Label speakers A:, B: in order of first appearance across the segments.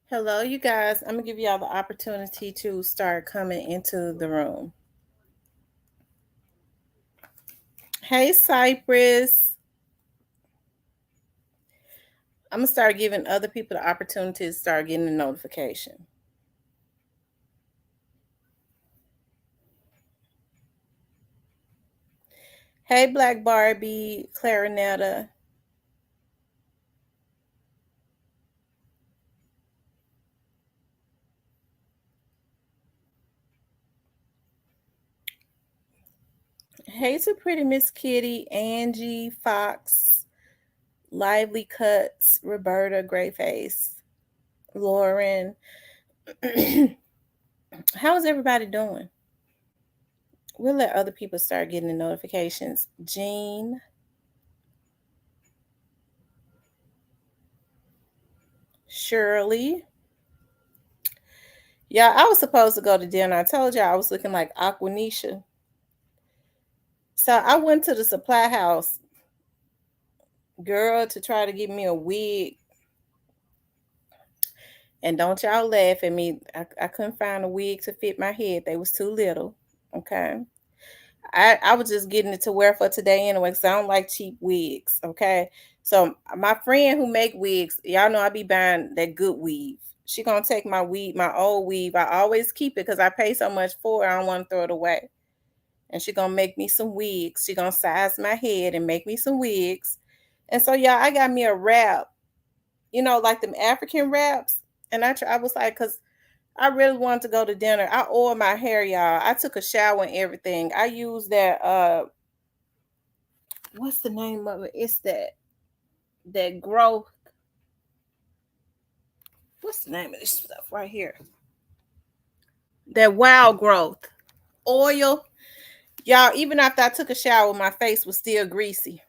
A: Hello, you guys. I'm gonna give y'all the opportunity to start coming into the room. Hey, Cypress. I'm gonna start giving other people the opportunity to start getting the notification. Hey, Black Barbie, Clarinetta. Hey to pretty Miss Kitty, Angie, Fox, Lively Cuts, Roberta, Grayface, Lauren. How's everybody doing? We'll let other people start getting the notifications. Jean, Shirley. Yeah, I was supposed to go to dinner. I told you I was looking like Aquanisha. So I went to the supply house, girl, to try to get me a wig. And don't y'all laugh at me. I couldn't find a wig to fit my head. They was too little. Okay. I was just getting it to wear for today anyway, because I don't like cheap wigs. Okay. So my friend who make wigs, y'all know I be buying that good weave. She gonna take my weave, my old weave. I always keep it because I pay so much for it. I don't want to throw it away. And she gonna make me some wigs. She gonna size my head and make me some wigs. And so y'all, I got me a wrap, like them African wraps. And I was like, cause I really wanted to go to dinner. I oiled my hair, y'all. I took a shower and everything. I used that what's the name of it? It's that growth. What's the name of this stuff right here? That wild growth oil. Y'all, even after I took a shower, my face was still greasy.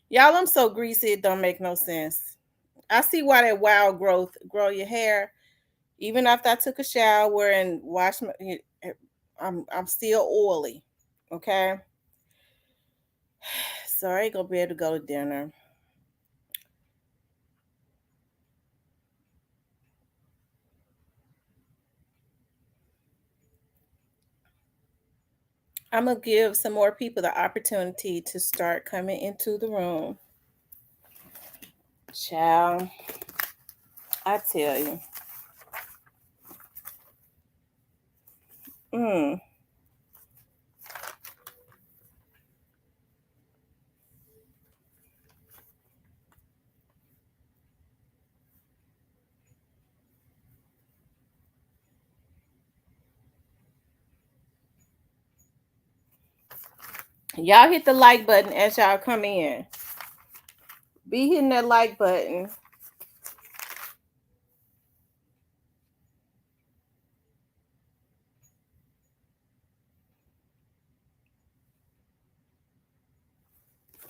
A: Y'all, I'm so greasy it don't make no sense. I see why that wild growth grow your hair. Even after I took a shower and washed my, I'm still oily. Okay, so I ain't gonna be able to go to dinner. I'm gonna give some more people the opportunity to start coming into the room. Child, I tell you. Mm. Y'all hit the like button as y'all come in. Be hitting that like button.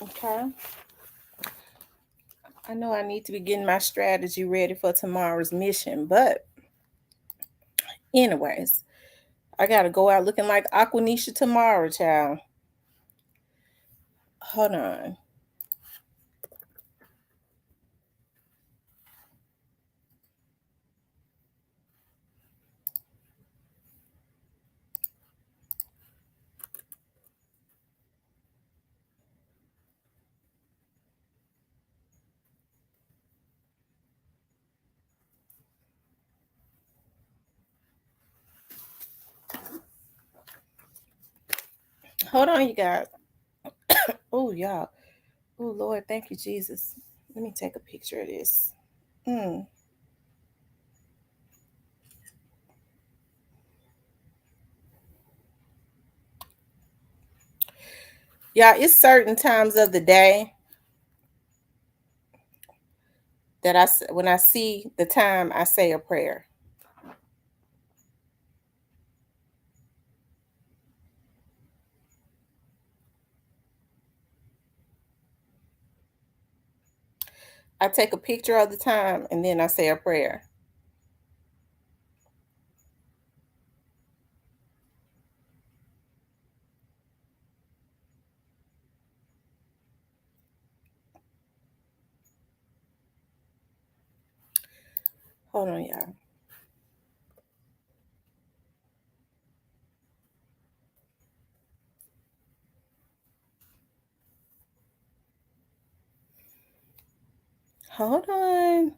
A: Okay. I know I need to be getting my strategy ready for tomorrow's mission, but anyways, I gotta go out looking like Aquanisha tomorrow, child. Hold on. Hold on, you guys. Oh, y'all. Oh, Lord, thank you, Jesus. Let me take a picture of this. Mm. Yeah, it's certain times of the day that when I see the time, I say a prayer. I take a picture of the time and then I say a prayer. Hold on, y'all. Hold on.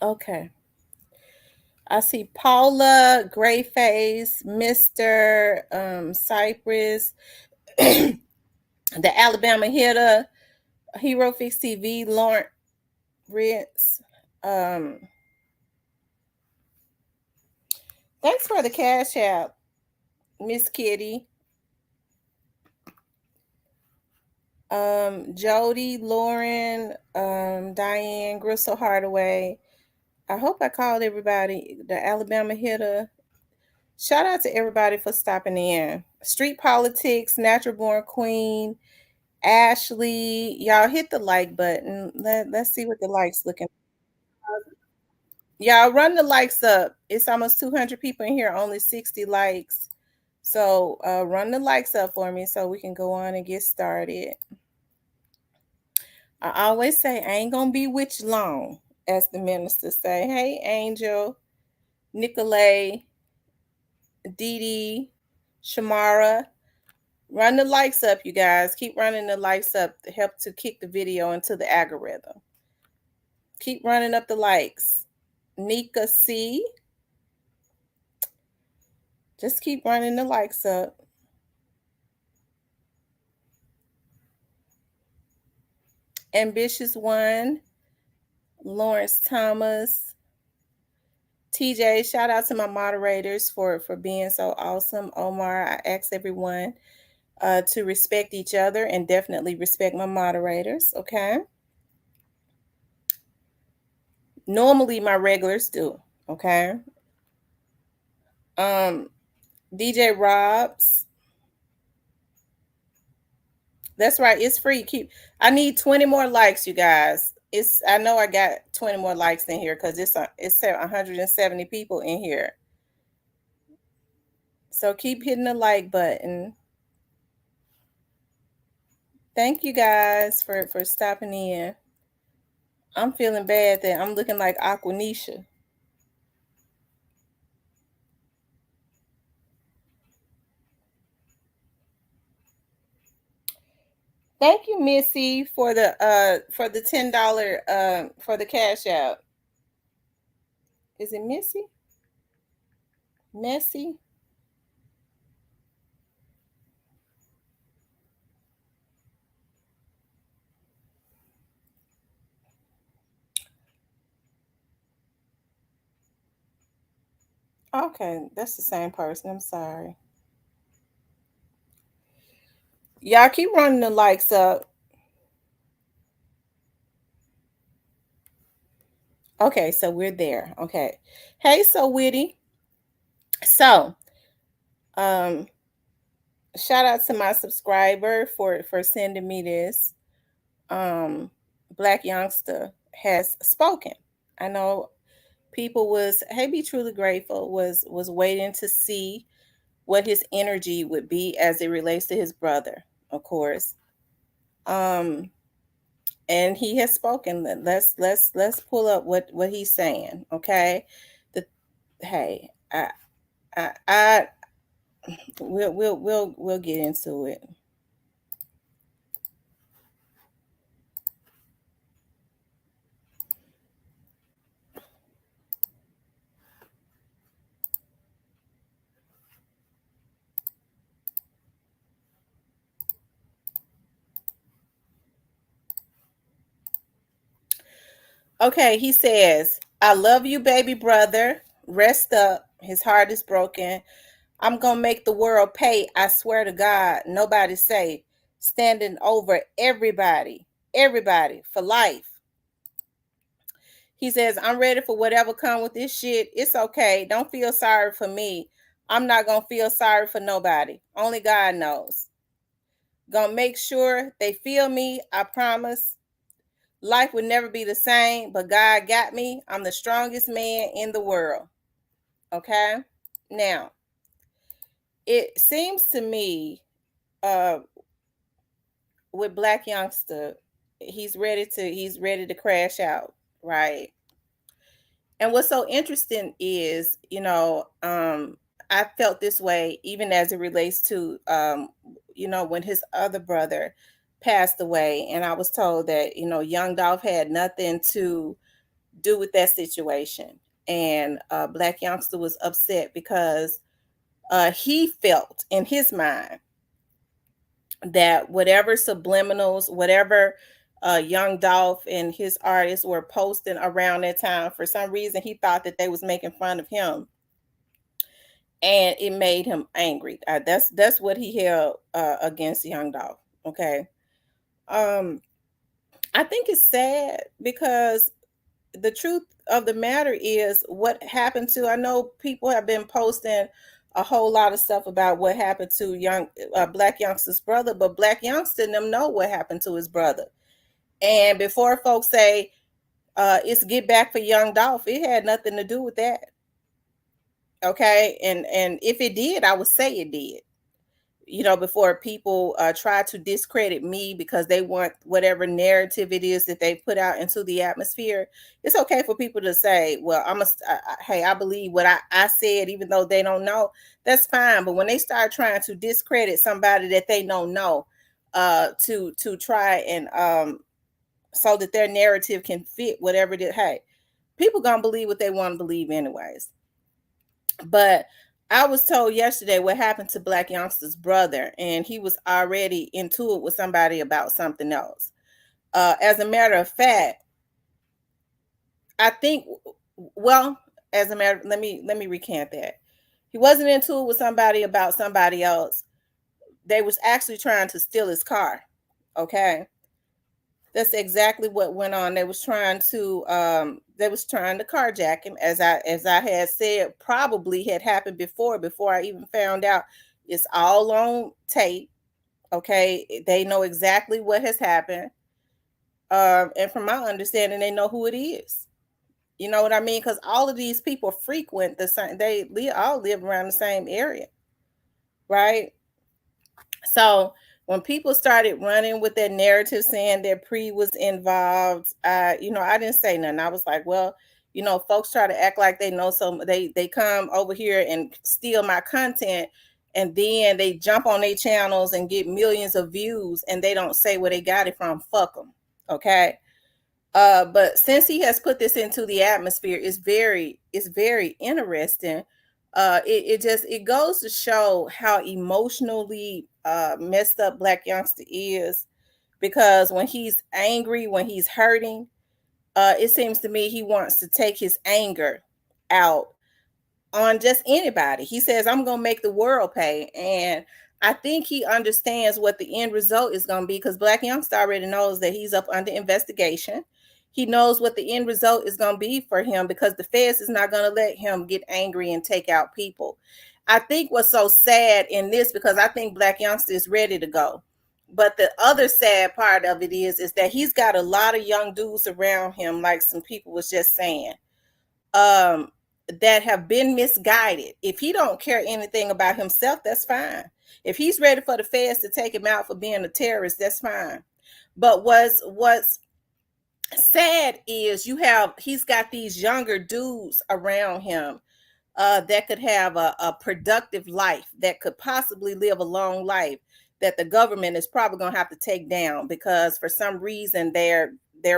A: Okay. I see Paula, Grayface, Mr. Cypress, the Alabama hitter, Hero Fix TV, Lawrence. Um, Thanks for the cash app, Miss Kitty. Jody, Lauren, Diane, Gristle Hardaway. I hope I called everybody. The Alabama hitter. Shout out to everybody for stopping in. Street Politics, Natural Born Queen, Ashley. Y'all hit the like button. Let's see what the likes looking. Y'all run the likes up. It's almost 200 people in here, only 60 likes. So run the likes up for me so we can go on and get started. I always say I ain't gonna be with you long, as the minister say. Hey, Angel, Nicolay, Dee Dee, Shamara. Run the likes up, you guys. Keep running the likes up to help to kick the video into the algorithm. Keep running up the likes. Nika C. Just keep running the likes up. Ambitious One, Lawrence Thomas, TJ. Shout out to my moderators for being so awesome. Omar, I ask everyone to respect each other and definitely respect my moderators. Okay. Normally my regulars do. Okay. Um, DJ Robs. That's right. It's free. I need 20 more likes, you guys. I know I got 20 more likes in here because it's 170 people in here. So keep hitting the like button. Thank you guys for stopping in. I'm feeling bad that I'm looking like Aquanisha. Thank you, Missy, for the $10 for the cash out. Is it Missy? Messy? Okay, that's the same person. I'm sorry. Y'all keep running the likes up. Okay, so we're there. Okay. Hey, so witty. So, um, shout out to my subscriber for sending me this. Blac Youngsta has spoken. I know people was hey be truly grateful was waiting to see what his energy would be as it relates to his brother, of course. Um, and he has spoken. Let's pull up what he's saying. Okay, the hey I we'll get into it. Okay, he says, "I love you, baby brother. Rest up. His heart is broken. I'm gonna make the world pay. I swear to God, nobody say, standing over everybody, everybody for life. He says, I'm ready for whatever come with this shit. It's okay. Don't feel sorry for me. I'm not gonna feel sorry for nobody. Only God knows. Gonna make sure they feel me. I promise. Life would never be the same, but God got me. I'm the strongest man in the world. Okay? Now, it seems to me uh with Blac Youngsta, he's ready to crash out, right? And what's so interesting is, I felt this way even as it relates to, when his other brother passed away, and I was told that, Young Dolph had nothing to do with that situation. And Blac Youngsta was upset because he felt in his mind that whatever subliminals, whatever Young Dolph and his artists were posting around that time, for some reason he thought that they was making fun of him, and it made him angry. That's what he held against Young Dolph. Okay, um, I think it's sad because the truth of the matter is what happened to. I know people have been posting a whole lot of stuff about what happened to Blac Youngsta's brother, but Blac Youngsta and them know what happened to his brother. And before folks say it's get back for Young Dolph, it had nothing to do with that. Okay, and if it did, I would say it did. Before people try to discredit me because they want whatever narrative it is that they put out into the atmosphere, it's okay for people to say, well, hey, I believe what I said, even though they don't know. That's fine. But when they start trying to discredit somebody that they don't know, to try and so that their narrative can fit whatever it is, hey, people gonna believe what they want to believe anyways. But I was told yesterday what happened to Blac Youngsta's brother, and he was already into it with somebody about something else. As a matter of fact, I think, well, as a matter, let me recant that. He wasn't into it with somebody about somebody else. They was actually trying to steal his car. Okay, that's exactly what went on. They was trying to carjack him, as I had said, probably had happened before I even found out. It's all on tape. Okay, they know exactly what has happened. And from my understanding, they know who it is. You know what I mean? Because all of these people frequent the same. All live around the same area, right? So when people started running with that narrative saying that Pre was involved, I didn't say nothing. I was like, well, folks try to act like they know some. They come over here and steal my content, and then they jump on their channels and get millions of views, and they don't say where they got it from. Fuck them, okay? But since he has put this into the atmosphere, it's very interesting. It goes to show how emotionally messed up Blac Youngsta is, because when he's angry, when he's hurting, it seems to me he wants to take his anger out on just anybody. He says, I'm going to make the world pay. And I think he understands what the end result is going to be, because Blac Youngsta already knows that he's up under investigation. He knows what the end result is going to be for him, because the feds is not going to let him get angry and take out people. I think what's so sad in this, because I think Blac Youngsta is ready to go. But the other sad part of it is that he's got a lot of young dudes around him, like some people was just saying, um, that have been misguided. If he don't care anything about himself, that's fine. If he's ready for the feds to take him out for being a terrorist, that's fine. But what's sad is he's got these younger dudes around him that could have a productive life, that could possibly live a long life, that the government is probably going to have to take down, because for some reason they're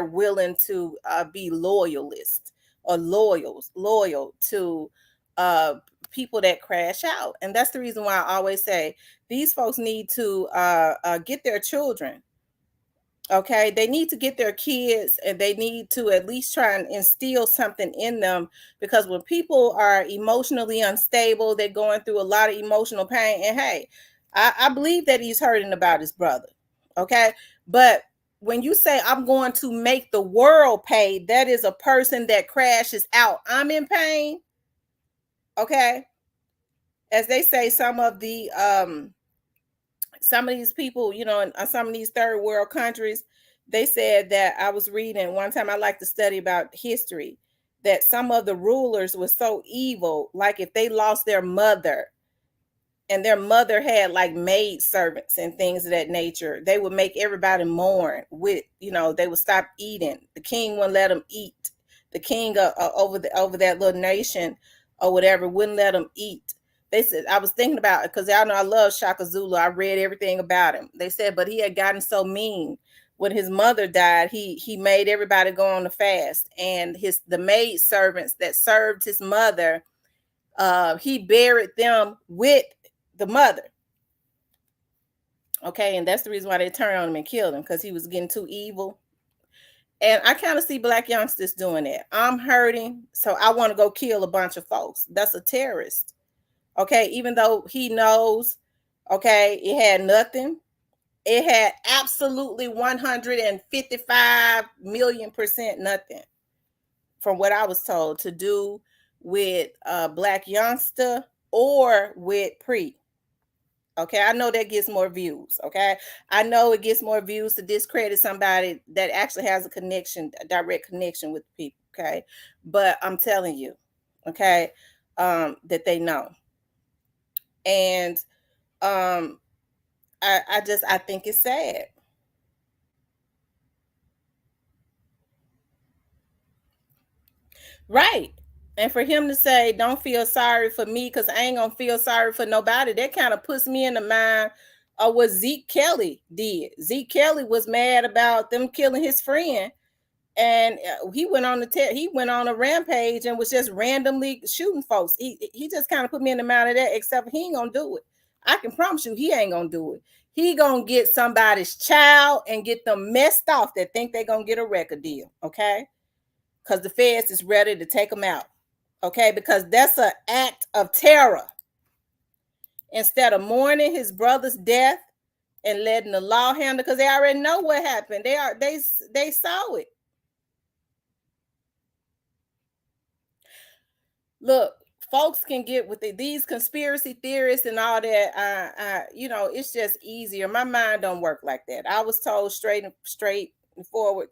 A: willing to be loyalist or loyal to uh, people that crash out. And that's the reason why I always say these folks need to get their children Okay, they need to get their kids and they need to at least try and instill something in them, because when people are emotionally unstable, they're going through a lot of emotional pain. And hey, I believe that he's hurting about his brother. Okay, but when you say I'm going to make the world pay, that is a person that crashes out. I'm in pain. Okay, as they say, some of these people, in some of these third world countries, they said that, I was reading one time, I like to study about history, that some of the rulers were so evil, like if they lost their mother and their mother had like maid servants and things of that nature, they would make everybody mourn with, they would stop eating. The king wouldn't let them eat. The king over that little nation or whatever wouldn't let them eat. They said, I was thinking about it because y'all know I love Shaka Zulu. I read everything about him. They said, but he had gotten so mean when his mother died. He made everybody go on the fast, and the maid servants that served his mother, he buried them with the mother. Okay, and that's the reason why they turned on him and killed him, because he was getting too evil. And I kind of see Blac Youngsters doing that. I'm hurting, so I want to go kill a bunch of folks. That's a terrorist. Okay, even though he knows, okay, it had nothing. It had absolutely 155 million% nothing, from what I was told, to do with Blac Youngsta or with Pre. Okay, I know that gets more views. Okay, I know it gets more views to discredit somebody that actually has a direct connection with people. Okay, but I'm telling you, okay, that they know. And I think it's sad. Right. And for him to say, don't feel sorry for me because I ain't gonna feel sorry for nobody, that kind of puts me in the mind of what Zeke Kelly did. Zeke Kelly was mad about them killing his friend, and he went on a rampage and was just randomly shooting folks. He just kind of put me in the mind of that, except he ain't gonna do it. I can promise you he ain't gonna do it. He gonna get somebody's child and get them messed off that think they gonna get a record deal. Okay, because the feds is ready to take them out. Okay, because that's an act of terror. Instead of mourning his brother's death and letting the law handle, because they already know what happened. They saw it. Look, folks can get with these conspiracy theorists and all that. It's just easier. My mind don't work like that. I was told straight and forward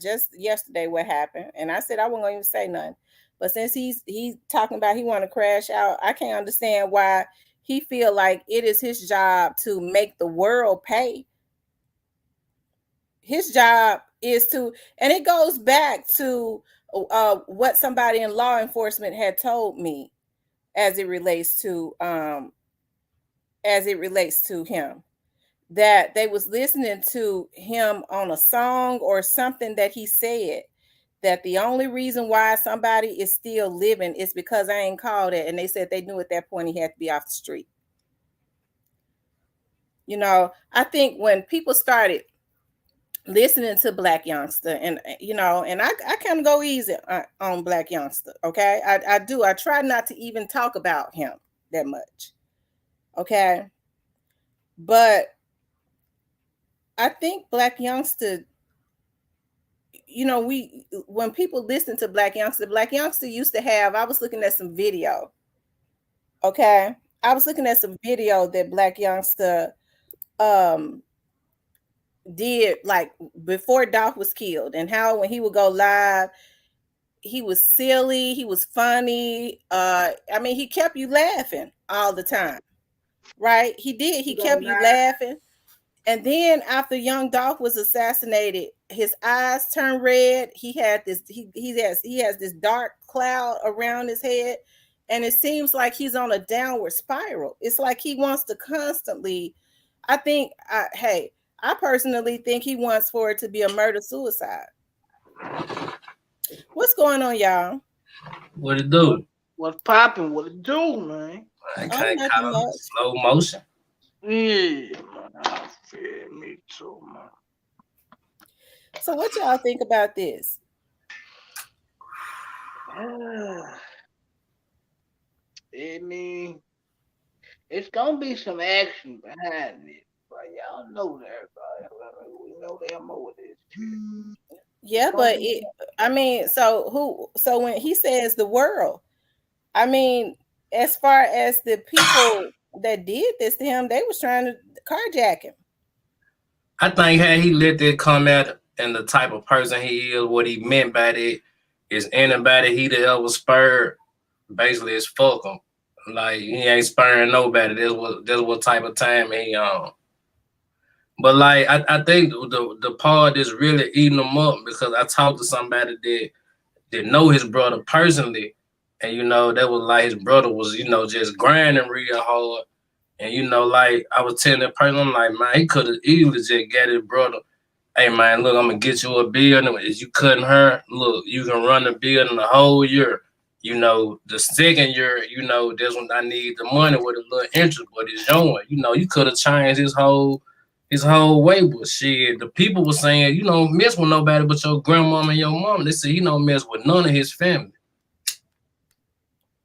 A: just yesterday what happened, and I said I wasn't gonna even say nothing. But since he's talking about he want to crash out, I can't understand why he feel like it is his job to make the world pay. His job is to, and it goes back to what somebody in law enforcement had told me as it relates to him, that they was listening to him on a song or something that he said, that the only reason why somebody is still living is because I ain't called it. And they said they knew at that point he had to be off the street. I think when people started listening to Blac Youngsta, and and I kind of go easy on Blac Youngsta. Okay, I do. I try not to even talk about him that much. Okay, but I think Blac Youngsta, when people listen to Blac Youngsta used to have. I was looking at some video. Okay, I was looking at some video that Blac Youngsta um did, like before Doc was killed, and how when he would go live, he was silly, he was funny. He kept you laughing all the time, right? He kept you laughing. And then after young Dolph was assassinated, his eyes turned red. He had this he has this dark cloud around his head, and it seems like he's on a downward spiral. It's like he wants to constantly, I personally think he wants for it to be a murder suicide. What's going on, y'all?
B: What it do?
C: What's popping? What it do, man?
B: I
A: Oh,
B: can't
A: nothing
B: call it
A: much.
B: slow motion.
C: Yeah, man. I feel me too, man.
A: So what y'all think about this?
C: I mean, it's gonna be some action behind it, but y'all know that, right? We know they more of this shit. It's
A: Yeah,
C: gonna
A: but
C: be.
A: I mean, so when he says the world, I mean, as far as the people that did this to him, they was trying to carjack him.
B: I think had he let that come out and the type of person he is, what he meant by that is anybody he the ever spurred, basically is fuck him. Like he ain't spurring nobody. That's what type of time he on. But like I think the part that's really eating him up because I talked to somebody that know his brother personally, and that was like his brother was just grinding real hard, and like I was telling that person, I'm like, man, he could have easily just got his brother. Hey man, look, I'm gonna get you a building. Is you cutting her? Look, you can run the building the whole year. The second year, that's when I need the money with a little interest, but it's showing. You could have changed his whole way, but shit, the people were saying, mess with nobody but your grandmama and your mom. They said he don't mess with none of his family.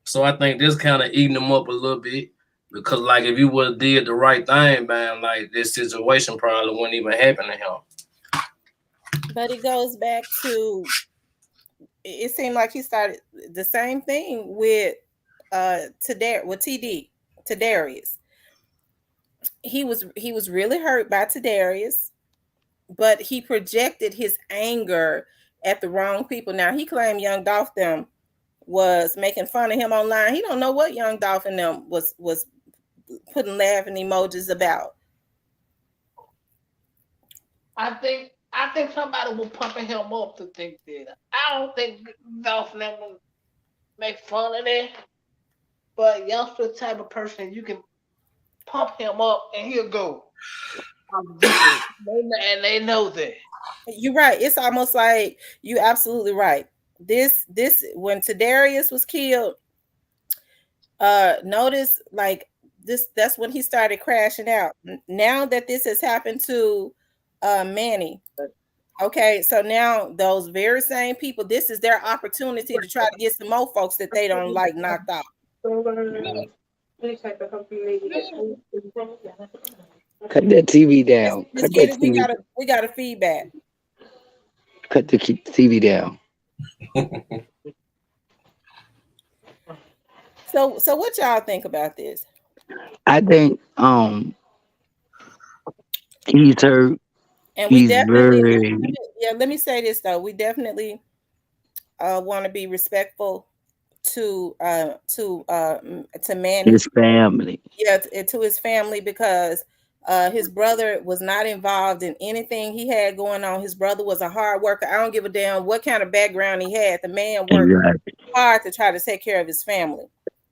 B: So I think this kind of eating him up a little bit. Because like if you would have did the right thing, man, like this situation probably wouldn't even happen to him.
A: But it goes back to it seemed like he started the same thing with with TD to Darius. He was really hurt by Tadarius, but he projected his anger at the wrong people. Now he claimed Young Dolph them was making fun of him online. He don't know what Young Dolph and them was putting laughing emojis about.
C: I think somebody was pumping him up to think that. I don't think Dolph Lundgren make fun of that, but Youngster type of person you can pump him up and he'll go. I'm different, and they know that.
A: You're right. It's almost like you absolutely right. This when Tadarius was killed, notice like this that's when he started crashing out. Now that this has happened to Manny, okay, so now those very same people, this is their opportunity to try to get some more folks that they don't like knocked out.
D: Cut that TV down.
A: Let's
D: Cut
A: get
D: that
A: it. We
D: TV.
A: got a feedback.
D: Cut the TV down.
A: So what y'all think about this?
D: I think he's hurt.
A: And we
D: He's
A: definitely
D: very
A: let me say this though. We definitely want to be respectful to to Manny,
D: his family.
A: yeah, to his family because his brother was not involved in anything he had going on. His brother was a hard worker. I don't give a damn what kind of background he had. The man worked
D: Exactly.
A: hard to try to take care of his family.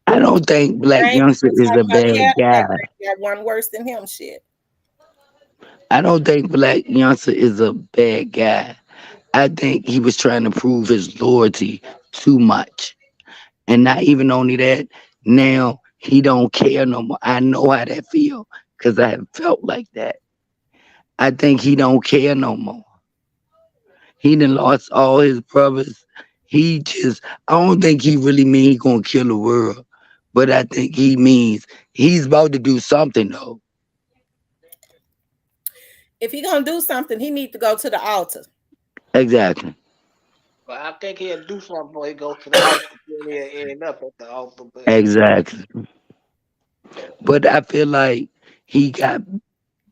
D: I don't think Black
A: Same
D: Youngster
A: people
D: is
A: talk
D: a
A: about he had
D: bad
A: a
D: guy.
A: background, got one worse than him. Shit.
D: I don't think Black Youngster is a bad guy. I think he was trying to prove his loyalty too much. And not even only that, now he don't care no more. I know how that feel because I have felt like that. I think he don't care no more. He done lost all his brothers. I don't think he really mean he gonna kill the world. But I think he means he's about to do something though.
A: If he gonna do something, he need to go to the altar.
D: Exactly.
C: But I think he'll do something before he goes to the altar. Then he'll end up at the altar. But
D: Exactly. But I feel like he got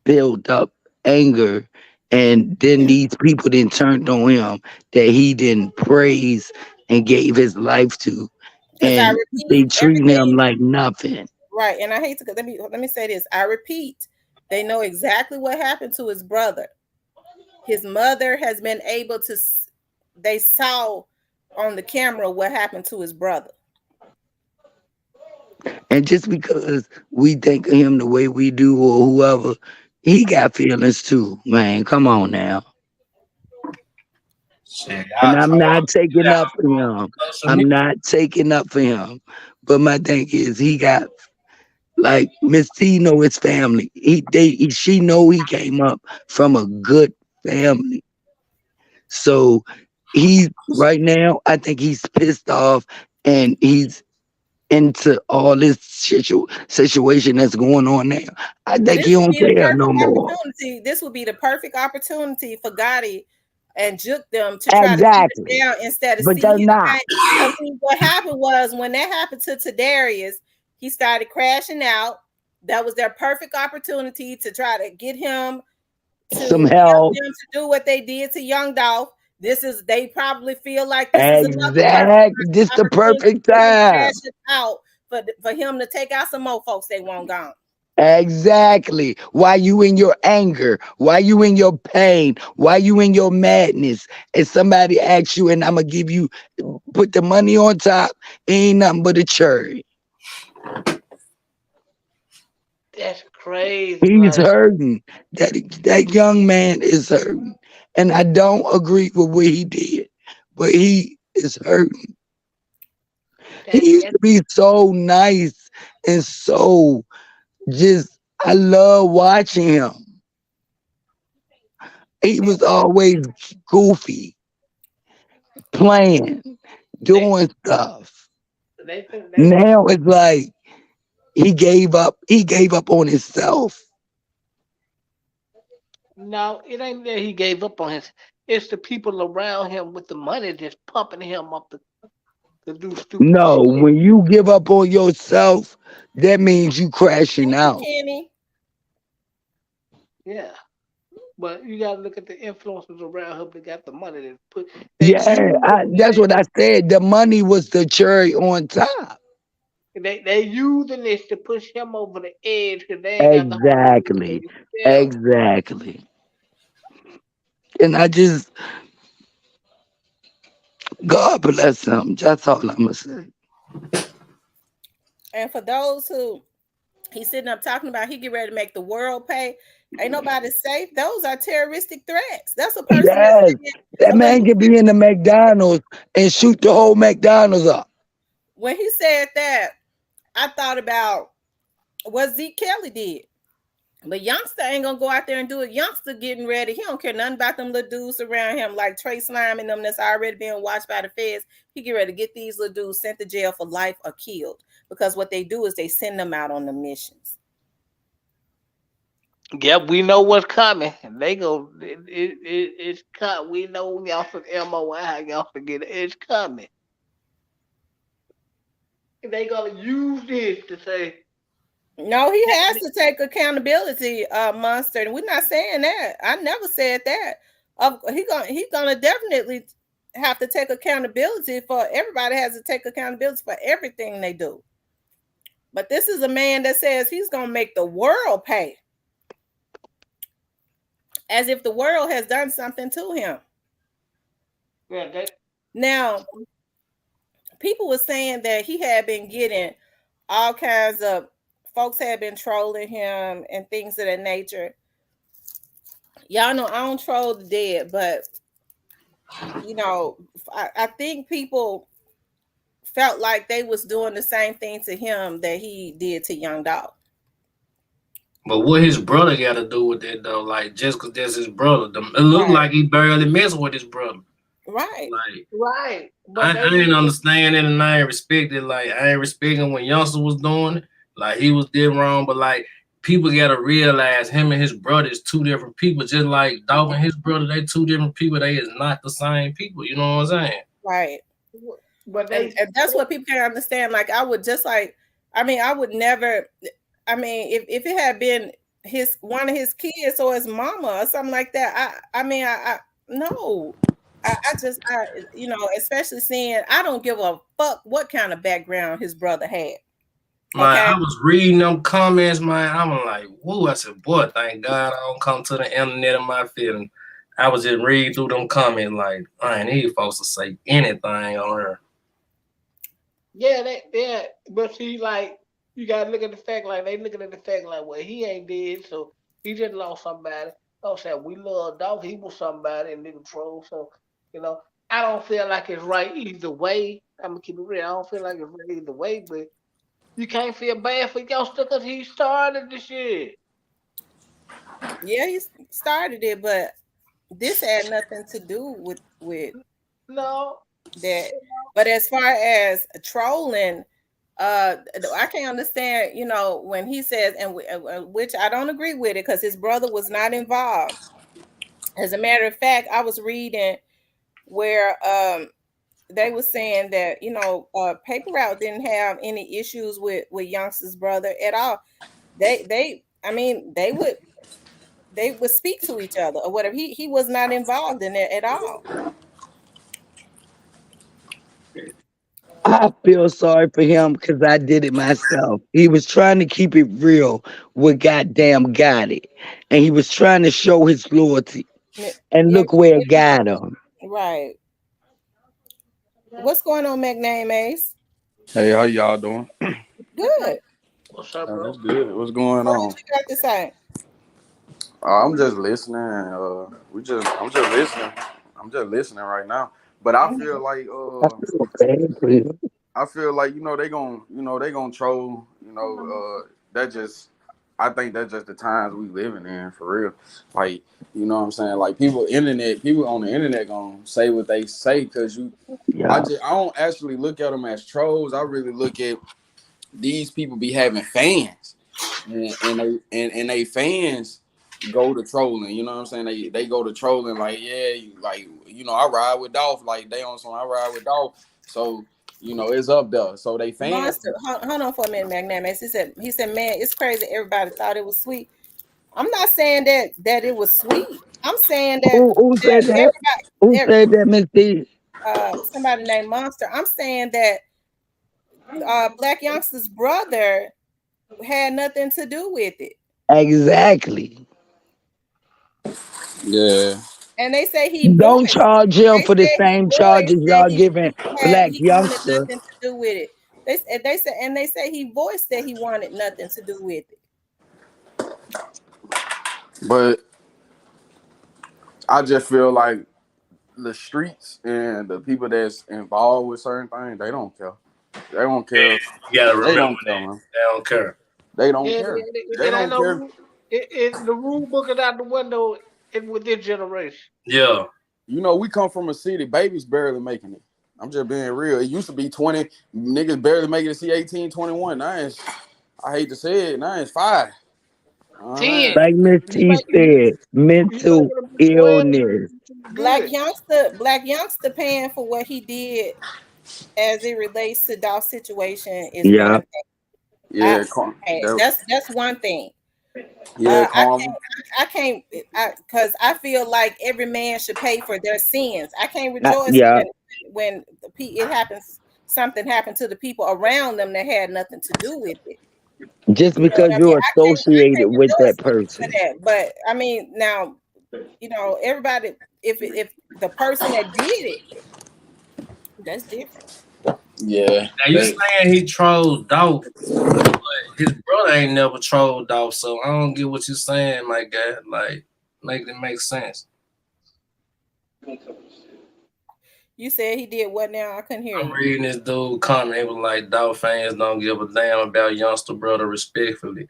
D: built up anger and then these people then turned on him that he didn't praise and gave his life to
A: Because I
D: and
A: repeat,
D: they treat him
A: everything
D: like nothing.
A: right. And I hate to let me say this. I repeat, they know exactly what happened to his brother. His mother has been able to. They saw on the camera what happened to his brother.
D: And just because we think of him the way we do or whoever, he got feelings too, man. Come on now.
B: Shit,
D: And
B: y'all
D: I'm
B: talking
D: not
B: about
D: taking up for him.
B: social
D: I'm
B: media.
D: not taking up for him. But my thing is he got like Miss T know his family. She know he came up from a good family. So he's right now, I think he's pissed off and he's into all this situation that's going on now. I
A: But
D: think
A: this
D: he
A: would
D: don't
A: be the
D: care no
A: perfect
D: more.
A: opportunity. This would be the perfect opportunity for Gotti and Juke them to try to sit it
D: Exactly.
A: down instead of
D: But
A: see
D: they're
A: him.
D: not.
A: Because what happened was when that happened to Darius, he started crashing out. That was their perfect opportunity to try to get him to
D: Some
A: help
D: help.
A: them to do what they did to Young Dolph. This is they probably feel like this is another perfect
D: Exact. This the
A: opportunity
D: perfect
A: for him
D: time.
A: crashing out for him to take out some more folks they want gone.
D: Exactly. Why you in your anger? Why you in your pain? Why you in your madness? And somebody asks you, and I'm gonna give you, put the money on top. Ain't nothing but a cherry.
C: That's crazy.
D: He's
C: Like
D: hurting. That young man is hurting, and I don't agree with what he did, but he is hurting.
C: that.
D: He used to be so nice and so just. I love watching him. He
C: And
D: was always goofy, playing,
C: they
D: doing stuff.
C: they think they
D: Now it's like he gave up. He gave up on himself.
C: no, it ain't that he gave up on his. It's the people around him with the money just pumping him up to do stupid
D: No,
C: shit.
D: when you give up on yourself, that means you crashing
A: Thank you,
D: out.
A: Kenny.
C: Yeah. But you gotta look at the influences around him that got the money that put they
D: Yeah,
C: use the
D: that's
C: money
D: what I said. The money was the cherry on top.
C: they using this to push him over the edge because they ain't got the heart to do
D: Exactly.
C: it themselves.
D: Exactly. And I just, God bless him. That's all I'm going to say.
A: And for those who he's sitting up talking about, he get ready to make the world pay. Ain't nobody safe. Those are terroristic threats. That's a person that's
D: Yes.
A: saying.
D: That
A: So
D: man can be in the McDonald's and shoot the whole McDonald's up.
A: when he said that, I thought about what Zeke Kelly did. But Youngster ain't gonna go out there and do it. Youngster getting ready. He don't care nothing about them little dudes around him, like Trey Slime and them that's already being watched by the feds. He get ready to get these little dudes sent to jail for life or killed. Because what they do is they send them out on the missions.
C: Yep, we know what's coming. They go it's coming. We know y'all from MOI, y'all forget it. It's coming. They gonna use this to say
A: No, he has to take accountability, Monster. And we're not saying that. I never said that. He gonna definitely have to take accountability for everybody has to take accountability for everything they do. But this is a man that says he's gonna make the world pay, as if the world has done something to him.
C: yeah,
A: Now, people were saying that he had been getting all kinds of folks had been trolling him and things of that nature. Y'all know I don't troll the dead, but I think people felt like they was doing the same thing to him that he did to Young Dog.
B: But what his brother got to do with that though? Like just cause that's his brother, it looked
A: Right,
B: like he barely messing with his brother.
A: right,
B: Like
C: right. But
B: I
C: they
B: ain't
C: need to
B: understand it and I ain't respect it. Like I ain't respecting what Youngster was doing. Like he was did wrong, but like people gotta realize him and his brother is two different people. Just like Dolph and his brother, they two different people. They is not the same people. You know what I'm saying?
A: right.
C: but
A: And that's what people can understand. Like I would just like, I mean, I would never. I mean, if it had been his one of his kids or his mama or something like that, I mean, I no. I just especially seeing I don't give a fuck what kind of background his brother had.
B: Man,
A: Okay.
B: I was reading them comments, man. I'm like, whoa, I said, boy, thank God I don't come to the internet of my feeling. I was just reading through them comments like, I ain't need folks to say anything on her.
C: yeah, but see, like you gotta look at the fact like they looking at the fact like well he ain't dead, so he just lost somebody. I'm saying we love dog, he was somebody in the control, so you know, I don't feel like it's right either way. I'm gonna keep it real. I don't feel like it's right either way, but you can't feel bad for youngster because he started the shit.
A: Yeah, he started it, but this had nothing to do with
C: No,
A: that. But as far as trolling, I can't understand. When he says, which I don't agree with it because his brother was not involved. As a matter of fact, I was reading where they were saying that Paper Route didn't have any issues with Youngster's brother at all. I mean, they would speak to each other or whatever. He was not involved in it at all.
D: I feel sorry for him because I did it myself. He was trying to keep it real with goddamn got it. And he was trying to show his loyalty. And
A: Yeah,
D: look where it got him.
A: right. What's going on, McName Ace?
E: Hey, how y'all doing?
A: Good.
C: what's up,
E: That's
C: bro?
E: good. What's going
A: What
E: on?
A: you got to say?
E: I'm just listening. I'm just listening. I'm just listening right now. But I feel
A: Mhm.
E: like,
D: I feel bad for him.
E: they gonna troll. That just, I think that's just the times we living in for real. Like, what I'm saying? Like people on the internet gonna say what they say because
D: Yeah.
E: I don't actually look at them as trolls. I really look at these people be having fans, and they fans go to trolling. You know what I'm saying? They go to trolling like, yeah, I ride with Dolph, like they on some I ride with Dolph, so it's up there. So they fans,
A: Monster, hold on for a minute, McNamas. He said, man, it's crazy. Everybody thought it was sweet. I'm not saying that it was sweet. I'm saying that
D: Who
A: that
D: said that?
A: everybody,
D: Who said that, Miss D?
A: somebody named Monster. I'm saying that Black Youngster's brother had nothing to do with it.
D: Exactly.
E: yeah.
A: And they say he
D: Don't
A: voiced.
D: charge him
A: They
D: for the
A: said he
D: same charges
A: voiced that
D: y'all giving Black
A: he wanted
D: Youngster.
A: nothing to do with it. They say he voiced that he wanted nothing to do with it.
E: But I just feel like the streets and the people that's involved with certain things, they don't care. They don't care.
B: You gotta
E: They
B: remember
E: don't care,
B: that.
E: man.
B: They don't care.
E: They don't
C: Yeah,
E: care. They
C: it ain't
E: don't
C: no
E: care.
C: rule. The rule book is out the window with this generation.
B: Yeah.
E: We come from a city, babies barely making it. I'm just being real. It used to be 20 niggas barely making it to see 18, 21. Now it's, I hate to say it, now it's five. Man.
C: 10.
D: Like Miss
C: You
D: T
C: make
D: said,
C: you
D: mental
C: making them 12.
D: illness.
C: Good.
A: Black Youngster paying for what he did as it relates to Dolph's situation is
D: Yeah.
A: one thing. I,
E: Yeah,
A: that's one thing.
E: yeah,
A: I
E: karma.
A: can't, because I feel like every man should pay for their sins. I can't rejoice
D: Yeah.
A: when it happens. Something happened to the people around them that had nothing to do with it.
D: Just
A: You know what
D: because
A: I mean?
D: you're
A: I
D: associated
A: can't
D: with
A: rejoice
D: that
A: for
D: person.
A: that. But I mean, now everybody. If the person that did it, that's different.
E: Yeah,
B: Now you saying he trolled Dolph, his brother ain't never trolled Dolph, so I don't get what you're saying, my guy. Like, make it make sense.
A: You said he did what now? I couldn't hear
B: I'm
A: you.
B: reading this dude comment. He was like, Dolph fans don't give a damn about youngster brother respectfully.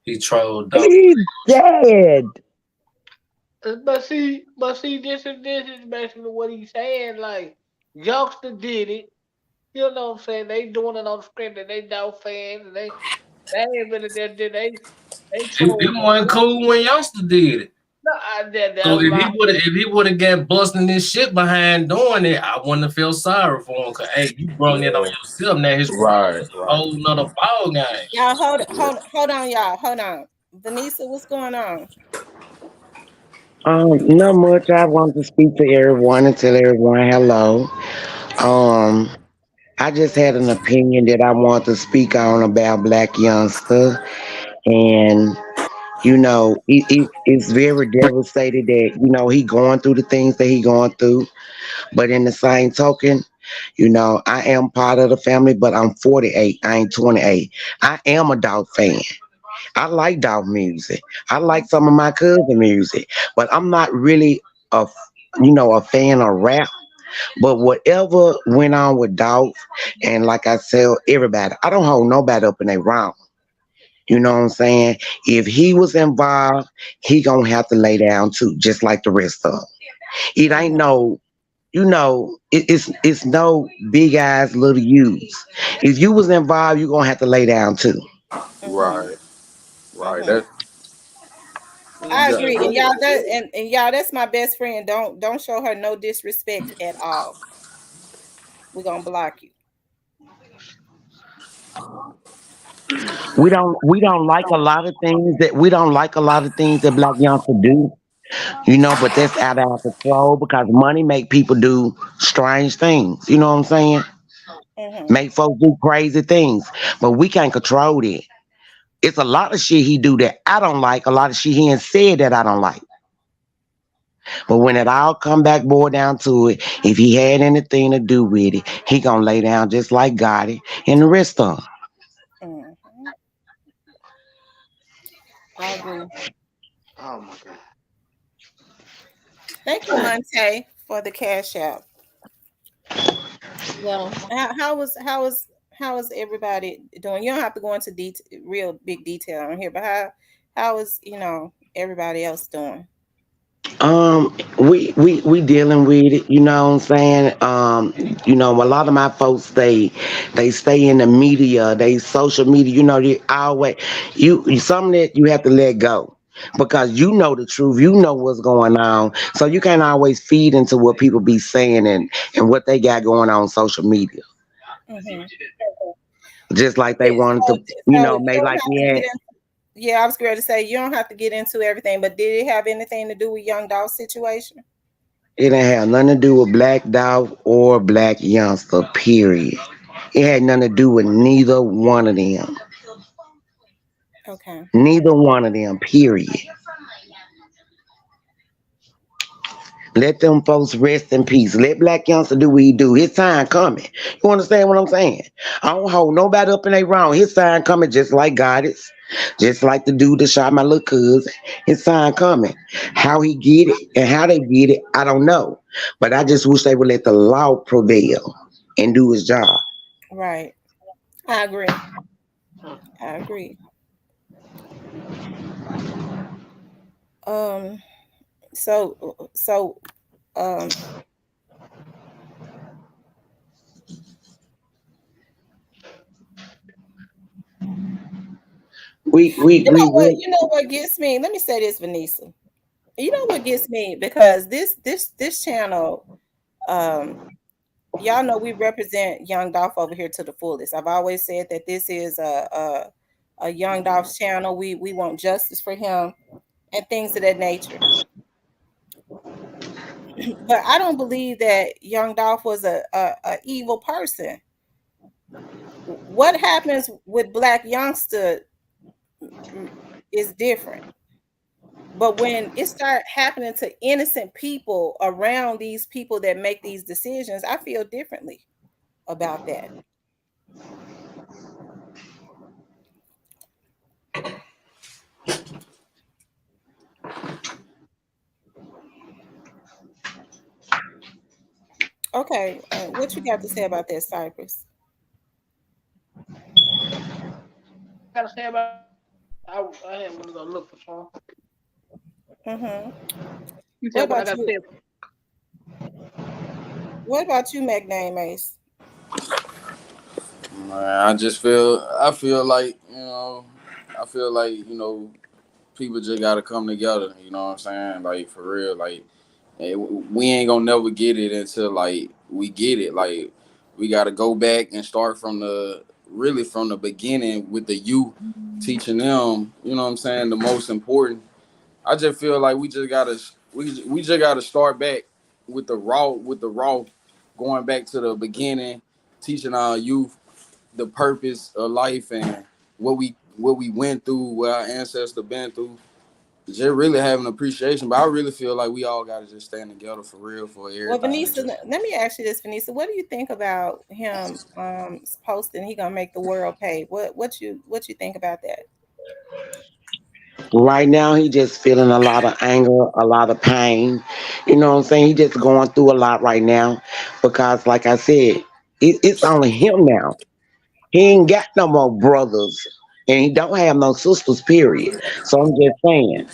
B: He trolled Dolph.
D: He's dead.
C: But see, this is basically what he's saying. Like, youngster did it. You know what I'm saying? They doing it on the script and they doubt fans and they ain't really there. They
B: He
C: told
B: wasn't cool when youngster did it.
C: no,
B: So
C: that's my
B: if he would have got busting this shit behind doing it, I wouldn't have felt sorry for him. Cause hey, you brought it on
E: yeah,
B: yourself. Now his brother
E: right,
B: a
E: right.
B: whole nother ball game.
A: Y'all
E: Yeah.
A: hold on, y'all. Hold on. Vanessa, what's going on?
F: Not much. I want to speak to everyone and tell everyone hello. Um, I just had an opinion that I want to speak on about Black Youngster, and it's very devastated that he going through the things that he going through. But in the same token, I am part of the family, but I'm 48. I ain't 28. I am a dog fan. I like dog music. I like some of my cousin music, but I'm not really a fan of rap. But whatever went on with Dolph, and like I tell everybody, I don't hold nobody up in a wrong. You know what I'm saying? If he was involved, he gonna have to lay down too, just like the rest of them. It ain't
A: Mhm.
F: no, it's no big eyes, little U's. If you was involved, you're gonna have to lay down too.
A: Mhm.
E: Right, right.
A: Mhm.
E: That
C: Yeah,
A: I
E: you
A: agree, and
E: got.
A: y'all, that's my best friend. Don't show her no disrespect at all. We're gonna block you.
F: We don't like a lot of things that we don't like a lot of things that Black Youngster do, but that's out of our control because money make people do strange things. You know what I'm saying?
A: Mhm.
F: Make folks do crazy things, but we can't control it. It's a lot of shit he do that I don't like. A lot of shit he ain't said that I don't like. But when it all come back boil down to it, if he had anything to do with it, he gonna lay down just like Gotti and the rest of them.
A: Mhm. I agree.
C: oh my god.
A: Thank you, Monte, for the cash out. Well, how is everybody doing? You don't have to go into real big detail on here, but how is everybody else doing?
F: We dealing with it, you know what I'm saying? A lot of my folks they stay in the media, they social media, they always something that you have to let go. Because you know the truth, you know what's going on. So you can't always feed into what people be saying and what they got going on social media.
A: Hmm.
F: Just like they
A: Yeah,
F: wanted
A: so
F: to,
A: so you
F: make
A: don't
F: like
A: have
F: we
A: to
F: had.
A: get in. Yeah, I was going to say you don't have to get into everything, but did it have anything to do with Young Dolph's situation?
F: It didn't have nothing to do with Black Dog or Black Youngster, period. It had nothing to do with neither one of them.
A: Okay.
F: Neither one of them, period. Let them folks rest in peace. Let Black Youngster do what he do. His time coming. You understand what I'm saying? I don't hold nobody up in they wrong. His time coming just like God is. Just like the dude that shot my little cousin. His time coming. How he get it and how they get it, I don't know. But I just wish they would let the law prevail and do his job.
A: Right. I agree.
C: Hmm.
A: I agree. Um. So. Um.
F: We
A: You know what gets me? Let me say this, Vanessa. You know what gets me because this channel, um, y'all know we represent Young Dolph over here to the fullest. I've always said that this is a Young Dolph's channel. We want justice for him and things of that nature. But I don't believe that Young Dolph was a evil person. What happens with Black Youngster mm, is different. But when it start happening to innocent people around these people that make these decisions, I feel differently about that. Okay, what you got to say about that, Cypress?
C: Gotta say about I had one to go look for some.
A: Mm-hmm.
C: You
A: What
C: said what I
A: about
C: gotta
A: you?
C: say.
A: What about you, McName Ace?
E: Man, I feel like I feel like people just gotta come together. You know what I'm saying? Like for real, like we ain't gonna never get it until like we get it. Like we gotta go back and start from the really from the beginning with the youth, teaching them. You know what I'm saying? The most important. I just feel like we just gotta start back with the raw, going back to the beginning, teaching our youth the purpose of life and what we went through, what our ancestors been through. Just really have an appreciation, but I really feel like we all gotta just stand together for real for
A: Well,
E: everything.
A: Vanessa,
E: Just
A: let me ask you this, Vanessa. What do you think about him posting he gonna make the world pay? What you think about that?
F: Right now, he just feeling a lot of anger, a lot of pain. You know what I'm saying? He just going through a lot right now because, like I said, it's only him now. He ain't got no more brothers, and he don't have no sisters. Period. So I'm just saying,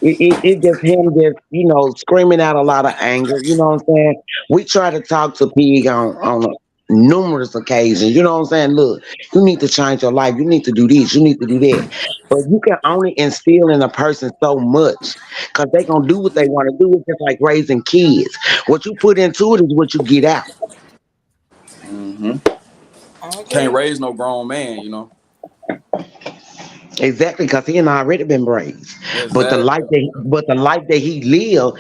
F: It just him just, screaming out a lot of anger. You know what I'm saying? We try to talk to Pig on numerous occasions. You know what I'm saying? Look, you need to change your life. You need to do this. You need to do that. But you can only instill in a person so much because they going to do what they want to do. It's just like raising kids. What you put into it is what you get out.
E: Hmm.
A: I
E: Can't
A: agree.
E: raise no grown man, you know.
F: Exactly, because he and I already been raised. But the life
E: Exactly.
F: that he lived,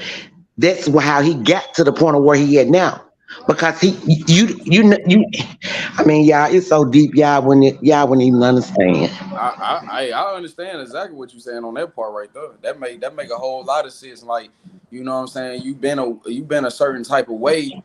F: that's how he got to the point of where he at now. Because I mean, y'all, it's so deep, y'all wouldn't even understand.
E: I understand exactly what you're saying on that part right there. That make a whole lot of sense. Like, you know what I'm saying? You been a certain type of way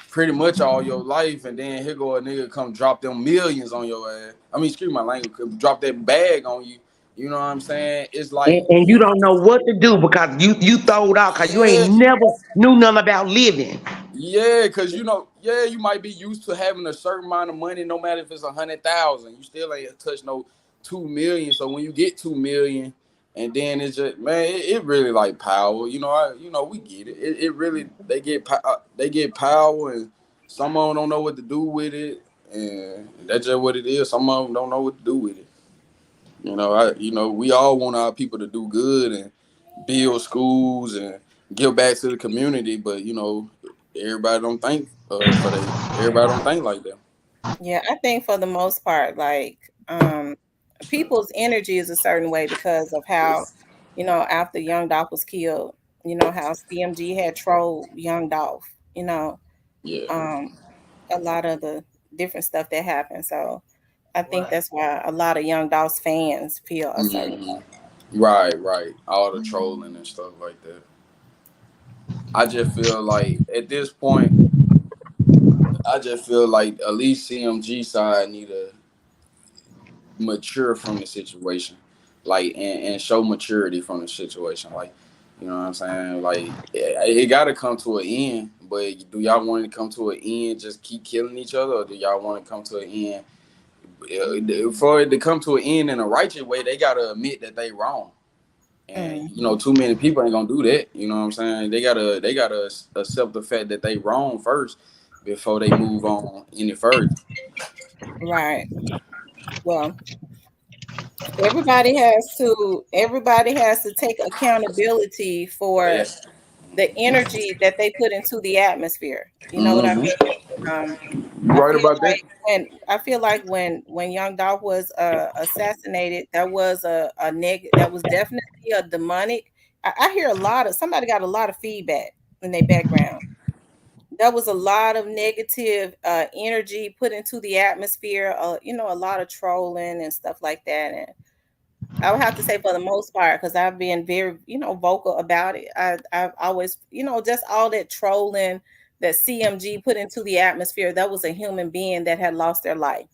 E: pretty much all your life, and then here go a nigga come drop them millions on your ass. I mean, excuse my language, come drop that bag on you. You know what I'm saying? It's like
F: And you don't know what to do because you throw it out because you
E: yeah,
F: ain't never knew nothing about living.
E: yeah, cause yeah, you might be used to having a certain amount of money, no matter if it's 100,000. You still ain't touch no 2 million. So when you get 2 million, and then it's just man, it really like power. We get it. It really they get power, and some of them don't know what to do with it, and that's just what it is. Some of them don't know what to do with it. We all want our people to do good and build schools and give back to the community, but everybody don't think everybody don't think like that.
A: Yeah, I think for the most part, like people's energy is a certain way because of how, after Young Dolph was killed, how CMG had trolled Young Dolph,
E: Yeah.
A: um, a lot of the different stuff that happened. So I think
C: Right.
A: that's why a lot of Young Dolph's fans feel a certain
E: Hmm. Right, right. All the trolling and stuff like that. I just feel like at this point, I just feel like at least CMG side need to mature from the situation, like and show maturity from the situation. Like, you know what I'm saying? Like, it got to come to an end. But do y'all want it to come to an end? Just keep killing each other, or do y'all want to come to an end? For it to come to an end in a righteous way, they gotta admit that they wrong. And
A: way.
E: too many people ain't gonna do that. You know what I'm saying? They gotta accept the fact that they wrong first before they move on any further.
A: Right. Well, everybody has to take accountability for
E: Yes.
A: the energy that they put into the atmosphere. You know what I
E: Mm-hmm.
A: mean? Um,
E: You right about that?
A: I feel like when Young Dolph was assassinated, that was definitely a demonic. I hear a lot of somebody got a lot of feedback in their background. There was a lot of negative energy put into the atmosphere. A lot of trolling and stuff like that. And I would have to say for the most part, because I've been very, vocal about it. I've always, just all that trolling that CMG put into the atmosphere, that was a human being that had lost their life.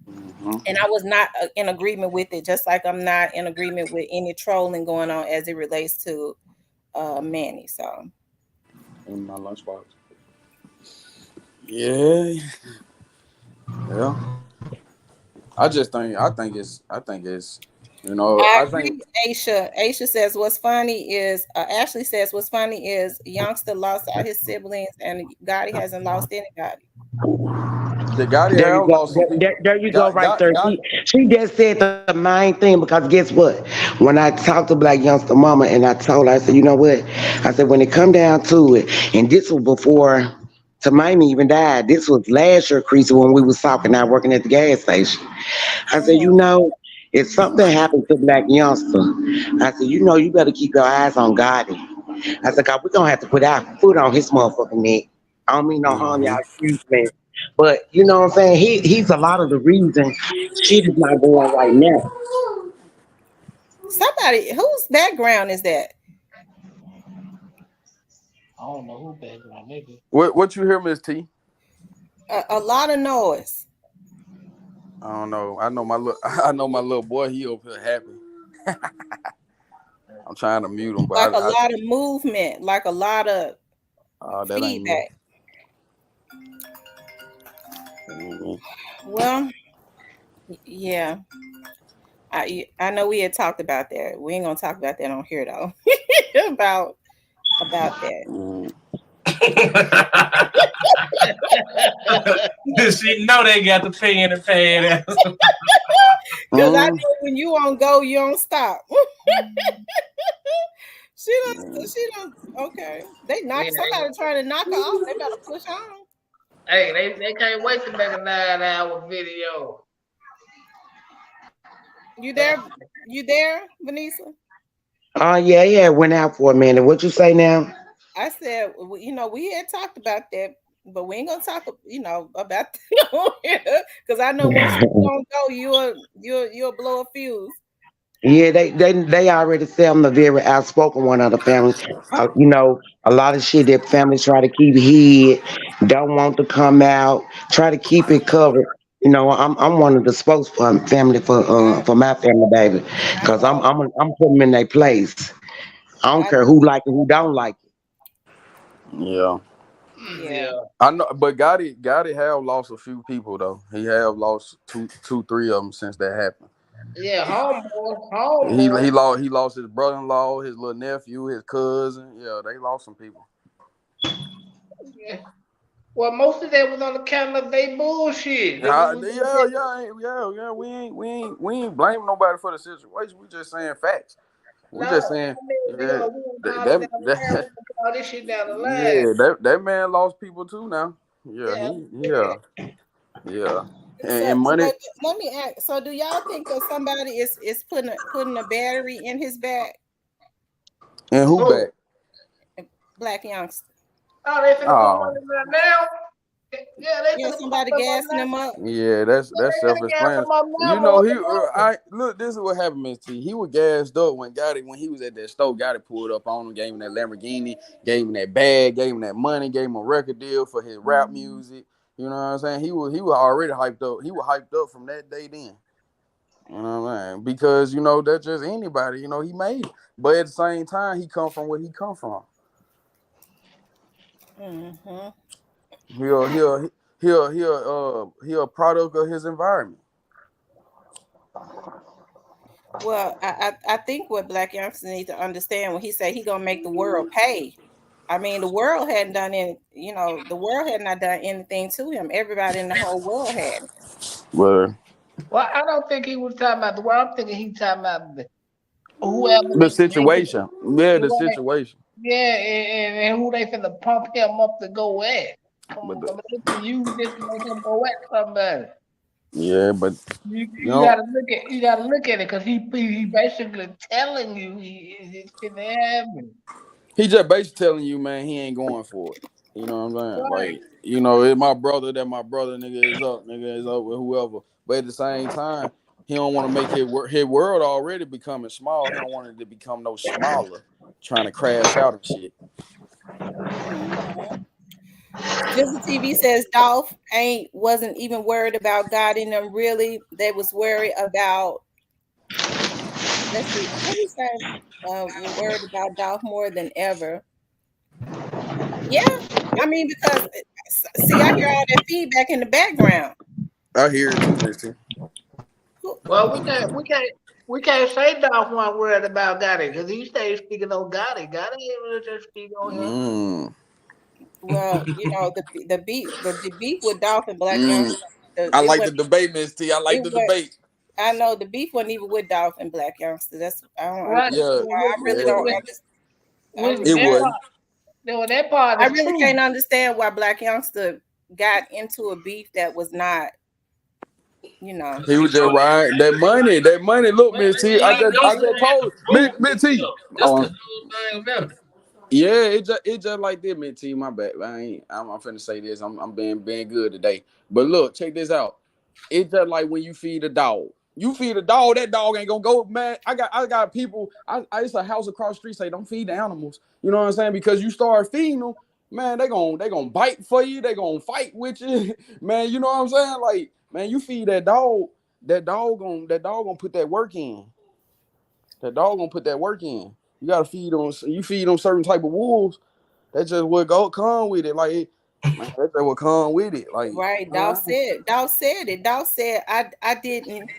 E: Mm-hmm.
A: And I was not in agreement with it, just like I'm not in agreement with any trolling going on as it relates to Manny. So
E: In my lunchbox. Yeah, yeah. I think it's
A: I
E: I
A: agree
E: think
A: with Aisha. Aisha says what's funny is Ashley says what's funny is Youngster lost all his siblings and Gotti hasn't lost anybody.
E: the Gotti
F: There you
E: have
F: go.
E: lost some people.
F: There you go, right
E: Got
F: there. She just said the main thing because guess what? When I talked to Black Youngster Mama and I told her, I said, you know what? I said, when it come down to it, and this was before Tamani even died. This was last year, Creasy, when we was talking, now working at the gas station. I said,
A: Mhm.
F: if something happened to Black Youngster, I said, you better keep your eyes on God. I said, God, we're gonna have to put our foot on his motherfucking neck. I don't mean no harm, y'all,
E: Mm-hmm.
F: excuse me. But you know what I'm saying? He's a lot of the reason shit is not going right now.
A: Somebody whose background is that?
C: I don't know who background nigga.
E: What you hear, Miss T?
A: A lot of noise,
E: I don't know. I know my little I know my little boy. He over here happy. I'm trying to mute him, but
A: like a lot of movement, like a lot of
E: that ain't me.
A: feedback.
E: Mhm.
A: Well, yeah, I know we had talked about that. We ain't gonna talk about that on here though. about about that.
E: Mm.
B: She know they got the pen and pad.
A: Cause I
E: Mm.
A: know when you on go, you don't stop. She don't. She don't. Okay. They knock
C: Yeah,
A: somebody trying to knock her off. They better push on.
C: hey, they can't wait to make a 9 hour video.
A: You there? You there, Vanessa?
F: Yeah, yeah, went out for a minute. What you say now?
A: I said, we had talked about that, but we ain't gonna talk, about because I know once you don't go, you'll blow a fuse.
F: Yeah, they already say I'm the very outspoken one of the family. A lot of shit that families try to keep hid, don't want to come out, try to keep it covered. I'm one of the spokes for family
A: I
F: for my family, baby,
A: I
F: because I'm
A: know.
F: I'm I'm putting them in their place. I don't
A: I
F: care who like it, who don't like it.
E: Yeah.
A: Yeah.
C: Yeah,
E: I know, but Gotti have lost a few people though. He have lost three of them since that happened.
C: yeah,
E: He
C: homeboy.
E: lost his brother-in-law, his little nephew, his cousin. Yeah, they lost some people.
C: Yeah. Well, most of that was on account of they bullshit.
E: Yeah. We ain't blaming nobody for the situation. We just saying facts. We
C: No,
E: just saying, yeah,
C: we gonna
E: that,
C: call it down the line. We
E: that,
C: gonna call this shit down the line.
E: yeah, that man lost people too now. Yeah,
C: Yeah,
E: yeah,
A: So,
E: and money.
A: let me ask. So, do y'all think that somebody is putting a battery in his back?
E: And who
C: oh,
E: back?
A: Black youngster.
C: oh, they finna put
E: Oh,
C: money right now. Yeah, they
A: You know,
C: finna put
A: somebody
C: money right
A: gassing
C: now.
A: him up.
E: yeah,
C: Yeah,
E: that's
C: they finna gas
E: self-explanatory.
C: them up now,
E: You
C: boy.
E: know,
C: Tomorrow.
E: I look. This is what happened, Miss T. He was gassed up when he was at that store. Got it pulled up on him, gave him that Lamborghini, gave him that bag, gave him that money, gave him a record deal for his rap music. You know what I'm saying? He was already hyped up. He was hyped up from that day then. You know what I'm saying? Because that's just anybody. He made it, but at the same time, he come from where he come from.
A: Hmm.
E: He a product of his environment.
A: Well, I think what Black youngsters need to understand when he said he gonna make the world pay. I mean, the world hadn't done any. The world had not done anything to him. Everybody in the whole world had.
E: But
C: Well, I don't think he was talking about the world. I'm thinking he talking about whoever
E: the
C: they finna,
E: situation, yeah, the
C: whoever
E: situation.
C: yeah, and who they finna pump him up to go at.
E: But
C: I mean, they finna use this to make him go at somebody.
E: yeah, but you
C: You
E: know,
C: gotta look at it because he basically telling you it's finna happen.
E: he just basically telling you, man, he ain't going for it. You know what I'm saying?
C: Right.
E: Like, it's my brother. That my brother, nigga is up with whoever. But at the same time, he don't want to make his world already becoming small. He don't want it to become no smaller, trying to crash out and shit.
A: Hmm. Jizzle TV says Dolph ain't wasn't even worried about God in them. Really, they was worried about. Let's see, what he said. Were worried about Dolph more than ever. Yeah, I mean because see, I hear all that feedback in the background.
E: I hear it too, Mister.
A: Who-
C: Well, we can't say Dolph wasn't worried about Gotti because he stayed speaking on Gotti. Gotti ain't really just speak on him.
E: Mm,
A: Well, the beef with Dolph and Black
E: mm.
A: Youngster. The,
E: I
A: it
E: like the
A: was
E: debate, Miss T. I like
A: it
E: the
A: was.
E: debate.
A: I know the beef wasn't even with Dolph and Black Youngster. That's I don't
C: Right.
A: understand.
E: Yeah,
A: I really don't
E: yeah.
A: understand.
E: It would.
C: That part
A: I
C: is
A: really
C: true.
A: can't understand why Black Youngster got into a beef that was not, you know.
E: He was just riding that money. That money. Look, Miss T. I just told Miss T.
B: That's the
E: Oh,
B: whole thing about it.
E: yeah. It just like this, Miss T. My bad. I'm finna say this. I'm being good today. But look, check this out. It's just like when you feed a dog. You feed a dog, that dog ain't gonna go, man. I got people. I it's a house across the street say don't feed the animals. You know what I'm saying? Because you start feeding them, man, they gonna bite for you. They gonna fight with you, man. You know what I'm saying? Like, man, you feed that dog, that dog gonna put that work in. That dog gonna put that work in. You gotta feed them. You feed them certain type of wolves. That's just what go come with it. Like, man, that's just what come with it. Like,
A: Right. Dolph said it. Dolph said I didn't.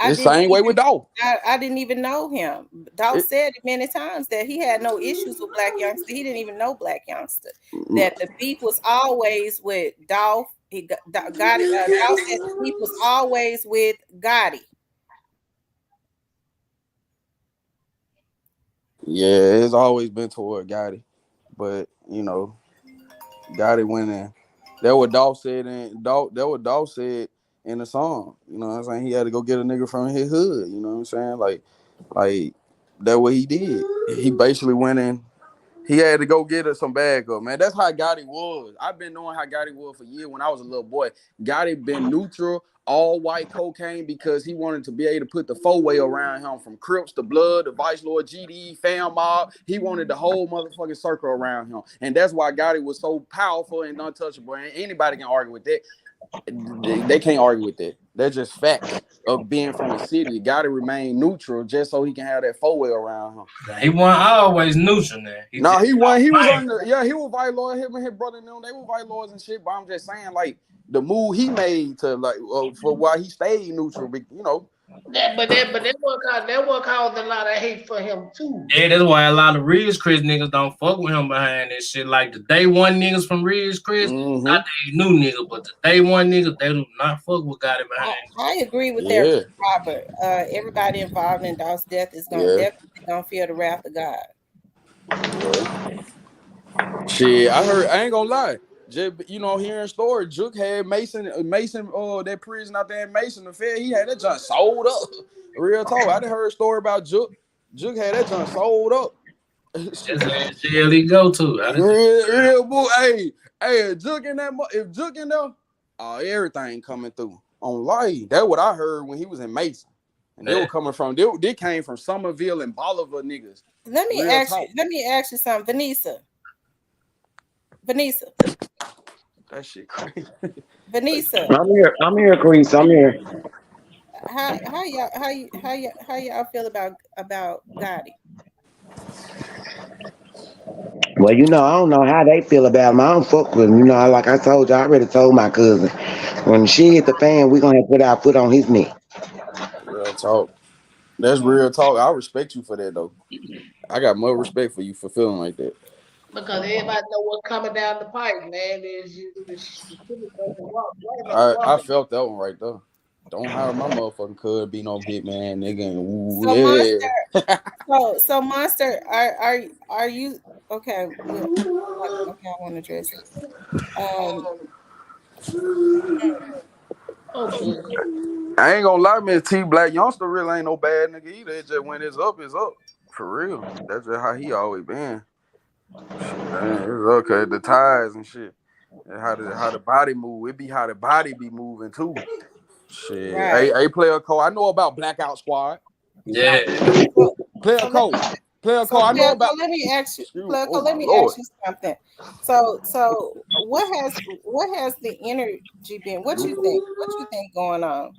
A: I
E: It's
A: didn't
E: same way
A: even
E: with Dolph.
A: I didn't even know him. Dolph
E: It,
A: said it many times that he had no issues with Blac Youngsta. He didn't even know Blac Youngsta. That the beef was always with Dolph. Dolph said the beef was always with Gotti.
E: yeah, it's always been toward Gotti, but Gotti went in. That what Dolph said that what Dolph said in the song. You know what I'm saying? He had to go get a nigga from his hood. You know what I'm saying? Like that what he did. He basically went in. He had to go get us some bag up, man. That's how Gotti was. I've been knowing how Gotti was for years when I was a little boy. Gotti been neutral, all white cocaine because he wanted to be able to put the four-way around him from Crips to Blood to Vice Lord, GD, Fam Mob. He wanted the whole motherfucking circle around him. And that's why Gotti was so powerful and untouchable. And anybody can argue with that. They can't argue with that. They're just facts of being from the city. You got to remain neutral just so he can have that four-way around him.
B: He wasn't always neutral now. He
E: No,
B: just
E: he won. He was
B: fight.
E: on the he was Vice Lord. Him and his brother and them, they were Vice Lords and shit. But I'm just saying, like the move he made to for why he stayed neutral.
C: That caused a lot of hate for him too.
B: Yeah, that's why a lot of Ridge Chris niggas don't fuck with him behind this shit. Like the day one niggas from Ridge Chris,
E: Mm-hmm.
B: not they new niggas, but the day one niggas, they do not fuck with Gotti behind
A: I agree with that,
E: Yeah,
A: Robert. Everybody involved in Dolph's death is gonna
E: yeah,
A: definitely gonna feel the wrath of God.
E: yeah. Shit, I heard. I ain't gonna lie. Just hearing story, Juke had Mason, that prison out there in Mason, the Fed. He had that junk sold up. Real talk. I done heard a story about Juke. Juke had that junk sold up.
B: that's where jail he go to. I just,
E: Real boy. Hey, if Juke in there, everything coming through on light. That's what I heard when he was in Mason, and they
B: yeah.
E: were coming from. They came from Somerville and Bolivar niggas.
A: Let me
E: Real
A: ask you.
E: talk.
A: Let me ask you something, Vanessa. Vanessa.
E: That shit crazy.
A: Vanessa.
F: I'm here. I'm here, Chris. I'm here.
A: How y'all feel about Gotti?
F: Well, I don't know how they feel about him. I don't fuck with him. Like I told you, I already told my cousin. When she hit the fan, we gonna have to put our foot on his neck.
E: Real talk. That's real talk. I respect you for that though. I got more respect for you for feeling like that.
C: Because everybody know what's coming down the pipe, man. The shit gonna rock right on
E: I
C: rocking.
E: felt that one right there. Don't hire my motherfucking cuz be no hitman nigga and ooh,
A: So Monster.
E: yeah.
A: So Monster. Are you okay? Okay, I want to address it. Um.
C: Okay.
E: I ain't gonna lie, Miss T Blac Youngsta really ain't no bad nigga either. It's just when it's up, it's up. For real. That's just how he always been. Shit, it's okay. The ties and shit. And how the body move. It be how the body be moving too. Shit.
A: Right.
E: Player Cole. I know about Blackout Squad.
B: Yeah.
A: So,
E: Player
A: so let
E: Cole.
A: me
E: Player
A: So
E: Cole. I know about
A: Clerical, let me ask you,
E: Shoot.
A: Clerical,
E: Oh
A: let
E: my
A: me
E: lord.
A: ask you something. So what has the energy been? What you think? What you think going on?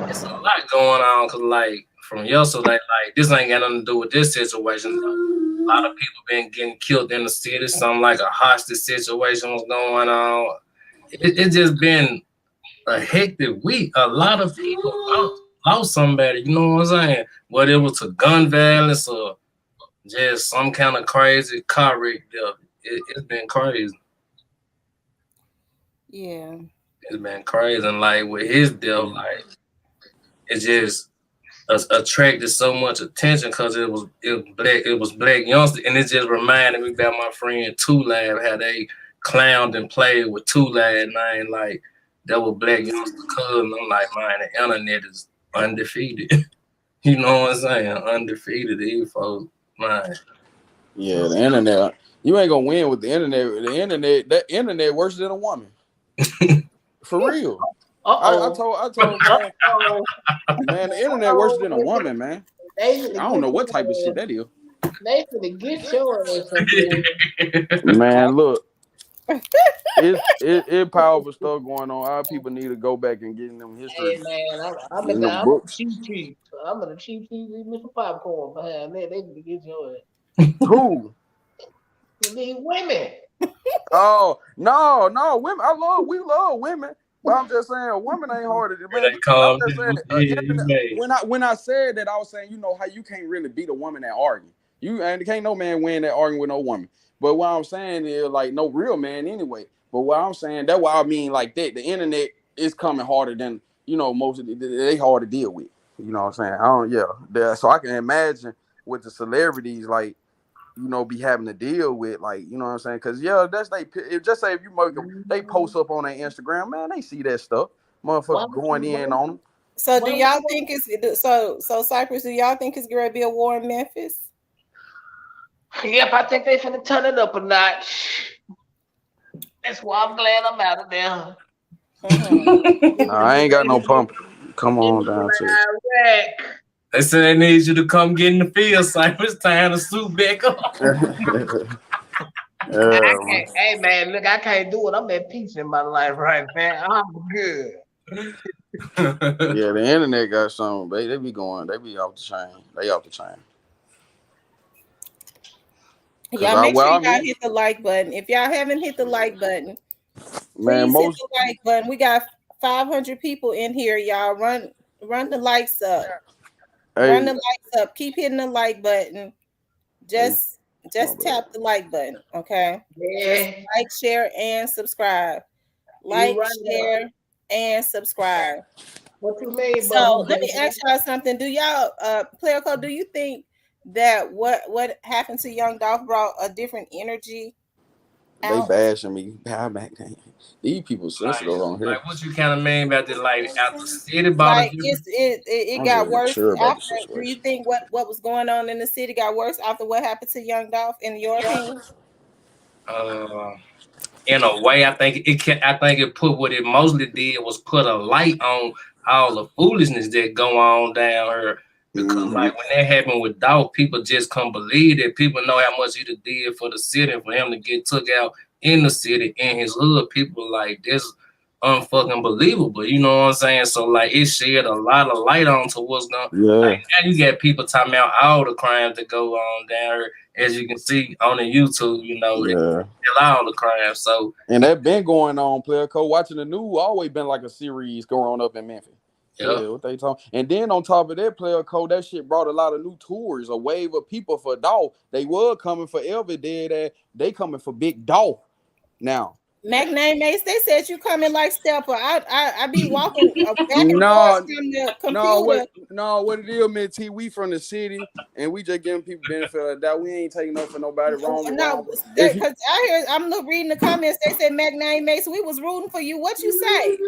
B: It's a lot going on because, like, from yesterday, like, this ain't got nothing to do with this situation. Though. A lot of people been getting killed in the city. Something like a hostage situation was going on. It just been a hectic week. A lot of people lost somebody. You know what I'm saying? Whether it was a gun violence or just some kind of crazy car wreck death. It's been crazy.
A: Yeah.
B: It's been crazy. And like with his death, like it just attracted so much attention because it was Blac Youngsta, and it just reminded me about my friend Two Lab, how they clowned and played with Two Lab name like that was Blac Youngsta cousin. I'm like, man, the internet is undefeated. You know what I'm saying? Undefeated, these folks, man.
E: Yeah, the internet. You ain't gonna win with the internet. That internet worse than a woman. For real.
C: Uh-oh.
E: I told man,
C: Uh-oh.
E: man, the internet worse
C: Uh-oh.
E: than a woman, man.
C: They
E: Shit,
C: finna
E: I don't
C: get
E: know what type of shit
C: your ass.
E: that is.
C: They finna get your ass up there.
E: Man, look, it powerful stuff going on. Our people need to go back and get in them history,
C: Hey man,
E: in them
C: I'm a
E: books.
C: cheap cheap. I'm gonna cheap cheap eating some popcorn behind that. They can get your ass.
E: Who?
C: You need women.
E: Oh no, women. We love women. But I'm just saying, a woman ain't hard to
B: Where
E: man.
B: they
E: I'm
B: come
E: just saying,
B: down, yeah, you made.
E: when I said that, I was saying, you know how you can't really beat a woman that arguing. You and can't no man win that arguing with no woman. But what I'm saying is like no real man anyway. But what I'm saying, that's why I mean like that. The internet is coming harder than most of they hard to deal with. You know what I'm saying? I don't so I can imagine with the celebrities like be having to deal with like what I'm saying? Cause that's just say if you make them, they post up on their Instagram, man, they see that stuff, motherfucker going in on them.
A: So do y'all think so Cypress? Do y'all think it's gonna be a war in Memphis?
C: Yep, I think they finna turn it up a notch. That's why I'm glad I'm out of there.
A: Mm-hmm.
E: Nah, I ain't got no pump. Come
C: In
E: on down to it.
C: Iraq.
B: They said they need you to come get in the field, Cypress. Time to suit back up.
C: I
E: Man.
C: can't. Hey man, look, I can't do it. I'm at peace in my life right now. I'm good.
E: Yeah, the internet got some. They be going. They be off the chain. They off the chain. Cause
A: Y'all
E: I
A: make sure
E: well, I
A: y'all
E: mean,
A: hit the like button. If y'all haven't hit the like button,
E: man,
A: please hit
E: most
A: the like button. We got 500 people in here. Y'all run the likes up. Run
E: hey,
A: the likes up. Keep hitting the like button.
E: hey,
A: Just
E: my
A: just
E: bad.
A: tap the like button, okay? Just
C: Yeah,
A: like, share, and subscribe.
C: you
A: Like,
C: right now.
A: share, and subscribe.
C: What you mean,
A: So
C: Bubba
A: let me
C: baby?
A: ask y'all something. Do y'all player code, do you think that what happened to Young Dolph brought a different energy
E: They
A: out?
E: bashing me. These people
B: like,
E: sensitive on here.
B: like, what you kind of mean about this? Like, after City bought a
A: Like
B: different.
A: it
E: I'm
A: got
E: just
A: worse
E: sure about the
A: after. Do you
E: situation.
A: think what was going on in the city got worse after what happened to Young Dolph, in your opinion?
B: Uh, in a way, I think it can. I think it put what it mostly did was put a light on all the foolishness that go on down here. Because
E: Mm-hmm.
B: like when that happened with Dolph, people just couldn't believe it. People know how much he did for the city, and for him to get took out in the city in his hood. People like this unfucking believable. You know what I'm saying? So like it shed a lot of light onto what's going. Like
E: Yeah,
B: now you got people talking about all the crimes that go on down here, as you can see on the YouTube.
E: yeah.
B: All the crimes. So
E: And that been going on, player co. Watching the news always been like a series going up in Memphis.
B: yeah.
E: Yeah, what they talking. And then on top of that, player code, that shit brought a lot of new tours, a wave of people for Dolph. They were coming for Elvis, did that. They coming for Big Dolph now.
A: Mac name Mace, they said you coming like Stepper. I be walking back and forth
E: No,
A: from the
E: no,
A: computer.
E: what it is, man, T, we from the city and we just giving people benefit of the doubt. We ain't taking up for nobody
A: No,
E: wrong. But if you
A: because reading the comments. They said Mac name Mace. We was rooting for you. What you say?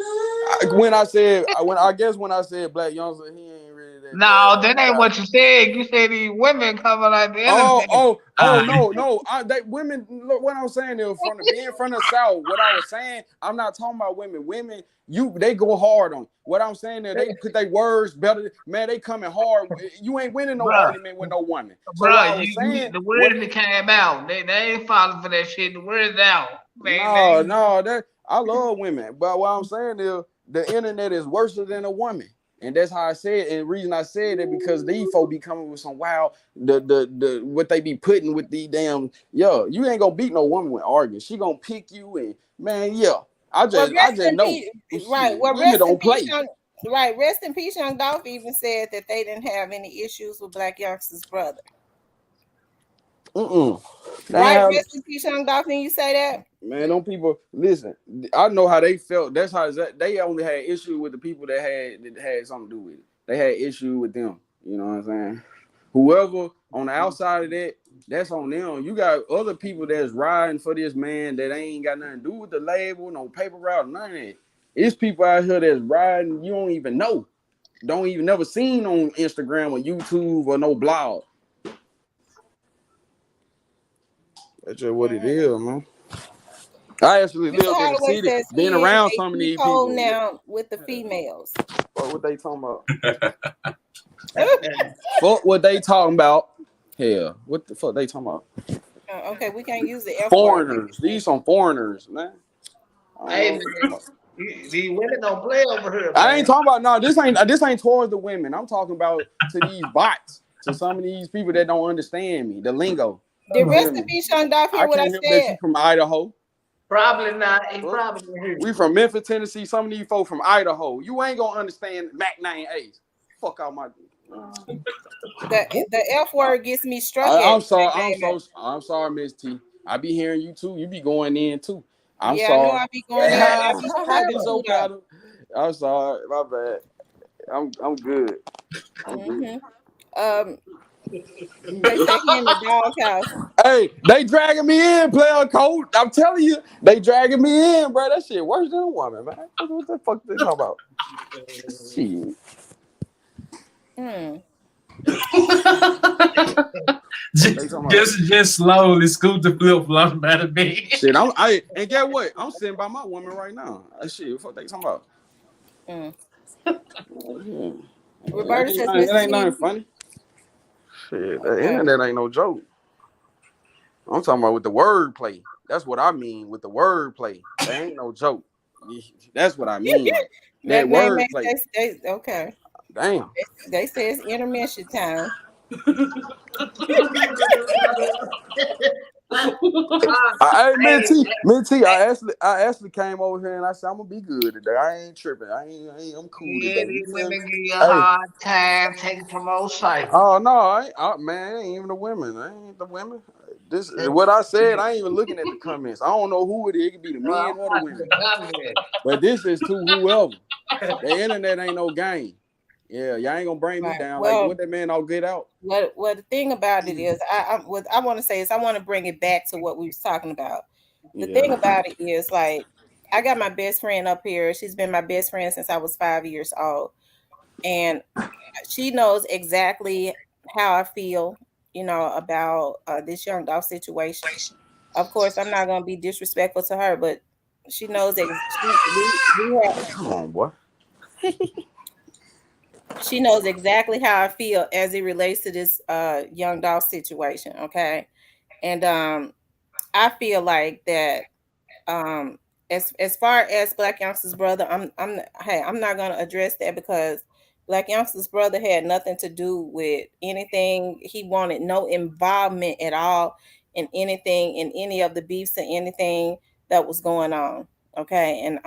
E: when I said Blac Youngsta, he ain't really that bad
C: No,
E: on
C: that
E: the
C: ain't
E: side.
C: what you said. You said these women coming like the
E: Oh,
C: internet.
E: oh, oh,
B: Uh,
E: no. They women. Look, what I'm saying is being from the South. What I was saying, I'm not talking about women. Women, they go hard on. What I'm saying is they put their words better. Man, they coming hard. You ain't winning no
C: Bruh,
E: argument with no woman. So what I
C: bruh,
E: was
C: you
E: saying,
C: the
E: what?
C: words that came out. They ain't falling for that shit. The words out. They
E: No,
C: ain't.
E: no, that I love women, but what I'm saying is the internet is worse than a woman. And that's how I said it. And the reason I said that because these folk be coming with some wild the what they be putting with the damn you ain't gonna beat no woman with arguing. She gonna pick you and man,
A: Well,
E: I
A: rest
E: just
A: in
E: know
A: peace. Right.
E: shit,
A: Well,
E: women
A: rest in
E: don't
A: peace,
E: play.
A: young. Right. Rest in peace, Young Dolph even said that they didn't have any issues with Blac Youngsta's brother.
E: Mm-mm.
A: Right.
E: Damn,
A: Rest in peace, Young Dolph. Didn't you say that?
E: man, don't people listen. I know how they felt. That's how they only had issue with the people that had something to do with it. They had issue with them. You know what I'm saying? Whoever on the outside of that, that's on them. You got other people that's riding for this man that ain't got nothing to do with the label, no paper route, none of that. It's people out here that's riding you don't even know. Don't even never seen on Instagram or YouTube or no blog. That's just what it
A: Mm-hmm.
E: is, man. I actually
A: Mr.
E: lived in the
A: Holloway
E: city,
A: says
E: being
A: he in
E: around
A: a
E: some of
A: deep
E: these
A: hole
E: people.
A: now with the females.
E: What they talking about? Fuck what they talking about. Hell, what the fuck they talking about?
A: Okay, we can't use the F word.
E: Foreigners. These some foreigners, man. I don't know
C: Hey
E: what they talking
C: man,
E: about.
C: these women don't play over here,
E: I ain't
C: man.
E: talking about no. This ain't towards the women. I'm talking about to these bots, to some of these people that don't understand me, the lingo.
A: Did
E: You feel
A: rest in
E: me?
A: peace, Young Dolph, hear
E: I
A: what I
E: can't help that
A: said?
E: you from Idaho.
C: Probably not. He
E: Huh?
C: probably didn't hear
E: We
C: you.
E: from Memphis, Tennessee. Some of these folks from Idaho. You ain't gonna understand Mac 9 A's. Fuck out my.
A: The F word gets me struck at.
E: I'm sorry.
A: Damn it.
E: I'm sorry, Miss T. I be hearing you too. You be going in too. I'm
A: Yeah, I know
E: sorry.
A: I be going in, but I be struggling
E: It's
A: too
E: okay. I'm sorry. My bad. I'm good. I'm
A: though.
E: good.
A: Um, they say he in the doghouse.
E: Hey, they dragging me in, player coach. I'm telling you, they dragging me in, bro. That shit worse than a woman, man. What the fuck they talking about? Shit.
A: Hmm.
E: What they talking about?
B: just slowly scoot the flip flops by the bed.
E: Shit, and get what? I'm sitting by my woman right now. Shit, what they talking about?
A: Hmm.
E: Yeah.
A: Roberta says,
E: It
A: Miss
E: ain't nothing
A: T.
E: funny. Shit, the
A: Okay.
E: internet ain't no joke. I'm talking about with the word play. That's what I mean with the word play. They ain't no joke. That's what I mean. That word play.
A: Okay.
E: Damn.
A: They say it's intermission time.
E: Hey,
C: Hey,
E: Minty,
C: hey,
E: I actually came over here and I said I'm gonna be good today. I ain't tripping. I'm cool
C: yeah,
E: today.
C: these
E: You feel me?
C: women give you a
E: Hey,
C: hard time taking some old cipher.
E: oh no, man, it ain't even the women. I ain't the women. This is what I said. I ain't even looking at the comments. I don't know who it is. It could be the
C: I'm
E: men or the
C: watching
E: women.
C: the comment.
E: But this is to whoever. The internet ain't no game. Yeah, y'all ain't gonna bring me
A: Right.
E: down like
A: Well,
E: what that man all get out.
A: what the thing about it is, what I want to say is I want to bring it back to what we was talking about. The thing
E: Yeah.
A: about it is like I got my best friend up here. She's been my best friend since I was 5 years old, and she knows exactly how I feel, about this young dog situation. Of course, I'm not gonna be disrespectful to her, but she knows that
E: Come on, boy.
A: she knows exactly how I feel as it relates to this young dog situation. Okay, and I feel like that um as far as Blac Youngsta's brother, I'm not gonna address that because Blac Youngsta's brother had nothing to do with anything. He wanted no involvement at all in anything, in any of the beefs or anything that was going on. Okay, and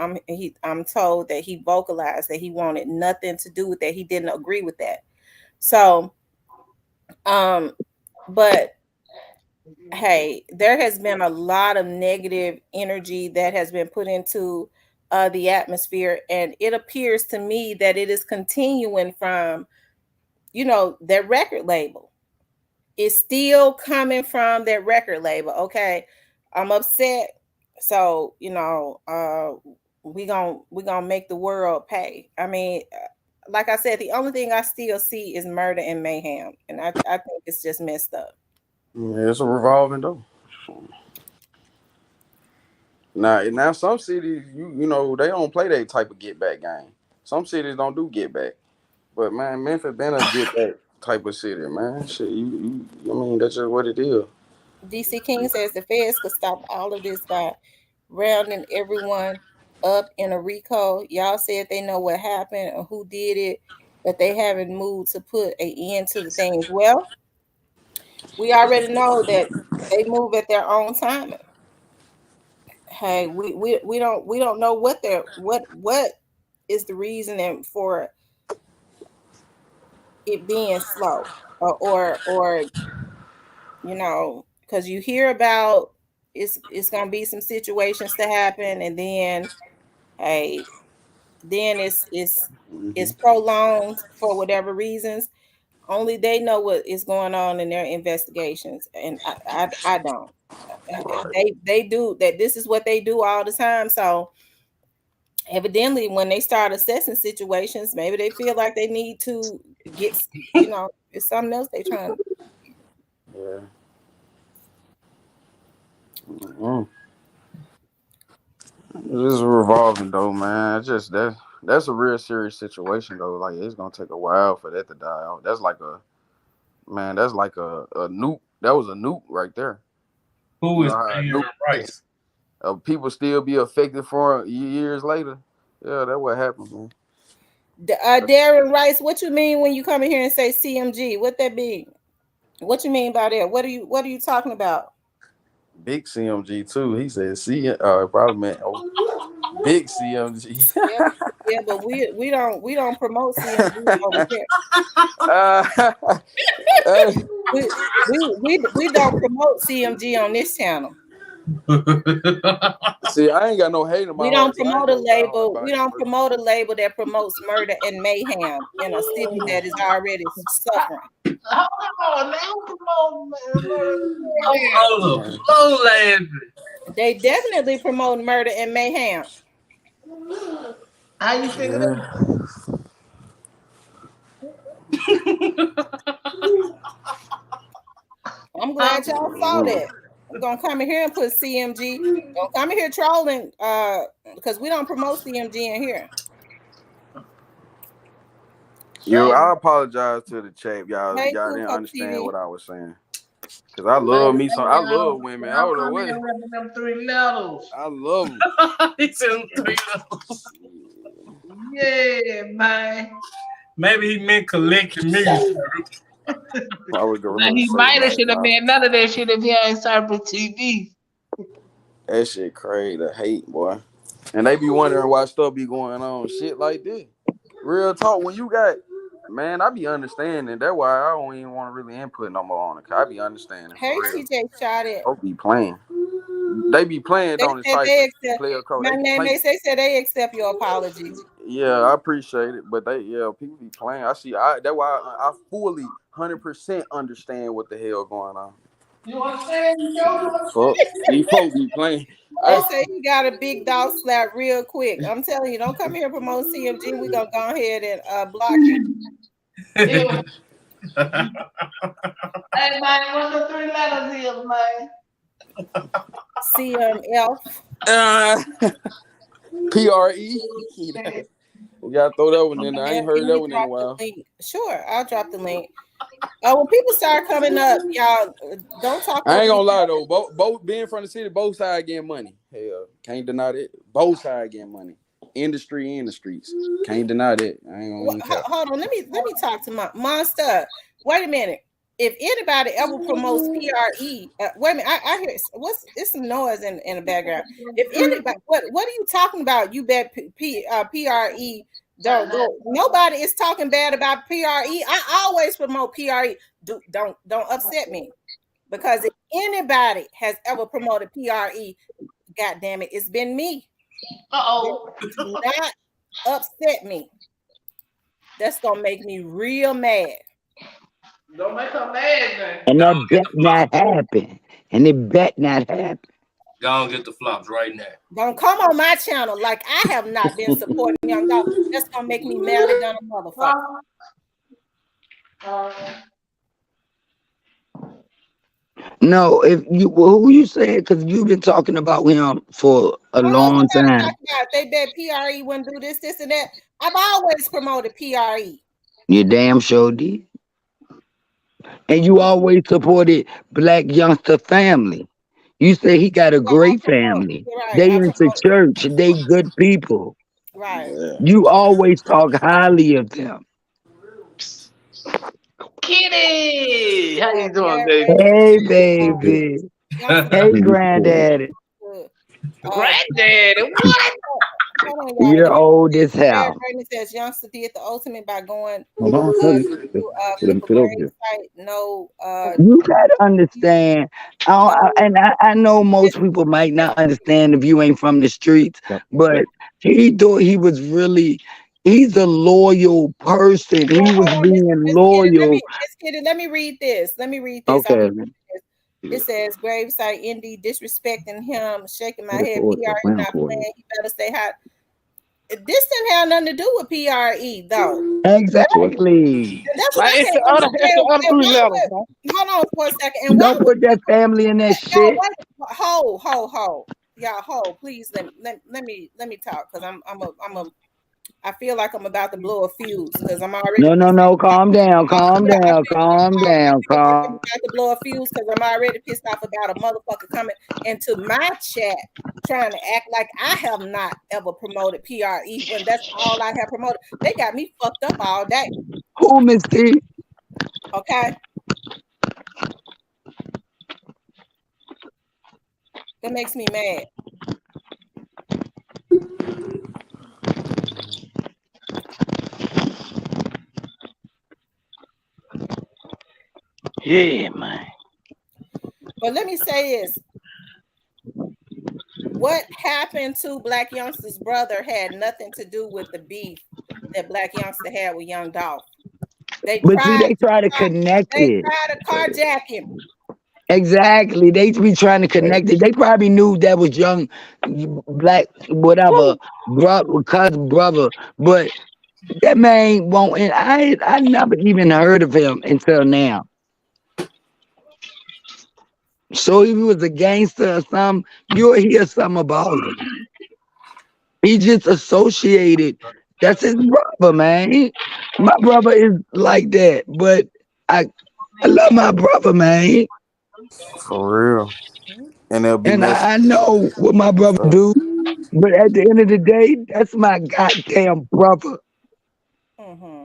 A: I'm told that he vocalized that he wanted nothing to do with that. He didn't agree with that. So um but hey, there has been a lot of negative energy that has been put into the atmosphere, and it appears to me that it is continuing from, their record label. It's still coming from their record label. Okay, I'm upset, so we gonna make the world pay. I mean, like I said, the only thing I still see is murder and mayhem, and I think it's just messed up.
E: Yeah, it's a revolving door. Now some cities, they don't play that type of get back game. Some cities don't do get back. But man, Memphis been a get back type of city, man. Shit, I mean, that's just what it is.
A: DC King says the feds could stop all of this by rounding everyone up in a RICO. Y'all said they know what happened or who did it, but they haven't moved to put an end to the things. Well, we already know that they move at their own timing. Hey, we don't know what is the reasoning for it being slow, or because you hear about it's gonna be some situations to happen, and then hey, then it's
E: Hmm.
A: prolonged for whatever reasons. Only they know what is going on in their investigations, and I don't.
E: Right.
A: They do that. This is what they do all the time. So evidently, when they start assessing situations, maybe they feel like they need to get, it's something else they trying.
E: Yeah. Mm-hmm. It's a revolving though, man. It's just that's a real serious situation though. Like it's gonna take a while for that to die out. That's like a man. That's like a nuke. That was a nuke right there.
B: Who
E: You
B: is
E: know how a
B: Darren
E: nuke
B: Rice?
E: people still be affected for years later. Yeah, that's what happened, man.
A: Darren Rice, what you mean when you come in here and say CMG? What that be? What you mean by that? What are you talking about?
E: Big CMG too. He said, "See, probably meant big CMG."
A: Yeah, yeah, but we don't promote CMG over here.
E: uh, hey,
A: We don't promote CMG on this channel.
E: see, I ain't got no hate in my
A: We don't
E: heart, so I ain't
A: promote a
E: gonna talk
A: label. We
E: about him
A: don't
E: personally.
A: promote a label that promotes murder and mayhem in a city that is already suffering.
C: Hold on, now promote
B: I'm
C: murder.
B: on the floor laughing.
A: They definitely promote murder and mayhem.
C: How you figure that?
E: Yeah.
A: I'm
C: Huh?
A: glad y'all saw that. I'm gonna come in here and put CMG. Don't come in here trolling, because we don't promote CMG in here.
E: You,
A: Hey,
E: I apologize to the chat, y'all.
A: hey,
E: Y'all
A: Cool
E: didn't
A: Cup
E: understand
A: TV.
E: what I was saying. Cause I
C: Man,
E: love me some. I love women. I
C: y'all
E: don't know
C: come
E: what.
C: in rapping them 3 letters.
E: I love them.
B: He said 3 levels.
C: Yeah, man.
B: Maybe he meant collecting music.
E: Probably go
C: Now
E: ahead and
C: he
E: say
C: might have
E: right
C: should have
E: now.
C: been none of that shit if he ain't started with TV.
E: That shit crazy. The hate, boy. And they be wondering why stuff be going on. Shit like this. Real talk. When you got, man, I be understanding. That's why I don't even want to really input no more on it. 'Cause I be understanding for
A: Hey,
E: real.
A: TJ shot it.
E: Don't be playing. They be playing,
A: They
E: don't it?
A: said
E: Type
A: they
E: of
A: accept.
E: player code.
A: My
E: They
A: name.
E: play.
A: They said they accept your apology.
E: Yeah, I appreciate it, but people be playing. I see. That's why I fully 100% understand what the hell going on.
C: You understand, Joker?
E: Fuck, these folks be playing.
A: They
E: I
A: say you got a big dog slap real quick. I'm telling you, don't come here and promote CMG. We're gonna go ahead and block you.
C: Yeah. Hey man, what the 3 letters is, man?
A: CMF.
E: uh, PRE.
C: Yeah.
E: You gotta throw that one in there. I
A: Yeah,
E: ain't heard
A: can
E: that
A: you
E: one in a
A: drop the
E: while.
A: link? Sure, I'll drop the link. When people start coming up, y'all don't talk
E: I
A: over
E: ain't gonna
A: each
E: lie
A: other.
E: though. Both being from the city, both sides getting money. Hell, can't deny that. Both sides getting money. Industry and the streets. Can't deny that. I ain't gonna even cap.
A: Hold on, let me talk to my monster. Wait a minute. If anybody ever promotes PRE, wait a minute. I hear it's some noise in the background. If anybody, what are you talking about? You bet PRE don't go. Nobody is talking bad about PRE. I always promote PRE. Don't upset me, because if anybody has ever promoted PRE, God damn it, it's been me.
C: Uh-oh.
A: Do not upset me. That's gonna make me real mad.
C: Don't make her mad, man.
D: And
B: Go
D: that
B: on, get
D: bet
B: the
D: not
B: flops.
D: happen. And it bet not happen.
B: Go on, get the flops right now.
A: Don't come on my channel like I have not been supporting Young Dog. That's gonna make me madder than a motherfucker.
C: Uh,
D: No, if you who you said, because you've been talking about him for a long
A: Somebody
D: time.
A: talk about they bet PRE wouldn't do this, and that. I've always promoted PRE.
D: You damn sure did. And you always supported Black Youngster family. You say he got a
A: Yeah, I
D: great
A: promote.
D: family.
A: You're right.
D: They
A: I
D: into
A: promote.
D: church. They good people.
A: Right.
E: Yeah.
D: You always talk highly of them.
C: Kitty, how
A: Yeah,
C: you doing,
A: yeah,
C: baby?
D: Hey,
F: Good.
D: baby.
A: Youngster
D: Hey,
A: family.
F: Good.
D: granddaddy.
A: Good.
C: Granddaddy, what?
A: Hold on, y'all.
D: You're old as
A: Brad
D: hell.
A: Raymond says Youngster did the ultimate by going
F: Hold on, I'll tell you.
A: to
F: Let
A: flip
F: me
A: a
F: sit over
A: grave
F: here.
A: site. No,
D: You gotta understand.
A: no.
D: I know most people might not understand if you ain't from the streets,
F: Yep.
D: but he thought he was really. He's a loyal person.
A: Well,
D: He was
A: hold on,
D: being
A: Miss Kitty.
D: loyal.
A: Miss Kitty, let me read this. Let me read this. I'm.
D: Okay.
A: It says gravesite Indy disrespecting him, shaking my
F: Look
A: head.
F: forward to
A: PRE
F: round
A: not
F: for you.
A: playing. He better stay hot. This didn't have nothing to do with PRE though.
F: So it.
D: Exactly.
A: That's what
C: Man,
A: I
C: it's
A: said.
C: the other, it's the other
A: And
C: 3 letters, man.
A: hold on for a second. And why
D: Don't
A: would
D: put that family in that
A: y'all
D: shit.
A: wait? Ho. Y'all ho, please let me talk, because I feel like I'm about to blow a fuse, because I'm already
D: No, no,
A: pissed
D: no.
A: off.
D: Calm down. Calm down. Calm
A: I
D: down.
A: feel like I'm
D: Calm.
A: about to blow a fuse, because I'm already pissed off about a motherfucker coming into my chat trying to act like I have not ever promoted PRE when that's all I have promoted. They got me fucked up all day.
D: Who, Miss T?
A: Okay. That makes me mad.
D: Yeah, man.
A: But let me say this: what happened to Black Youngster's brother had nothing to do with the beef that Black Youngster had with Young Dolph. They
D: But see,
A: tried
D: they
A: to
D: try to
A: car-
D: connect
A: they
D: it.
A: tried to carjack him.
D: Exactly. They be trying to connect it. They probably knew that was young black whatever brother cousin brother. But that man won't and I never even heard of him until now. So if he was a gangster or something, you'll hear something about him. He just associated. That's his brother, man. My brother is like that. But I I love my brother, man.
E: For real. And they'll be
D: And
E: less.
D: I know what my brother do. But at the end of the day, that's my goddamn brother.
A: Hmm.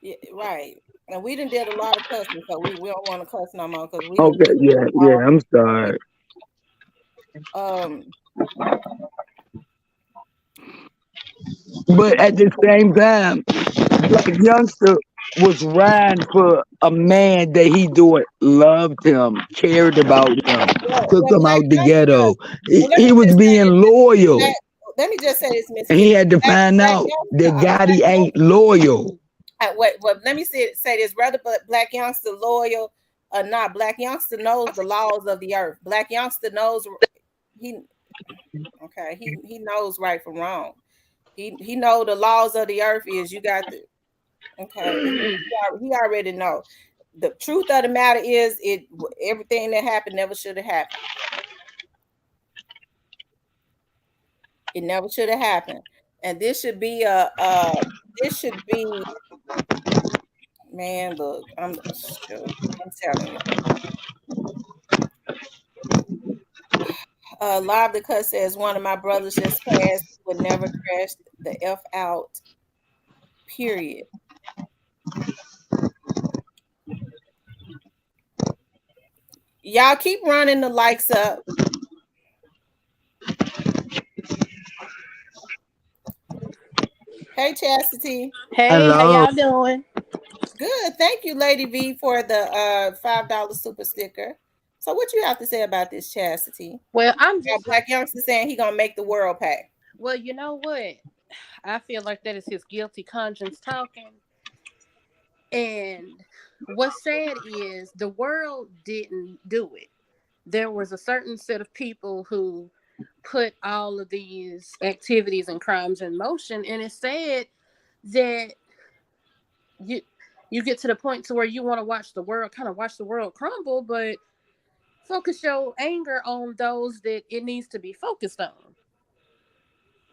A: Yeah, right. And we done did a lot of cussing, so we don't want to cuss no more because we done
D: Okay,
A: did
D: yeah, yeah, I'm sorry.
A: um
D: But at the same time, Black Youngster was riding for a man that he doing loved him, cared about him, took
A: well
D: him
A: Black
D: out the
A: Youngster.
D: ghetto.
A: Well, let
D: He
A: me
D: was
A: just say
D: being
A: this.
D: loyal.
A: Black, let me just say this, Miss
D: And he
A: Kitty.
D: had to find
A: Black
D: out
A: Youngster,
D: that Gotti
A: Black
D: ain't loyal.
A: wait, well, let me say this. Rather, but Black Youngster loyal or not, Black Youngster knows the laws of the earth. Black Youngster knows he okay. He knows right from wrong. He know the laws of the earth is you got the okay. He already know. The truth of the matter is everything that happened never should have happened. It never should have happened. And this should be man. Look, I'm telling you. Live the cut says one of my brothers just passed. He would never crash the F out. Period. Y'all keep running the likes up. Hey Chastity.
G: Hey, how
D: Hello.
G: y'all doing?
A: Good. Thank you, Lady V, for the $5 super sticker. So what you have to say about this Chastity?
G: Well, I'm
A: Now,
G: just
A: Black Youngster saying he gonna make the world pay.
G: well, you know what? I feel like that is his guilty conscience talking. And what's sad is the world didn't do it. There was a certain set of people who put all of these activities and crimes in motion, and it's sad that you you get to the point to where you want to watch the world kind of watch the world crumble, but focus your anger on those that it needs to be focused on.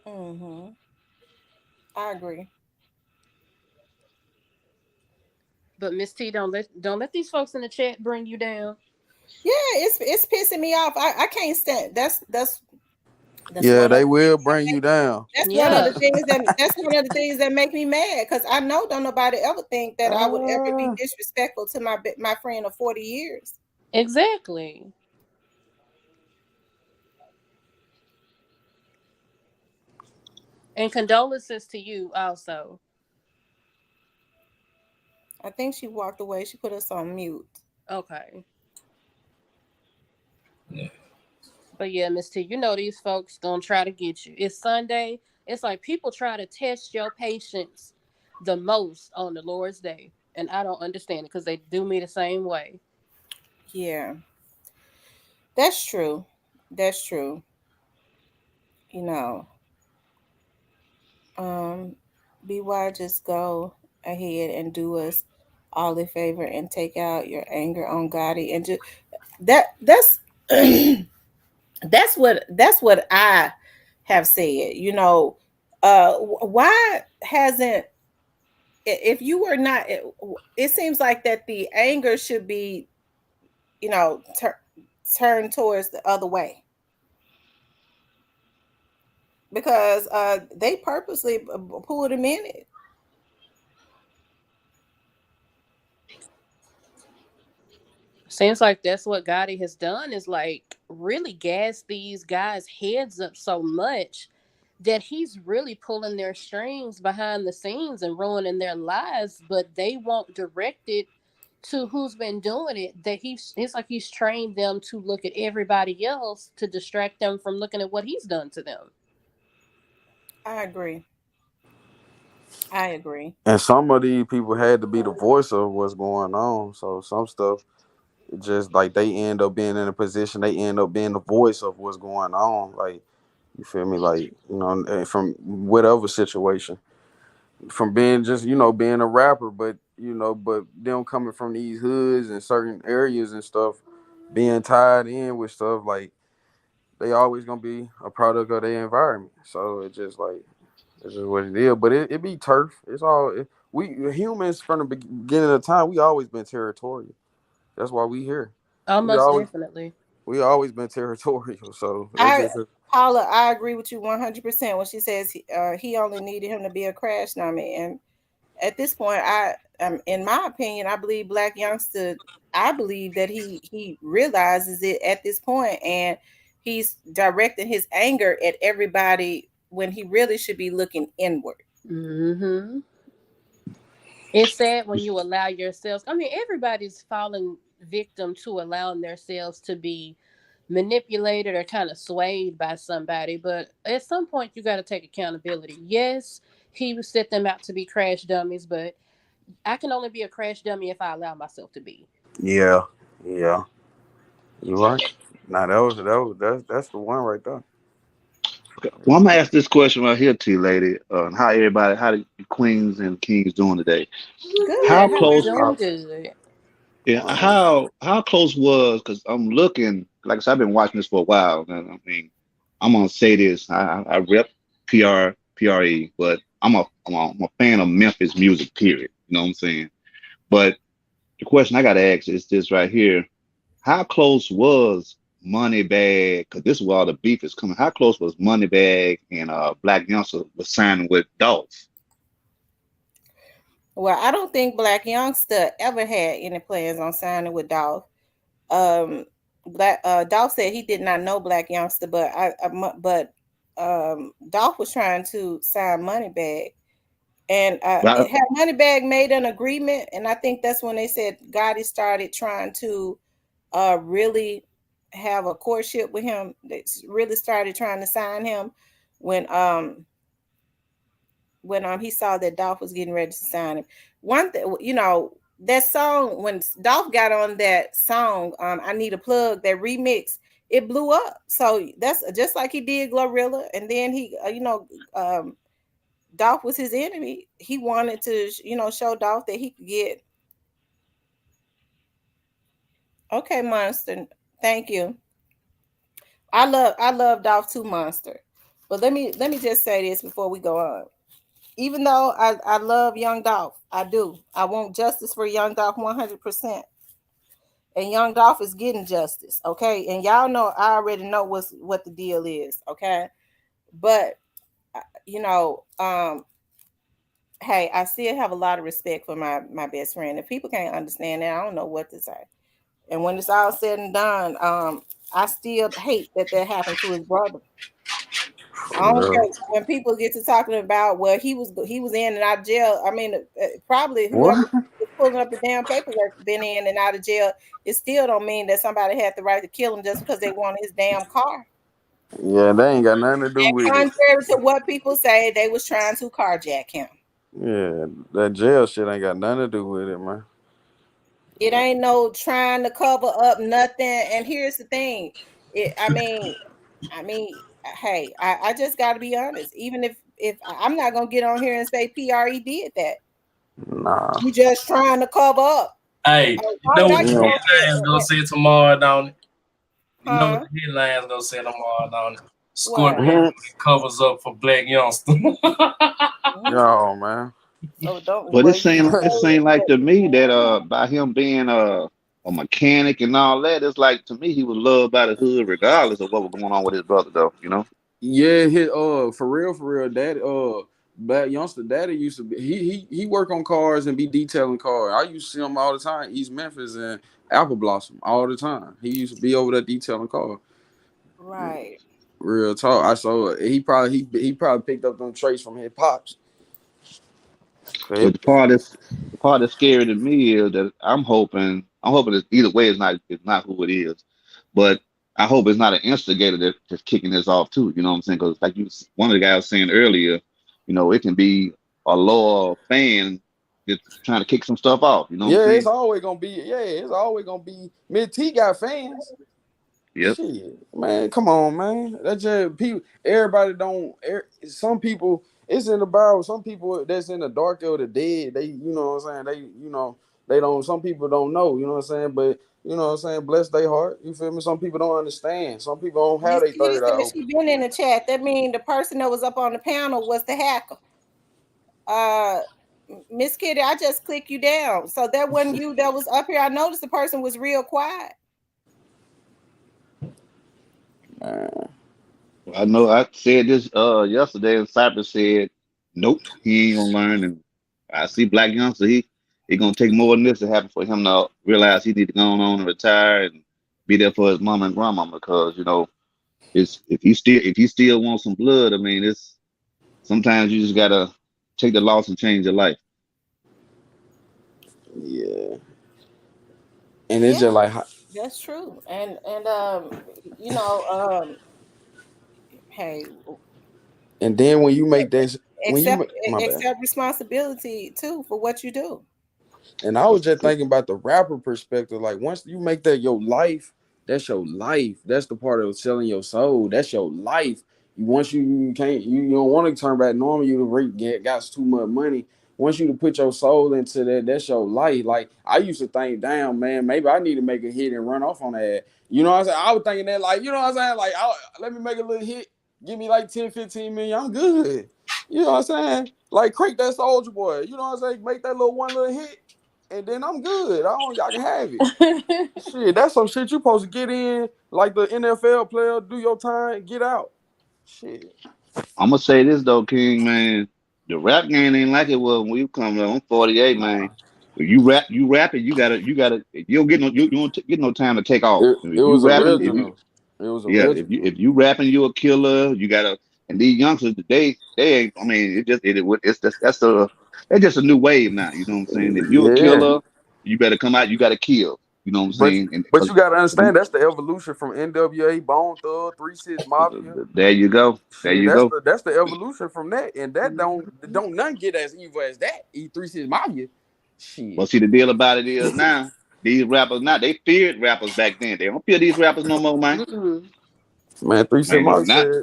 A: Mm-hmm. I agree.
G: But Miss T, don't let these folks in the chat bring you down.
A: Yeah, it's pissing me off. I can't stand that's
E: Yeah,
A: one of
E: they
A: the
E: will
A: things that
E: bring you
A: make
E: down.
G: Yeah.
A: that's one of the things that make me mad because I know don't nobody ever think that I would ever be
G: uh,
A: disrespectful to my friend of 40 years.
G: exactly. And condolences to you also.
A: I think she walked away. She put us on mute.
G: Okay. But yeah, Miss T, you know these folks gonna try to get you. It's Sunday. It's like people try to test your patience the most on the Lord's Day. And I don't understand it because they do me the same way.
A: Yeah, that's true. That's true. You know, um, BY just go ahead and do us all a favor and take out your anger on Gotti and just that's that's what I have said. You know, why hasn't if you were not? It seems like that the anger should be you know turned towards the other way because they purposely pulled him in it.
G: Seems like that's what Gotti has done is like really gassed these guys' heads up so much that he's really pulling their strings behind the scenes and ruining their lives, but they won't direct it to who's been doing it. That it's like he's trained them to look at everybody else to distract them from looking at what he's done to them.
A: I agree. I agree.
E: And some of these people had to be the voice of what's going on. So some stuff, it just like they end up being in a position, they end up being the voice of what's going on. Like, you feel me? Like, from whatever situation, from being just, being a rapper, but but them coming from these hoods and certain areas and stuff, being tied in with stuff like they always gonna be a product of their environment. So it's just like it's just what it is. But it be turf. It's all we humans from the beginning of time. We always been territorial. That's why we here. We
G: Almost
E: always
G: definitely.
E: we always been territorial. So it's
A: I
E: just
A: Paula, I agree with you 100% when she says he only needed him to be a crash dummy. And at this point, in my opinion, I believe Black Youngster. I believe that he realizes it at this point, and he's directing his anger at everybody when he really should be looking inward.
G: Hmm. It's sad when you allow yourselves. I mean, everybody's falling victim to allowing themselves to be manipulated or kind of swayed by somebody. But at some point, you got to take accountability. Yes, he set them out to be crash dummies, but I can only be a crash dummy if I allow myself to be.
E: yeah, yeah. You right. Now that's the one right there.
H: Well, I'm gonna ask this question right here to you, lady. How everybody, how the queens and kings doing today?
A: Good.
H: How
A: How
H: close
A: about
G: Doing
H: are?
A: you?
G: good.
H: Yeah, how close was? Because I'm looking. Like I said, I've been watching this for a while, and I mean, I'm gonna say this. I rep PRE, but I'm a fan of Memphis music. Period. You know what I'm saying? But the question I gotta ask is this right here: how close was Moneybag? Because this is where all the beef is coming. How close was Moneybag and Black Youngster was signing with Dolph?
A: Well, I don't think Black Youngster ever had any plans on signing with Dolph. Um, Dolph said he did not know Black Youngster, but Dolph was trying to sign Moneybag, and
H: But
A: it had Moneybag made an agreement, and I think that's when they said Gotti started trying to really have a courtship with him. They really started trying to sign him when he saw that Dolph was getting ready to sign him. One thing, that song when Dolph got on that song, I Need a Plug, that remix, it blew up. So that's just like he did Glorilla, and then Dolph was his enemy. He wanted to, show Dolph that he could get. Okay, Monster. Thank you. I love Dolph too, Monster. But let me just say this before we go on. Even though I love Young Dolph, I do. I want justice for Young Dolph 100%. And Young Dolph is getting justice, okay? And y'all know I already know what the deal is, okay? But you know, hey, I still have a lot of respect for my best friend. If people can't understand that, I don't know what to say. And when it's all said and done, I still hate that happened to his brother. I don't
E: Yeah.
A: care when people get to talking about well he was in and out of jail. I mean, probably whoever
E: What?
A: was pulling up the damn paperwork been in and out of jail. It still don't mean that somebody had the right to kill him just because they wanted his damn car.
E: Yeah, they ain't got nothing to do
A: And
E: with it.
A: contrary to what people say, they was trying to carjack him.
E: Yeah, that jail shit ain't got nothing to do with it, man.
A: It ain't no trying to cover up nothing. And here's the thing, I mean, hey, I just got to be honest. Even if I'm not gonna get on here and say PRE did that.
E: Nah.
A: You just trying to cover up.
B: Hey,
A: Oh,
B: you know
A: now
B: what
A: you
B: the
E: You know,
A: want
B: headlines gonna say tomorrow, don't it? You know what
A: huh?
B: the headlines gonna say tomorrow, don't it?
A: What?
B: Scorpion
E: mhm.
B: covers up for Black Youngster.
A: Mhm.
E: Yo, man.
A: So don't
H: but
A: well you can
H: it
A: say
H: seemed like
A: that.
H: to me that by him being a mechanic and all that, it's like to me he was loved by the hood regardless of what was going on with his brother though, you know?
E: Yeah, hit for real, daddy Black Youngster daddy used to be he work on cars and be detailing cars. I used to see him all the time, East Memphis and Apple Blossom all the time. He used to be over there detailing cars.
A: Right.
E: Real talk. I saw he probably picked up them traits from his pops.
H: But
E: Okay.
H: the part that's scary to me is that I'm hoping it's either way it's not who it is, but I hope it's not an instigator that's kicking this off too. You know what I'm saying? Because like one of the guys was saying earlier, it can be a loyal fan just trying to kick some stuff off. You know what I'm
E: Yeah, it's
H: saying?
E: always gonna be. Yeah, it's always gonna be. Miss T got fans.
H: Yep.
E: Shit, man, come on, man. That's just people. Everybody don't. Some people. It's in the Bible. Some people that's in the dark of the dead. They, you know what I'm saying. They don't. Some people don't know. You know what I'm saying. But you know what I'm saying. Bless their heart. You feel me? Some people don't understand. Some people don't have
A: Miss
E: their
A: Kitty
E: third eye
A: said
E: open.
A: she been in the chat. That means the person that was up on the panel was the hacker. Uh, Miss Kitty, I just clicked you down. So that wasn't you that was up here. I noticed the person was real quiet.
E: Man,
H: I know I said this yesterday, and Cypress said, "Nope, he ain't gonna learn." And I see Black Youngster, he gonna take more than this to happen for him to realize he need to go on and retire and be there for his mom and grandma because it's if you still want some blood, I mean, it's sometimes you just gotta take the loss and change your life.
E: yeah. And it's
A: Yeah,
E: just like,
A: that's true. And you know, hey,
E: and then when you make that,
A: accept
E: my bad.
A: accept responsibility too for what you do.
E: And I was just thinking about the rapper perspective. Like once you make that your life, that's your life. That's the part of selling your soul. That's your life. Once you can't, you don't want to turn back. Normally you got too much money. Once you to put your soul into that, that's your life. Like I used to think, damn man, maybe I need to make a hit and run off on that. You know what I'm saying? I was thinking that, like, you know what I'm saying? Like, let me make a little hit, give me like 10, 15 million. I'm good. You know what I'm saying? Like, Creek that Soldier Boy. You know what I'm saying? Make that little hit and then I'm good. Y'all can have it. Shit, that's some shit you supposed to get in like the NFL player, do your time, get out. Shit.
H: I'm gonna say this though, King man, the rap game ain't like it was when you come up. I'm 48, man.
E: Nah.
H: If you rap it, you gotta you don't get you don't get no time to take off.
E: It
H: If you
E: was
H: rapping, if you
E: original. It was
H: yeah,
E: original.
H: if you rapping, you a killer. You gotta, and these youngsters they ain't. I mean, it's just it's just a new wave now. You know what I'm saying? If you a
E: Yeah.
H: killer, you better come out. You gotta kill. You know what I'm
E: But
H: saying? And
E: but
H: 'cause
E: you gotta understand that's the evolution from NWA, Bone Thug, 3 6 Mafia.
H: there you go, there
E: Shit,
H: you go.
E: that's the evolution from that. And that don't none get as evil as that. E 3 6 Mafia.
H: Well,
E: Shit.
H: see, the deal about it is now these rappers now they feared rappers back then. They don't fear these rappers no more, man.
G: Mm-mm.
E: Man, 3 6
H: Man, they do
E: Mafia
H: not.
E: said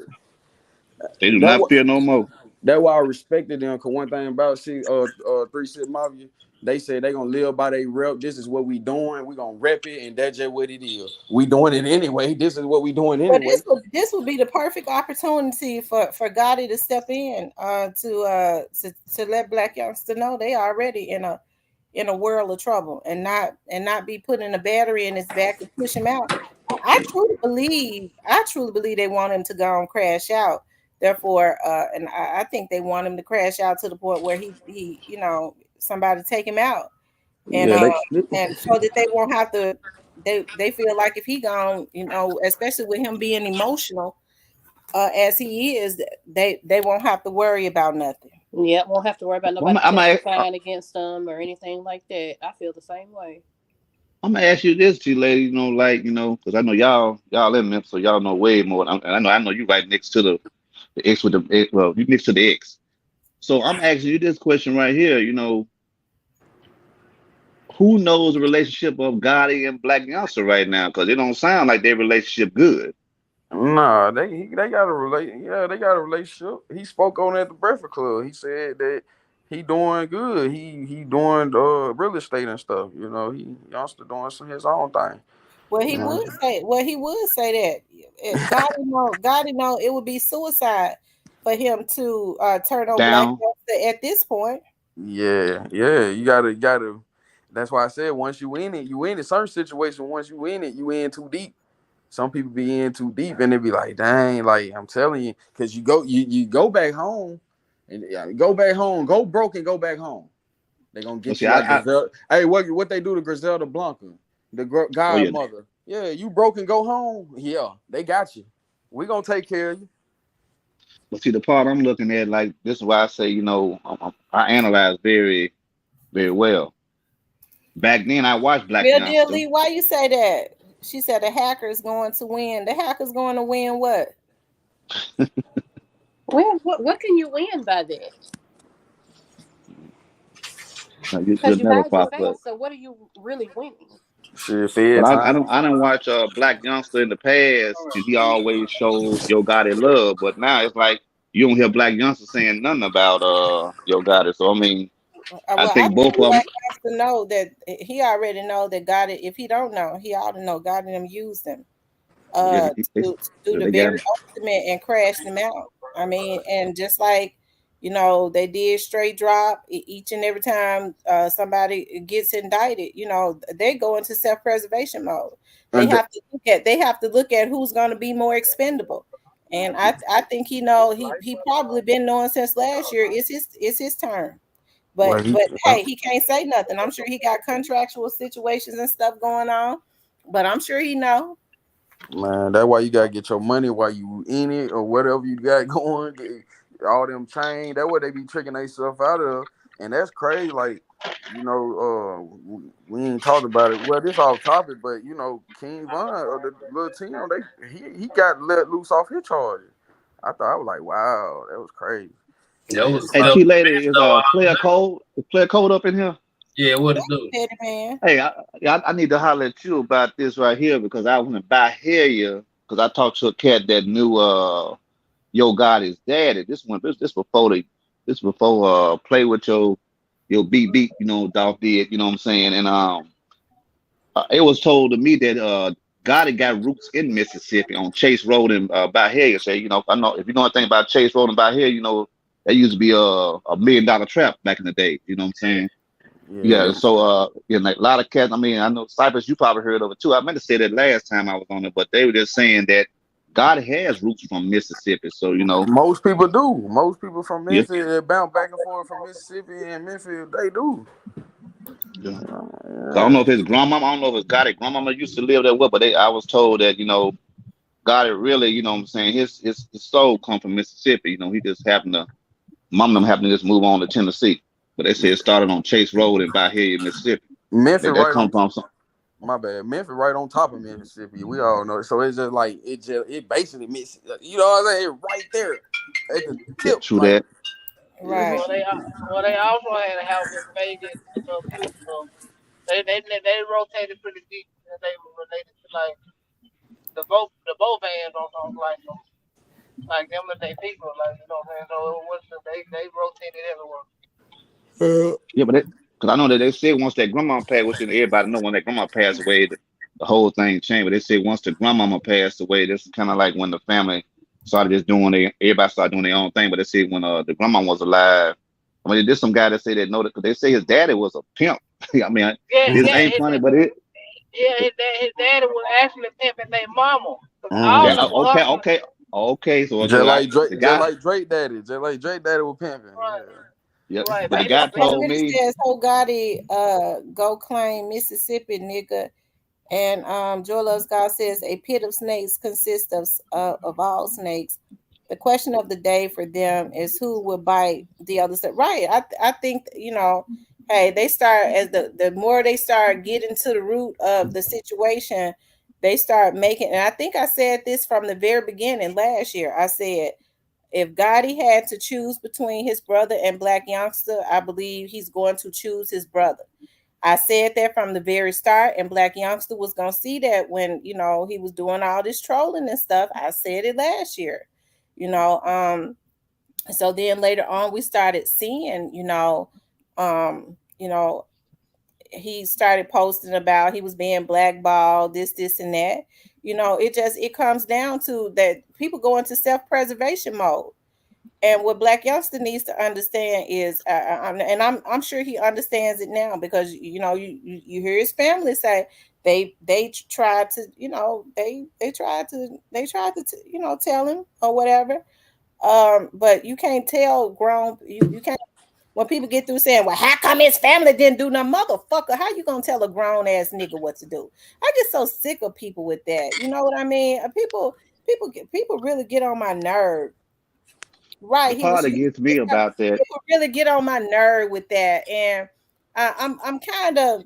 H: They do
E: that
H: not
E: what
H: fear no more.
E: that's why I respected them. Cause one thing about 3 6 Mafia, they said they gonna live by their rep. This is what we doing. We gonna rep it, and that's just what it is. We doing it anyway. This is what we doing
A: Well,
E: anyway.
A: this would be the perfect opportunity for Gotti to step in to let Black Youngster know they already in a world of trouble and not be putting a battery in his back to push him out. I truly believe they want him to go and crash out. Therefore, and I think they want him to crash out to the point where he somebody take him out and
E: Yeah, they.
A: so that they won't have to. They feel like if he gone, especially with him being emotional as he is, they won't have to worry about nothing.
G: Yeah, won't have to worry about
H: Well,
G: nobody testifying against them or anything like that. I feel the same way.
H: I'm gonna ask you this, T lady. Like because I know y'all in Memphis, so y'all know way more. And I know you right next to the X with well, you next to the X. So I'm asking you this question right here. Who knows the relationship of Gotti and Black Youngster right now? Because it don't sound like their relationship good.
E: Nah, they got a Yeah, they got a relationship. He spoke on it at the Breakfast Club. He said that he doing good. He doing real estate and stuff. You know, he youngster doing his own thing.
A: Well,
E: You know.
A: he would say that God know it would be suicide for him to turn on Black
H: Down.
A: Youngster at this point.
E: Yeah, yeah. You gotta. That's why I said once you in it, you in it. Certain situation, once you in it, you in too deep. Some people be in too deep, and they be like, "Dang!" Like I'm telling you, because you go back home, and yeah, go back home, go broke and go back home. They gonna
H: Well,
E: get
H: see,
E: you like Griselda. Hey, what they do to Griselda Blanca, the
H: oh yeah,
E: godmother? Yeah, you broke and go home. Yeah, they got you. We gonna take care of you.
H: But see, the part I'm looking at, like this is why I say, I analyze very, very well. Back then, I watched Black
A: Real deal,
H: Youngster.
A: Lee. Why you say that? She said the hacker's going to win. The hacker's going to win what?
G: Well, what can you win by that?
H: You'll
G: Because you
H: never
G: hide your
H: prosper.
G: face. So what are you really winning?
E: Shit,
H: But
E: fed time.
H: I don't watch Black Youngster in the past, and he always showed Yo Gotti love. But now it's like you don't hear Black Youngster saying nothing about Yo Gotti. So I mean, I
A: Well, I
H: think both
A: think
H: of them.
A: Black has to know that he already know that God. If he don't know, he ought to know God and them used him
H: Yeah,
A: to do the
H: they got
A: very ultimate and crash them out. I mean, and just like they did straight drop each and every time somebody gets indicted. They go into self preservation mode. They
E: And
A: have to look at who's going to be more expendable. And I think he probably been knowing since last year. It's his turn. But
E: well, he,
A: but hey, he can't say nothing. I'm sure he got contractual situations and stuff going on. But I'm sure he know.
E: man, that's why you gotta get your money while you in it or whatever you got going. Get all them chain. That's what they be tricking themselves out of, and that's crazy. Like, we ain't talked about it. Well, this off topic, but King Von or the little team, he got let loose off his charges. I was like, wow, that was crazy.
B: That
E: And
B: was
H: Hey,
B: self
H: T lady
B: defense
H: is
B: though.
H: player code. Is player code up in here?
B: Yeah, what
A: Yeah,
B: it do?
A: petty man.
H: Hey, I need to holler at you about this right here because I want to buy here because I talked to a cat that knew Yo Gotti's daddy. This before play with your beat, Dolph did, you know what I'm saying? And it was told to me that Gotti got roots in Mississippi on Chase Road and Bahia. Say, if you know anything about Chase Road and Bahia, that used to be a $1 million trap back in the day. You know what I'm saying?
E: yeah,
H: Yeah, so like a lot of cats. I mean, I know Cypress, you probably heard of it too. I meant to say that last time I was on it, but they were just saying that God has roots from Mississippi. So
E: most people do. Most people from
H: yeah,
E: Memphis that bounce back and forth from Mississippi and Memphis, they do.
H: yeah. So I don't
E: Yeah.
H: know if his grandmama, I don't know if his Gotti grandmama used to live there, what, but I was told that Gotti really, what I'm saying, his soul come from Mississippi. He just happened to mom and them happened to just move on to Tennessee, but they said it started on Chase Road in Bahia, Mississippi.
E: Memphis
H: That
E: right
H: come
E: on
H: from some.
E: my bad. Memphis right on top of Mississippi. We all know. So it's just like it basically you know what I'm saying? It's right there at the
H: Yeah,
E: tip.
H: true
E: Like
H: that.
A: Right.
C: They also had a house in Vegas and stuff too. So they rotated pretty deep, and they were related to like the both bands on like them and they people, like you know what I'm saying. So it was they rotated everywhere.
H: Yeah, but because I know that they said once that grandma passed, which everybody know when that grandma passed away, the whole thing changed. But they said once the grandmama passed away, this is kind of like when the family started just everybody started doing their own thing. But they said when the grandma was alive, I mean, there's some guy that say that know that because they say his daddy was a pimp. I mean,
C: Yeah,
H: this
C: yeah,
H: ain't funny, but it.
C: his daddy was actually pimping their mama. Cause all
H: Yeah,
C: of
E: Mm.
C: them were hustling.
H: okay. So
E: Just like
H: the
E: Drake,
H: guy,
E: Just like Drake Daddy was pimping.
C: Right,
E: Yeah.
H: yeah,
C: right.
H: but the
C: Basically,
H: guy
A: One
H: told
C: basically.
A: minute
H: me,
A: says, "Oh Gotti, go claim Mississippi, nigga." And Joel Loves God says a pit of snakes consists of all snakes. The question of the day for them is who will bite the other side. Right. I think Hey, they start as the more they start getting to the root of the situation, they start making. And I think I said this from the very beginning last year. I said if Gotti had to choose between his brother and Blac Youngsta, I believe he's going to choose his brother. I said that from the very start, and Blac Youngsta was gonna see that when he was doing all this trolling and stuff. I said it last year, you know. So then later on, we started seeing, um, you know, he started posting about he was being blackballed, this, and that. It comes down to that people go into self preservation mode. And what Blac Youngster needs to understand is, and I'm sure he understands it now because you hear his family say they tried to tell him or whatever. But you can't tell grown you can't when people get through saying, well, how come his family didn't do nothing? Motherfucker, how you gonna tell a grown ass nigga what to do? I get so sick of people with that. You know what I mean? People people really get on my nerve. Right,
H: The
A: he was
H: part that
A: shooting
H: gets me
A: his stuff.
H: about that,
A: People really get on my nerve with that, and I'm kind of,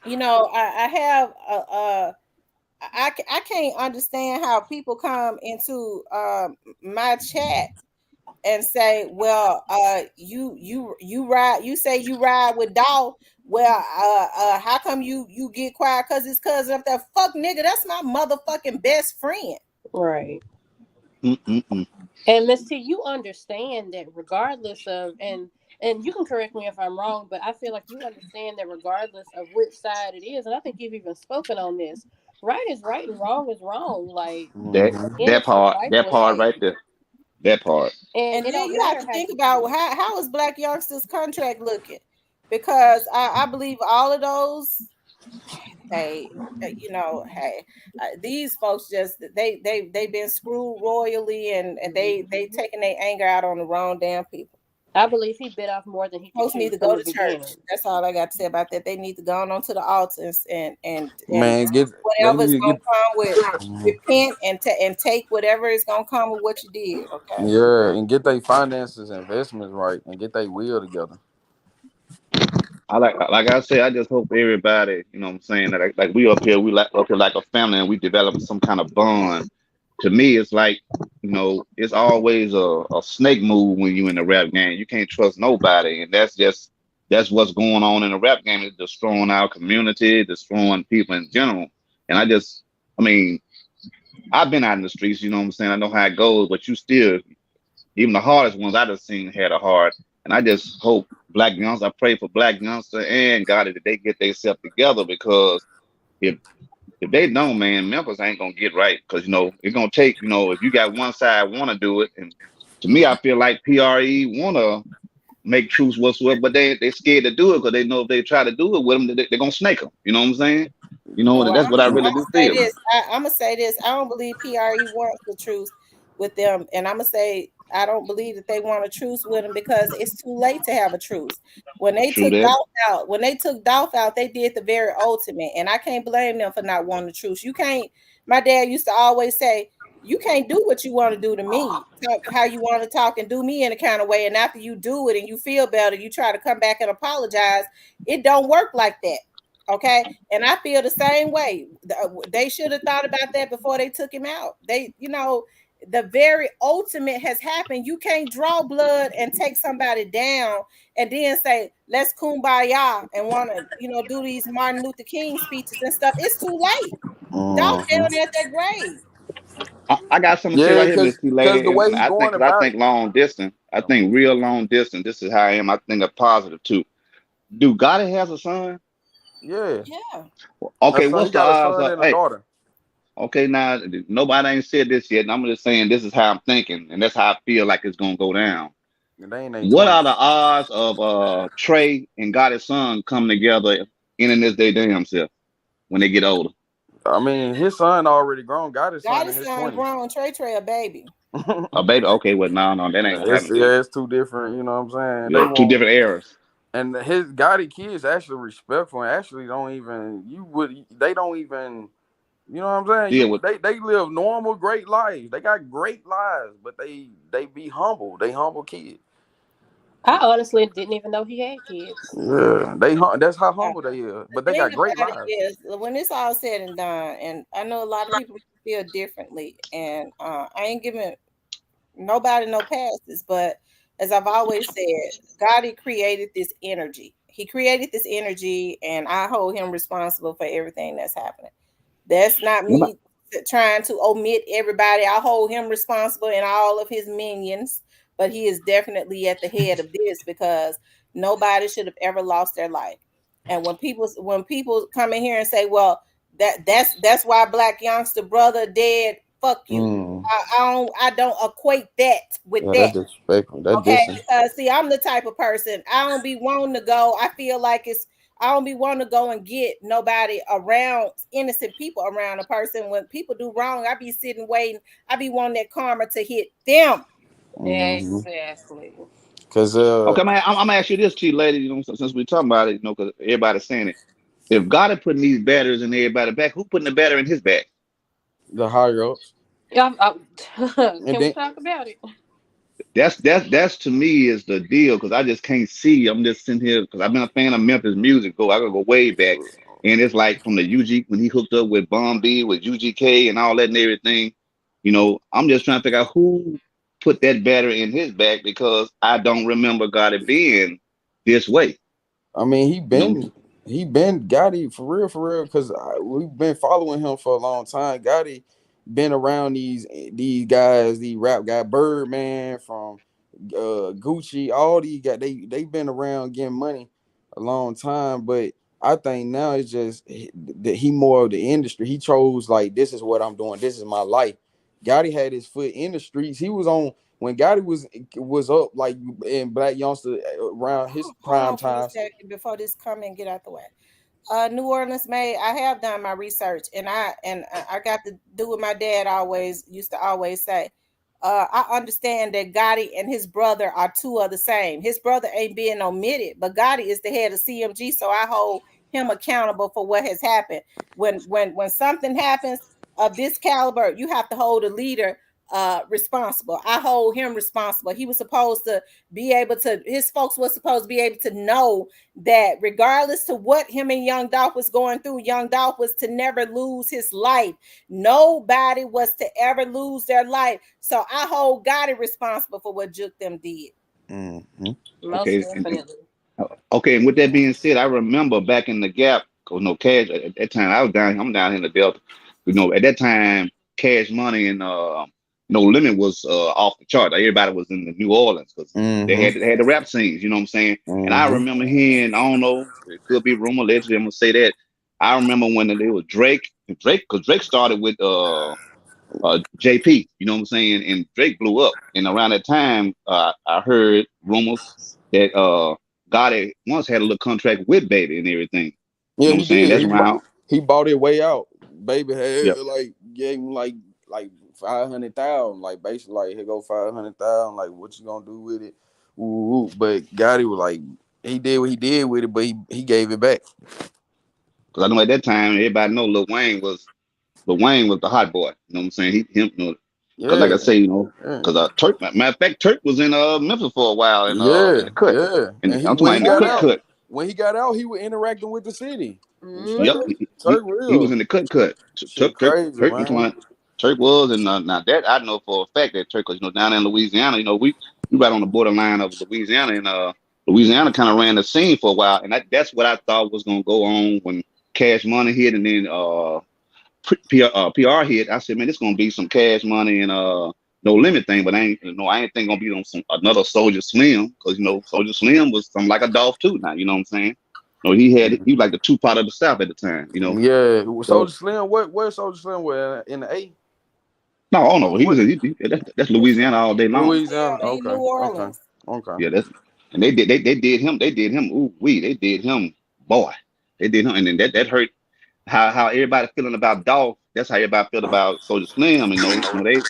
A: I have I can't understand how people come into my chat and say, well, you ride, you say you ride with Doll. Well, how come you get quiet? Cause it's cousin of that fuck nigga. That's my motherfucking best friend.
G: Right.
H: mm-mm-mm.
G: And Miss T, you understand that regardless of and you can correct me if I'm wrong, but I feel like you understand that regardless of which side it is, and I think you've even spoken on this. Right is right and wrong is wrong. Like
H: that
G: an
B: Mm-hmm.
H: that
G: innocent
H: part,
G: life
H: that
G: was
H: part right
G: saved.
H: there, that part.
G: And
A: And
G: it
A: then
G: don't
A: you have
G: matter
A: to
G: how
A: think
G: you
A: about
G: feel.
A: how is Black Youngster's contract looking, because I believe all of those. Hey, hey, these folks just they've been screwed royally, and they taking their anger out on the wrong damn people.
G: I believe he bit off more than he could
A: Folks need
G: chew
A: to
G: from
A: go
G: the
A: to church.
G: beginning.
A: That's all I got to say about that. They need to go on to the altars and
E: Man, they
A: whatever
E: need
A: is
E: to
A: gonna
E: get
A: come with,
B: Mhm.
A: repent and take whatever is gonna come with what you did. Okay.
E: yeah, and get their finances, investments right, and get their will together.
H: Like I said, I just hope everybody, you know what I'm saying, that like we up here, we like up here like a family and we develop some kind of bond. To me, it's like, it's always a snake move when you in the rap game. You can't trust nobody. And that's what's going on in the rap game. It's destroying our community, destroying people in general. And I mean, I've been out in the streets, you know what I'm saying? I know how it goes, but you still, even the hardest ones I just seen had a heart. And I just hope Black Youngster, I pray for Black Youngster and God that they get themselves together, because if they don't, man, Memphis ain't gonna get right. Because it's gonna take, if you got one side wanna do it, and to me, I feel like PRE wanna make truths whatsoever, but they scared to do it because they know if they try to do it with them, they're gonna snake them. You know what I'm saying? And
A: Well,
H: that's what I
A: I'm
H: really
A: gonna
H: do
A: say
H: feel.
A: this. I'm gonna say this. I don't believe PRE wants the truth with them, and I'm gonna say I don't believe that they want a truce with them because it's too late to have a truce.
H: True that.
A: When they took Dolph out, they did the very ultimate, and I can't blame them for not wanting the truce. You can't. My dad used to always say, "You can't do what you want to do to me. Talk how you want to talk and do me in a kind of way, and after you do it and you feel better, you try to come back and apologize. It don't work like that." Okay, and I feel the same way. They should have thought about that before they took him out. The very ultimate has happened. You can't draw blood and take somebody down and then say, let's kumbaya and want to, do these Martin Luther King speeches and stuff. It's too late. Dolph
E: Hmm.
A: down at that grave.
H: I got something to say
E: Yeah,
H: right here, Miss T
E: cause the
H: Lady,
E: way
H: and
E: he
H: I think
E: going
H: because I
E: about
H: think
E: it.
H: long distance, I
E: Um,
H: think real long distance. This is how I am. I think a positive too. Do Gotti has a son?
E: yeah,
A: Yeah.
E: a
H: Okay,
E: son.
H: what's
E: He
H: the
E: got a
H: odds
E: son
H: of?
E: and a
H: Hey,
E: daughter.
H: okay, now nobody ain't said this yet, and I'm just saying this is how I'm thinking, and that's how I feel like it's gonna go down.
E: And they ain't their
H: What are the
E: twenties.
H: odds of Trey and Gotti's son coming together in this day damn self when they get older?
E: I mean, his son already grown. Got his
A: Got
E: son in
A: his
E: his
A: son
E: twenties.
A: grown, Trey a baby.
H: A baby? Okay, well, no, that ain't gonna happen then.
E: It's two different. You know what I'm saying?
H: Yeah,
E: They
H: two
E: won't.
H: different eras.
E: And his Gotti kids actually respectful and actually don't even. You would. They don't even. You know what I'm saying?
H: Deal with.
E: They live normal, great lives. They got great lives, but they be humble. They humble kids.
G: I honestly didn't even know he had kids.
E: Yeah, that's how
A: Uh,
E: humble they is.
A: the
E: But they
A: thing
E: got great
A: about it
E: lives.
A: is, when it's all said and done, and I know a lot of people feel differently, and I ain't giving nobody no passes, but as I've always said, God he created this energy. He created this energy, and I hold him responsible for everything that's happening. That's not me trying to omit everybody. I hold him responsible and all of his minions, but he is definitely at the head of this because nobody should have ever lost their life. And when people come in here and say, "Well, that's why Black Youngster brother dead," fuck you.
E: Mm.
A: I don't equate that with
E: Yeah,
A: that.
E: that's disrespectful. That
A: Okay,
E: dissing.
A: because see, I'm the type of person I don't be wanting to go. I feel like I don't be wanting to go and get nobody around innocent people around a person. When people do wrong, I be sitting waiting. I be wanting that karma to hit them.
E: Mm-hmm.
G: Exactly.
E: Cause
H: Okay, man, I'm gonna ask you this, T lady. Since we're talking about it, because everybody's saying it. If God is putting these batteries in everybody back, who putting the battery in his back?
E: the higher ups.
G: Yeah,
E: And
G: can we
E: then
G: talk about it?
H: That's to me is the deal because I just can't see. I'm just sitting here because I've been a fan of Memphis music. I gotta go way back, and it's like from the UG when he hooked up with Bun B with UGK and all that and everything. I'm just trying to figure out who put that battery in his back because I don't remember God it being this way.
E: I mean,
H: You know,
E: he been Gotti for real, because we've been following him for a long time. Gotti been around these guys, these rap guy, Birdman from Gucci, all these guys. They've been around getting money a long time, but I think now it's just that he more of the industry. He chose like this is what I'm doing. This is my life. Gotti had his foot in the streets. He was on when Gotti was up like in Black Youngster around his
A: Hold
E: prime
A: on for a
E: times.
A: second before this come and get out the way. New Orleans made. I have done my research, and I got to do what my dad always used to always say. I understand that Gotti and his brother are two of the same. His brother ain't being omitted, but Gotti is the head of CMG, so I hold him accountable for what has happened. When something happens of this caliber, you have to hold a leader responsible. I hold him responsible. He was supposed to be able to. His folks were supposed to be able to know that regardless to what him and Young Dolph was going through, Young Dolph was to never lose his life. Nobody was to ever lose their life. So I hold Gotti responsible for what Juke them did.
E: Hmm.
G: Most
H: okay,
G: definitely.
H: okay. And with that being said, I remember back in the Gap, cause no Cash at that time I was down. I'm down here in the Delta. At that time, Cash Money and No Limit was off the chart. Like, everybody was in the New Orleans because
E: Hmm.
H: they had the rap scenes. You know what I'm saying? And I
E: Hmm.
H: remember hearing, I don't know, it could be rumor, allegedly. I'm gonna say that. I remember when there was because Drake started with JP. You know what I'm saying? And Drake blew up. And around that time, I heard rumors that Gotti once had a little contract with Baby and everything. You
E: Yeah,
H: know what I'm
E: he
H: saying?
E: did.
H: That's around.
E: He bought it way out. Baby had
H: Yep.
E: like gave him like 500,000. Like basically like here go 500,000. Like what you gonna do with it? Ooh, ooh. But Gotti was like he did what he did with it, but he gave it back.
H: Because I know at that time, everybody know Lil Wayne was the hot boy. You know what I'm saying? Because like I
E: Yeah,
H: say,
E: yeah,
H: because Turk, matter of fact, Turk was in Memphis for a while in
E: yeah,
H: the cut,
E: yeah.
H: and
E: And he
H: I'm talking
E: when
H: about
E: he
H: in the
A: Oh
E: got
H: cut
A: yeah.
E: out,
H: cut.
E: he was interacting with the city.
H: Yep,
G: Hmm.
E: Turk
H: he was
E: real.
H: in the cut.
E: Shit crazy,
H: I'm talking
E: man.
H: about Turk was, and now that I know for a fact that Turk, because down in Louisiana, we right on the borderline of Louisiana, and Louisiana kind of ran the scene for a while, and that's what I thought was gonna go on when Cash Money hit, and then PR hit. I said, man, this gonna be some Cash Money and No Limit thing, but I ain't think gonna be on some another Soldier Slim, because Soldier Slim was something like a Dolph too. Now you know what I'm saying? No, he was like the two part of the South at the time.
E: Yeah, Soldier
H: So
E: Slim. Where Soldier Slim? Where in the A?
H: no, oh no, he was
E: What?
H: that's
A: He's
H: Louisiana all day long.
E: Louisiana.
A: Louisiana, he New
E: Okay.
A: Orleans.
E: Okay.
H: Yeah, that's and they did him. Ooh wee, they did him, boy, they did him, and then that hurt how everybody feeling about Dolph. That's how everybody felt about Soldier Slim. They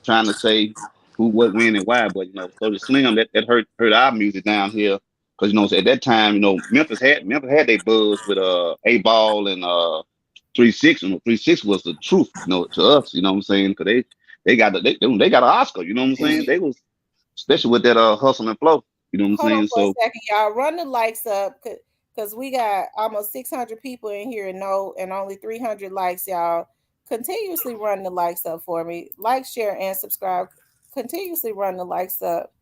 H: trying to say who, what, when, and why. But so the Slim that hurt our music down here because at that time Memphis had their buzz with A Ball and 3 6. 3 6 was the truth to us. You know what I'm saying? Because they got an Oscar. You know what I'm saying? They was especially with that hustle and flow. You know what I'm
A: Hold on
H: saying?
A: for a
H: So
A: second, y'all. Run the likes up because we got almost 600 people in here and only 300 likes, y'all. Continuously run the likes up for me. Like, share, and subscribe. Continuously run the likes up.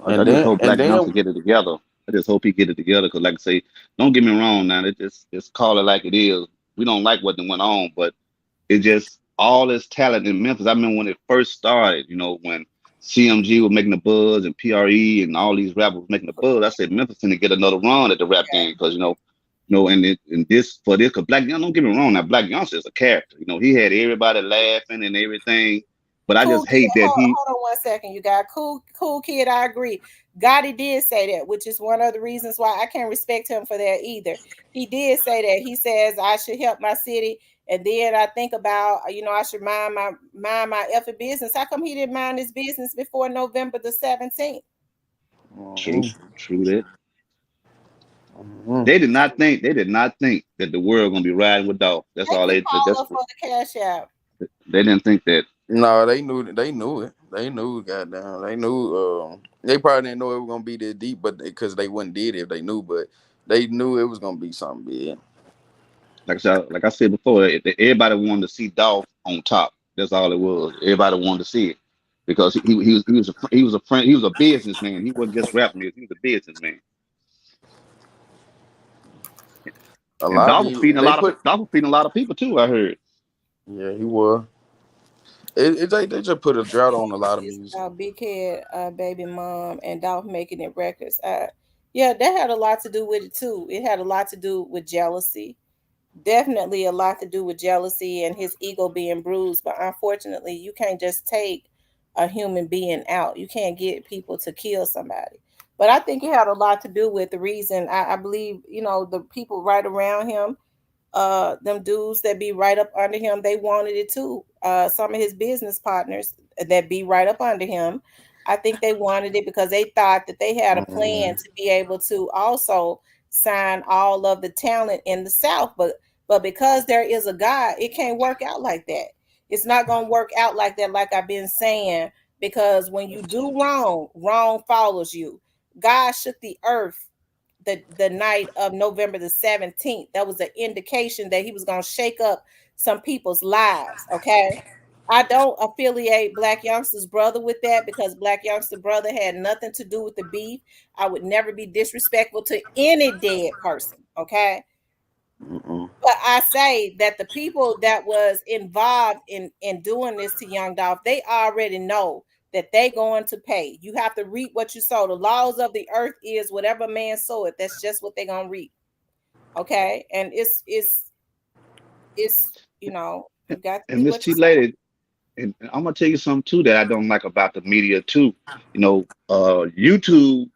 H: I
E: And
H: just
E: then
H: hope
E: and
H: Black
E: then
H: Youngster get it together. I just hope he get it together because, like I say, don't get me wrong. Now, just call it like it is. We don't like what went on, but it just all this talent in Memphis. I remember when it first started. When CMG was making the buzz and PRE and all these rappers was making the buzz. I said Memphis gonna get another run at the rap game because and this for this because Black Young. Don't get me wrong. Now, Black Youngster is a character. He had everybody laughing and everything. But I
A: Cool
H: just
A: kid.
H: hate that he.
A: Hold on one second. You got cool kid. I agree. Gotti did say that, which is one of the reasons why I can't respect him for that either. He did say that. He says I should help my city, and then I think about I should mind my effing business. How come he didn't mind his business before November the 17th?
H: True,
E: Mhm,
H: true that.
E: mhm.
H: They did not think that the world gonna be riding with Dolph. That's
A: Take
H: all
A: your
H: they.
A: call
H: That's
A: up for the cash out.
H: They didn't think that.
E: No, they knew. They knew it. They knew. Goddamn. They knew. They probably didn't know it was gonna be this deep, but because they wouldn't did it if they knew. But they knew it was gonna be something big.
H: Like I said before, everybody wanted to see Dolph on top. That's all it was. Everybody wanted to see it because he was a friend. He was a businessman. He wasn't just rap music. He was a businessman.
E: A
H: And
E: lot of
H: Dolph was
E: these,
H: feeding a
E: they
H: lot of
E: put.
H: Dolph was feeding a lot of people too. I heard.
E: Yeah, he was. They just put a drought on a lot of
A: It's
E: music.
A: about Big Head, Baby Mom, and Dolph making it records. Yeah, that had a lot to do with it too. It had a lot to do with jealousy. Definitely a lot to do with jealousy and his ego being bruised. But unfortunately, you can't just take a human being out. You can't get people to kill somebody. But I think it had a lot to do with the reason. I believe, the people right around him, them dudes that be right up under him, they wanted it too. Some of his business partners that be right up under him, I think they wanted it because they thought that they had a plan
E: Mhm.
A: to be able to also sign all of the talent in the South. But because there is a God, it can't work out like that. It's not gonna work out like that, like I've been saying, because when you do wrong, wrong follows you. God shook the earth the night of November the 17th. That was an indication that he was going to shake up some people's lives. Okay. I don't affiliate Blac Youngsta's brother with that because Blac Youngsta brother had nothing to do with the beef. I would never be disrespectful to any dead person. Okay.
E: Mm-mm.
A: But I say that the people that was involved in doing this to Young Dolph, they already know that they going to pay. You have to reap what you sow. The laws of the earth is whatever man sow it. That's just what they're gonna reap. Okay, and it's you got to
H: And
A: reap
H: Miss
A: what you
H: T
A: sow.
H: Lady, and I'm gonna tell you something too that I don't like about the media too. YouTube,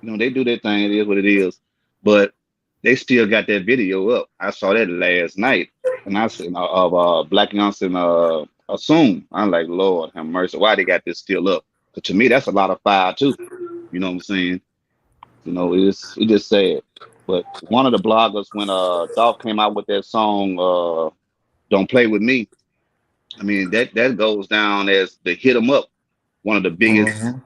H: they do their thing. It is what it is, but they still got that video up. I saw that last night, and I said of Black Youngsta and Assume. I'm like, Lord have mercy, why they got this still up? 'Cause to me, that's a lot of fire too. You know what I'm saying? It's just sad. But one of the bloggers, when Dolph came out with that song, "Don't Play with Me," I mean that goes down as the hit 'em up, one of the biggest.
E: Mhm.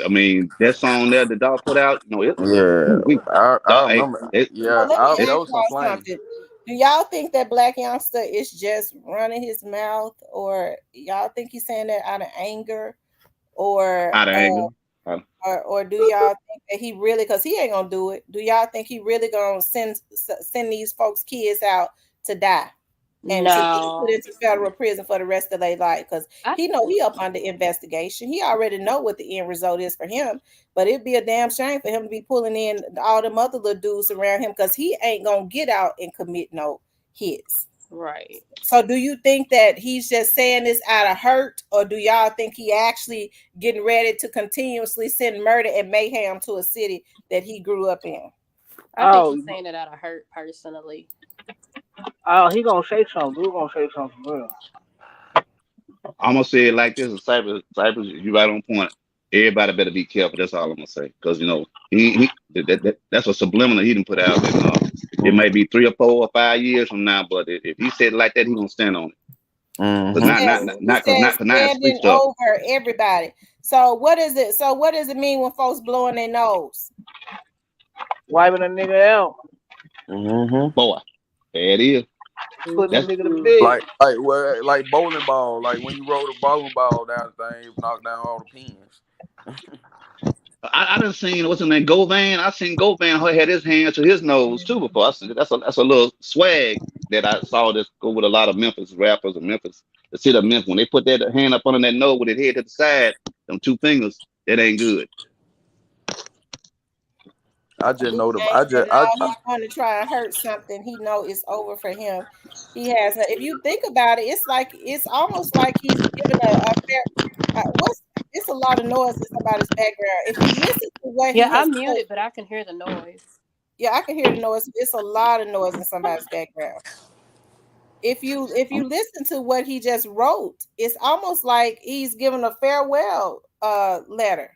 H: I mean that song there that Dolph put out,
E: Yeah,
H: we
E: I
H: dog,
E: remember.
A: So
E: Yeah,
A: let me
E: that
A: ask
E: was some
A: y'all
E: flame.
A: something. Do y'all think that Black Youngster is just running his mouth, or y'all think he's saying that out of anger, or
H: out of anger. Uh,
A: or do y'all think that he really, because he ain't gonna do it, do y'all think he really gonna send these folks kids out to die and to get put
G: No,
A: into federal prison for the rest of their life? Because
G: I
A: he know he up under investigation, he already know what the end result is for him. But it'd be a damn shame for him to be pulling in all them other little dudes around him, because he ain't gonna get out and commit no hits.
G: right.
A: So do you think that he's just saying this out of hurt, or do y'all think he actually getting ready to continuously send murder and mayhem to a city that he grew up in?
G: I think
C: Oh,
G: he's saying it out of hurt personally.
C: oh, he gonna say something. Dude gonna say something real.
H: I'm gonna say it like this: Cypress, you right on point. Everybody better be careful. That's all I'm gonna say, because that's a subliminal he didn't put out, and it may be 3 or 4 or 5 years from now, but if he said it like that, he gonna stand on it. But
A: He
E: Mm-hmm.
H: not
A: says
H: not not
A: he
H: not because
A: says
H: not 'cause now it's street
A: standing
H: stuff.
A: over everybody. So what is it? So what does it mean when folks blowing their nose?
C: Wiping a nigga out,
E: Mm-hmm.
H: Boy, there it is.
C: putting a
H: That's
C: nigga to
G: Hmm.
C: bed.
E: Like bowling ball. Like when you roll the bowling ball down the thing, knock down all the pins.
H: I done seen what's in that Govan. I seen Govan had his hand to his nose too before. I said that's a little swag that I saw this go with a lot of Memphis rappers and Memphis. The city of Memphis, when they put that hand up under that nose with it head to the side, them 2 fingers, that ain't good.
E: I just
A: He
E: know the. I
A: ain't
E: just.
A: at all. He's going to try and hurt something. He know it's over for him. He has. If you think about it, it's almost like he's giving a fair. What's It's a lot of noise in somebody's background. If you listen to what
G: Yeah,
A: he has
G: I'm
A: put,
G: muted, but I can hear the noise.
A: yeah, I can hear the noise. It's a lot of noise in somebody's background. If you
H: I'm,
A: listen to what he just wrote, it's almost like he's giving a farewell letter.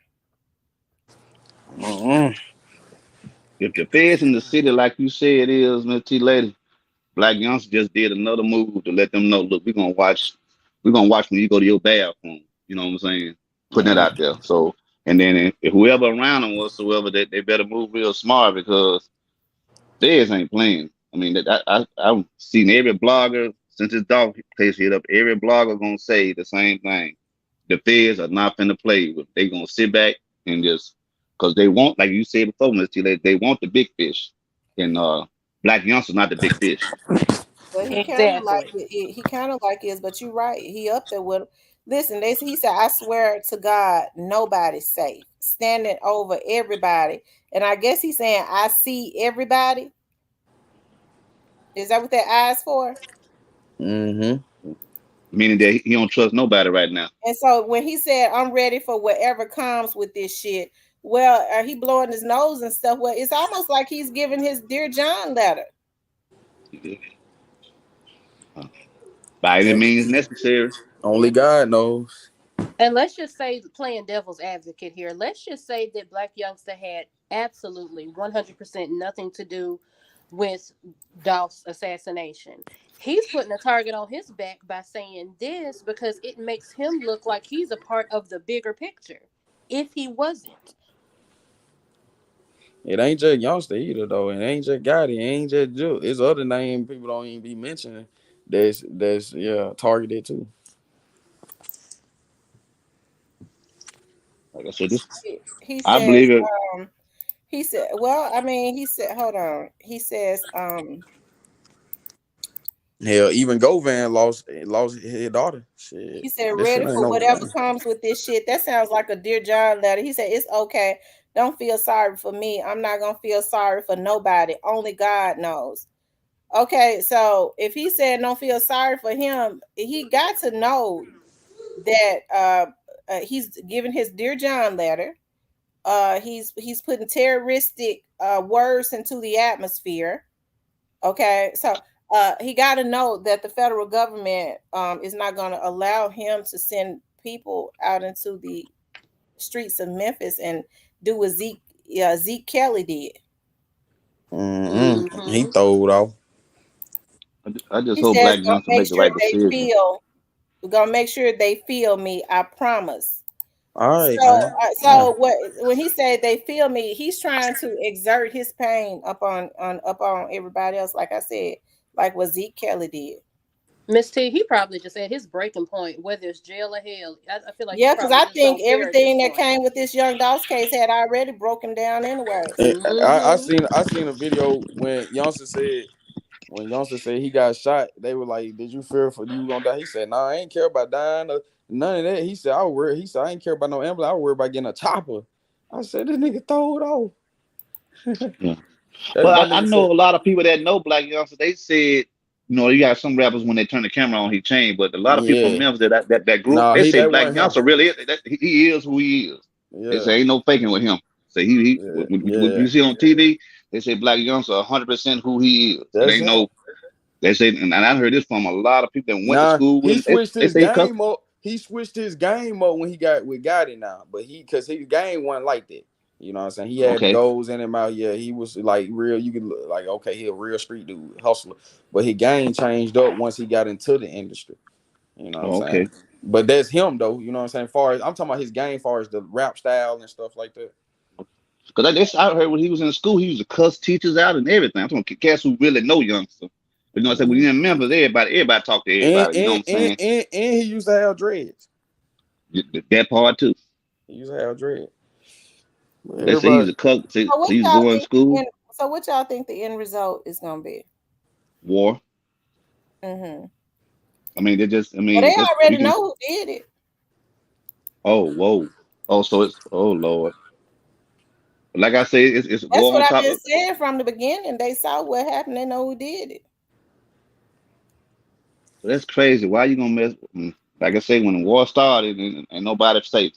E: Mm-mm.
H: if the feds in the city, like you said it is, Miss T Lady, Black Youngster just did another move to let them know, look, we're gonna watch. we're gonna watch when you go to your bathroom. You know what I'm saying? Putting that
E: Mm.
H: out there. So and then if whoever around them whatsoever, they better move real smart because theirs ain't playing. I mean, I've seen every blogger since this dog case hit up. Every blogger gonna say the same thing. The feds are not finna play with. They gonna sit back and just because they want, like you said before, Miss T, they want the big fish. And Black Youngster's not the big fish.
A: But he kind of like
G: Exactly.
A: it. He kind of like is. But you're right. He up there with. Listen, he said, "I swear to God, nobody's safe. Standing over everybody." And I guess he's saying, "I see everybody." Is that what that eyes for?
E: Mm-hmm.
H: Meaning that he don't trust nobody right now.
A: And so when he said, "I'm ready for whatever comes with this shit," well, he blowing his nose and stuff. Well, it's almost like he's giving his Dear John letter.
H: By any means necessary.
E: Only God knows.
G: And let's just say, playing devil's advocate here, let's just say that Black Youngster had absolutely 100% nothing to do with Dolph's assassination. He's putting a target on his back by saying this because it makes him look like he's a part of the bigger picture. If he wasn't,
E: It ain't just Youngster either though. It ain't just Gotti. It ain't just Juke. It's other name people don't even be mentioning. That's yeah targeted too.
H: Like I said, this
A: He
H: I
A: says,
H: believe it.
A: um, he said, well, I mean, he said, hold on. He says,
E: Hell, even Govan lost his daughter. Shit,
A: he said,
E: this shit
A: ready
E: ain't
A: for
E: no
A: whatever
E: game.
A: comes with this shit. That sounds like a Dear John letter. He said, it's okay. Don't feel sorry for me. I'm not gonna feel sorry for nobody. Only God knows. Okay, so if he said don't feel sorry for him, he got to know that he's giving his Dear John letter. He's putting terroristic words into the atmosphere. Okay, so he got to know that the federal government is not going to allow him to send people out into the streets of Memphis and do what Zeke Kelly did.
E: Mm-hmm. He
G: mm-hmm.
E: throwed off.
H: I just
A: He
H: hope
A: says,
H: Black
A: "Gonna
H: Youngster
A: make
H: make the
A: sure
H: right
A: they
H: decision.
A: feel. We're gonna make sure they feel me. I promise."
E: All right,
A: So,
E: man. Yeah.
A: so what? When he said they feel me, he's trying to exert his pain upon everybody else. Like I said, like what Zeke Kelly did.
G: Miss T, he probably just at his breaking point, whether it's jail or hell. I feel like he
A: Yeah, because
G: probably
A: I
G: just
A: think
G: don't care at this
A: everything that
G: point.
A: came with this young Doss case had already broken down anyway.
E: And
G: Mm-hmm.
E: I seen a video when Youngster said he got shot. They were like, "Did you fear for you gonna die?" He said, "Nah, I ain't care about dying or none of that." He said, "I was worried." He said, "I ain't care about no ambulance. I was worried about getting a chopper." I said, "This nigga throw it off."
H: Yeah.
E: That
H: Well,
E: my
H: I
E: nigga
H: know
E: said,
H: a lot of people that know Black Youngster. They said, you got some rappers when they turn the camera on, he changed. But a lot of people from
E: "Yeah,
H: Memphis that group,
E: nah,
H: they
E: he
H: say
E: that
H: Black
E: wasn't him."
H: Youngster really is. He is who he is. They
E: Yeah,
H: say ain't no faking with him. Say he
E: yeah,
H: when
E: yeah.
H: you see on TV, they say Black Youngster 100% who he is. It
E: That's
H: ain't
E: him.
H: no. They say, and I heard this from a lot of people that went to
E: Nah,
H: school with
E: he
H: him.
E: switched
H: They
E: his
H: say he cuss.
E: game up. He switched his game up when he got with Gotti now, but cause his game wasn't like that. You know what I'm saying? He had the
H: Okay,
E: goals in him out. Yeah, he was like real. You could like okay, he a real street dude, hustler. But his game changed up once he got into the industry. You know what I'm
H: oh,
E: saying?
H: okay.
E: But that's him though. You know what I'm saying? Far as I'm talking about his game, far as the rap style and stuff like that.
H: Because I heard when he was in school, he used to cuss teachers out and everything. I'm talking cats who really know youngster. But you know what I'm saying? When
E: Hmm.
H: you're in Memphis, everybody talk to
E: And
H: everybody. You know what
E: and,
H: I'm
E: and
H: saying?
E: and and he used to have dreads.
H: That part too.
E: He used to have dreads. But
H: They say he's
E: everybody,
H: a cuss. So
A: So what
H: he's
A: y'all
H: going to
A: think the
H: school,
A: end? So what y'all think the end result is gonna be?
H: war.
A: Mm-hmm.
H: I mean, they just. I
A: Well, they
H: mean, we
A: already
H: can.
A: know who did it.
H: Oh, whoa. Oh, so it's. Oh, Lord. Like I say, it's
A: That's
H: war
A: what
H: on
A: I've
H: top
A: been
H: of.
A: saying from the beginning. They saw what happened. They know who did it.
H: That's crazy. Why you gonna mess? Like I say, when the war started, and nobody safe.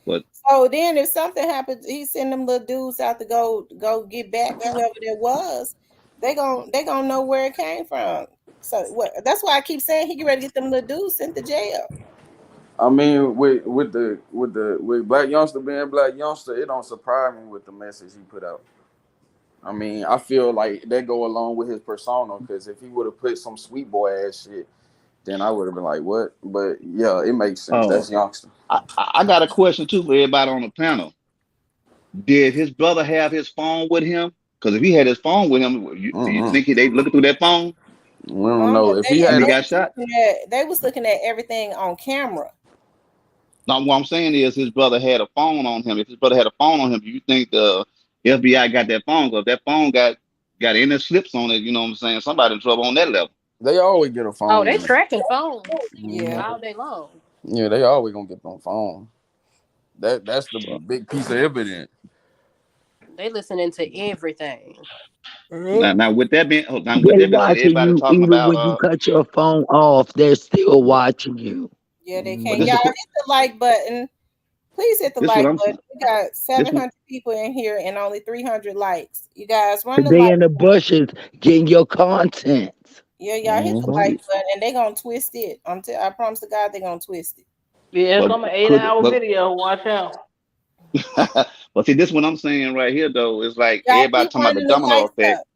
H: But
A: So then, if something happens, he send them little dudes out to go get back whoever it was. They gonna know where it came from. So what? That's why I keep saying he get ready to get them little dudes sent to jail.
E: I mean, with Black Youngster being Black Youngster, it don't surprise me with the message he put out. I mean, I feel like that go along with his persona because if he would have put some sweet boy ass shit, then I would have been like, what? But yeah, it makes sense.
H: Oh,
E: That's youngster.
H: I got a question too for everybody on the panel. Did his brother have his phone with him? Because if he had his phone with him, do you
E: Mm-mm.
H: think they looking through that phone
E: We don't know if he
H: when
E: had
H: he
E: a.
H: got shot?
A: they was looking at everything on camera.
H: No, what I'm saying is his brother had a phone on him. If his brother had a phone on him, do you think the FBI got that phone? Because if that phone got any slips on it, you know what I'm saying? Somebody in trouble on that level.
E: They always get a
G: Oh,
E: phone
G: they
E: in it.
G: tracking phones
E: Hmm.
A: Yeah.
G: all day long.
E: Yeah, they always gonna get on phone. That's the
H: So
E: big piece of evidence.
G: They listening to everything.
E: Yep.
H: now with
D: They
H: that being said,
D: watching
H: everybody
D: you
H: talking
D: even
H: about
D: when you cut your phone off. They're still watching you.
A: Yeah, they
H: but
A: can't.
E: Hmm.
H: this is
A: Y'all
H: a
A: hit the like button. Please hit the
H: this is what
A: like
H: I'm
A: button.
H: saying.
A: We got
H: This one
A: 700 people in here and only 300 likes. You guys run the
D: They
A: like.
D: in the bushes getting your content.
A: Yeah, y'all hit the
H: but
E: Hmm.
A: like button and they gonna twist it. I promise to God they gonna twist it.
C: Yeah, it's
H: but
C: on an eight
H: could
C: hour
H: but
C: video. Watch out.
H: but see this what I'm saying right here though is like
A: Y'all
H: everybody
A: keep
H: talking about the
A: running the
H: domino
A: likes
H: effect.
A: up.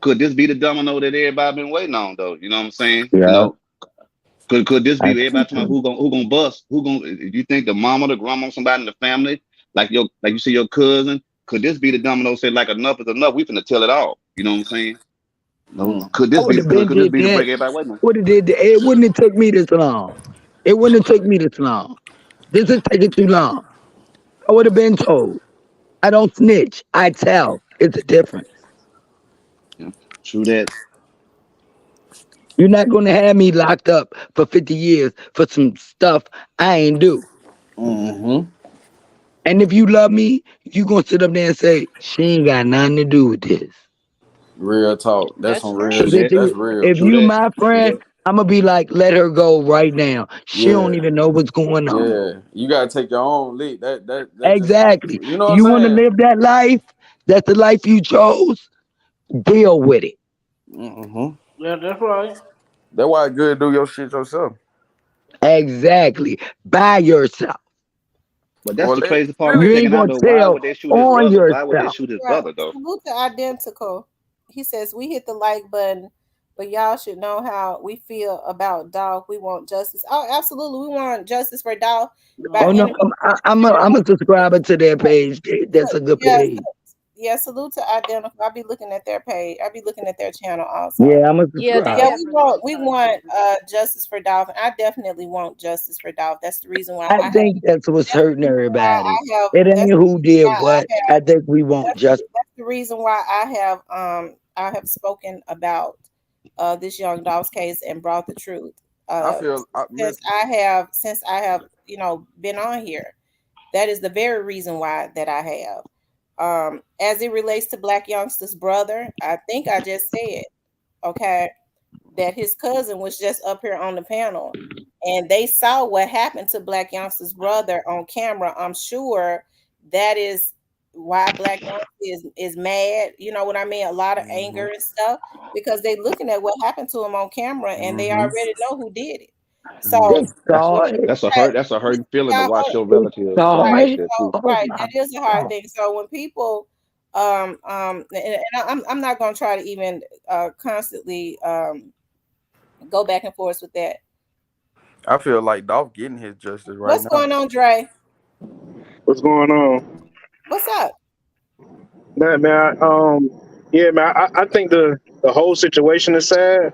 H: Could this be the domino that everybody been waiting on though? You know what I'm saying? You
D: Yeah,
H: know, could this be
D: I
H: everybody
D: think
H: talking about
D: so.
H: who gonna bust? Who gonna you think the mama, the grandma, somebody in the family, like you see your cousin? Could this be the domino say like enough is enough? We finna tell it all. You know what I'm saying? No,
E: Hmm.
H: could
D: I
H: this
D: would
H: be
D: have been
H: could this
D: did
H: be the
D: that.
H: break everybody waiting on?
D: Would have did that. It wouldn't have took me this long. It wouldn't have took me this long. This is taking too long. I would have been told. I don't snitch. I tell. It's a difference.
H: Yeah, true that.
D: You're not gonna have me locked up for 50 years for some stuff I ain't do.
E: Hmm.
D: And if you love me, you gonna sit up there and say, she ain't got nothing to do with this.
E: Real talk. That's
G: That's
E: some
G: true.
E: real
H: True
D: If
E: shit.
H: that.
E: That's
D: you
E: real.
D: if
H: True
D: you
H: that.
D: my
H: True
D: friend,
H: that.
D: I'm gonna be like, let her go right now. She don't
E: Yeah.
D: even know what's going on.
E: Yeah. You gotta take your own lead. That just
D: Exactly.
E: you know what I'm
D: You wanna
E: saying?
D: live that life? That's the life you chose? Deal with it.
E: Hmm.
C: Yeah, that's right.
E: That's why it's good to do your shit yourself.
D: Exactly. By yourself.
H: But that's
E: Well,
H: the
E: it
H: crazy part I'm
D: You
E: really.
D: ain't
H: checking out
D: gonna
H: though. Why
D: tell
H: would they shoot his
D: on
H: brother? Why would they
D: yourself.
H: shoot his
A: Right.
H: brother though?
A: Salute to Identical. He says we hit the like button, but y'all should know how we feel about Dolph. We want justice. Oh, absolutely. We want justice for Dolph by
D: Oh
C: No.
D: no,
A: any
D: I'm a subscriber to their page. That's a good
A: yeah,
D: page.
A: yeah, salute to Identical. I'll be looking at their page. I'll be looking at their channel also.
D: Yeah, I'm a
G: Yeah, they
A: Yeah,
D: subscriber.
G: have
A: we
G: really
A: want
G: good
A: we want
G: content.
A: justice for Dolph. I definitely want justice for Dolph. That's the reason why
D: I
A: I have.
D: think that's what's
A: That's the
D: hurting
A: reason why
D: everybody.
A: I have.
D: It
A: That's
D: ain't
A: the
D: who
A: reason
D: did
A: why
D: what.
A: I have.
D: I think we want just
A: That's the reason why I have spoken about this young Dolph's case and brought the truth.
E: I
A: Uh,
E: feel. Listen.
A: since I have been on here. That is the very reason why that I have. As it relates to Blac Youngsta's brother, I think I just said, okay, that his cousin was just up here on the panel and they saw what happened to Blac Youngsta's brother on camera. I'm sure that is why Blac Youngsta is mad. You know what I mean? A lot of
E: Hmm.
A: anger and stuff because they looking at what happened to him on camera and they
E: Hmm.
A: already know who did it.
E: Hmm.
A: So
D: they
H: That's
A: when
D: saw it.
H: that's a hurting feeling to
A: y'all
H: watch your
D: They
H: relatives
D: saw
A: right,
H: like
D: it.
H: that
A: so
H: too.
D: Oh
A: right,
D: my
A: that is a hard
D: God.
A: thing. So when people I'm not gonna try to even constantly go back and forth with that.
E: I feel like Dolph getting his justice right
A: What's
E: now.
A: going on, Dre?
I: What's going on?
A: What's up?
I: Man, yeah, man, I think the whole situation is sad.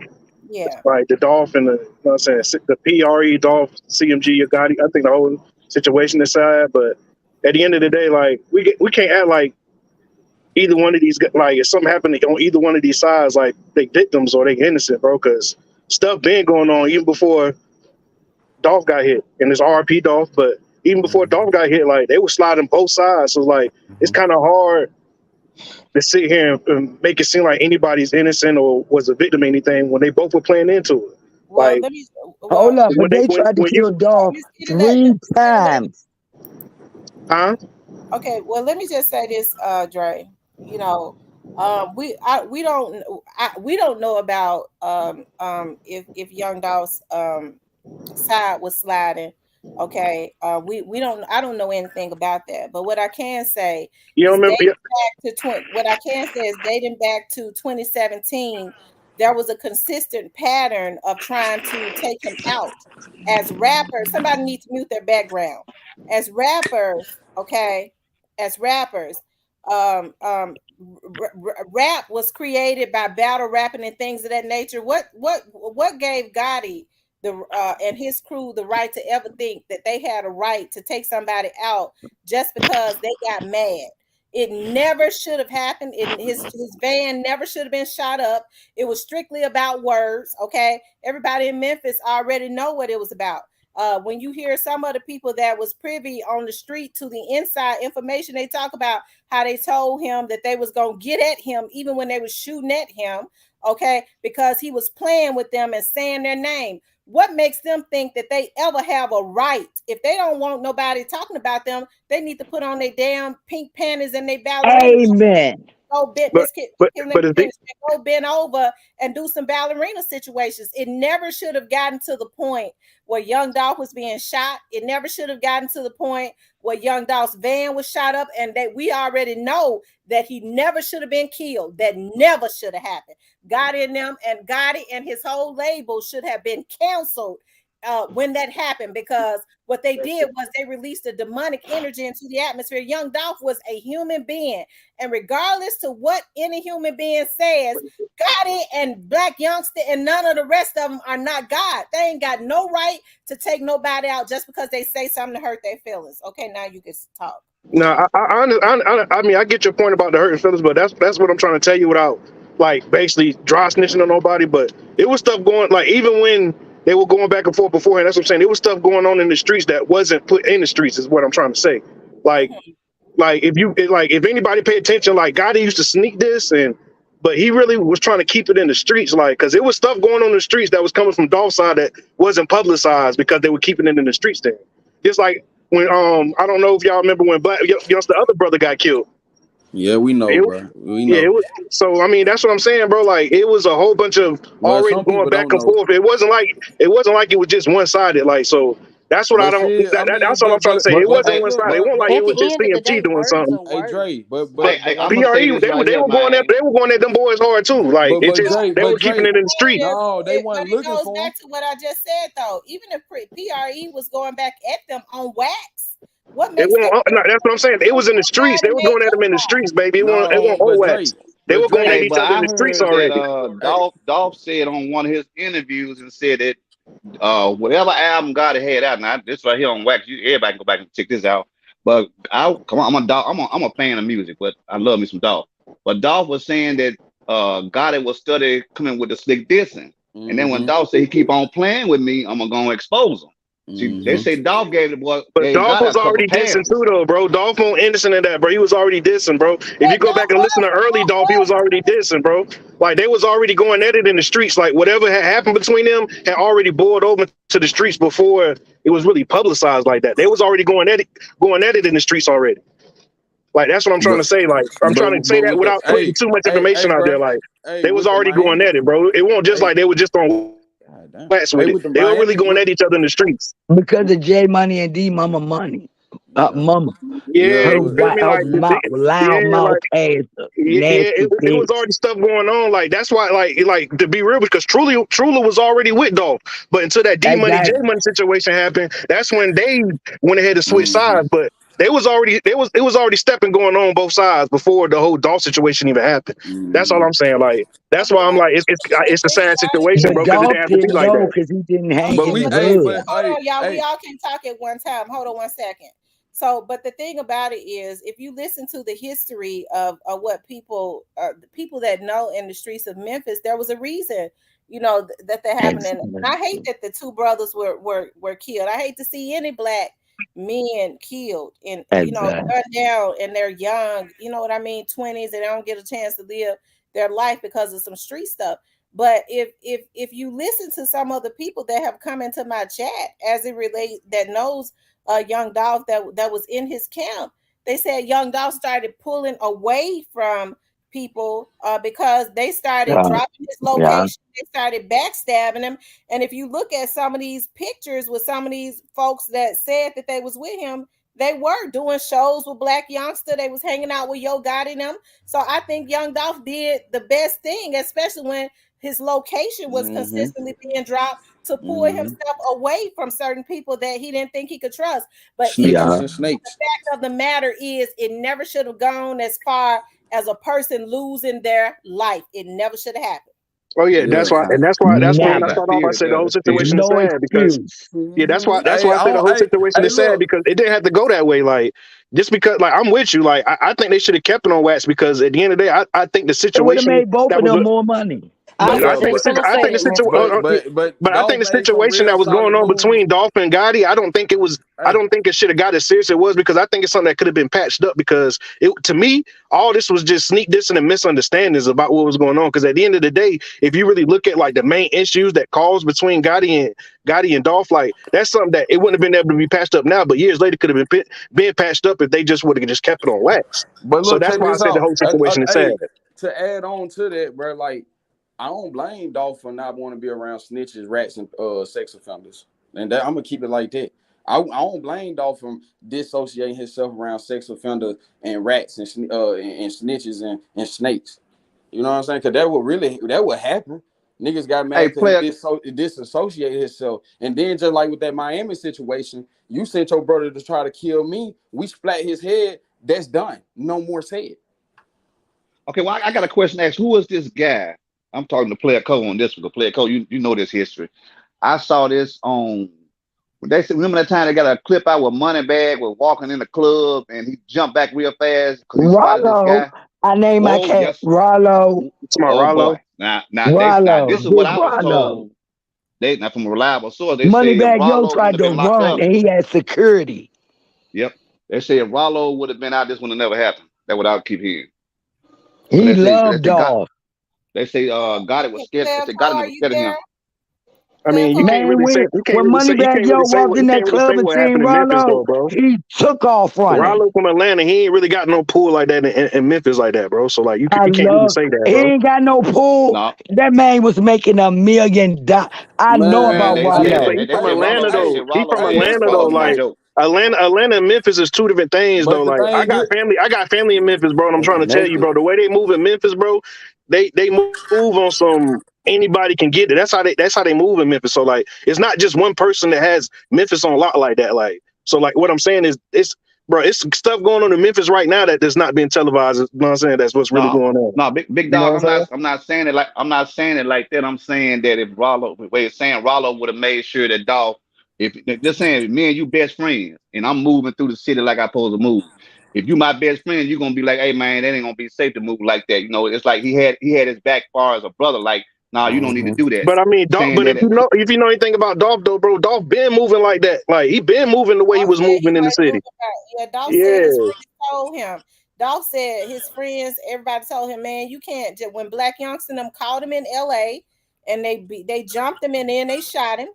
A: Yeah.
I: Like the Dolph and the, you know what I'm saying, the PRE Dolph CMG Gotti. I think the whole situation is sad, but at the end of the day, like we can't act like either one of these like if something happened on either one of these sides, like they victims or they innocent, bro. Because stuff been going on even before Dolph got hit, and it's RP Dolph, but even before
E: Hmm.
I: Dolph got hit, like they were sliding both sides. So like it's
E: Hmm.
I: kind of hard to sit here and make it seem like anybody's innocent or was a victim of anything when they both were playing into it.
A: Well,
I: Like
A: let me. Well,
D: Hold up, but
I: when they
D: they tried to
I: when you
D: kill Dolph
A: Miss Kitty,
D: three
A: Miss Kitty,
D: times.
I: huh?
A: okay. Well, let me just say this, Dre. You know, we don't know about if Young Dolph's side was sliding. Okay, we don't. I don't know anything about that. But what I can say
I: You don't
A: is
I: remember?
A: dating back to 20. What I can say is dating back to 2017. there was a consistent pattern of trying to take him out as rappers. Somebody needs to mute their background. As rappers, okay, as rappers, rap was created by battle rapping and things of that nature. What gave Gotti the and his crew the right to ever think that they had a right to take somebody out just because they got mad? It never should have happened. His van never should have been shot up. It was strictly about words. Okay, everybody in Memphis already know what it was about. When you hear some of the people that was privy on the street to the inside information, they talk about how they told him that they was gonna get at him even when they was shooting at him. Okay, because he was playing with them and saying their name. What makes them think that they ever have a right? If they don't want nobody talking about them, they need to put on their damn pink panties and their ballerina.
D: Amen.
A: Go bent
I: But
A: this kid.
I: but
A: Let
I: but
A: me
I: the thing,
A: finish. Go bend over and do some ballerina situations. It never should have gotten to the point where Young Dolph was being shot. It never should have gotten to the point where Young Dolph's van was shot up, and that we already know that he never should have been killed. That never should have happened. Gotti and his whole label should have been canceled when that happened, because what they did was they released a demonic energy into the atmosphere. Young Dolph was a human being, and regardless to what any human being says, Gotti and Blac Youngsta and none of the rest of them are not God. They ain't got no right to take nobody out just because they say something to hurt their feelings. Okay, now you can talk.
I: no, I mean, I get your point about the hurting feelings, but that's what I'm trying to tell you without like basically dry snitching on nobody. But it was stuff going like even when they were going back and forth beforehand. That's what I'm saying. There was stuff going on in the streets that wasn't put in the streets. Is what I'm trying to say. Like
A: Mhm.
I: if anybody pay attention, like Gotti used to sneak this but he really was trying to keep it in the streets, like because there was stuff going on in the streets that was coming from Dolph's side that wasn't publicized because they were keeping it in the streets there. Just like when I don't know if y'all remember when Black Youngsta, the other brother, got killed.
E: Yeah, we know,
I: It,
E: bro. We
I: yeah, it
E: know.
I: was, so I mean that's what I'm saying, bro. Like it was a whole bunch of
E: Well,
I: already
E: some
I: going
E: people
I: back
E: don't
I: and
E: know.
I: forth. It wasn't like it was just one sided. Like so that's what I
E: But
I: don't.
E: shit, I mean,
I: That's all I'm trying to say.
H: But
I: It
H: but
I: wasn't
H: hey,
I: one
E: look,
I: sided. It
H: but
E: but
I: wasn't like
E: but
I: it
G: At
I: was
G: the
I: just
G: end of the
I: CMT
G: day,
I: doing
G: words
I: something.
G: are
E: hey
G: words.
E: Dre,
H: hey,
E: but
H: I'm gonna say
I: PRE,
H: this right
I: they
H: here,
I: were going at
H: man.
I: them boys hard too. Like it
E: but
I: just
E: Dre,
I: they
E: but
I: were keeping
E: Dre,
I: it in the street.
E: no, they
A: But
E: weren't
A: it
E: looking
A: goes
E: for him.
A: back to what I just said, though. Even if PRE was going back at them on wax, what
I: It
A: makes them
I: won't. No,
A: think
I: that's what I'm saying. It was in the streets. They
A: somebody
I: were
A: made
I: going at them
A: them
I: in the
A: wrong?
I: streets, baby. It won't
E: No,
I: old wax. They
E: but
I: were going at
H: Hey,
E: Dre,
I: each
H: but
I: other in
H: I
I: the streets
H: heard that
I: already.
E: hey,
H: Dolph said on one of his interviews and said that whatever album Gotti had out. Now this right here on Wax, everybody can go back and check this out. But I come on, I'm a fan of music, but I love me some Dolph. But Dolph was saying that Gotti was study coming with the slick dissing, and then when
E: mm-hmm,
H: Dolph said he keep on playing with me, I'm gonna expose him. See, they
E: mm-hmm.
H: say Dolph
I: But
H: gave
I: Dolph
H: Gotti
I: was
H: a couple
I: already dissing too,
H: passes.
I: though, bro. Dolph won't innocent in that, bro. He was already dissing, bro. If
A: But
I: you go back and listen to early Dolph, he was already dissing, bro. Like they was already going at it in the streets. Like whatever had happened between them had already boiled over to the streets before it was really publicized like that. They was already going at it in the streets already. Like that's what I'm trying
E: But
I: to say. Like I'm trying to say that
E: with the
I: without putting too much
E: hey,
I: information out there.
E: bro,
I: Like
E: hey,
I: they was
E: with the
I: already going
E: Miami,
I: at it, bro. It won't just
E: hey,
I: like they were just on
E: God damn,
I: flats with
E: hey,
I: it.
E: with the
I: They were really
E: Miami,
I: going at each other in the streets.
D: Because of J Money and D Mama Money.
E: yeah,
D: Mama.
I: Yeah,
E: yeah,
D: Her
I: you feel me? Like,
D: loud
I: yeah,
D: mouth
I: like,
D: ass,
I: yeah,
D: nasty
I: it was
D: bitch.
I: already stuff going on. Like, that's why, like to be real, because Truly was already with Dolph. But until that D Money, J
D: Exactly.
I: Money situation happened, that's when they went ahead and switched
E: mm-hmm.
I: sides. But it was already stepping going on both sides before the whole Dolph situation even happened. That's all
E: Mm-hmm.
I: I'm saying. Like, that's why I'm like, it's a sad situation,
D: But
I: bro, because it didn't
D: Dolph
I: have to be
D: didn't
I: like
D: know
I: that.
D: because he didn't hang
E: But
D: in
E: we,
D: the
E: hey,
D: hood.
E: but
A: Hold
E: hey,
A: on, y'all. We
E: hey,
A: all can talk at one time. Hold on 1 second. So, but the thing about it is, if you listen to the history of what the people that know in the streets of Memphis, there was a reason, that happened. And I hate
D: Exactly.
A: that the two brothers were killed. I hate to see any black men killed and
D: Exactly.
A: gunned down, and they're young. You know what I mean? 20s, and they don't get a chance to live their life because of some street stuff. But if you listen to some of the people that have come into my chat as it relates that knows Young Dolph that was in his camp, they said Young Dolph started pulling away from people because they started
D: Yeah.
A: dropping his
D: Yeah.
A: location. They started backstabbing him. And if you look at some of these pictures with some of these folks that said that they was with him, they were doing shows with Blac Youngsta. They was hanging out with Yo Gotti and them. So I think Young Dolph did the best thing, especially when his location was
E: Mm-hmm.
A: consistently being dropped to pull
E: Mm-hmm.
A: himself away from certain people that he didn't think he could trust. But in the
E: Snitches
D: Yeah.
E: and snakes.
A: fact of the matter is, it never should have gone as far as a person losing their life. It never should have happened.
I: Oh yeah,
E: Yeah,
I: that's why,
E: man.
I: and that's why when I
H: The
D: Never.
I: start off, I
H: spirit,
I: said the
H: though.
I: whole
H: The spirit.
I: situation is
D: No
I: sad because
D: excuse.
I: yeah,
E: Mm-hmm.
I: that's why I said the whole situation is sad
E: Look.
I: because it didn't have to go that way. Like just because, like I'm with you, like I think they should have kept it on wax because at the end of the day, I think the
D: It would have
I: situation
D: made both
I: that
D: of
I: was
D: them more money.
A: I
E: But
A: was
I: I
E: look,
I: think
A: just
E: but
A: gonna
I: I
A: say
I: think the
A: it, Mr.
E: but
A: Booker.
E: but but
I: but I think
E: Dolph
I: the
E: made some
I: situation
E: real
I: that was
E: solid
I: going on
E: moves.
I: between Dolph and Gotti, I don't think it was. I
E: Hey,
I: don't think it should have got as serious as it was because I think it's something that could have been patched up because it to me all this was just sneak dissing and misunderstandings about what was going on. Because at the end of the day, if you really look at like the main issues that caused between Gotti and Dolph, like that's something that it wouldn't have been able to be patched up now, but years later could have been patched up if they just would have just kept it on wax.
E: but
I: So
E: look,
I: that's
E: check
I: why I
E: this
I: said the
E: out.
I: whole situation is sad.
E: Hey, to add on to that, bro, like I don't blame Dolph for not wanting to be around snitches, rats, and sex offenders, and that, I'm gonna keep it like that. I don't blame Dolph from dissociating himself around sex offenders and rats and snitches and snakes. You know what I'm saying? Because that would happen. Niggas got
H: Hey,
E: mad because
H: player.
E: he disassociated himself. And then just like with that Miami situation, you sent your brother to try to kill me. We splat his head. That's done. No more said.
H: Okay, well, I got a question to ask. Who is this guy? I'm talking to Player Cole on this one. 'Cause Player Cole, you know this history. I saw this on. They said, remember that time they got a clip out where Moneybag was walking in the club and he jumped back real fast because he spotted this
D: Rollo.
H: guy.
D: I named my
H: Oh
D: cat
H: yes.
D: Rollo.
I: It's my
H: Oh
I: Rollo.
H: boy. Now
D: Rollo.
H: this is what
D: Big
H: I was
D: Rollo.
H: told. They now from a reliable source. They said if
D: Moneybag Yo
H: Rollo would
D: tried
H: have
D: to
H: been locked
D: run
H: up.
D: and he had security.
H: Yep. They say if Rollo would have been out, this would have never happened. That's what I keep hearing. But
D: He loved
H: God.
D: Dolph.
H: They say Gotti was scared. They
A: Player
H: say
A: Cole,
H: Gotti
A: are
H: was
A: you
H: scared of him.
A: there?
I: I
A: Player
I: mean,
A: Cole.
D: Man,
I: you
D: Moneybag
I: can't
D: Yo
I: really say
D: walked in that club and
I: what
D: seen
I: happened in Memphis
D: Rollo,
I: though, bro.
D: he took off running.
I: Rollo from Atlanta, he ain't really got no pool like that in Memphis like that, bro. So like
D: I
I: you can't really
D: love.
I: say that,
D: He
I: bro.
D: ain't got no pool.
H: No,
D: That man was making $1 million. I know
H: man,
D: about
E: Man,
H: they
I: Yeah,
H: said
I: but
D: Rollo.
H: they,
I: he
H: they
I: from
E: hey,
H: said
I: Atlanta
H: Rollo. They
E: hey,
I: though.
H: said
I: He from
H: Rollo
E: hey,
H: was
I: Atlanta though.
H: bugging on
E: but
H: that
I: Like
H: dope.
I: Atlanta and Memphis is two different things though.
E: but the
I: Like
E: thing is,
I: I got family in Memphis, bro. And I'm trying to tell you,
E: naked.
I: bro. The way they move in Memphis, bro, they move on some anybody can get it. That's how they move in Memphis. So like it's not just one person that has Memphis on lock like that. Like so like what I'm saying is it's bro, it's stuff going on in Memphis right now that is not being televised. You know what I'm saying? That's what's really
H: No,
I: going on.
H: no, big
I: You know
H: dog.
I: what I'm saying?
H: I'm not saying it like I'm not saying it like that. I'm saying that if Rollo, wait, saying Rollo would have made sure that Dolph, if just saying me and you best friends, and I'm moving through the city like I supposed to move. If you my best friend, you're gonna be like, hey man, that ain't gonna be safe to move like that. You know, it's like he had his back far as a brother. Like, nah, you don't need to
E: Mhm.
H: do that.
I: But I mean, Dolph.
H: Saying
I: But
H: that,
I: if you know anything about Dolph, though, bro, Dolph been moving like that. Like he been moving the way he
A: Dolph
I: was
A: said he
I: moving in the
A: was
I: city.
A: moving back. Yeah, Dolph said his
I: Yeah,
A: friends told him. Dolph said his friends, everybody told him, man, you can't. When Blac Youngsta and them called him in L.A. and they jumped him and then they shot him.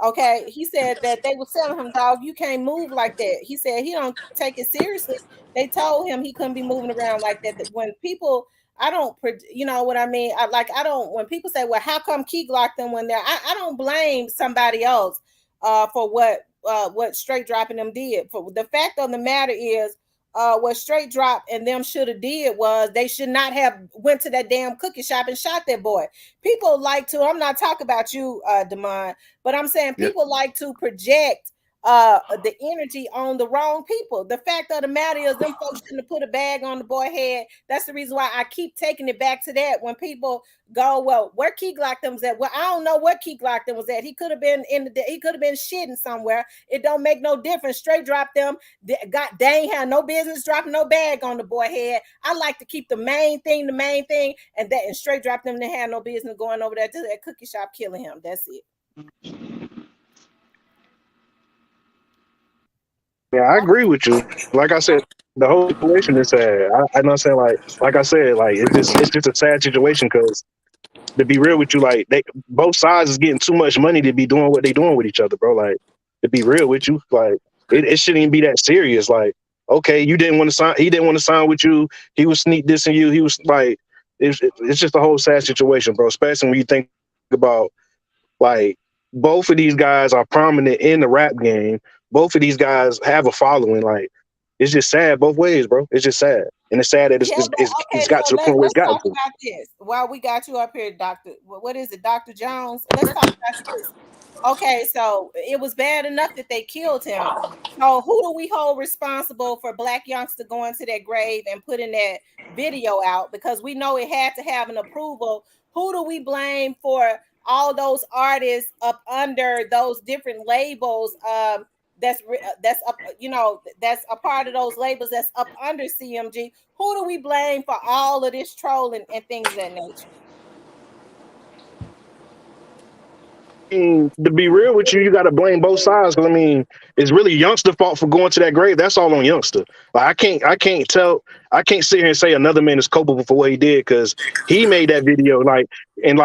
A: Okay, he said that they were telling him, dog, you can't move like that. He said he don't take it seriously. They told him he couldn't be moving around like that. That when people, I don't, you know what I mean? I don't. When people say, well, how come Keek locked them when they're, I don't blame somebody else for what Straight Dropping them did. For the fact of the matter is, what Straight Drop and them should have did was they should not have went to that damn cookie shop and shot that boy. People like to. I'm not talking about you, Demond, but I'm saying
H: yeah,
A: people like to project the energy on the wrong people. The fact of the matter is them folks shouldn't have put a bag on the boy head. That's the reason why I keep taking it back to that when people go, well, where Key Glock them was at? Well, I don't know what Key Glock them was at. He could have been he could have been shitting somewhere. It don't make no difference. Straight drop them. They ain't had no business dropping no bag on the boy head. I like to keep the main thing, and straight drop them. They had no business going over there to that cookie shop killing him. That's it.
I: yeah, I agree with you. Like I said, the whole situation is sad. I know what I'm saying. Like I said, like it's just a sad situation because to be real with you, like they both sides is getting too much money to be doing what they doing with each other, bro. Like to be real with you, like it shouldn't even be that serious. Like, okay, you didn't want to sign, he didn't want to sign with you, he was sneak dissing you, he was like, it's just a whole sad situation, bro. Especially when you think about like both of these guys are prominent in the rap game. Both of these guys have a following. Like, it's just sad both ways, bro. It's just sad. and it's sad that
A: Yeah, but
I: it's
A: okay,
I: got
A: so
I: to the point where it's
A: let's
I: gotten
A: talk
I: to.
A: about this. While we got you up here, Doctor, what is it, Doctor Jones? Let's talk about this. Okay, so it was bad enough that they killed him. So who do we hold responsible for Blac Youngsta going to that grave and putting that video out? Because we know it had to have an approval. Who do we blame for all those artists up under those different labels? That's up, that's a part of those labels that's up under CMG. Who do we blame for all of this trolling and things of that nature?
I: To be real with you, you got to blame both sides. Because I mean, it's really Youngster fault for going to that grave. That's all on Youngster. Like I can't sit here and say another man is culpable for what he did because he made that video. Like him.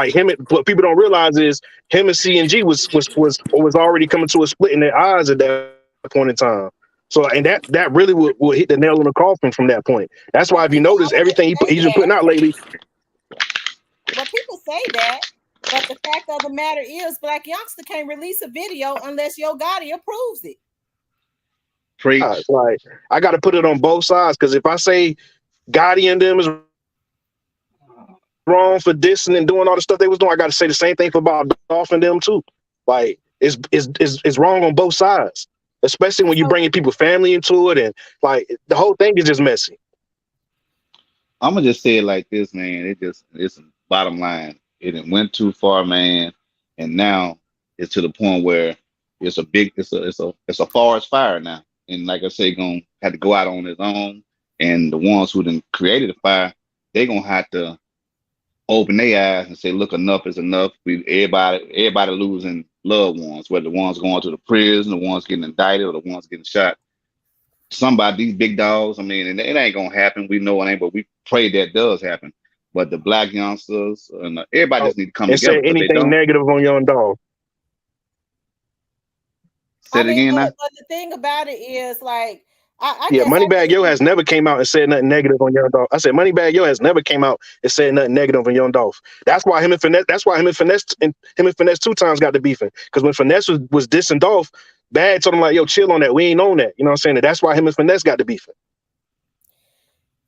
I: What people don't realize is him and CNG was already coming to a split in their eyes at that point in time. So and that really will hit the nail on the coffin from that point. That's why if you
A: Well, people
I: notice everything
A: always say
I: he's been putting
A: that.
I: out lately.
A: Well, people say that, but the fact of the matter is, Blac Youngsta can't release a video unless Yo Gotti approves it.
H: Preach.
I: Like I got to put it on both sides because if I say Gotti and them is wrong for dissing and doing all the stuff they was doing, I got to say the same thing for about Dolph and them too. Like it's wrong on both sides, especially when you bringing people family
A: So,
I: into it, and like the whole thing is just messy.
H: I'm gonna just say it like this, man. It's bottom line. It went too far, man, and now it's to the point where it's a forest fire now. And like I say, gonna have to go out on his own. And the ones who then created the fire, they gonna have to open their eyes and say, look, enough is enough. Everybody losing loved ones, whether the ones going to the prison, the ones getting indicted, or the ones getting shot. Somebody, these big dogs, I mean, and it ain't gonna happen. We know it ain't, but we pray that does happen. But the Blac Youngsters and everybody
I: Oh,
H: just need to come
I: and
H: together
I: say
H: because they
I: anything
H: don't.
I: negative on Young Dog.
H: Say
A: I
H: it
A: mean,
H: again now.
A: but the thing about it is, like, I
I: Yeah,
A: guess I
I: Moneybag
A: just
I: Yo
A: think
I: has never came out and said nothing negative on Young Dolph. I said Moneybag Yo has never came out and said nothing negative on Young Dolph. That's why him and Finesse. That's why him and Finesse two times got the beefing. Because when Finesse was dissing Dolph, Bad told him like, "Yo, chill on that. We ain't on that." You know what I'm saying? And that's why him and Finesse got the beefing.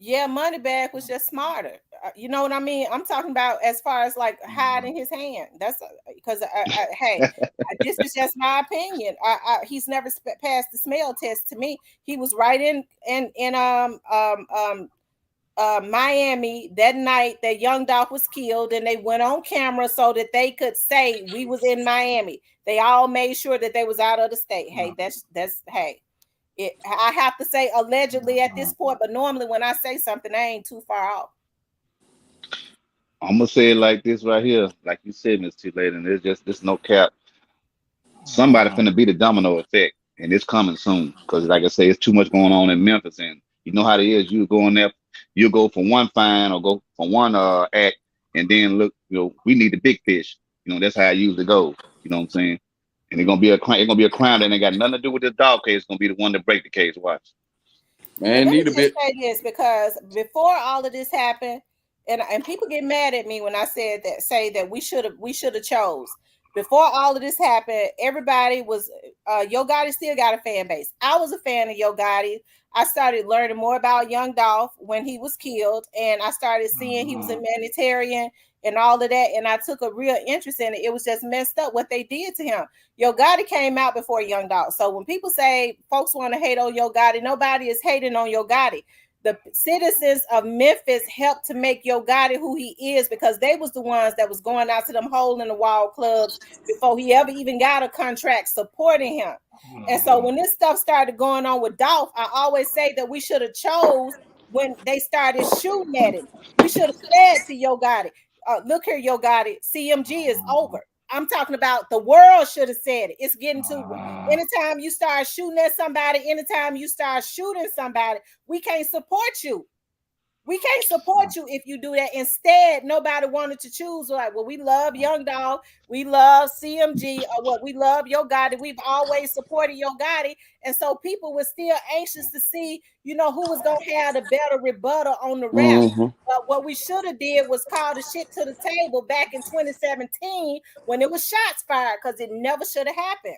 A: yeah, Moneybag was just smarter. You know what I mean? I'm talking about as far as like hiding his hand. That's because hey, this is just my opinion. He's never passed the smell test to me. He was right in Miami that night that Young Dolph was killed, and they went on camera so that they could say we was in Miami. They all made sure that they was out of the state. Hey, that's hey. I have to say allegedly at this point, but normally when I say something, I ain't too far off.
H: I'm gonna say it like this right here, like you said, Miss T lady, and there's no cap. Somebody finna be the domino effect, and it's coming soon. Because like I say, it's too much going on in Memphis, and you know how it is. You go in there, you go for one fine or go for one act, and then look, we need the big fish. That's how it usually goes. You know what I'm saying? And it's gonna be a crime. It's gonna be a crime that ain't got nothing to do with this dog case. It's gonna be the one that break the case. Watch.
A: And
E: Man,
A: let me
E: need a
A: just
E: bit.
A: say this because before all of this happened, and people get mad at me when I said that, say that we should have chose. Before all of this happened, everybody was Yo Gotti still got a fan base. I was a fan of Yo Gotti. I started learning more about Young Dolph when he was killed, and I started seeing he was a humanitarian and all of that, and I took a real interest in it. It was just messed up what they did to him. Yo Gotti came out before Young Dolph. So when people say folks want to hate on Yo Gotti, nobody is hating on Yo Gotti. The citizens of Memphis helped to make Yo Gotti who he is because they was the ones that was going out to them hole in the wall clubs before he ever even got a contract supporting him. And so when this stuff started going on with Dolph, I always say that we should have chose when they started shooting at him. We should have said to Yo Gotti, look here, Yo Gotti, CMG is over. I'm talking about the world should have said it. It's getting to anytime you start shooting at somebody, anytime you start shooting somebody, we can't support you. We can't support you if you do that. Instead, nobody wanted to choose like, well, we love Young Dog, we love CMG, or what we love Yo Gotti. We've always supported Yo Gotti, and so people were still anxious to see, who was gonna have the better rebuttal on the rap.
E: Mm-hmm.
A: But what we should have did was call the shit to the table back in 2017 when it was shots fired, because it never should have happened.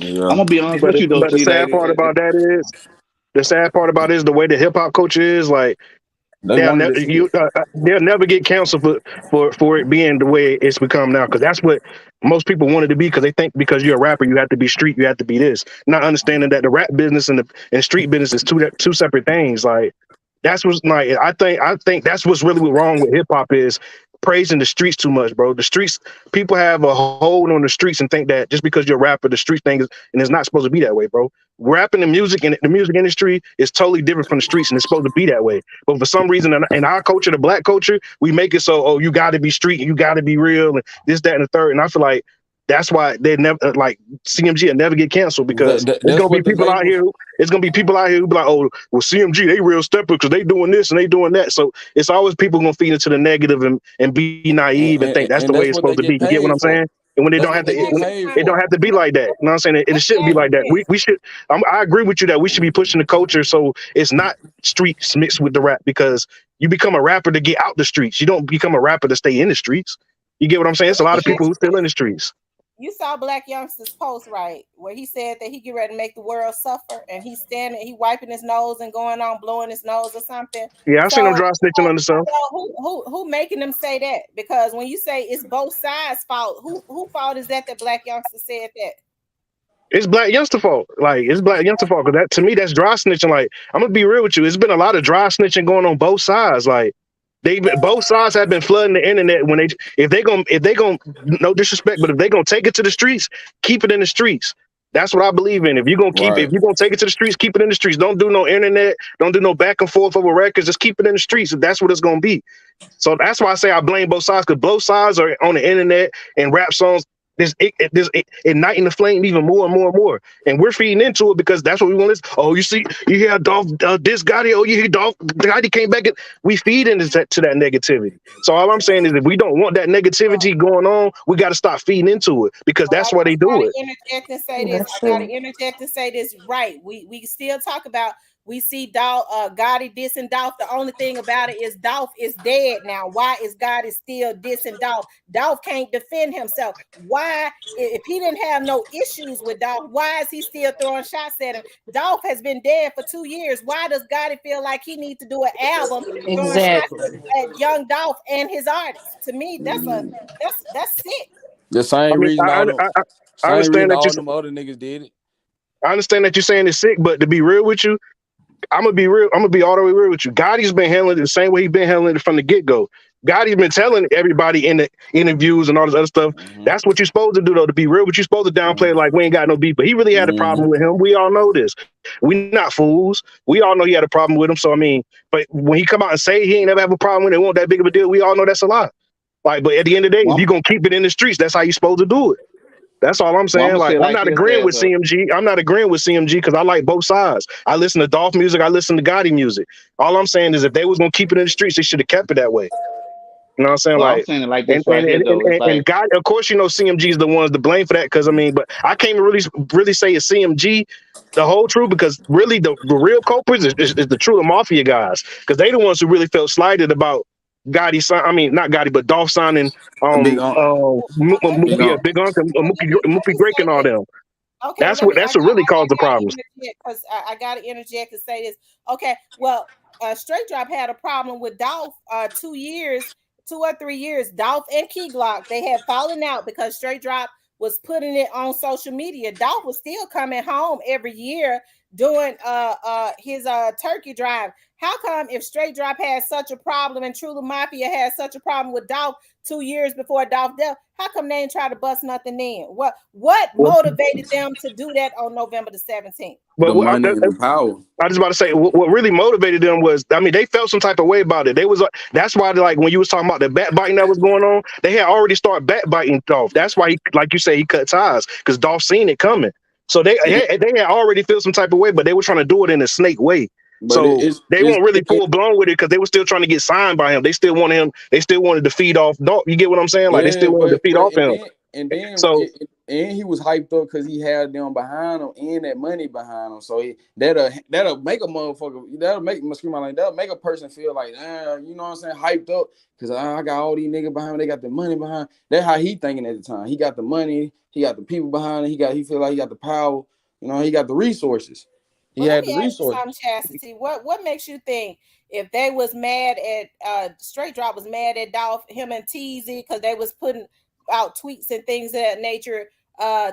H: I'm
E: Yeah.
H: gonna be honest
I: But
H: with you though,
I: but the
H: T
I: sad
H: lady.
I: part about that is The sad part about it is the way the hip hop culture is. Like
E: They wanted to see it.
I: they'll never get canceled for it being the way it's become now. Because that's what most people wanted to be. Because they think because you're a rapper, you have to be street, you have to be this. Not understanding that the rap business and street business is two separate things. Like that's what's like. I think that's what's really wrong with hip hop is praising the streets too much, bro. The streets, people have a hold on the streets and think that just because you're a rapper, the street thing is, and it's not supposed to be that way, bro. Rapping and music and the music industry is totally different from the streets, and it's supposed to be that way. But for some reason, in our culture, the black culture, we make it so, oh, you got to be street, and you got to be real, and this, that, and the third. And I feel like that's why they never like CMG will never get canceled because it's
E: That's
I: gonna be
E: what the
I: people out
E: labels.
I: here. It's gonna be people out here who be like, oh, well, CMG they real stepper because they doing this and they doing that. So it's always people gonna feed into the negative and be naive and think that's the way
E: And
I: it's
E: that's what
I: supposed
E: they
I: to be.
E: get
I: You get what I'm
E: paid
I: saying?
E: for.
I: And when they don't
E: That's
I: have
E: what
I: to,
E: they get
A: Ask
E: paid
I: it don't
E: for.
I: have to be like that. You know what I'm saying? It
A: let
I: shouldn't
A: me
I: be
A: ask
I: like
A: you
I: that.
A: this.
I: We should. I agree with you that we should be pushing the culture so it's not streets mixed with the rap because you become a rapper to get out the streets. You don't become a rapper to stay in the streets. You get what I'm saying? It's a
A: Let
I: lot
A: me
I: of people
A: ask
I: who
A: you
I: still in
A: this.
I: the streets.
A: You saw Black Youngsta's post, right? Where he said that he get ready to make the world suffer and he's standing, he wiping his nose and going on blowing his nose or something.
I: Yeah, I've seen them
A: So
I: dry snitching on themselves.
A: so who making them say that? Because when you say it's both sides' fault, who fault is that Black Youngster said that?
I: It's Black Youngster fault. Like it's Black Youngster fault because that to me that's dry snitching. Like I'm gonna be real with you. It's been a lot of dry snitching going on both sides. Like both sides have been flooding the internet when if they gonna no disrespect, but if they gonna take it to the streets, keep it in the streets. That's what I believe in.
E: Right.
I: If you're gonna take it to the streets, keep it in the streets. Don't do no internet. Don't do no back and forth over records. Just keep it in the streets. That's what it's gonna be. So that's why I say I blame both sides because both sides are on the internet and rap songs. This igniting the flame even more and more and more, and we're feeding into it because that's what we want. To oh, you see, you hear Dolph this Gotti. Oh, you hear Dolph Gotti came back. We feed into to that negativity. So all I'm saying is, if we don't want that
A: Well,
I: negativity going on, we got to stop feeding into it because
A: well,
I: that's why
A: I
I: they do
A: gotta
I: it.
A: interject and say this.
G: That's
A: I gotta
G: true.
A: interject and say this. Right, we still talk about. We see Dolph, Gotti dissing Dolph. The only thing about it is Dolph is dead now. Why is Gotti still dissing Dolph? Dolph can't defend himself. Why, if he didn't have no issues with Dolph, why is he still throwing shots at him? Dolph has been dead for 2 years. Why does Gotti feel like he needs to do an album throwing shots
G: Exactly.
A: at young Dolph and his artists? To me, that's sick.
E: The
I: I
E: same
I: mean,
E: reason
I: I
E: same
I: understand
E: reason
I: that
E: all them other niggas did it.
I: I understand that you're saying it's sick, but to be real with you, I'm gonna be real. I'm gonna be all the way real with you. Gotti's been handling it the same way he's been handling it from the get go. Gotti's been telling everybody in the interviews and all this other stuff.
E: Mm-hmm.
I: That's what you're supposed to do, though. To be real, but you're supposed to downplay
E: Mm-hmm.
I: it like we ain't got no beef. But he really had a problem with him. We all know this. We not fools. We all know he had a problem with him. So I mean, but when he come out and say he ain't never have a problem with it, it won't that big of a deal. We all know that's a lie. Like, but at the end of the day, if
H: Well,
I: you're gonna keep it in the streets, that's how you're supposed to do it. That's all I'm
H: I'm
I: saying.
H: gonna say
I: Like,
H: it
I: I'm
H: like
I: not
H: this
I: agreeing
H: as
I: with
H: a
I: CMG. I'm not agreeing with CMG because I like both sides. I listen to Dolph music. I listen to Gotti music. All I'm saying is if they was gonna keep it in the streets, they should have kept it that way. You know what I'm saying?
H: well, I'm
I: Like,
H: saying it like
I: and
H: this right here though. It's
I: and
H: like
I: God, of course, CMG is the ones to blame for that. Because I mean, but I can't really say it's CMG the whole truth because really the real culprits is the true mafia guys because they the ones who really felt slighted about Gotti. I mean, not Gotti, but Dolph signing
E: Big on, big
I: Yeah,
E: on.
I: Big Uncle
A: Let
I: Mookie
A: me
I: Drake
A: say
I: and all
A: this.
I: them.
A: Okay, let me.
I: That's what really
A: I
I: caused the
A: gotta
I: problems.
A: interject because I gotta interject and say this. Okay, well, Straight Drop had a problem with Dolph. 2 years, 2 or 3 years. Dolph and Key Glock they had fallen out because Straight Drop was putting it on social media. Dolph was still coming home every year doing his turkey drive. How come if Straight Drop had such a problem and True Mafia had such a problem with Dolph 2 years before Dolph death? How come they ain't try to bust nothing in? What
I: Well,
A: motivated them to do that on November the 17th?
E: The
I: but
E: money and the power.
I: I just about to say what really motivated them was I mean they felt some type of way about it. They was that's why like when you was talking about the backbiting that was going on, they had already started backbiting Dolph. That's why he like you say he cut ties because Dolph seen it coming. So they had already felt some type of way, but they were trying to do it in a snake way.
E: But
I: So they weren't really full blown with it because they were still trying to get signed by him. They still wanted him. They still wanted to feed off Dolph. You get what I'm saying? Like they
E: yeah,
I: still wanted to feed
E: but
I: off him. So
E: and he was hyped up because he had them behind him and that money behind him. So that'll make a motherfucker, that'll make that'll make a person feel like, you know what I'm saying, hyped up because I got all these niggas behind me. They got the money behind. That's how he thinking at the time. He got the money. He got the people behind him. He feel like he got the power. You know, he got the resources. He
A: Well, let
E: had
A: me
E: the
A: ask you
E: resources.
A: something, Chastity. What makes you think if they was mad at Straight Drop was mad at Dolph, him and Teasy because they was putting out tweets and things of that nature,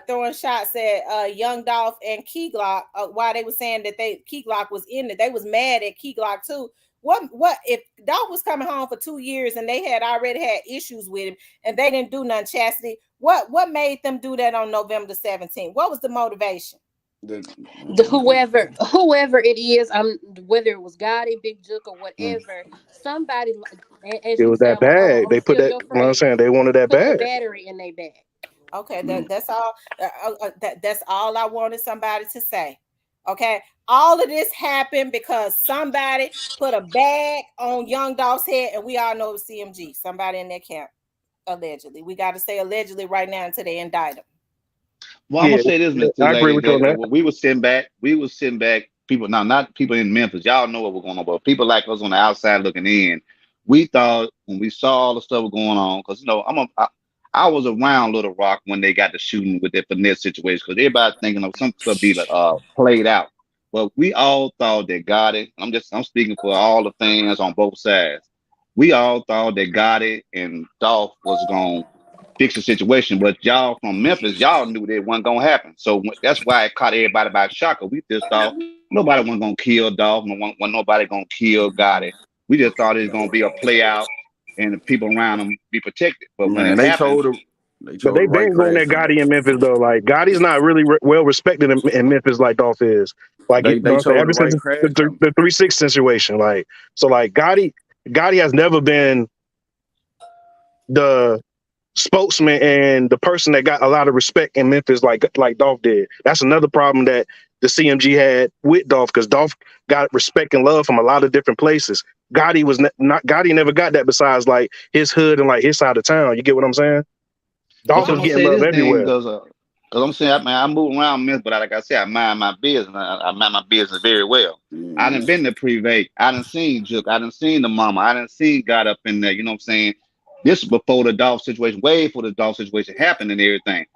A: throwing shots at Young Dolph and Key Glock, while they were saying that Key Glock was in it. They was mad at Key Glock too. What if Dolph was coming home for 2 years and they had already had issues with him and they didn't do nothing, Chastity? What made them do that on November the 17th? What was the motivation?
E: The,
G: The
E: the,
G: whoever it is, whether it was Gotti, Big Jook, or
E: mm.
G: whatever, somebody, as
I: It
G: you
I: was
G: say,
I: that
G: I'm gonna,
I: bag. They put
G: steal
I: that.
G: your
I: You know what I'm
G: phrase,
I: saying? They wanted that
G: putting a
I: bag.
G: battery in their bag.
A: Okay,
E: Mm.
A: that's all. That's all I wanted somebody to say. Okay, all of this happened because somebody put a bag on Young Dolph's head, and we all know it was CMG. Somebody in that camp, allegedly. We got to say allegedly right now until they indict him.
H: Well, I'm
I: Yeah,
H: gonna say this, Miss T
I: I agree
H: Lady,
I: with you on
H: that
I: that.
H: when we was sitting back. We was sitting back. People now, not people in Memphis. Y'all know what was going on, but people like us on the outside looking in. We thought when we saw all the stuff going on, because I was around Little Rock when they got the shooting with that finesse situation, because everybody thinking of some stuff be like, played out. But we all thought that Gotti. I'm speaking for all the fans on both sides. We all thought that Gotti and Dolph was going fix the situation. But y'all from Memphis, y'all knew that it wasn't gonna happen. So that's why it caught everybody by shock. We just thought nobody wasn't gonna kill Dolph, nobody gonna kill Gotti. We just thought it was gonna be a play out and the people around them be protected. But when
E: Man,
H: it happened,
E: they
I: But
E: chose
I: they
E: the right
I: been going at
E: crash out.
I: Gotti in Memphis though. Like Gotti's not really well respected in Memphis like Dolph is. Like you know
E: They
I: what I'm saying?
E: chose the
I: Ever since
E: right crash
I: the
E: out.
I: 3-6 situation, like so, like Gotti has never been the spokesman and the person that got a lot of respect in Memphis like Dolph did. That's another problem that the CMG had with Dolph because Dolph got respect and love from a lot of different places. Gotti was not Gotti never got that besides like his hood and like his side of town. You get what I'm saying?
H: but
I: Dolph
H: I'm
I: was
H: gonna
A: Right.
I: getting
H: say
I: love
H: this thing
I: everywhere.
H: because I'm saying I move around Memphis, but like I said, I mind my business. I mind my business very well. I done
E: Mm.
H: been to Privé. I done seen Juke. I done seen the mama. I done seen got up in there. You know what I'm saying? This is before the Dolph situation, way before the Dolph situation happened and everything.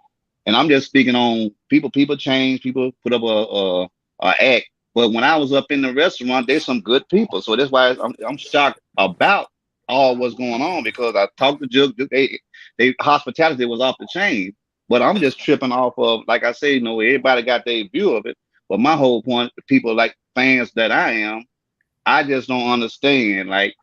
H: And I'm just speaking on people. People change. People put up a act. But when I was up in the restaurant, there's some good people. So that's why I'm shocked about all what's going on because I talked to Juke. They hospitality was off the chain. But I'm just tripping off of, like I say, everybody got their view of it. But my whole point, people like fans that I am, I just don't understand. Like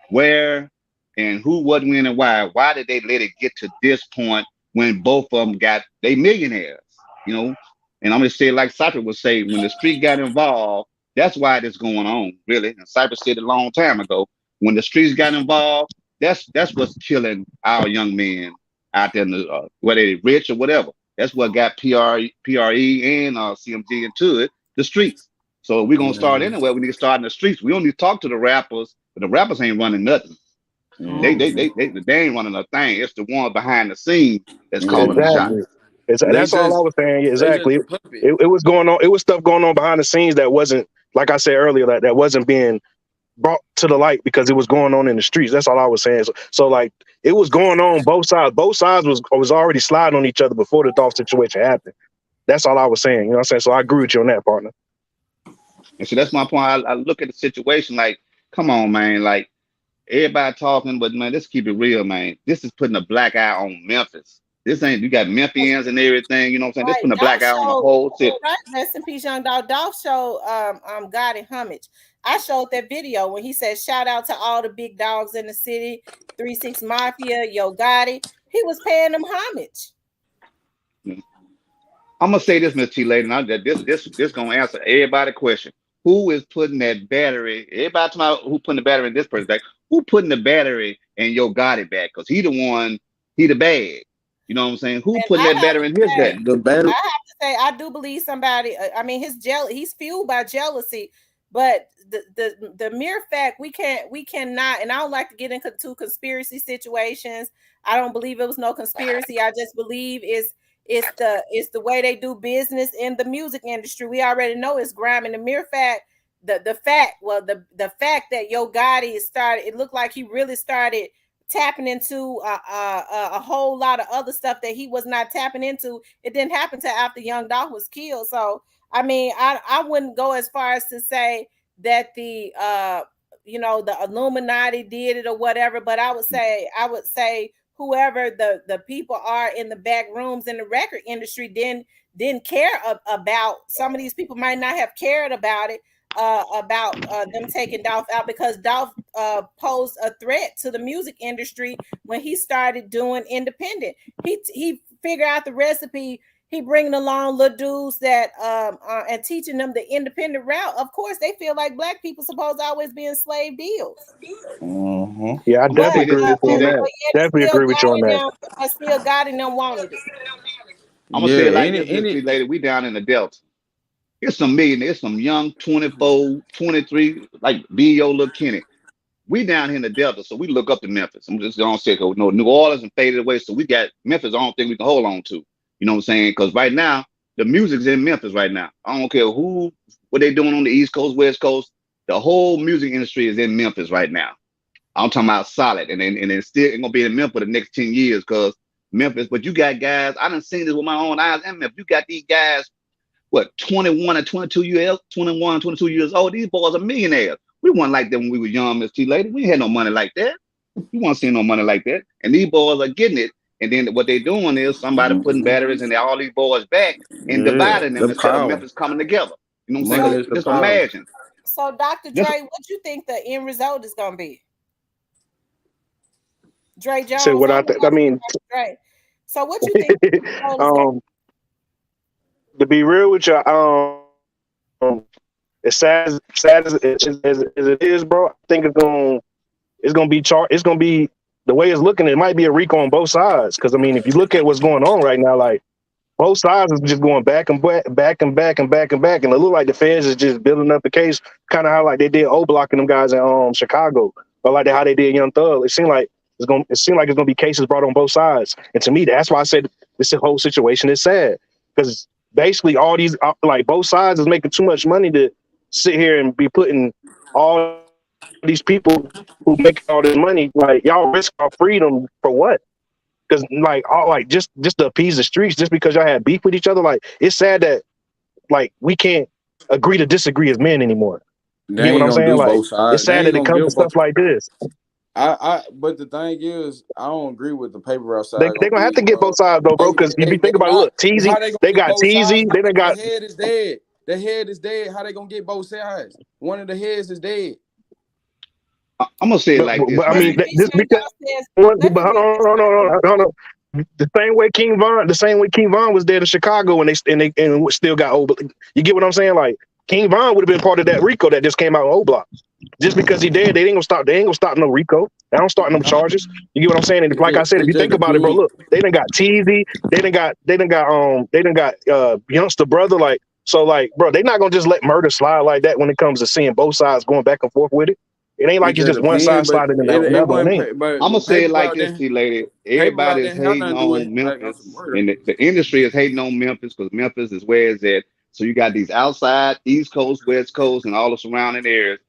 H: where and who, what, when, and why. Why did they let it get to this point when both of them got they millionaires? And I'm gonna say like Cypher would say, when the street got involved, that's why this going on, really. And Cypher said it a long time ago. When the streets got involved, that's what's killing our young men out there, whether they rich or whatever. That's what got PRE and CMG into it, the streets. So we're gonna start
E: Mm.
H: anywhere. We need to start in the streets. We don't need to talk to the rappers, but the rappers ain't running nothing. They
E: Mm.
H: they they they, they ain't running a thing. It's the one behind the scene that's calling the
E: Yeah.
H: shot.
I: Exactly.
E: They
I: That's all I
E: just
I: was saying.
E: they just
I: Exactly.
E: the puppet.
I: It was going on. It was stuff going on behind the scenes that wasn't, like I said earlier, that wasn't being brought to the light because it was going on in the streets. That's all I was saying. So like it was going on both sides. Both sides was already sliding on each other before the Dolph situation happened. That's all I was saying. You know what I'm saying? So I agree with you on that, partner.
H: And so that's my point. I look at the situation like, come on, man. Like everybody talking, but man, let's keep it real, man. This is putting a black eye on Memphis. This ain't you got Memphians and everything. You know what I'm saying? This
A: Right.
H: putting a black
A: Dolph
H: eye on the
A: showed,
H: whole city.
A: right, rest in peace, young dog. Dolph showed God and homage. I showed that video when he said shout out to all the big dogs in the city, 3-6 Mafia, Yo Gotti. He was paying them homage.
H: I'm gonna say this, Miss T Lady, and this gonna answer everybody question. Who is putting that battery? Everybody talking about who putting the battery in this person's back. Who putting the battery in your Gotti back? Because he the one, he the bag. You know what I'm saying? Who
A: And
H: putting
A: I
H: that
A: have
H: battery
A: to
H: in his
A: say,
H: back?
E: The battery.
A: I have to say, I do believe somebody. I mean, he's fueled by jealousy, but the mere fact we cannot, and I don't like to get into conspiracy situations. I don't believe it was no conspiracy. I just believe it's the way they do business in the music industry. We already know it's grime, and the mere fact. The fact that Yo Gotti started, it looked like he really started tapping into a whole lot of other stuff that he was not tapping into. It didn't happen till after Young Dolph was killed. So I mean, I wouldn't go as far as to say that the the Illuminati did it or whatever, but I would say whoever the people are in the back rooms in the record industry didn't care about some of these people might not have cared about them taking Dolph out because Dolph posed a threat to the music industry when he started doing independent. He figured out the recipe. He bringing along little dudes that and teaching them the independent route. Of course, they feel like black people supposed to always be in slave deals,
E: Mm-hmm.
I: Yeah, I
H: I'm gonna
I: definitely
H: say
I: agree
H: this.
I: with you
H: See
I: on
H: that?
I: that.
A: but yet it's
I: Definitely
A: still
I: agree with you on
A: guiding
I: that.
A: them, but still guiding them wanted it.
H: I'm gonna
E: Yeah,
H: say it like this,
E: any
H: see, lady. We down in the Delta. It's some million. It's some young 24, 23, like B.O. Little Kenny. We down here in the Delta, so we look up to Memphis. I'm just gonna say, 'cause, New Orleans and faded away, so we got Memphis. I don't think we can hold on to. You know what I'm saying? Because right now, the music's in Memphis right now. I don't care what they doing on the East Coast, West Coast. The whole music industry is in Memphis right now. I'm talking about solid, and it's still gonna be in Memphis for the next 10 years, because Memphis. But you got guys. I done seen this with my own eyes in Memphis. You got these guys, what, 21 and 22 years, 21, 22 years old. These boys are millionaires. We weren't like that when we were young, Miss T Lady. We ain't had no money like that. You weren't seeing no money like that. And these boys are getting it. And then what they doing is somebody putting batteries in all these boys back and
E: yeah,
H: dividing
E: the
H: them instead of
E: power.
H: Memphis coming together. You know what I'm saying?
E: Money
A: So,
H: Because
E: is the
H: just
E: power.
H: imagine.
A: Dr.
H: Just
A: Dre, what you think the end result is gonna be? Dre
I: Say
A: Jones,
I: what
A: I
I: I
A: know
I: think. I
A: that's
I: mean,
A: Dre. So, what you think the end result is gonna
I: um, to be real with you, as sad as it is, bro, I think it's gonna be it's gonna be the way it's looking. It might be a RICO on both sides. Because I mean, if you look at what's going on right now, like both sides is just going back and back and back and back and back, and it look like the feds is just building up the case, kind of how like they did O Block and them guys in Chicago, or like how they did Young Thug. It seemed like it's gonna be cases brought on both sides, and to me, that's why I said this whole situation is sad because basically all these like both sides is making too much money to sit here and be putting all these people who making all this money, like y'all risk our freedom for what? Because just to appease the streets, just because y'all had beef with each other, like it's sad that like we can't agree to disagree as men anymore. You
E: They
I: get what
E: ain't
I: I'm
E: gonna
I: saying?
E: do
I: Like
E: both
I: it's
E: sides. They
I: sad
E: ain't
I: that it
E: gonna
I: comes to
E: give both.
I: stuff like this.
E: But the thing is, I don't agree with the paper route
I: They
E: side
I: they
E: gonna
I: gonna have
E: be.
I: to get both sides though, bro. Because if you think
E: They
I: about it,
E: not.
I: look, Teasy,
E: How they gonna
I: they
E: get
I: got
E: both
I: Teasy,
E: sides?
I: they done
E: The
I: got.
E: head is dead. The head is dead. How they gonna get both sides? One of the heads is dead.
H: I'm gonna say it
I: But,
H: like
I: but
H: this,
I: I mean,
H: man.
A: Recipe
I: just because.
A: Sundown says, let
I: But
A: me
I: hold
A: read
I: on,
A: this
I: hold on,
A: right
I: hold on, hold on. The same way King Von was dead in Chicago, and they still got old. You get what I'm saying? Like King Von would have been part of that RICO that just came out in O Block. Just because he dead, they ain't gonna stop. They ain't gonna stop no RICO. They don't start no charges. You get what I'm saying? And like I said, if
E: It
I: you
E: just
I: think about it, bro,
E: depends.
I: look, they done got Teasy, they done got Youngster brother. Like so, like bro, they not gonna just let murder slide like that when it comes to seeing both sides going back and forth with it. It ain't
E: It
I: like it's
E: just
I: just one side
E: depends, but
I: sliding and the
E: it
I: other one
E: wasn't.
I: ain't.
H: I'm gonna
E: But
H: say
E: paper
H: it like
E: route
H: this,
E: then
H: T Lady.
E: paper route
H: Everybody is
E: didn't have
H: hating
E: nothing to do with
H: on
E: like on some
H: Memphis,
E: murder.
H: and the industry is hating on Memphis because Memphis is where it's at. So you got these outside, East Coast, West Coast, and all the surrounding areas.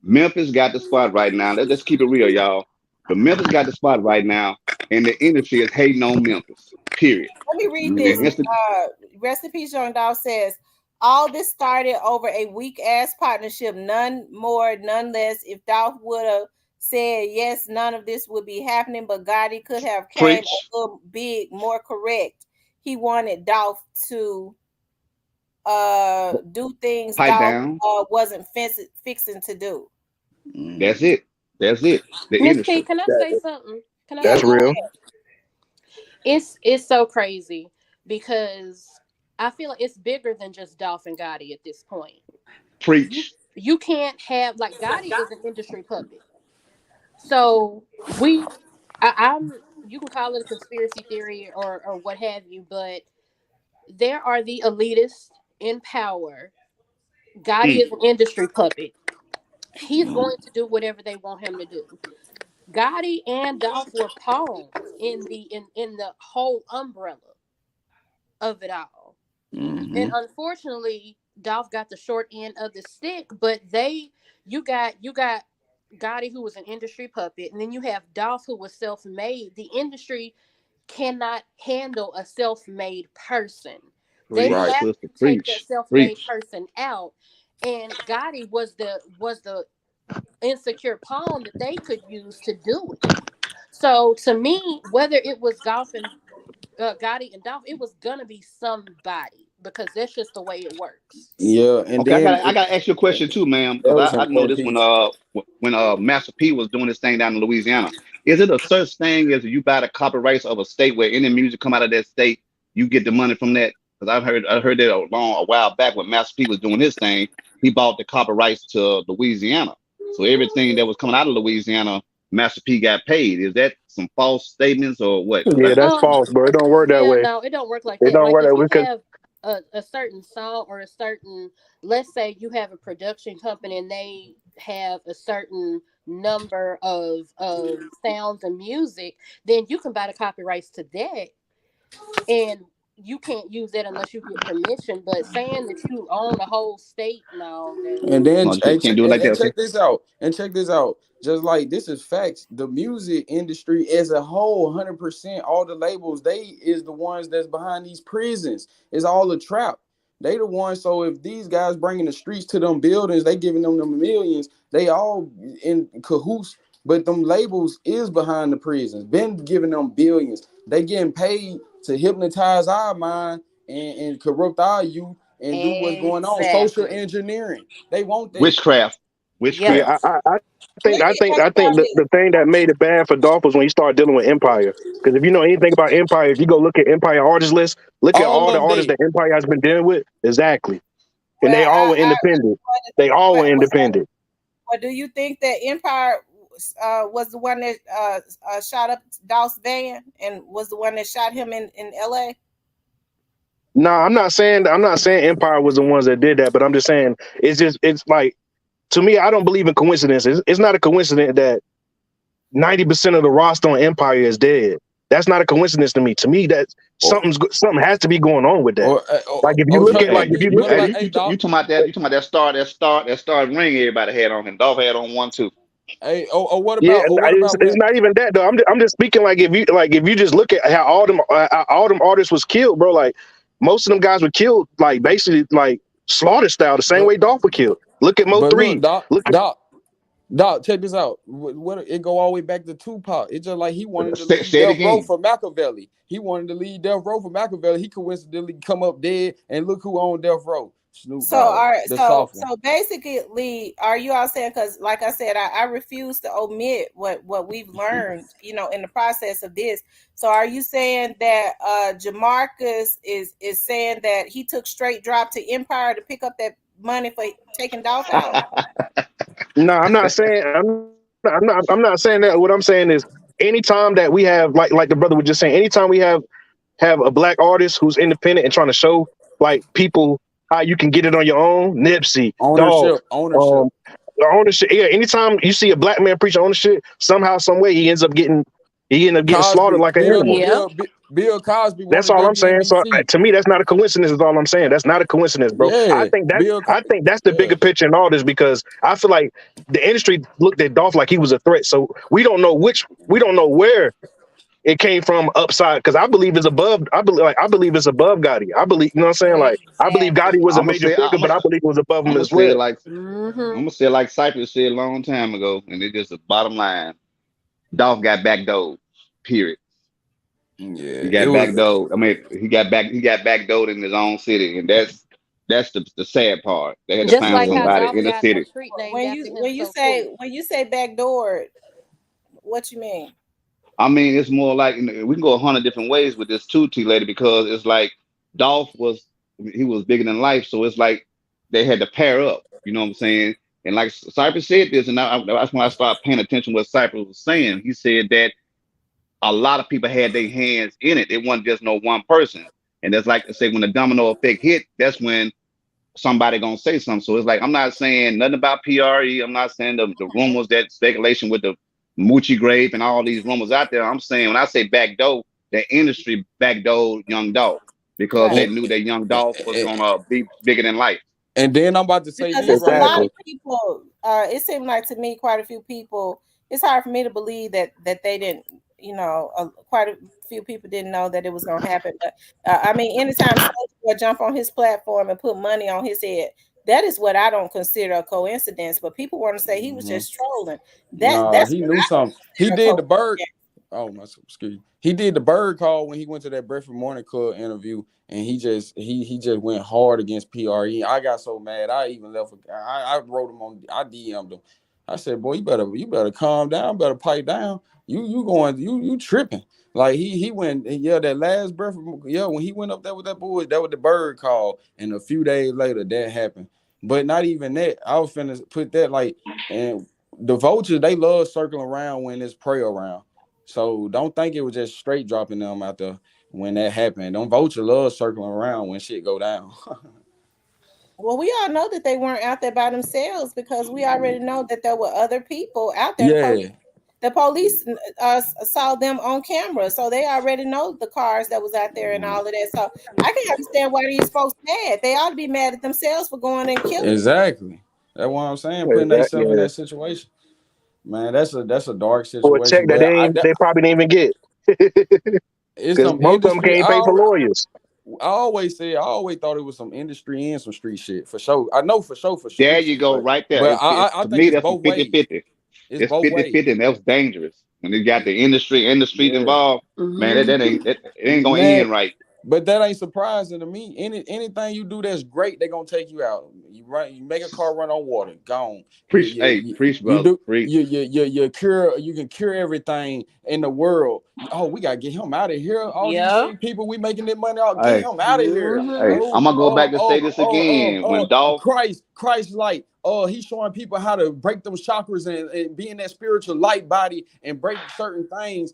H: Memphis got the spot right now. Let's keep it real, y'all. But Memphis got the spot right now, and the industry is hating on Memphis. Period.
A: let me read
H: And
A: this.
E: Mm-hmm.
A: Rest in peace, John Dow says, all this started over a weak ass partnership, none more, none less. If Dolph would have said yes, none of this would be happening, but Gotti could have came
H: Preach,
A: a little big, more correct. He wanted Dolph to do things
H: pipe
A: Dolph
H: down.
A: wasn't fixing to do.
H: That's
E: Mm-hmm.
H: it. That's it. The
G: Miss T,
H: industry.
G: can I say something? Can I
A: Yeah,
G: say
I: That's
A: go
I: real.
G: something?
A: ahead.
G: It's so crazy because I feel like it's bigger than just Dolph and Gotti at this point. You
H: Preach.
G: you can't have like Gotti is an industry puppet. So I'm you can call it a conspiracy theory or what have you, but there are the elitists in power. Gotti
H: Mm.
G: is an industry puppet. He's going to do whatever they want him to do. Gotti and Dolph were pawns in the whole umbrella of it all. And
E: Mm-hmm.
G: unfortunately, Dolph got the short end of the stick, but you got Gotti who was an industry puppet, and then you have Dolph who was self-made. The industry cannot handle a self-made person. They
H: Preach,
E: Right.
G: have
H: sister,
G: to take that
H: preach,
G: self-made
H: preach.
G: person out. And Gotti was the insecure pawn that they could use to do it. So to me, whether it was Golf and Gotti and Dolph, it was gonna be somebody because that's just the way it works.
E: Yeah, and
H: Okay,
E: then
H: I gotta ask you a question too, ma'am,
E: that
H: because
E: was
H: I know
E: important
H: this
E: piece.
H: when Master P was doing this thing down in Louisiana. Is it a such thing as you buy the copyrights of a state where any music come out of that state, you get the money from that? Because I heard that a while back when Master P was doing his thing, he bought the copyrights to Louisiana. So everything that was coming out of Louisiana, Master P got paid. Is that some false statements or what? Because
I: Yeah, that's
G: Um,
I: false, bro. It don't work that
G: yeah,
I: way.
G: no, it don't work like
I: It
G: that.
I: don't
G: Like
I: work
G: if
I: that way
G: you
I: because
G: have a certain song or a certain, let's say you have a production company and they have a certain number of sounds and music, then you can buy the copyrights to that, and you can't use that unless you get permission. But saying that you own a whole state, no, that
E: And then
H: no, you can't do it like that. Okay.
E: check this out. And check this out. Just like this is facts. The music industry as a whole, 100%, all the labels, they is the ones that's behind these prisons. It's all a trap. They the ones. So if these guys bringing the streets to them buildings, they giving them millions. They all in cahoots. But them labels is behind the prisons. Been giving them billions. They getting paid to hypnotize our mind and corrupt our youth and do what's going on. Social
G: exactly.
E: engineering. They want that.
H: Witchcraft,
G: Yep.
I: yeah,
H: witchcraft.
A: Look at
I: I think
A: everybody.
I: the thing that made it bad for Dolph was when he started dealing with Empire. Because if you know anything about Empire, if you go look at Empire artist list, look at
E: All
I: all the
E: of
I: artists
E: that.
I: that Empire has been dealing with. Exactly, and they
A: Well,
I: all were
A: I
I: independent.
A: wanted
I: They all were
A: well,
I: independent.
A: well, do you think that Empire was the one that shot up Dolph's van and was the one that shot him in L.A.?
I: No, I'm not saying Empire was the ones that did that, but I'm just saying it's like to me, I don't believe in coincidences. It's not a coincidence that 90% of the roster on Empire is dead. That's not a coincidence to me. To me, that
E: Or
I: something has to be going on with that. Like if you look
E: Chuck,
I: at
H: Hey,
I: like if you look
E: what
I: at
E: about
H: you,
E: hey
H: you
E: Doc?
H: talking about that? You talking about that star ring everybody had on, and Dolph had on one too.
E: Hey,
I: yeah,
E: what about
I: it's
E: when
I: not even that though. I'm just speaking like if you just look at how all them artists was killed, bro. Like most of them guys were killed like basically like slaughter style, the same
E: but
I: way Dolph was killed. Look at Mo
E: but look,
I: three. Look at
E: Doc, check this out. What it go all the way back to Tupac. It's just like he wanted to leave
H: Say it
E: Death Row
H: again.
E: for Machiavelli. He wanted to leave Death Row for Machiavelli. He coincidentally come up dead, and look who owned Death Row. Snoop
A: So
E: Dogg,
A: are
E: the soft one.
A: so basically, are you all saying? Because like I said, I refuse to omit what we've learned, in the process of this. So are you saying that Jamarcus is saying that he took straight drop to Empire to pick up that money for taking Dolph out?
I: no, I'm not saying that. What I'm saying is anytime that we have like the brother was just saying, anytime we have a black artist who's independent and trying to show like people how you can get it on your own. Nipsey, Dolph,
E: Ownership.
I: um, the ownership. Yeah, anytime you see a black man preach ownership, somehow, some way, he ends up getting slaughtered
E: Cosby,
I: like an animal.
G: Yep.
E: Bill Cosby
I: That's
E: wanted
I: all I'm saying. So
E: WNBC.
I: to me, that's not a coincidence. Is all I'm saying. That's not a coincidence, bro.
E: Yeah,
I: I think that's the
E: yeah.
I: bigger picture in all this because I feel like the industry looked at Dolph like he was a threat. So we don't know where it came from upside because I believe it's above. I believe it's above Gotti. I believe you know what I'm saying. Like I believe Gotti
A: Exactly.
I: was a
H: I'm gonna
I: major
H: say
I: figure, but I believe it was above
H: I'm
I: him
H: gonna
I: as
H: say
I: well.
H: it like I'm
G: Mm-hmm.
H: gonna say it like Cypress said a long time ago, and it's just the bottom line. Dolph got backdoored. Period. He
E: Yeah, it
H: got
E: was.
H: backdoored. I mean, he got backdoored in his own city, and that's the sad part. They had to
G: Just
H: find
G: like how
A: When
H: somebody
G: Dolph
H: in the
G: got a
H: city.
G: street named
A: when
G: after
A: you
G: him
A: when you
G: so
A: say
G: quick.
A: when you say backdoor, what you mean?
H: I mean, it's more like we can go 100 different ways with this too, T lady, because it's like Dolph was he was bigger than life, so it's like they had to pair up. You know what I'm saying? And like Cypress said this, and that's when I started paying attention to what Cypress was saying. He said that a lot of people had their hands in it. It wasn't just no one person. And that's like to say when the domino effect hit, that's when somebody gonna say something. So it's like I'm not saying nothing about PRE. I'm not saying the rumors that speculation with the Moochie grape and all these rumors out there. I'm saying when I say backdoor, the industry backdoor Young Dolph because they
A: Right.
E: And,
H: knew that Young Dolph was
E: and,
H: gonna be bigger than life.
E: and then I'm about to say
A: Because
E: this
A: it's a
E: right here
A: lot
I: Exactly.
A: of
E: though.
A: people. It seemed like to me quite a few people. It's hard for me to believe that they didn't. quite a few people didn't know that it was gonna happen. But I mean, anytime Soulja Boy jump on his platform and put money on his head, that is what I don't consider a coincidence. But people want to say he was
E: Mhm.
A: just trolling.
E: Nah,
A: That's
E: he
A: what
E: knew
A: I don't
E: something. He
A: consider a
E: did the bird.
A: coincidence.
E: Oh my, excuse me. He did the bird call when he went to that Breakfast Morning Club interview, and he just went hard against PRE. I got so mad. I even left. I wrote him on. I DM'd him. I said, "Boy, you better calm down. Better pipe down. You tripping." Like he went, yeah, that last breakfast, yeah, when he went up there with that boy, that was the bird call, and a few days later that happened. But not even that. I was finna put that like, and the vultures, they love circling around when it's prey around. So don't think it was just straight dropping them out there when that happened. Them vultures love circling around when shit go down.
A: Well, we all know that they weren't out there by themselves because we already know that there were other people out there.
E: Yeah,
A: The police saw them on camera, so they already know the cars that was out there and all of that. So I can understand why these folks mad. They ought to be mad at themselves for going and killing.
E: exactly. That's what I'm saying. Putting themselves in
I: Yeah,
E: that situation, man. That's a dark
I: for a check
E: situation.
I: that
E: But
I: they probably didn't even get
E: it's
I: because
E: some
I: most of them
E: industry.
I: can't pay for lawyers.
E: I always thought it was some industry and some street shit for sure. I know for sure for
H: There
E: street
H: you
E: shit,
H: go,
E: but
H: right there.
E: but I
H: To
E: think
H: me,
E: it's
H: that's some
E: both ways.
H: 50-50.
E: It's
H: It's
E: both
H: 50-50,
E: ways.
H: and that's dangerous. When you got the industry and the street
E: Yeah.
H: involved, man,
G: Hmm.
H: it ain't gonna
E: Man,
H: end right.
E: but that ain't surprising to me. Anything you do that's great, they're gonna take you out. You make a car run on water, gone. You
H: Preach,
E: you
H: hey,
E: you,
H: preach,
E: you
H: brother,
E: do
H: preach.
E: you can cure everything in the world. Oh, we gotta get him out of here. All these
G: Yeah.
E: street people we making their money out, get
H: Hey,
E: him out of here.
G: Hmm.
H: hey, I'm gonna go back and say this again. When Dolph,
E: Christ light. He's showing people how to break those chakras and be in that spiritual light body and break certain things,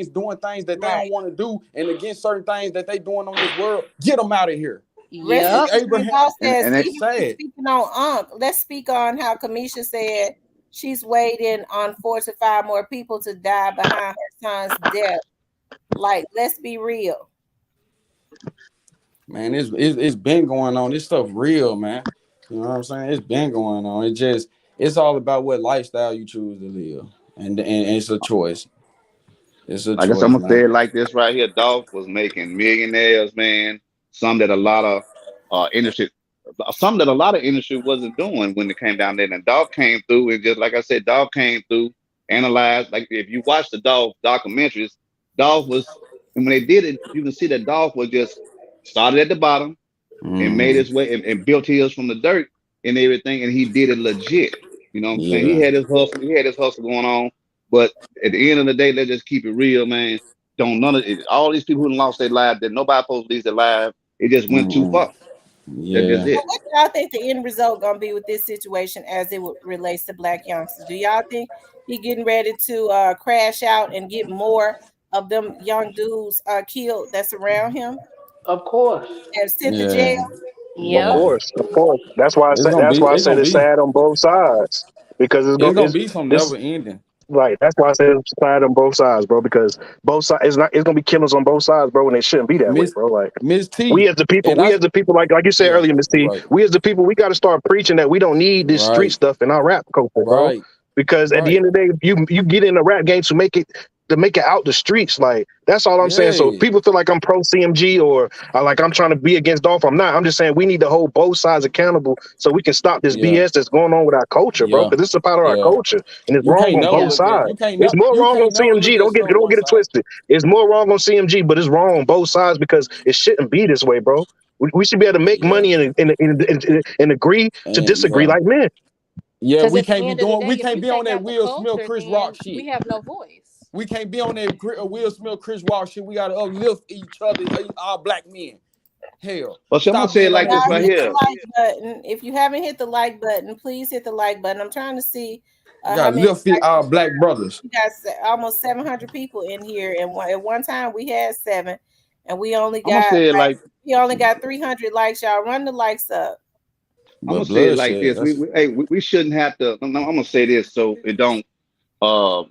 E: doing things that they
A: Right.
E: don't want to do, and against certain things that they doing on this world. Get them out of here.
A: Rest in
G: Yep.
A: peace. My
E: Abraham,
A: boss
H: and
A: says,
H: and
A: even with
E: sad.
A: speaking on let's speak on how Kamisha said she's waiting on 4 to 5 more people to die behind her son's death. Like, let's be real.
E: Man, it's been going on. This stuff real, man. You know what I'm saying? It's been going on. It's all about what lifestyle you choose to live, and it's a choice. It's a
H: like I said, I'm
E: choice,
H: gonna say
E: man.
H: it like this right here. Dolph was making millionaires, man. Some that a lot of industry, some that a lot of industry wasn't doing when it came down there. And Dolph came through, and just like I said, Dolph came through, analyzed. Like if you watch the Dolph documentaries, Dolph was, and when they did it, you can see that Dolph was just started at the bottom and made
E: Hmm.
H: his way and built his from the dirt and everything, and he did it legit. You know what I'm saying? He
E: Yeah,
H: had his hustle, going on, but at the end of the day, let's just keep it real, man. Don't none of it, all these people who lost their lives that nobody supposed to lose their lives. It just went too
E: hmm,
H: far. That's just
E: yeah.
A: So
H: it.
A: what do y'all think the end result gonna be with this situation as it relates to Black Youngsters? Do y'all think he getting ready to crash out and get more of them young dudes killed that's around him
C: Of course.
A: and sent to jail?
E: Yeah,
I: Of
G: Yep.
E: yeah.
I: course, of course. That's why I
E: It's
I: said.
E: gonna
I: That's
E: be.
I: why I
E: It's
I: said
E: gonna
I: it's
E: be.
I: sad on both sides because
E: It's gonna
I: it's
E: be some
I: this
E: never ending.
I: right. That's why I said it's sad on both sides, bro. Because both sides, it's gonna be killings on both sides, bro. And it shouldn't be that way,
E: Miss
I: bro. Like
E: Miss T, and
I: we
E: I.
I: as the people, like you said
E: Yeah,
I: earlier, Miss
E: you're
I: T,
E: right.
I: we as the people, we got to start preaching that we don't need this street
E: Right,
I: stuff in our rap culture, bro.
E: right,
I: Because at the
E: right.
I: end of the day, you get in the rap game to make it out the streets. Like that's all I'm saying. So if
E: Yeah,
I: people feel like I'm pro CMG or like I'm trying to be against Dolph, I'm not. I'm just saying we need to hold both sides accountable so we can stop this
E: yeah,
I: BS that's going on with our culture, bro.
E: yeah,
I: Because it's a part of our
E: yeah.
I: culture and it's
E: You
I: wrong
E: can't
I: on
E: never
I: both
G: Yeah.
E: look at
I: sides.
E: you can't
I: It's
E: never
I: more
E: you
I: wrong on
E: can't never look
I: CMG.
E: at
I: Don't
E: stuff one
I: get it
E: side.
I: twisted. It's more wrong on CMG, but it's wrong on both sides because it shouldn't be this way, bro. We should be able to make
E: Yeah,
I: money and agree to
E: and
I: disagree
E: yeah,
I: like men.
E: yeah.
G: Because
E: We
G: at the
E: can't be
G: end of the
E: doing.
G: day,
E: We
G: if
E: can't
G: you
E: be on
G: take
E: that
G: out the
E: Will Smith,
G: culture,
E: Chris Rock
G: then we
E: shit.
G: have no voice.
E: We can't be on that Will Smith, Chris Rock shit. We gotta uplift each other, our black men. Hell,
H: Well, see, I'm gonna
E: stop
H: say it
E: being on
H: like
A: Y'all
H: this
E: that
H: right
A: hit the
H: here.
E: bullshit.
A: like button. If you haven't hit the like button, please hit the like button. I'm trying to see
E: We
A: how
E: gotta
A: many
E: lift
A: likes
E: our
A: we
E: black brothers.
A: got. We got almost 700 people in here, and at one time we had seven, and we only
H: I'm gonna
A: got
H: say it
A: like
H: like
A: 300 likes. Y'all run the likes up.
H: I'm gonna
E: But
H: say it like
E: bloodshed.
H: this. We,
E: That's
H: we hey we shouldn't have to. I'm gonna say this so it don't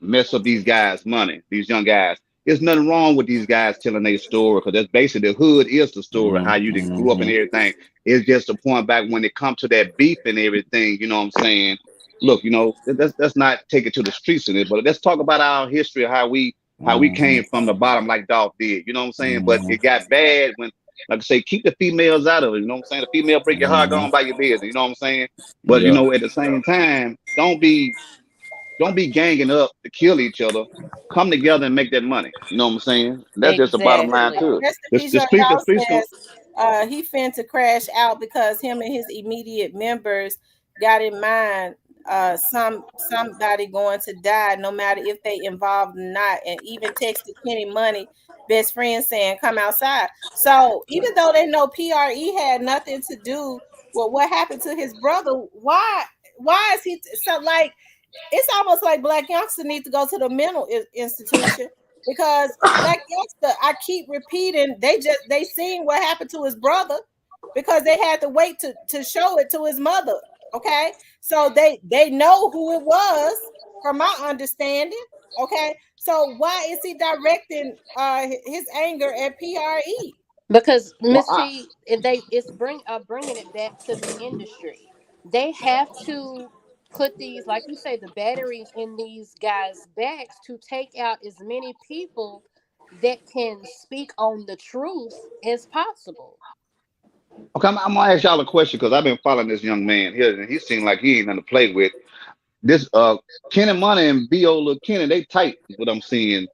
H: mess up these guys' money, these young guys. There's nothing wrong with these guys telling their story because that's basically the hood is the story, how you done grew up and
E: mm-hmm.
H: everything. It's just a point back when it comes to that beef and everything, you know what I'm saying? Look, let's not take it to the streets in it, but let's talk about our history, how we how we
E: Mm-hmm.
H: came from the bottom like Dolph did. You know what I'm saying? But
E: Mm-hmm.
H: it got bad when, like I say, keep the females out of it. You know what I'm saying? The female break your heart, go
E: Mm-hmm.
H: on by your business. You know what I'm saying? But
E: Yeah.
H: at the same time, don't be ganging up to kill each other. Come together and make that money. You know what I'm saying? That's just the bottom line
G: Exactly.
H: too.
A: Rest in
H: The,
A: peace,
H: the
A: Young
H: streets, the
A: Dog
H: streets going.
A: says he finna crash out because him and his immediate members got in mind somebody going to die no matter if they involved or not, and even texted Kenny Money, best friend, saying come outside. So even though they know PRE had nothing to do with what happened to his brother, why is he so like it's almost like Blac Youngsta need to go to the mental institution because Blac Youngsta, I keep repeating, they seen what happened to his brother because they had to wait to show it to his mother. Okay, so they know who it was, from my understanding. Okay, so why is he directing his anger at PRE?
G: Because
H: Well,
G: Miss T, and they it's bringing it back to the industry. They have to put these, like you say, the batteries in these guys' backs to take out as many people that can speak on the truth as possible.
H: okay, I'm gonna ask y'all a question because I've been following this young man here, and he seemed like he ain't nothing to play with. This Kenny Money and B.O. Lil Kenny, they tight. Is what I'm seeing.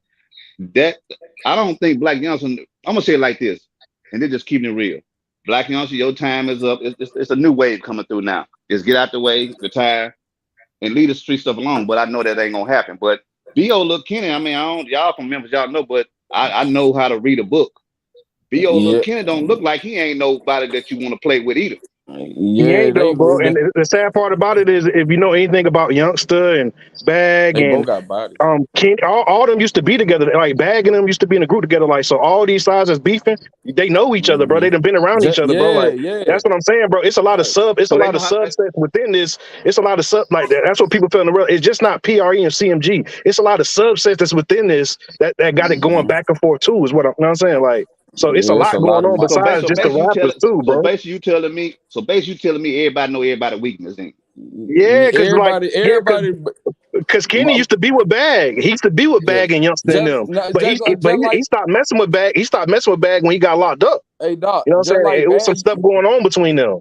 H: That I don't think Black Youngster. I'm gonna say it like this, and they're just keeping it real. Black Youngster, your time is up. It's a new wave coming through now. Just get out the way, retire, and leave the street stuff alone. But I know that ain't gonna happen. But B.O. Lil Kenny, I mean, I don't, y'all from Memphis, y'all know, but I know how to read a book. B.O. Lil
E: Yeah.
H: Kenny don't look like he ain't nobody that you want to play with either.
I: He
E: Yeah.
I: ain't though, bro. And
E: They,
I: the sad part about it is, if you know anything about Youngster and Bag
E: they both
I: and
E: got bodies.
I: King, all them used to be together. Like Bag and them used to be in a group together. Like so, all these sides that's beefing, they know each other, bro.
E: Mm-hmm.
I: They done been around each other, bro.
E: Yeah.
I: Like
E: Yeah.
I: that's what I'm saying, bro.
E: Like,
I: It's a
H: So they
I: lot of
H: know how.
I: subsets within this. It's a lot of sub like that. That's what people feel in the real. It's just not PRE and CMG. It's a lot of subsets that's within this that got it going
E: mm-hmm.
I: back and forth too. Is what you know what I'm saying. Like so, it's a
E: Yeah, it's
I: lot
E: a
I: going
E: lot of
I: on
E: my.
H: So
I: besides
H: basically,
I: just the rappers too, bro.
H: so basically you telling me everybody know everybody weakness. Then
I: Yeah, because like yeah,
E: Everybody,
I: because Kenny
E: my,
I: used to be with Bag. He used to be with
E: yeah.
I: Bag and Youngster and
E: Just,
I: them.
E: no,
I: But
E: just
I: he
E: like,
I: stopped messing with Bag. He stopped messing with Bag when he got locked up.
E: hey Doc,
I: You know what I'm saying? It was some stuff going on between them.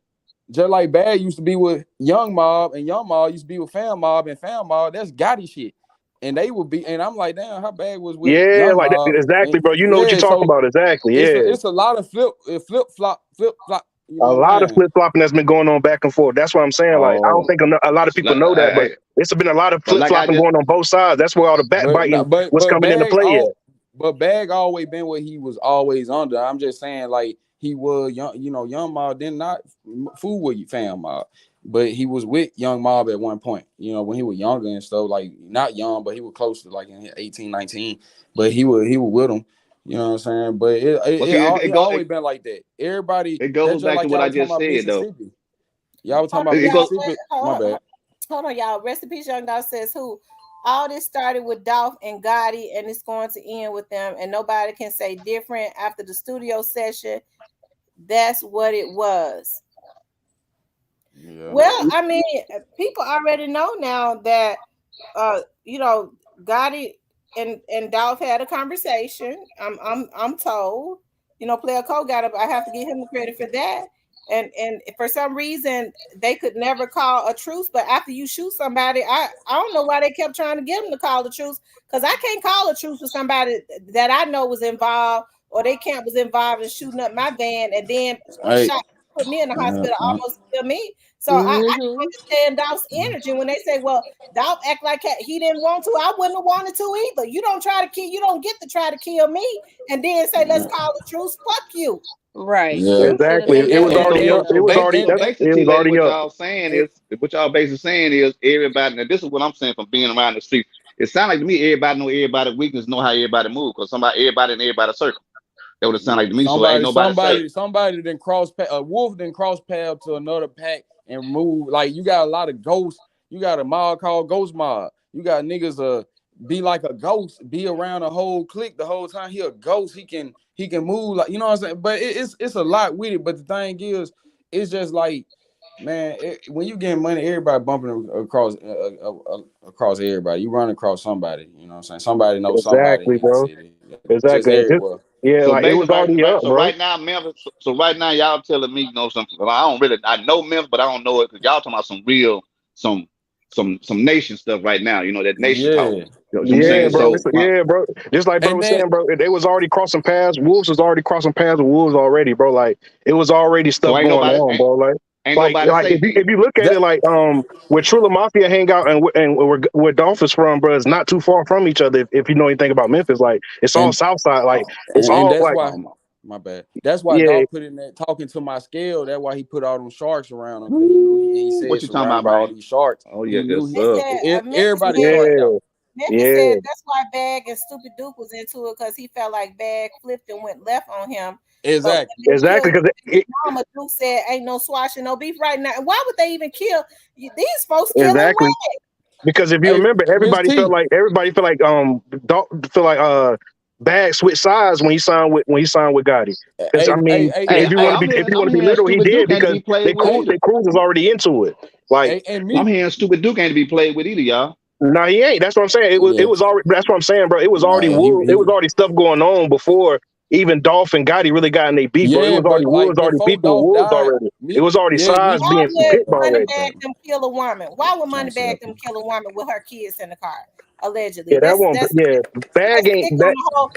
E: just like Bad used to be with Young Mob, and Young Mob used to be with Fam Mob, and Fam Mob, that's Gotti shit. And they would be, and I'm like, damn, how Bad was with
I: Yeah,
E: Young
I: like that,
E: Mob,
I: exactly,
E: and
I: bro. You know what you're
E: yeah,
I: talking
E: so
I: about, exactly. Yeah,
E: it's a lot of flip flop. You
I: a
E: know what I'm
I: lot of
E: saying?
I: flip flopping that's been going on back and forth. That's what I'm saying. Like, I don't
H: oh,
I: think a lot of people
H: like,
I: know that, but it's been a lot of
H: but
I: flip
H: like I
I: flopping
H: just
I: going on both sides. That's where all the
E: But
I: backbiting was
E: but
I: coming into
E: Bag
I: play at.
E: all but Bag always been what he was always under. I'm just saying like he was young, Young Mob did not fool with you, Fam Mob. But he was with Young Mob at one point, when he was younger and stuff, like not young, but he was close to like in 18, 19. But he was with him, you know what I'm saying? But
H: well see
E: it always been like that. Everybody,
H: it
E: that's
H: goes
E: just
H: back to
E: like
H: what
E: y'all
H: I
E: was talking
H: just
E: about
H: said though.
E: Mississippi. Y'all was talking
A: Hold
E: about
A: on,
H: It
A: y'all.
H: goes
E: Mississippi. My bad.
A: Hold on, y'all. Rest in peace, Young Dog says who. All this started with Dolph and Gotti, and it's going to end with them, and nobody can say different after the studio session. That's what it was.
E: Yeah.
A: Well, I mean, people already know now that Gotti and Dolph had a conversation. I'm told. Player Cole got up. I have to give him the credit for that. And for some reason they could never call a truce. But after you shoot somebody, I don't know why they kept trying to get them to call the truce, because I can't call a truce with somebody that I know was involved, or they camp was involved in shooting up my van and then
E: Hey.
A: shot, put me in the hospital,
E: Uh,
A: almost killed me. So I
G: Mm-hmm.
A: understand Dolph's energy when they say, well, Dolph act like he didn't want to. I wouldn't have wanted to either. You don't try to kill, you don't get to try to kill me and then say, let's call the truce. Fuck you.
G: Right.
E: yeah.
G: You should have
I: Exactly.
G: been
I: It was
G: down
I: already up.
G: there.
I: It was already
H: So
I: that.
H: basically,
I: It
H: T
I: was
H: lady,
I: already
H: what
I: up.
H: y'all saying is what y'all basically saying is everybody. And this is what I'm saying from being around the street. It sounds like to me everybody know everybody's weakness, know how everybody move, because everybody in everybody's circle. That would have sounded like to me. So ain't nobody safe.
E: Somebody didn't cross path. A wolf didn't cross path to another pack and move. Like you got a lot of ghosts. You got a mob called Ghost Mob. You got niggas be like a ghost, be around a whole clique the whole time. He a ghost. He can move like, you know what I'm saying. But it's a lot with it. But the thing is, it's just like man, when you getting money, everybody bumping across everybody. You run across somebody. You know what I'm saying? Somebody knows somebody
I: Exactly,
E: in the
I: bro.
E: city. Just
I: Exactly. And just
E: everywhere.
I: yeah,
H: So
I: like it
H: basically,
I: was already up,
H: so
I: bro.
H: right now, Memphis. So right now, y'all telling me, you know, something. I don't really, I know Memphis, but I don't know it because y'all talking about some real, some, some nation stuff right now. You know that nation talk.
E: Yeah,
H: You know what I'm
I: Yeah,
H: saying?
E: yeah.
I: bro.
H: So my,
I: Yeah, bro. Just like bro
E: And
I: was
E: then
I: saying, bro, they was already crossing paths. Wolves was already crossing paths with wolves already, bro. Like it was already
H: so
I: stuff going on, bro.
H: ain't nobody
I: Like
H: safe
I: if
H: then.
I: you look at
E: that
I: it, like where Trilla Mafia hang out and where Dolph is from, bro, is not too far from each other. If you know anything about Memphis, like it's all
E: and
I: South Side. Like
H: Oh,
I: it's
E: and
I: all
E: that's
I: like
E: why
H: oh my.
E: my bad. That's why
I: yeah,
E: dog put in that talking to my scale. That's why he put all them sharks around him because he knew he
H: Ooh,
E: said
H: what you talking about,
E: surrounded by all
H: bro?
E: these sharks.
H: Oh
E: He
H: yeah,
E: knew
H: yes
E: he
A: They
H: sir.
A: said Memphis
E: everybody
A: said
E: sharked out.
I: yeah,
A: Memphis
I: yeah,
A: said that's why Bag and Stupid Duke was into it because he felt like Bag flipped and went left on him. But when
E: Exactly.
A: they
I: exactly.
A: killed
I: Because
A: Mama, Duke said ain't no swashing, no beef right now. And why would they even kill these folks killing
I: exactly. Because if you
E: Hey,
I: remember,
E: Miss T.
I: everybody felt like feel like Bag switched sides when he signed with Gotti. Because I mean,
E: Hey,
H: Hey,
I: if you
H: hey,
I: want to
E: hey,
I: be if you want
H: I'm
I: to be
H: hearing
I: literal, he
H: Stupid
I: did
H: Duke ain't to
I: because
H: be played with either.
I: They Cruz was already into it. Like
E: and
H: I'm
E: me.
H: hearing Stupid Duke ain't to be played with either, y'all.
I: no, he ain't. That's what I'm saying. It
E: Yeah.
I: was already. That's what I'm saying, bro. It was already
E: Nah,
I: wood. It was
E: he
I: already stuff going on before even Dolph and Gotti really got in their beef, bro. It
E: yeah,
I: was already
E: but like
I: woods, already
E: before
I: people with
E: Dolph
I: woods
E: died,
I: already. It
E: me
I: was already
E: yeah,
I: sides
E: me
A: Why
I: being
A: would
I: picked already.
A: Moneybag them kill a woman? Why would
E: trying to sit
A: Moneybag
E: up
A: them
E: here.
A: kill a woman with her kids in the car? Allegedly,
I: Yeah, that one. Yeah, Bag
A: that's
I: ain't
A: sick on
I: that.
A: the whole.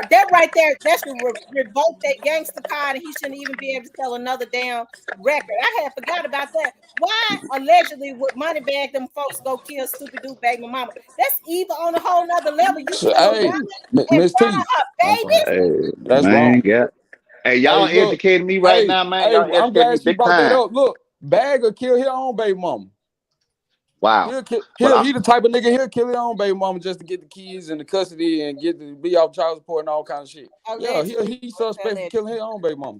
A: That right there, that should revoke that gangster card, and he shouldn't even be able to sell another damn record. I had forgot about that. Why allegedly would Moneybag them folks go kill stupid dude baby mama? That's evil on a whole nother level. You
E: So,
A: kill a
E: hey,
A: woman in
E: Miss
A: front of
E: T.
A: her
E: I'm sorry.
A: babies.
H: Hey,
E: That's
H: man,
E: wrong.
H: yeah. Hey,
E: Hey,
H: y'all
E: look.
H: educating me right
E: Hey,
H: now, man.
E: hey,
H: Y'all
E: I'm
H: educating me
E: glad she
H: big
E: brought that
H: time.
E: up. Look, Bagger kill his own baby mama.
H: Wow. But
E: He the type of nigga he'll kill his own baby mama just to get the kids in the custody and get to be off child support and all kind of shit. Yeah, he
A: Allegedly,
E: suspect for killing
A: allegedly.
E: his own baby mama,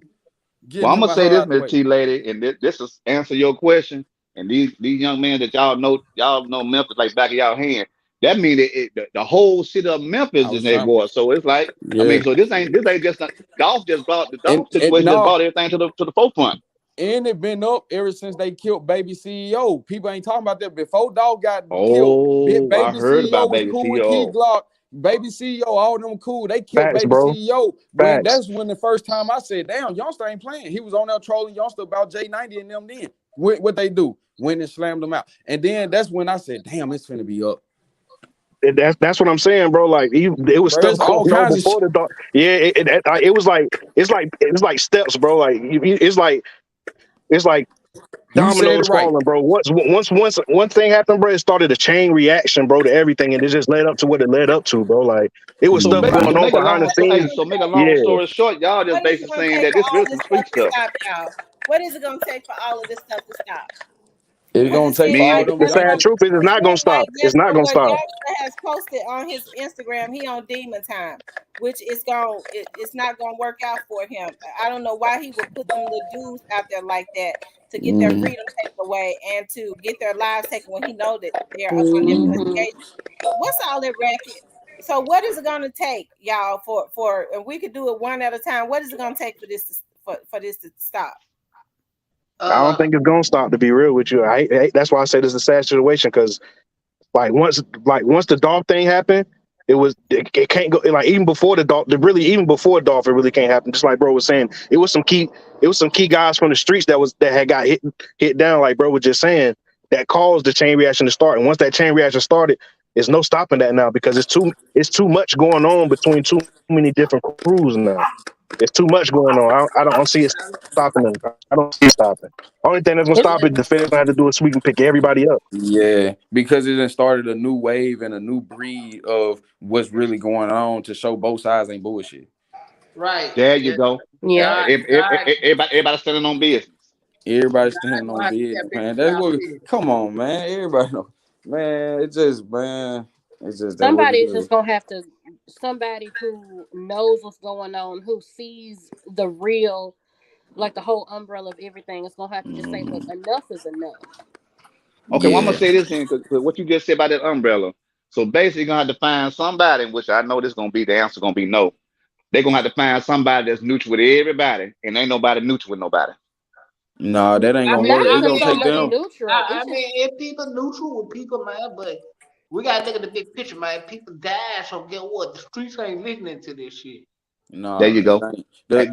H: well,
E: getting
H: I'm
E: him
H: gonna
E: out
H: say
E: her
H: this,
E: out the
H: Miss
E: way.
H: T lady, and this is answer your question. And these young men that y'all know Memphis like back of y'all hand. That mean the whole city of
E: I
H: Memphis is
E: was
H: their
E: trying,
H: boy. So it's like, I
E: yeah,
H: mean, so this ain't just not, golf just brought the golf
E: and
H: situation just
E: no,
H: brought everything to the forefront.
E: and it been up ever since they killed Baby CEO. People ain't talking about that. Before Dog got killed,
H: Oh, I
E: Baby
H: heard
E: CEO
H: about
E: was
H: Baby
E: cool with Key
H: CEO.
E: Glock. Baby CEO, all them cool. They killed
I: Facts,
E: Baby
I: bro.
E: CEO. When
I: Facts.
E: that's when the first time I said, "Damn, Youngster ain't playing." He was on there trolling Youngster about J90 and them. Then what they do? Went and slammed them out. And then that's when I said, "Damn, it's finna be up."
I: That's what I'm saying, bro. Like it was
E: Bro,
I: stuff
E: it's all
I: going on
E: kinds of
I: before
E: shit.
I: the dog. Yeah, it was like it's like steps, bro. Like it's like
E: You said it
I: dominoes
E: right.
I: falling, bro. One thing happened, bro, it started a chain reaction, bro, to everything, and it just led up to what it led up to, bro. Like it was
H: So
I: stuff
H: make
E: Mm-hmm.
I: going
H: so
I: on
H: make a
I: behind the
H: long story. Hey,
I: scenes.
H: so make a long
I: Yeah,
H: story short, y'all just
A: What is it
H: basically
A: gonna
H: saying
A: take
H: that
A: for
H: this
A: all
H: really
A: this
H: some
A: stuff
H: street
A: to
H: stuff.
A: stop, y'all? What is it gonna take for all of this stuff to stop?
E: It's
A: Because
E: gonna
A: it
E: take
A: seems
E: for
H: Man,
E: all
A: like
E: them
I: the
A: just
I: sad
E: youngsters.
I: truth is, it's
A: it
I: not gonna
A: seems like
I: stop. It's
A: just
I: not
A: from
I: gonna
A: what
I: stop.
A: Youngster has posted on his Instagram, he on demon time, which is going it's not gonna work out for him. I don't know why he would put them little dudes out there like that to get their
E: Mm-hmm.
A: freedom taken away and to get their lives taken when he know that they're up under
G: Mm-hmm.
A: investigation. What's all that racket? So what is it gonna take, y'all, for and we could do it one at a time. What is it gonna take for this for this to stop?
I: I don't
C: Uh,
I: think it's gonna stop. To be real with you, that's why I say this is a sad situation because once the Dolph thing happened, it can't go like even before the Dolph. Really, even before Dolph, it really can't happen. Just like bro was saying, it was some key guys from the streets that had got hit down. Like bro was just saying that caused the chain reaction to start. And once that chain reaction started, there's no stopping that now because it's too much going on between too many different crews now. It's too much going on. I don't see it stopping them. I don't see it stopping. Only thing that's gonna
G: It's
I: stop it, the Fed's gonna have to do is sweep and pick everybody up.
E: Yeah, because it done started a new wave and a new breed of what's really going on to show both sides ain't bullshit.
C: right.
H: there you
C: Yeah,
H: go.
G: yeah.
H: Everybody standing on business.
E: Everybody standing
C: gonna
E: on
C: have to step
E: business, man.
C: into
E: That's
C: our
E: what.
C: business.
E: Come on, man. Everybody know, man. It's just that what it
G: Somebody is
E: is.
G: just gonna have to, somebody who knows what's going on, who sees the real, like the whole umbrella of everything, is gonna have to just say, look,
E: Mhm.
G: enough is enough.
H: Okay, well I'm gonna
E: Yeah.
H: say this in because what you just said about that umbrella. So basically, you're gonna have to find somebody, which I know this gonna be the answer gonna be no. They're gonna have to find somebody that's neutral with everybody, and ain't nobody neutral with nobody.
E: Nah, that ain't
C: I
E: gonna
C: mean,
G: Not
E: work. It's
G: even
E: gonna
G: so
E: take
G: much
E: them.
G: neutral. It's
C: I
G: just
C: mean, if people neutral with people, man, but we gotta look at the big picture, man. People die, so get what? The streets ain't listening to this shit.
H: There
E: Nah,
H: you
E: it
H: go.
E: ain't.
H: Hey,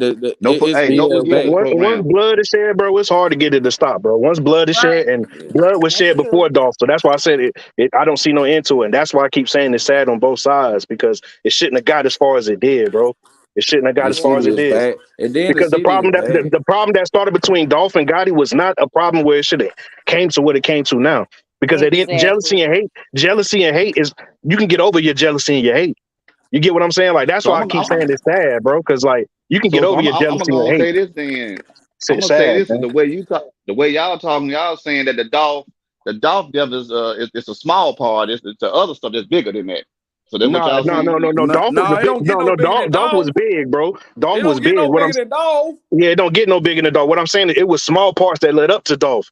E: It's
H: hey, no
E: yeah,
H: forgiveness
E: back.
I: Once
H: program.
I: blood is shed, bro, it's hard to get it to stop, bro. Once blood is shed,
C: Right.
I: and
E: Yeah.
I: blood was
G: that's
I: shed before
G: true.
I: Dolph, so that's why I said it. I don't see no end to it, and that's why I keep saying it's sad on both sides because it shouldn't have got as far as it did, bro. It shouldn't have got
E: The
I: as far
E: city
I: as
G: Yeah.
I: it
E: was
I: did.
E: bad, and then the
I: Because the
E: city was
I: problem that
E: bad.
I: the problem that started between Dolph and Gotti was not a problem where it should have came to what it came to now. Because at the end,
G: Exactly.
I: jealousy and hate is you can get over your jealousy and your hate. You get what I'm saying? Like that's
H: So
I: why I keep saying
H: I'm
I: it's sad, bro. Because like you can get
H: so
I: over
H: I'm
I: your
H: I'm gonna
I: jealousy
H: go
I: and
H: and
I: hate.
H: say this then. I'm
I: It's
H: gonna say
I: sad,
H: this is
I: man.
H: the way you talk, the way y'all talking. Y'all saying that the Dolph devil is it's a small part. It's the other stuff that's bigger than that. So that's what
I: No,
H: y'all
I: no,
H: saying.
I: no, no, no.
E: No,
I: Dolph was
E: no,
I: the
E: it
I: big.
E: don't get
I: No,
E: no
I: no.
E: bigger than
I: Dolph was
E: dog.
I: big, bro. Dolph
E: It
I: was
E: don't get
I: big.
E: no bigger than dog.
I: Yeah, it don't get no bigger than Dolph. What I'm saying is it was small parts that led up to Dolph,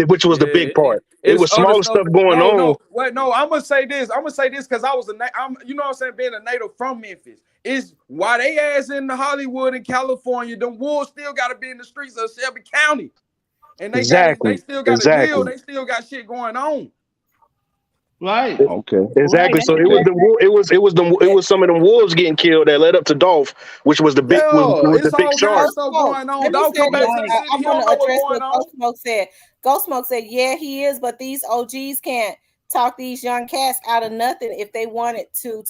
I: which was
E: Yeah,
I: the big part. It
E: it's
I: was
E: other
I: smaller
E: stuff.
I: stuff going
E: No,
I: on.
E: no, wait, no. I'm gonna say this. I'm gonna say this because I'm, you know what I'm saying, being a native from Memphis. Is why they ass in the Hollywood and California. Them wolves still got to be in the streets of Shelby County, and they got it. They
I: Exactly.
E: still got to deal.
I: Exactly.
E: They still got shit going on.
C: Right.
H: Okay.
C: Right.
I: Exactly. So
C: That's
I: it was
H: Okay.
C: what.
I: it was some of them wolves getting killed that led up to Dolph, which was the big
E: Yeah,
I: the
E: it's
I: big
E: all kind
I: shark.
E: of
A: Ghost
E: stuff
A: Smoke.
E: going on.
A: Let me
E: Dog
A: say
E: come back
A: this.
E: to the
C: Right.
A: I
E: city. He
A: want
E: don't
A: to
E: know what's
A: address
E: going
A: what
E: on.
A: Ghost Smoke said. Ghost Smoke said, yeah, he is, but these OGs can't talk these young cats out of nothing if they wanted to.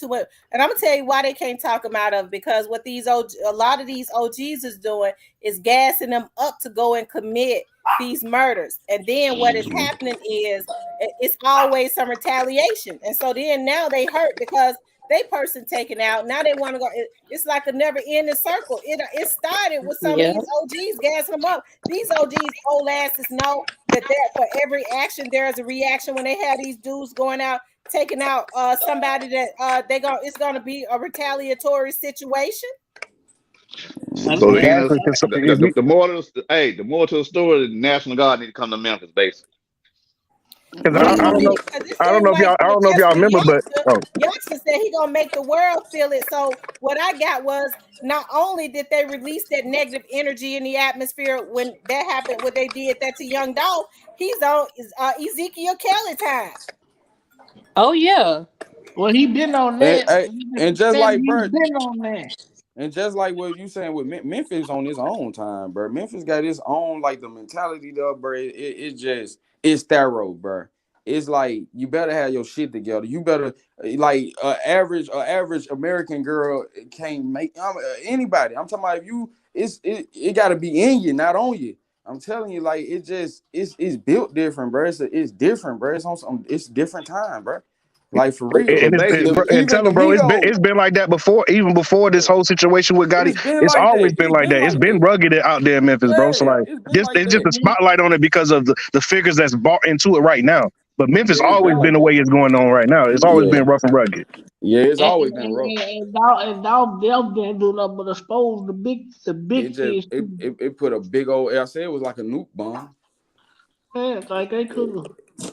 A: And I'm gonna tell you why they can't talk them out of, because what a lot of these OGs is doing is gassing them up to go and commit these murders. And then what is
E: Mhm.
A: happening is it's always some retaliation. And so then now they hurt because they person taken out. Now they want to go. It's like a never ending circle. It started with some of
G: Yeah.
A: these OGs gassing them up. These OGs old asses know that there for every action there is a reaction. When they have these dudes going out taking out somebody that it's gonna be a retaliatory situation.
H: So the
E: Mhm.
H: end of
I: Exactly. 'Cause if you,
H: the moral of the moral to the story, the National Guard need to come to Memphis, basically.
I: because
A: Yeah,
I: I don't know.
A: because it seems like
I: I don't know if
A: just
I: y'all
A: with
I: remember, but
A: Youngster said he gonna make the world feel it. So what I got was not only did they release that negative energy in the atmosphere when that happened, what they did that to Young Dolph, he's on Ezekiel Kelly time.
G: Oh yeah.
C: Well, he been on
E: And,
C: that.
E: and and just like
C: He
E: Bert,
C: been on that.
E: and just like what you saying with Memphis on his own time, bro. Memphis got his own like the mentality though, bro. It just it's thorough, bro. It's like you better have your shit together. You better like average American girl can't make anybody. I'm talking about if you it got to be in you, not on you. I'm telling you, like it just it's built different, bro. It's different, bro. It's on some it's different time, bro. Like for real.
H: So basically,
I: and
E: Even
I: tell
E: the
I: them, bro, it's
E: Migos.
I: been like that before, even before this whole situation with Gotti.
E: It's been
I: It's
E: like
I: always
E: that.
I: been
E: It's
I: like
E: been
I: that. It's
E: like
I: been
E: that.
I: rugged out there in Memphis, bro. So
E: Yeah,
I: like,
E: it's been like
I: it's just
E: that.
I: a spotlight on it because of the figures that's bought into it right now. But
E: Yeah,
I: Memphis
E: it's been
I: always been
E: like
I: the
E: that.
I: way it's going on right now. It's always
E: Yeah,
I: been rough and rugged.
E: yeah, it's
C: And
E: always
C: and,
E: been rough.
C: and, and dog didn't do nothing but expose the
E: It
C: big
E: just
C: fish.
E: it put a big old. I said it was like a nuke bomb.
C: Yeah, like they could.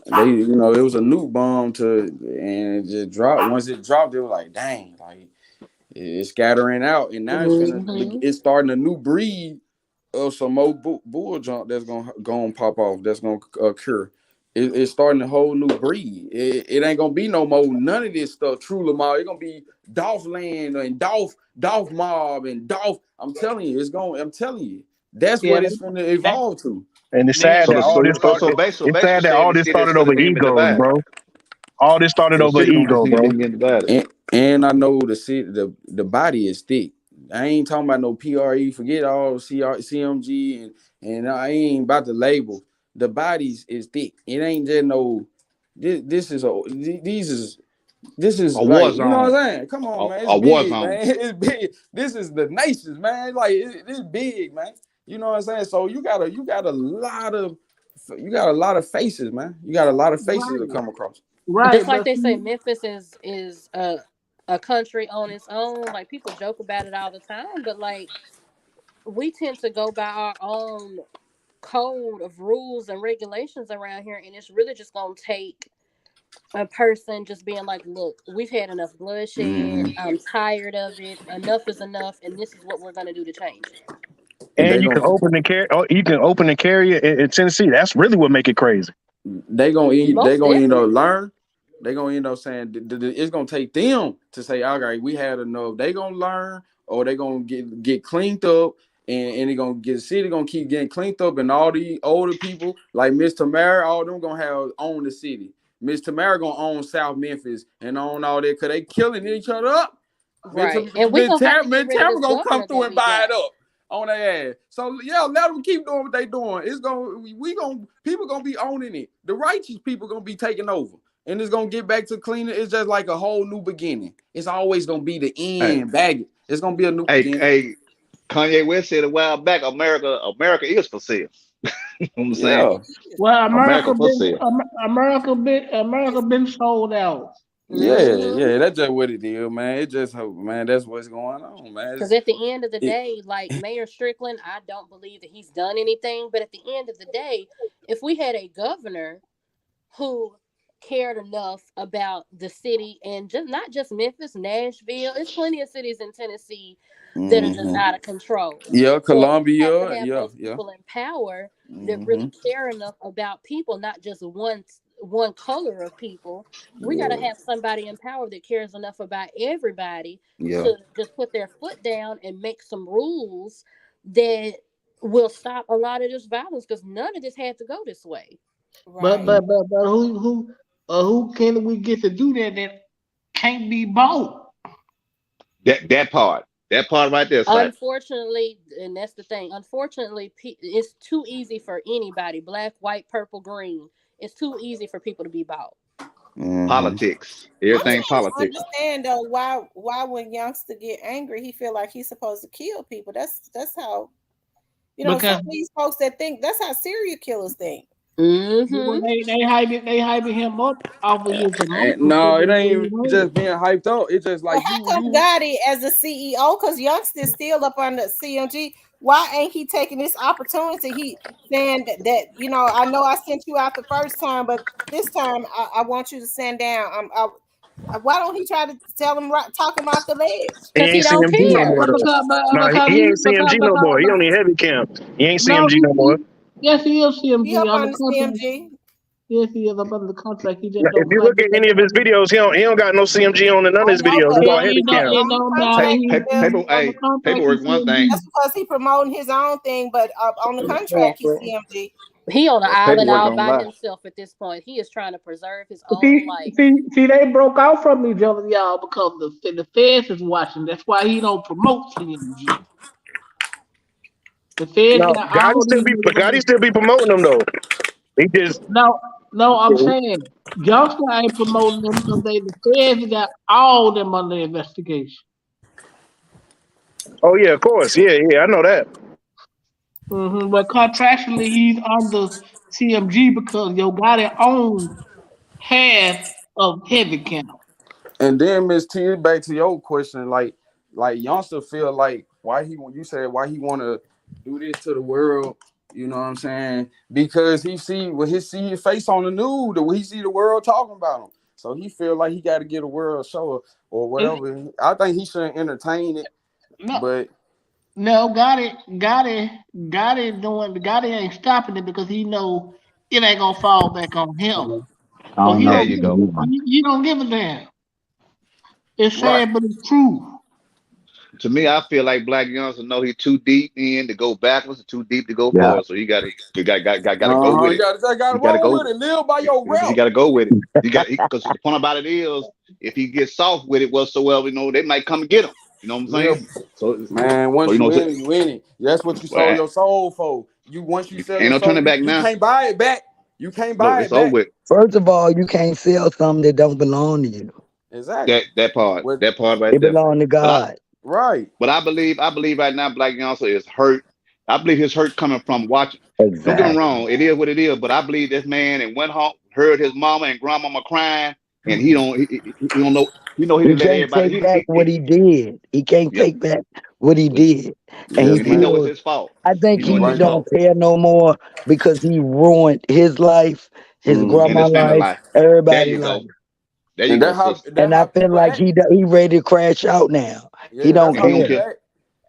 E: They it was a nuke bomb and it just dropped. Once it dropped, it was like dang, like it's scattering out, and now
G: Hmm.
E: it's starting a new breed of some more bull jump that's gonna pop off. That's gonna occur. It's starting a whole new breed. It ain't gonna be no more none of this stuff. True Lamar. It's gonna be Dolph Land and Dolph Mob and Dolph. I'm telling you, it's going. I'm telling you, that's
C: Yeah,
E: what it's gonna
C: that
E: evolve to.
I: And it's
C: man.
I: sad that all this started.
H: so
I: It's
H: basically
I: sad that
H: saying
I: all
H: the
I: this
H: city is
I: started
H: going to
I: over
H: be
I: egos,
H: divided.
I: bro. All this started
H: So the
I: over
H: city going to
I: ego,
H: continue
I: bro.
H: being divided.
E: And I know the body is thick. I ain't talking about no PRE. Forget all CMG and I ain't about the label. The bodies is thick. It ain't just no. This
H: A
E: is
H: war
E: like you know what
H: zone.
E: I'm saying. Come on, man. It's
H: A war
E: big,
H: zone.
E: man. It's big. This is the nations, man. Like it's big, man. You know what I'm saying. So you got a lot of faces, man. You got a lot of faces to
C: Right,
E: come across.
G: Just
C: right.
G: like
C: But
G: they say,
C: see,
G: Memphis is a country on its own. Like people joke about it all the time, but like we tend to go by our own code of rules and regulations around here, and it's really just gonna take a person just being like, "Look, we've had enough bloodshed.
E: Hmm.
G: I'm tired of it. Enough is enough, and this is what we're gonna do to change it."
I: And
E: They
I: you
E: gonna
I: can open and carry. Oh, you can open and carry it in Tennessee. That's really what make it crazy.
E: they
G: Most
E: gonna end up
G: definitely.
E: learn. They gonna end up saying it's gonna take them to say, all right, we had enough. They gonna learn, or they gonna get cleaned up, and they gonna get city gonna keep getting cleaned up, and all the older people like Miss Tamara, all them gonna have own the city. Miss Tamara gonna own South Memphis and own all that, cause they killing each other up.
G: Right. And we're gonna have to get rid of
E: Tamara
G: this
E: gonna come
G: governor
E: through
G: that
E: and
G: we
E: buy
G: got.
E: it up on their ass. So yeah, let them keep doing what they doing. It's gonna we gonna people gonna be owning it. The righteous people gonna be taking over, and it's gonna get back to cleaner. It's just like a whole new beginning. It's always gonna be the
H: Hey,
E: end. Bag it. It's gonna be a new
H: hey,
E: beginning.
H: hey, Kanye West said a while back, America is for sale. You know what I'm saying?
E: Yeah,
A: It is.
C: Well,
H: America for sale.
C: America been sold out.
G: Mm-hmm.
E: yeah. That's just what it is, man. It just man. That's what's going on, man.
G: Because at the end of the
E: It,
G: day, like Mayor Strickland, I don't believe that he's done anything. But at the end of the day, if we had a governor who cared enough about the city and just not just Memphis, Nashville, it's plenty of cities in Tennessee that are just
E: mm-hmm.
G: out of control.
E: Yeah,
G: But we have to
E: Columbia.
G: have
E: Yeah,
G: those
E: yeah.
G: people in power that
E: Mm-hmm.
G: really care enough about people, not just one color of people. We got to
E: Yeah,
G: have somebody in power that cares enough about everybody
E: yeah.
G: to just put their foot down and make some rules that will stop a lot of this violence because none of this had to go this way.
C: But
A: Right.
C: but but but who can we get to do that can't be bought?
H: That part right there, Cypher.
G: Unfortunately, and that's the thing. Unfortunately, it's too easy for anybody, black, white, purple, green. It's too easy for people to be bought.
E: Mm-hmm.
H: Politics.
A: I'm
H: Everything
A: trying to
H: politics.
A: understand though why when youngster get angry he feel like he's supposed to kill people. That's how some
C: Because
A: of these folks that think that's how serial killers think.
C: because
G: Mm-hmm.
C: they hyping him up off of his emotions
E: No,
C: because
E: it
C: they
E: ain't
C: really hate
E: just being hyped up. It's just
A: Well,
E: like
A: how come
E: you.
A: Gotti as a CEO, because Youngster is still up under CMG, why ain't he taking this opportunity? He saying that I know I sent you out the first time, but this time I want you to stand down. Why don't he try to tell him right, talk him off the ledge?
I: He
G: Because he
I: ain't
G: don't
I: CMG no more
C: but
G: care.
I: though.
C: because but,
I: No,
C: because
I: he
C: he
I: ain't CMG no more. He only heavy camp. He ain't
C: no
I: CMG no more.
C: yes he is
A: He
C: CMG
A: up
C: on the
A: on the
C: contract.
A: CMG.
C: Yes, he is up under the contract. He
I: Yeah,
C: just
I: if
C: don't
I: you
C: claim
I: look
C: it
I: at
C: like
I: any of his
C: that.
I: videos, he don't got no CMG on in none of
A: I
I: his
A: know,
I: videos.
A: but
I: It's all
C: It
I: heavy
C: don't
I: camp.
C: it
A: on the
C: don't matter.
A: contract he does.
C: On the contract
H: Paperwork
C: he's
H: one thing.
A: That's
C: CMG.
A: because he promoting his own thing, but on the contract he's
G: Exactly.
A: CMG.
G: He on an island
H: Paperwork
G: all
H: don't
G: by
H: lie.
G: himself at this point. He is trying to preserve his own
C: See,
G: life.
C: see, see, they broke out from each other, y'all, because the feds is watching. That's why he don't promote CMG. The feds
I: No,
C: got all these
I: But Gotti
C: niggas.
I: still be promoting them though. He just,
C: No, no, I'm saying Youngster ain't promoting them because the feds got all them under investigation.
I: oh yeah, of course, yeah, I know that.
C: But contractually, he's under CMG because Yo Gotti owns half of Heavy Camp.
E: And then Miss T, back to your question, like youngster feel like why he when you said why he want to do this to the world, you know what I'm saying? Because he see his face on the news, the he see the world talking about him, so he feel like he got to get a world show or
C: It,
E: whatever. I think he shouldn't entertain it,
C: no,
E: but
C: no, Gotti ain't stopping it because he know it ain't gonna fall back on him.
F: I
C: So
F: don't
C: he
H: There
F: know.
C: don't
H: you
C: give
H: go.
C: he don't give a damn. It's
E: right.
C: sad, but it's true.
H: To me, I feel like Black Youngster know he too deep in to go backwards and too deep to go
F: Yeah.
H: forward. So you got to go
E: No,
H: with
E: you
H: it.
E: gotta
H: You got to
E: roll
H: go.
E: with it. Live by your
H: He
E: rep.
H: got to go with it. Because the point about it is, if he gets soft with it whatsoever, they might come and get him. You know what I'm saying?
E: Live,
H: So,
E: man.
H: so
E: Once
H: you know,
E: you in it, you in it. That's what you sold
H: well,
E: your soul for. You once you sell
H: ain't
E: your
H: no
E: soul,
H: turning back
E: you
H: now.
E: can't buy it back. You can't
H: No,
E: buy
H: it's
E: it
H: over
E: back.
H: with.
D: First of all, you can't sell something that don't belong to you.
E: Exactly.
H: That part,
E: What?
H: that part right
D: It
H: there.
D: belong to
H: But I,
D: God.
E: Right.
H: but I believe right now, Black Youngster is hurt. I believe his hurt coming from watching. Don't get me
D: Exactly.
H: wrong, it is what it is. But I believe this man and went home, heard his mama and grandmama crying, and he don't know. He
D: He
H: didn't let
D: can't
H: everybody.
D: take back what he did. He can't
H: Yep.
D: take back what he did. And he
E: Yes,
H: And he know it's
E: man.
D: feels,
H: his fault.
D: I
H: He
D: think
H: know it's
D: he
H: his
E: Right.
D: don't
H: fault,
D: care no more because he ruined his life, his
H: and
D: grandma
H: his family
D: life,
H: life. There
D: everybody
H: you
D: life.
H: go. There you
E: And
H: go, sis.
D: And
E: that
D: I
E: how
D: feel
E: people
D: like
E: act.
D: he ready to crash out now. He
E: Yeah,
D: don't
E: that's
H: And he
E: how
H: don't
D: care.
E: people
H: care.
E: act.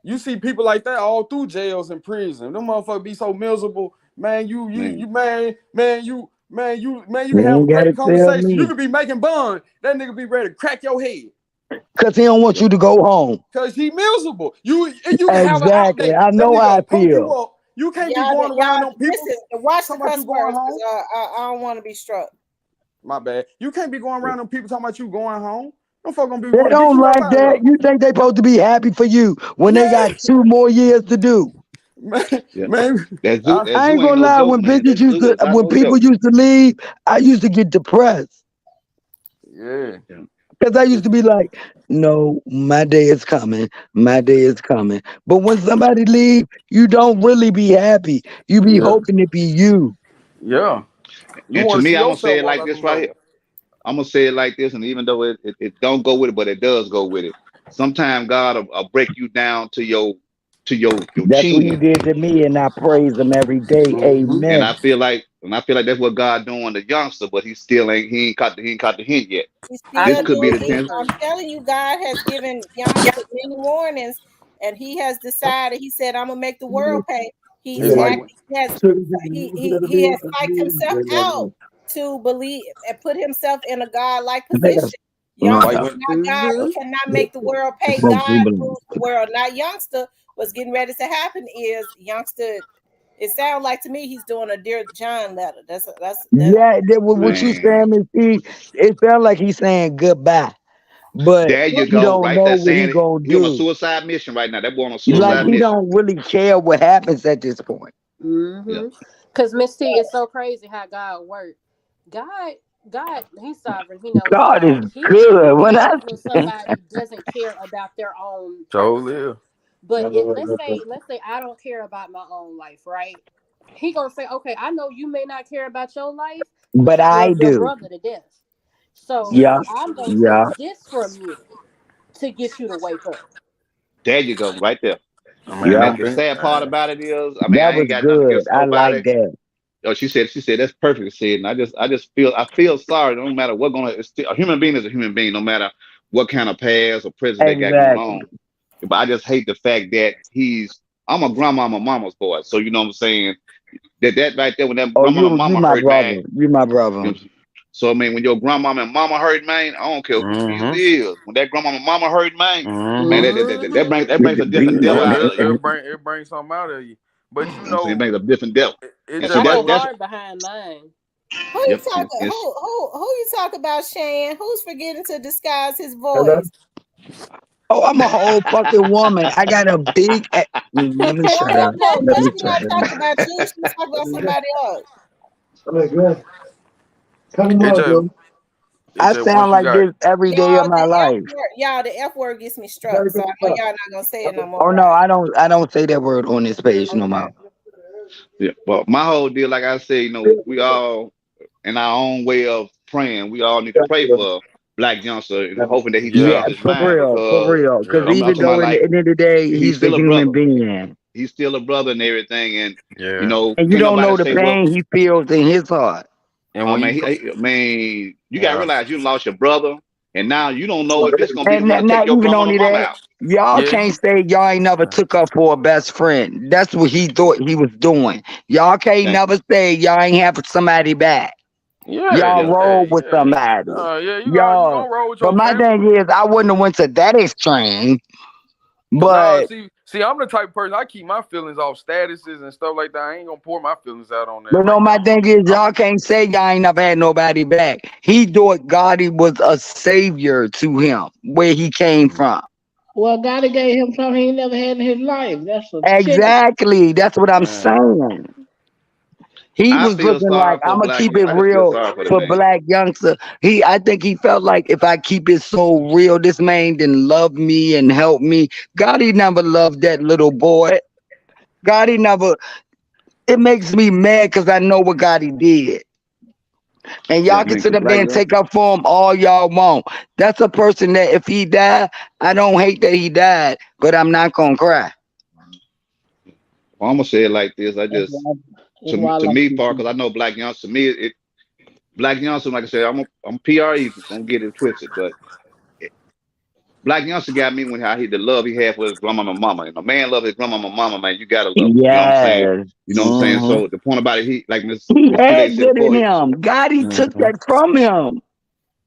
E: You see people like that all through jails and prison. Them motherfuckers be so miserable, man.
H: Man,
E: You
D: You
E: can have a
D: ain't
E: great
D: gotta tell
E: conversation. You
D: me.
E: could be making bond. That nigga be ready to crack your head.
D: Cause he don't want you to go home.
E: Cause he miserable. You can have an out
D: Exactly.
E: day.
D: I
E: That
D: know how I
E: nigga hook you
D: feel.
E: up. You can't be
A: Y'all,
E: going around
A: y'all,
E: on people
A: listen. Watch the
E: talking about
A: cuss
E: you going
A: words, because
E: home.
A: I don't want to be struck.
E: My bad. You can't be going around on people talking about you going home. Them folk gonna be
D: They
E: want to get
D: don't
E: you up
D: like
E: out of
D: that. You think they supposed to be happy for you when they
E: there.
D: got 2 more years to do.
E: Man,
H: yeah.
E: man.
H: That
D: I
H: zoo
D: ain't
H: ain't
D: gonna
H: no
D: lie.
H: joke, man. That zoo is not
D: When
H: no
D: people
H: joke.
D: used to leave, I used to get depressed
E: Yeah.
H: Yeah.
D: because I used to be like, "No, my day is coming. My day is coming." But when somebody leave, you don't really be happy. You be
E: Yeah.
D: hoping it be you.
E: Yeah. You
H: And to
E: want to
H: me,
E: see
H: I'm gonna say
E: yourself
H: it
E: walk
H: like
E: out
H: this
E: them
H: right
E: doors.
H: here. I'm gonna say it like this, and even though it don't go with it, but it does go with it. Sometimes God will break you down to your
D: That's what he
H: chin,
D: did to me, and I praise him every day.
E: Mm-hmm.
H: and
D: Amen.
H: I feel like that's what God doing the youngster, but he ain't caught the hint yet.
A: He's
G: I
H: This
A: still
H: could be
A: doing.
H: the
G: completely
A: He,
H: chance.
A: I'm
G: agree.
A: telling you, God has given youngster many warnings, and he has decided. He said, "I'm gonna make the world pay." He's
E: Exactly.
A: actually he has psyched himself out to believe and put himself in a godlike position.
E: Like
A: Youngster is
E: when
A: not God. He
G: Mm-hmm.
A: cannot make the world pay. God rules the world, not youngster. What's getting ready to happen is youngster. It sounds like to me he's doing a Dear John letter. That's
D: Yeah, what you
H: Man,
D: saying is it felt like he's saying goodbye, but
H: there you
D: you
H: go,
D: don't
H: right?
D: know
H: That's
D: what he
H: saying it.
D: gonna
H: He on a
D: do.
H: suicide mission right now. That boy on a
D: Like
H: suicide
D: he
E: mm-hmm.
H: mission.
D: don't really care what happens at this point.
H: Yeah,
G: Mm-hmm. Because Miss T, it's so crazy how God works. God, God, He's sovereign. He knows it
D: God
G: all.
D: is
G: He
D: good. When I
G: knows when somebody doesn't care about their own
E: So
G: purpose.
E: live.
G: But let's say I don't care about my own life, right? He gonna say, okay, I know you may not care about your life, but
D: but
G: you
D: I
G: love your
D: do.
G: brother to death. So
D: Yeah,
G: I'm gonna
D: yeah.
G: take this from you to get you to wake up.
H: there you go, right there.
E: I mean,
H: And
D: Yeah,
E: I
H: the
E: think
H: sad part about it is, I mean,
D: that
H: I
D: was
H: ain't got nothing
D: good.
H: against
D: I like
H: nobody.
D: that.
H: Oh, she said that's perfect. Said, and I feel sorry. No matter what a human being is a human being, no matter what kind of past or present they got going
D: Exactly.
H: on. But I just hate the fact that I'm a grandmama mama's boy. So you know what I'm saying? That right there, when that
D: Oh,
H: grandmama
D: you
H: mama
D: my
H: hurt, man.
D: brother. You my
H: You
D: brother.
H: know, so I mean, when your grandmama and mama hurt, man, I don't care who you
E: mm-hmm.
H: is. When that grandmama and mama hurt, man, man,
E: Mm-hmm.
H: that
G: Mm-hmm.
H: brings a different devil
E: Yeah,
H: out of you.
E: it brings something out of you. But
H: You know what I'm saying? It brings a different devil.
E: it
H: And
G: Cause
H: see
G: I
E: just
G: go
E: like
H: that's
G: hard behind mine.
A: who you
H: yep.
A: talking.
H: It's
A: Who you talk about, Shan? Who's forgetting to disguise his
D: Hello?
A: voice?
D: Oh, I'm a whole fucking woman. I got a big. Let me
A: No,
D: shut
A: no,
D: up.
A: no,
D: Let
A: no.
D: me
A: She's
D: shut
A: not
D: up.
A: talking about you. She's talking about somebody else.
E: it just it
D: I
E: just
D: sound
E: once you
D: like
E: got
D: this every day of
A: Y'all,
D: my life.
A: the F word gets me struck. So I know y'all not gonna say it no more,
D: Oh no,
A: right?
D: I don't say that word on this page no
A: Okay.
D: more.
H: yeah. But my whole deal, like I say, we all in our own way of praying. We all need to pray for Black Youngster and hoping that he
D: Yeah,
E: yeah,
H: changed his
D: for
H: mind
D: real, for
H: because
D: real. Because
E: yeah,
H: I'm
D: even
H: talking
D: though
H: about
D: in the
H: like
D: end of the day
H: he's
D: he's a
H: still a
D: human
H: brother.
D: being,
H: He's still a brother and everything. And
E: yeah.
D: and you
H: can't
D: don't
H: nobody
D: know the
H: say, well,
D: pain he feels in his heart.
E: And
H: oh
E: when
H: man,
E: you
H: man, you gotta
E: yeah,
H: realize you lost your brother, and now you don't know if this is gonna be the
D: And
H: one to take
D: not
H: your
D: even
H: grandma or
D: only
H: mama
D: that,
H: out.
D: y'all
E: yeah,
D: can't say y'all ain't never took her for a best friend. That's what he thought he was doing. Y'all can't
H: Thank
D: never
H: you.
D: say y'all ain't have somebody back.
E: yeah,
D: Y'all
H: Yeah.
D: roll with
E: yeah,
D: somebody.
E: yeah. You
D: Y'all.
E: gonna roll with
D: But
E: your
D: my
E: family.
D: thing is, I wouldn't have went to that extreme.
E: No,
D: But
E: see, I'm the type of person I keep my feelings off statuses and stuff like that. I ain't gonna pour my feelings out on that
D: but no,
E: like
D: my
E: that.
D: thing is, y'all can't say y'all ain't never had nobody back. He thought Gotti was a savior to him, where he came from.
C: Well, God gave him something he never had in his life. That's a ticket.
D: Exactly. That's what I'm
E: Man,
D: saying. He
H: I
D: was
H: feel
D: looking
H: sorry
D: like
H: for
D: I'm gonna
H: Black.
D: keep it
H: I just feel
D: real
H: sorry for the
D: for
H: man.
D: Black Youngster. I think he felt like if I keep it so real, this man didn't love me and help me. Gotti never loved that little boy. Gotti never. It makes me mad because I know what Gotti did. And
H: Yeah,
D: y'all
H: I
D: can
H: mean,
D: sit
H: cause
D: up there
H: Black
D: and
H: Youngster.
D: take up for him all y'all want. That's a person that if he died, I don't hate that he died, but I'm not gonna cry.
H: Well, I'm gonna say it like this. I
C: That's
H: just
C: why. That's why I
H: to
C: like
H: me,
C: you.
H: far because I know Black Youngster. To me, Black Youngster. Like I said, I'm PRE. Don't get it twisted, but Black Youngster got me when how he the love he had for his grandma and mama. And a man love his grandma and mama, man, you gotta love him. You know what I'm saying?
D: Yes.
H: You know what I'm saying?
D: Hmm.
H: So the point about it, he like
D: He
H: Miss Today
D: had
H: said
D: that in
H: before,
D: him. God, he took
E: Mm-hmm.
D: that from him.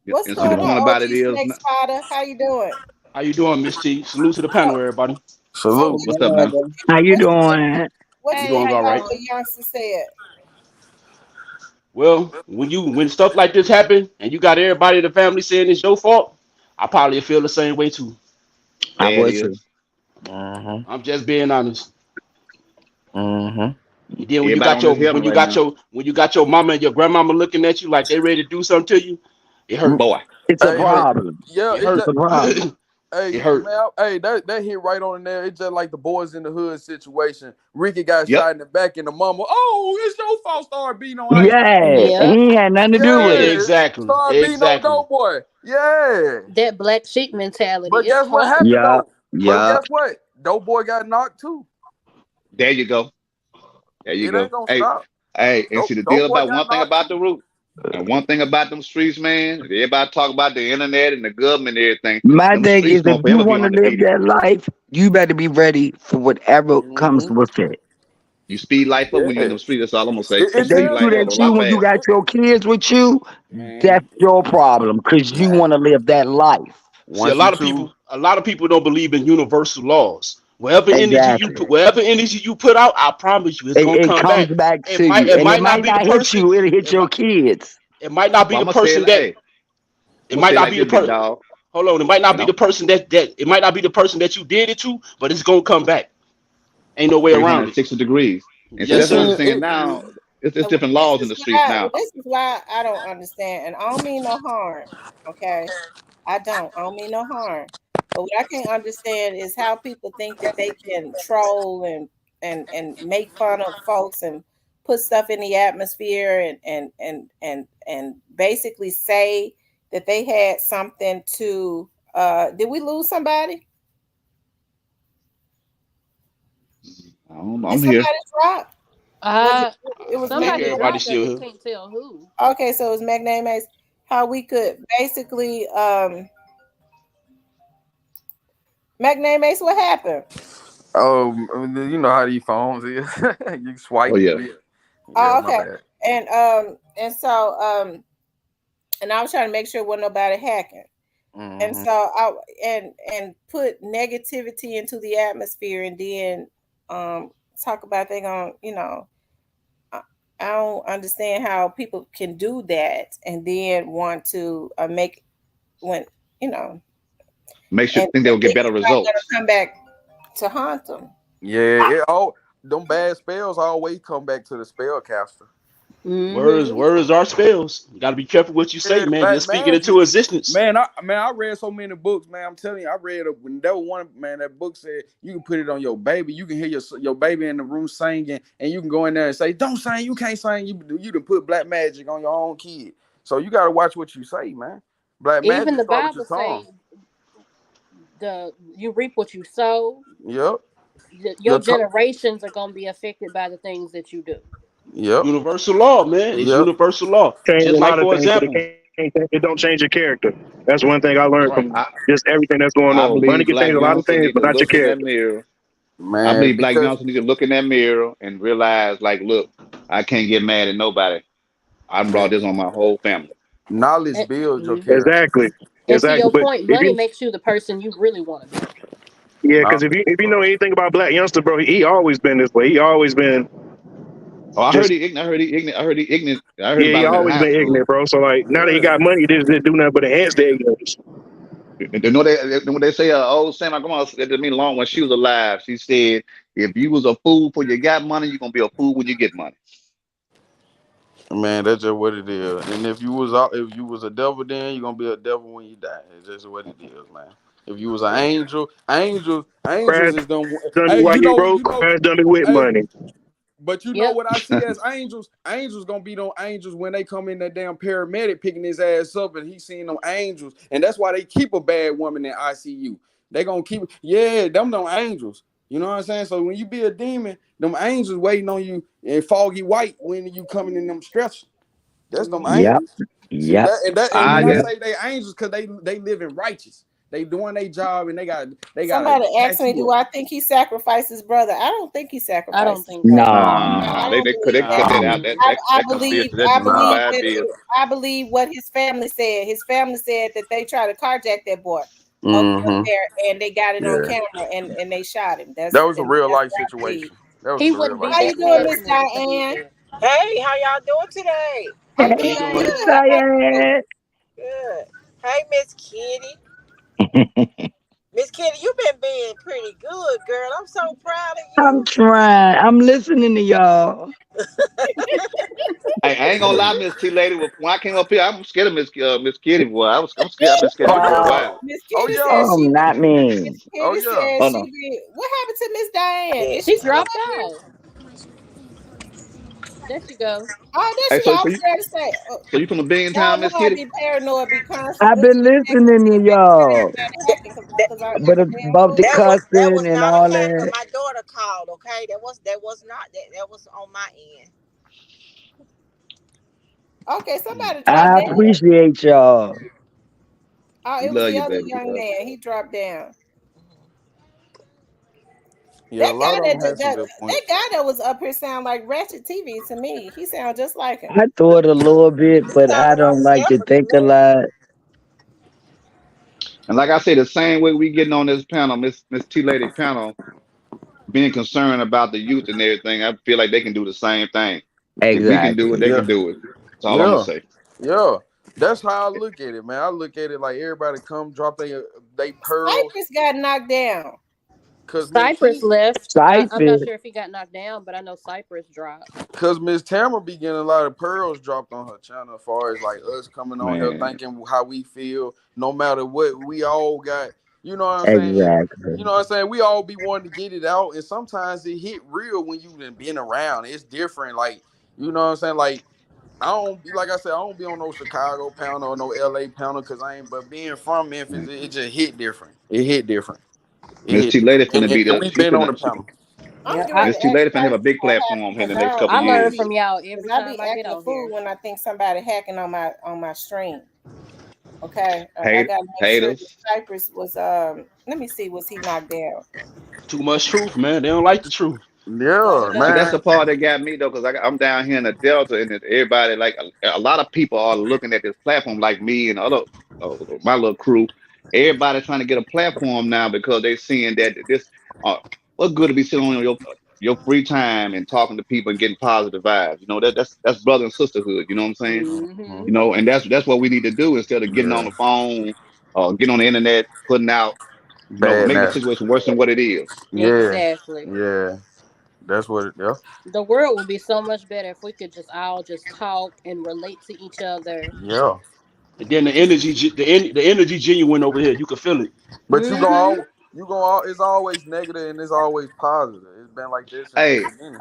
A: What's
H: and see the
A: going
H: point
A: on,
H: about
A: OG
H: it is,
A: Snake Spider? How you doing?
J: How you doing, Miss T? Salute to the panel, everybody.
A: I'm
E: Salute.
A: good.
H: what's up now?
D: How you
A: What you
D: doing?
A: what
J: I'm
A: you
G: Hey,
A: think
J: doing
G: how
J: all
G: you
A: about
J: right.
A: what
G: doing?
A: Youngster said?
J: Well, when stuff like this happen and you got everybody in the family saying it's your fault, I probably feel the same way too.
D: I
H: There it
D: would too.
H: is.
E: Mm-hmm.
J: I'm just being honest.
E: Mm-hmm.
J: And then when you
H: Everybody
J: got
H: on this
J: your
H: helmet right now.
J: when you got your mama and your grandmama looking at you like they ready to do something to you, it hurt.
H: Boy.
D: It's a
J: It
E: Hey,
J: hurt.
D: problem.
E: yeah,
J: It
E: it
D: It's
J: hurt.
E: just
D: a problem.
J: It
E: hey
J: hurt.
E: man, hey that hit right on there. It's just like the boys in the hood situation. Ricky got
H: Yep.
E: shot in the back, and the mama, oh, it's your fault. Started beating on Ice Cube.
D: Yeah. And
G: Yep.
D: he had nothing to do with it.
E: Yeah,
J: Exactly.
E: started beating on
J: Exactly.
E: Doughboy. Yeah,
G: That black sheep mentality
E: but
G: is
E: guess what
G: horrible.
E: happened
D: Yeah.
E: though? But
D: Yeah.
E: guess what? Doughboy got knocked too.
H: There you go. There you
E: It ain't
H: go.
E: gonna
H: Hey,
E: stop.
H: hey, and see the deal
E: Doughboy
H: about
E: got
H: one thing
E: knocked
H: about the
E: too.
H: root, and one thing about them streets, man. Everybody talk about the internet and the government and everything.
D: My
H: Them
D: thing is,
H: streets
D: if
H: gonna
D: you
H: forever be
D: want to live
H: undefeated.
D: that life, you better be ready for whatever comes
E: Mm-hmm.
D: with it.
H: You speed life up when you're in
E: Yeah,
H: them streets. That's all I'm gonna say. You
E: it
D: They
H: speed
E: tells
D: shoot
H: life
E: you,
H: up
D: at
H: a
D: you
H: lot
D: when you
H: fast.
D: got your kids with you.
E: man,
D: That's your problem because you
E: man.
D: want to live that life.
J: See,
E: Once you choose,
J: a lot of people don't believe in universal laws.
D: Exactly.
J: Wherever energy you put out, I promise you, it's
D: It,
J: gonna
D: it
J: come
D: comes
J: back.
D: back to you,
J: It
D: and it
J: might not
D: might
J: be the
D: not hit
J: person.
D: you. It'll hit
J: It
D: your
J: might,
D: kids.
J: it might not be
H: Well,
J: the
H: I'm gonna say it
J: person
H: like,
J: that.
H: hey,
J: It
H: I'm gonna
J: might
H: say it
J: not
H: like
J: be the
H: this, big
J: person.
H: dog.
J: Hold on. It might not
H: And
J: be
H: I'm
J: the person that. It might not be the person that you did it to, but it's gonna come back. Ain't no way around it.
H: 360 degrees. And see,
J: Yes,
E: it
H: that's what I'm
J: sir.
E: seems
H: saying
E: it.
H: now. It's
A: And
H: different
A: this
H: laws in
A: is
H: the streets
A: why
H: now.
A: this is why I don't understand, and I don't mean no harm. Okay, I don't. I don't mean no harm. But what I can't understand is how people think that they can troll and make fun of folks and put stuff in the atmosphere and basically say that they had something to. Did we lose somebody?
H: I don't know,
A: Did
H: I'm here.
A: somebody drop? Was it?
G: Uh,
A: It was
J: I think
G: somebody
A: Magnum.
J: everybody's
G: dropped. I
J: still
G: just
J: here.
G: can't tell who.
A: Okay, so it was Magnum. How we could basically Magnum Ace, what happened?
E: You know how these phones is. You
H: Oh
E: swipe.
H: yeah.
E: Yeah, yeah,
A: Oh,
E: my
A: okay.
E: bad.
A: And so and I was trying to make sure wasn't nobody hacking. And
E: Mm-hmm.
A: so I and put negativity into the atmosphere and then talk about they going, I, I don't understand how people can do that and then want to make when you know
H: Make sure
A: and
H: think they'll get
A: think
H: better
A: it's not
H: results.
A: gonna come back to haunt them.
E: Yeah, it all them bad spells always come back to the spellcaster.
G: Mm-hmm.
J: Words are spells. You gotta be careful what you say,
E: Yeah,
J: man. You're
E: black
J: speaking
E: magic.
J: into existence.
E: Man, I read so many books, man. I'm telling you, I read when there was one man. That book said you can put it on your baby. You can hear your baby in the room singing, and you can go in there and say, "Don't sing. You can't sing. You can put black magic on your own kid." So you got to watch what you say, man. Black
G: Even
E: magic
G: the
E: start with your
G: Bible
E: tongue.
G: say you reap what you sow.
E: Yep.
G: Your
E: Your tongue.
G: generations are gonna be affected by the things that you do.
E: Yep.
J: Universal law, man. It's
E: Yep.
J: universal law.
I: Change
J: Just
I: a
J: like
I: lot of
J: for
I: things, but
J: example,
I: it don't change your character. That's one thing I learned
J: right.
I: from just everything that's going
H: I
I: on. Money
H: believe
I: can
H: Black
I: change a lot of
H: Youngster
I: things,
H: need
I: but
H: to
I: not your
H: look in that
I: character.
H: mirror. I
E: Man,
H: believe Black
E: because
H: Youngster need to look in that mirror and realize, like, look, I can't get mad at nobody. I
E: man,
H: brought this on my whole family.
E: knowledge
G: And,
E: builds your
G: mhm.
E: character.
I: Exactly,
G: And to
I: exactly.
G: your
I: But
G: point,
I: if
G: money
I: you,
G: makes you the person you really want to be.
I: yeah, because
E: Knowledge,
I: if you know
E: bro.
I: anything about Black Youngster, bro, he always been this way. He always been
H: Oh, I heard
I: just
H: he ignorant. I heard he ignorant. I heard he ignorant. I heard
I: yeah, he
H: about him in
I: always
H: high
I: been ignorant,
H: school.
I: bro. So like now that he
E: Yeah.
I: got money, this didn't do nothing but enhance the ignorance.
H: You know when they say old saying, my grandma said to me long when she was alive. She said, "If you was a fool before you got money, you're gonna be a fool when you get money."
E: Man, that's just what it is. And if you was a devil, then you're gonna be a devil when you die. It's just what it is, man. If you was an
H: Yeah.
E: angel,
I: Crash
E: angels is gonna.
I: dummy
E: Hey,
I: while you broke, crash dummy with
E: hey,
I: money.
E: but you know
G: Yep.
E: what I see as angels? Angels gonna be them angels when they come in that damn paramedic picking his ass up, and he seen them angels, and that's why they keep a bad woman in ICU. They gonna keep, yeah, them angels. You know what I'm saying? So when you be a demon, them angels waiting on you in foggy white when you coming in them stretchers. That's them
G: Hmm.
D: Yep.
E: angels. See
D: Yep.
E: that and
H: Ah,
E: when I
H: yeah.
D: Yep.
E: say they angels, because they live in righteous. they doing their job, and they got a
A: Somebody asked me,
E: tattoo
A: do
E: up.
A: I think he sacrificed his brother? I don't think he
G: I don't
A: sacrificed his
G: think
A: brother.
G: so.
A: I
D: Nah,
A: don't believe
H: They cut
A: that.
H: that out.
G: Mm-mm.
A: I
H: That
A: believe
H: conspiracy. That's just
E: Nah,
H: bad bill.
A: I believe what his family said. His family said that they tried to carjack that boy up
E: mm-hmm.
A: there, and they got it on
E: Yeah,
A: camera, and they shot him.
E: that was a real
A: That's
E: life
A: what I believe.
E: situation. That was a
G: He
E: real
G: wouldn't
E: life
G: be
A: How you
G: that
A: doing,
E: situation.
A: Miss
G: passionate to say
A: Diane?
G: anything.
K: Hey, how y'all doing today?
A: Hey,
E: How
A: Miss
E: you
A: Diane.
E: doing?
D: Miss
A: Good. How about you?
D: Diane.
K: Good. Hey, Miss Kitty. Miss Kitty, you been being pretty good, girl. I'm so proud of
D: I'm
K: you.
D: trying. I'm listening to y'all.
H: I ain't gonna lie, Miss T lady. When I came up here, I'm scared of Miss Kitty boy. I'm scared. I've been scared of
E: Oh
H: her for a
E: yeah.
D: Oh,
H: while.
A: Miss
E: Oh
A: Kitty said
E: yeah.
D: oh,
A: she be.
D: not
A: Miss
D: me.
E: Oh
A: Kitty
E: yeah.
A: said
D: Oh
A: she
D: no.
A: be. What happened to Miss Diane?
K: Yeah.
A: Is she
G: She
A: still
G: dropped
A: up here?
G: out. There she go.
A: Oh, there
H: Hey,
A: she.
H: so
A: I
H: so
A: was
H: you
A: there to say.
H: so you from a billion
A: Y'all
H: town,
A: know
H: Miss
A: I
H: Kitty?
A: be paranoid, be conscious,
D: I've been
A: looking, checking,
D: listening
A: see,
D: to
A: making sure
D: y'all,
A: anybody
K: That,
A: hacking,
K: that,
A: cause I
D: but
A: got a damn
D: about the
A: fool.
K: that
D: cussing
K: was
D: and
K: not a
D: all
K: hacker.
D: that.
K: My daughter called. Okay, that was not that. That was on my end.
A: Okay,
H: Mm.
A: somebody dropped
D: I
A: down.
D: appreciate y'all.
A: Oh,
H: We
A: it was
H: love
A: the
H: you,
A: other
H: baby. We
A: young
H: love you.
A: man. He dropped down.
E: Yeah, a
A: That
E: lot
A: guy
E: of them had some
A: that
E: good
A: that
E: points.
A: guy that was up here sound like Ratchet TV to me. He sound just like him.
D: I thought a little bit,
K: You
D: but I
K: sounded like
D: don't like to
K: Snapper to
D: think a
K: me.
D: lot.
H: And like I say, the same way we getting on this panel, Miss T lady panel, being concerned about the youth and everything. I feel like they can do the same thing. If we can do it,
D: Exactly.
H: they
E: Yeah.
H: can do it. That's all I'm gonna
E: Yeah.
H: say.
E: Yeah. That's how I look at it, man. I look at it like everybody come drop they pearls.
A: Cypress got knocked down.
E: Cause Miss
G: Cypress
E: T
G: left. I'm not
D: Cypher.
G: sure if he got knocked down, but I know Cypress dropped.
E: Cause Miss Tamara be getting a lot of pearls dropped on her channel as far as like us coming on here
H: Man,
E: thinking how we feel, no matter what we all got, you know what I'm saying?
D: Exactly.
E: You know what I'm saying? We all be wanting to get it out, and sometimes it hit real when you done been around. It's different, like you know what I'm saying? Like I don't be like I said, I don't be on no Chicago panel or no LA panel because I ain't but being from Memphis, it just hit different. It hit different. It
H: Miss
E: hit
H: T
E: different.
H: lady
E: And,
H: finna
E: and,
H: be
E: and
H: the
E: we
H: she
E: been on
H: finna
E: the panel.
A: I'm
G: Yeah,
A: getting
G: I
A: ready
H: Miss
A: to
H: T
A: ask
H: lady finna have a
A: Cypress
H: big
A: what
H: platform
A: happened
H: here in
A: because
H: the next
G: I
H: couple
G: learn
H: years.
G: from y'all every
A: I
G: time
A: be
G: I get
A: acting a
G: on
A: fool
G: here.
A: when I think somebody hacking on my stream. Okay, I
H: Hate
A: gotta make sure that
H: haters.
A: Cypress was. Let me see. Was he knocked down?
J: Too much truth, man. They don't like the truth.
E: Yeah,
G: Don't
H: See,
G: know.
H: that's the
E: man.
H: part that got me though, because I'm down here in the Delta, and everybody like a lot of people are looking at this platform like me and other my little crew. Everybody trying to get a platform now because they seeing that this what good to be sitting on your free time and talking to people and getting positive vibes. You know that's brother and sisterhood. You know what I'm saying?
G: Hmm.
H: You know, and that's what we need to do instead of getting on
E: Yeah,
H: the phone or getting on the internet, putting out,
E: bad
H: making the
E: now.
H: situation worse than what it is.
E: Yeah,
G: Exactly.
E: yeah. That's what. Yeah,
G: The world would be so much better if we could just all just talk and relate to each other.
E: yeah.
J: And then the energy, the energy genuine over here. You can feel it.
E: But
G: Hmm.
E: you go all. It's always negative and it's always positive. It's been like this since the
H: Hey,
E: beginning.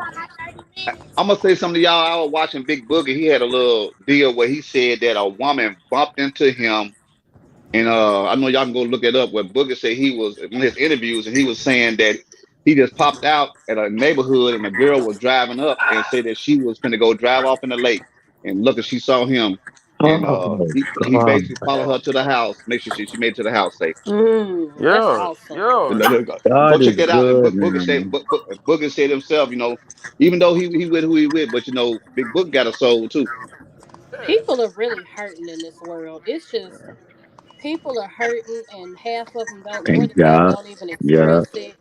H: I'm gonna say something to y'all. I was watching Big Boogie. He had a little deal where he said that a woman bumped into him, and I know y'all can go look it up. Where Boogie said he was in his interviews, and he was saying that he just popped out at a neighborhood, and a girl was driving up, and said that she was finna go drive off in the lake, and look, and she saw him, and
D: Oh
H: he
D: God.
H: basically followed her to the house, make sure she made it to the house safe.
G: Mm, that's
E: Yeah,
G: awesome.
E: yeah.
H: Go
D: God is
H: check that out. And
D: good,
H: Booker said,
D: man.
H: Booker said himself, even though he with who he with, but Big Book got a soul too.
G: People are really hurting in this world. It's just people are hurting, and half of them don't, more
D: Thank
G: than half
D: God.
G: don't even
D: Yeah.
G: express it.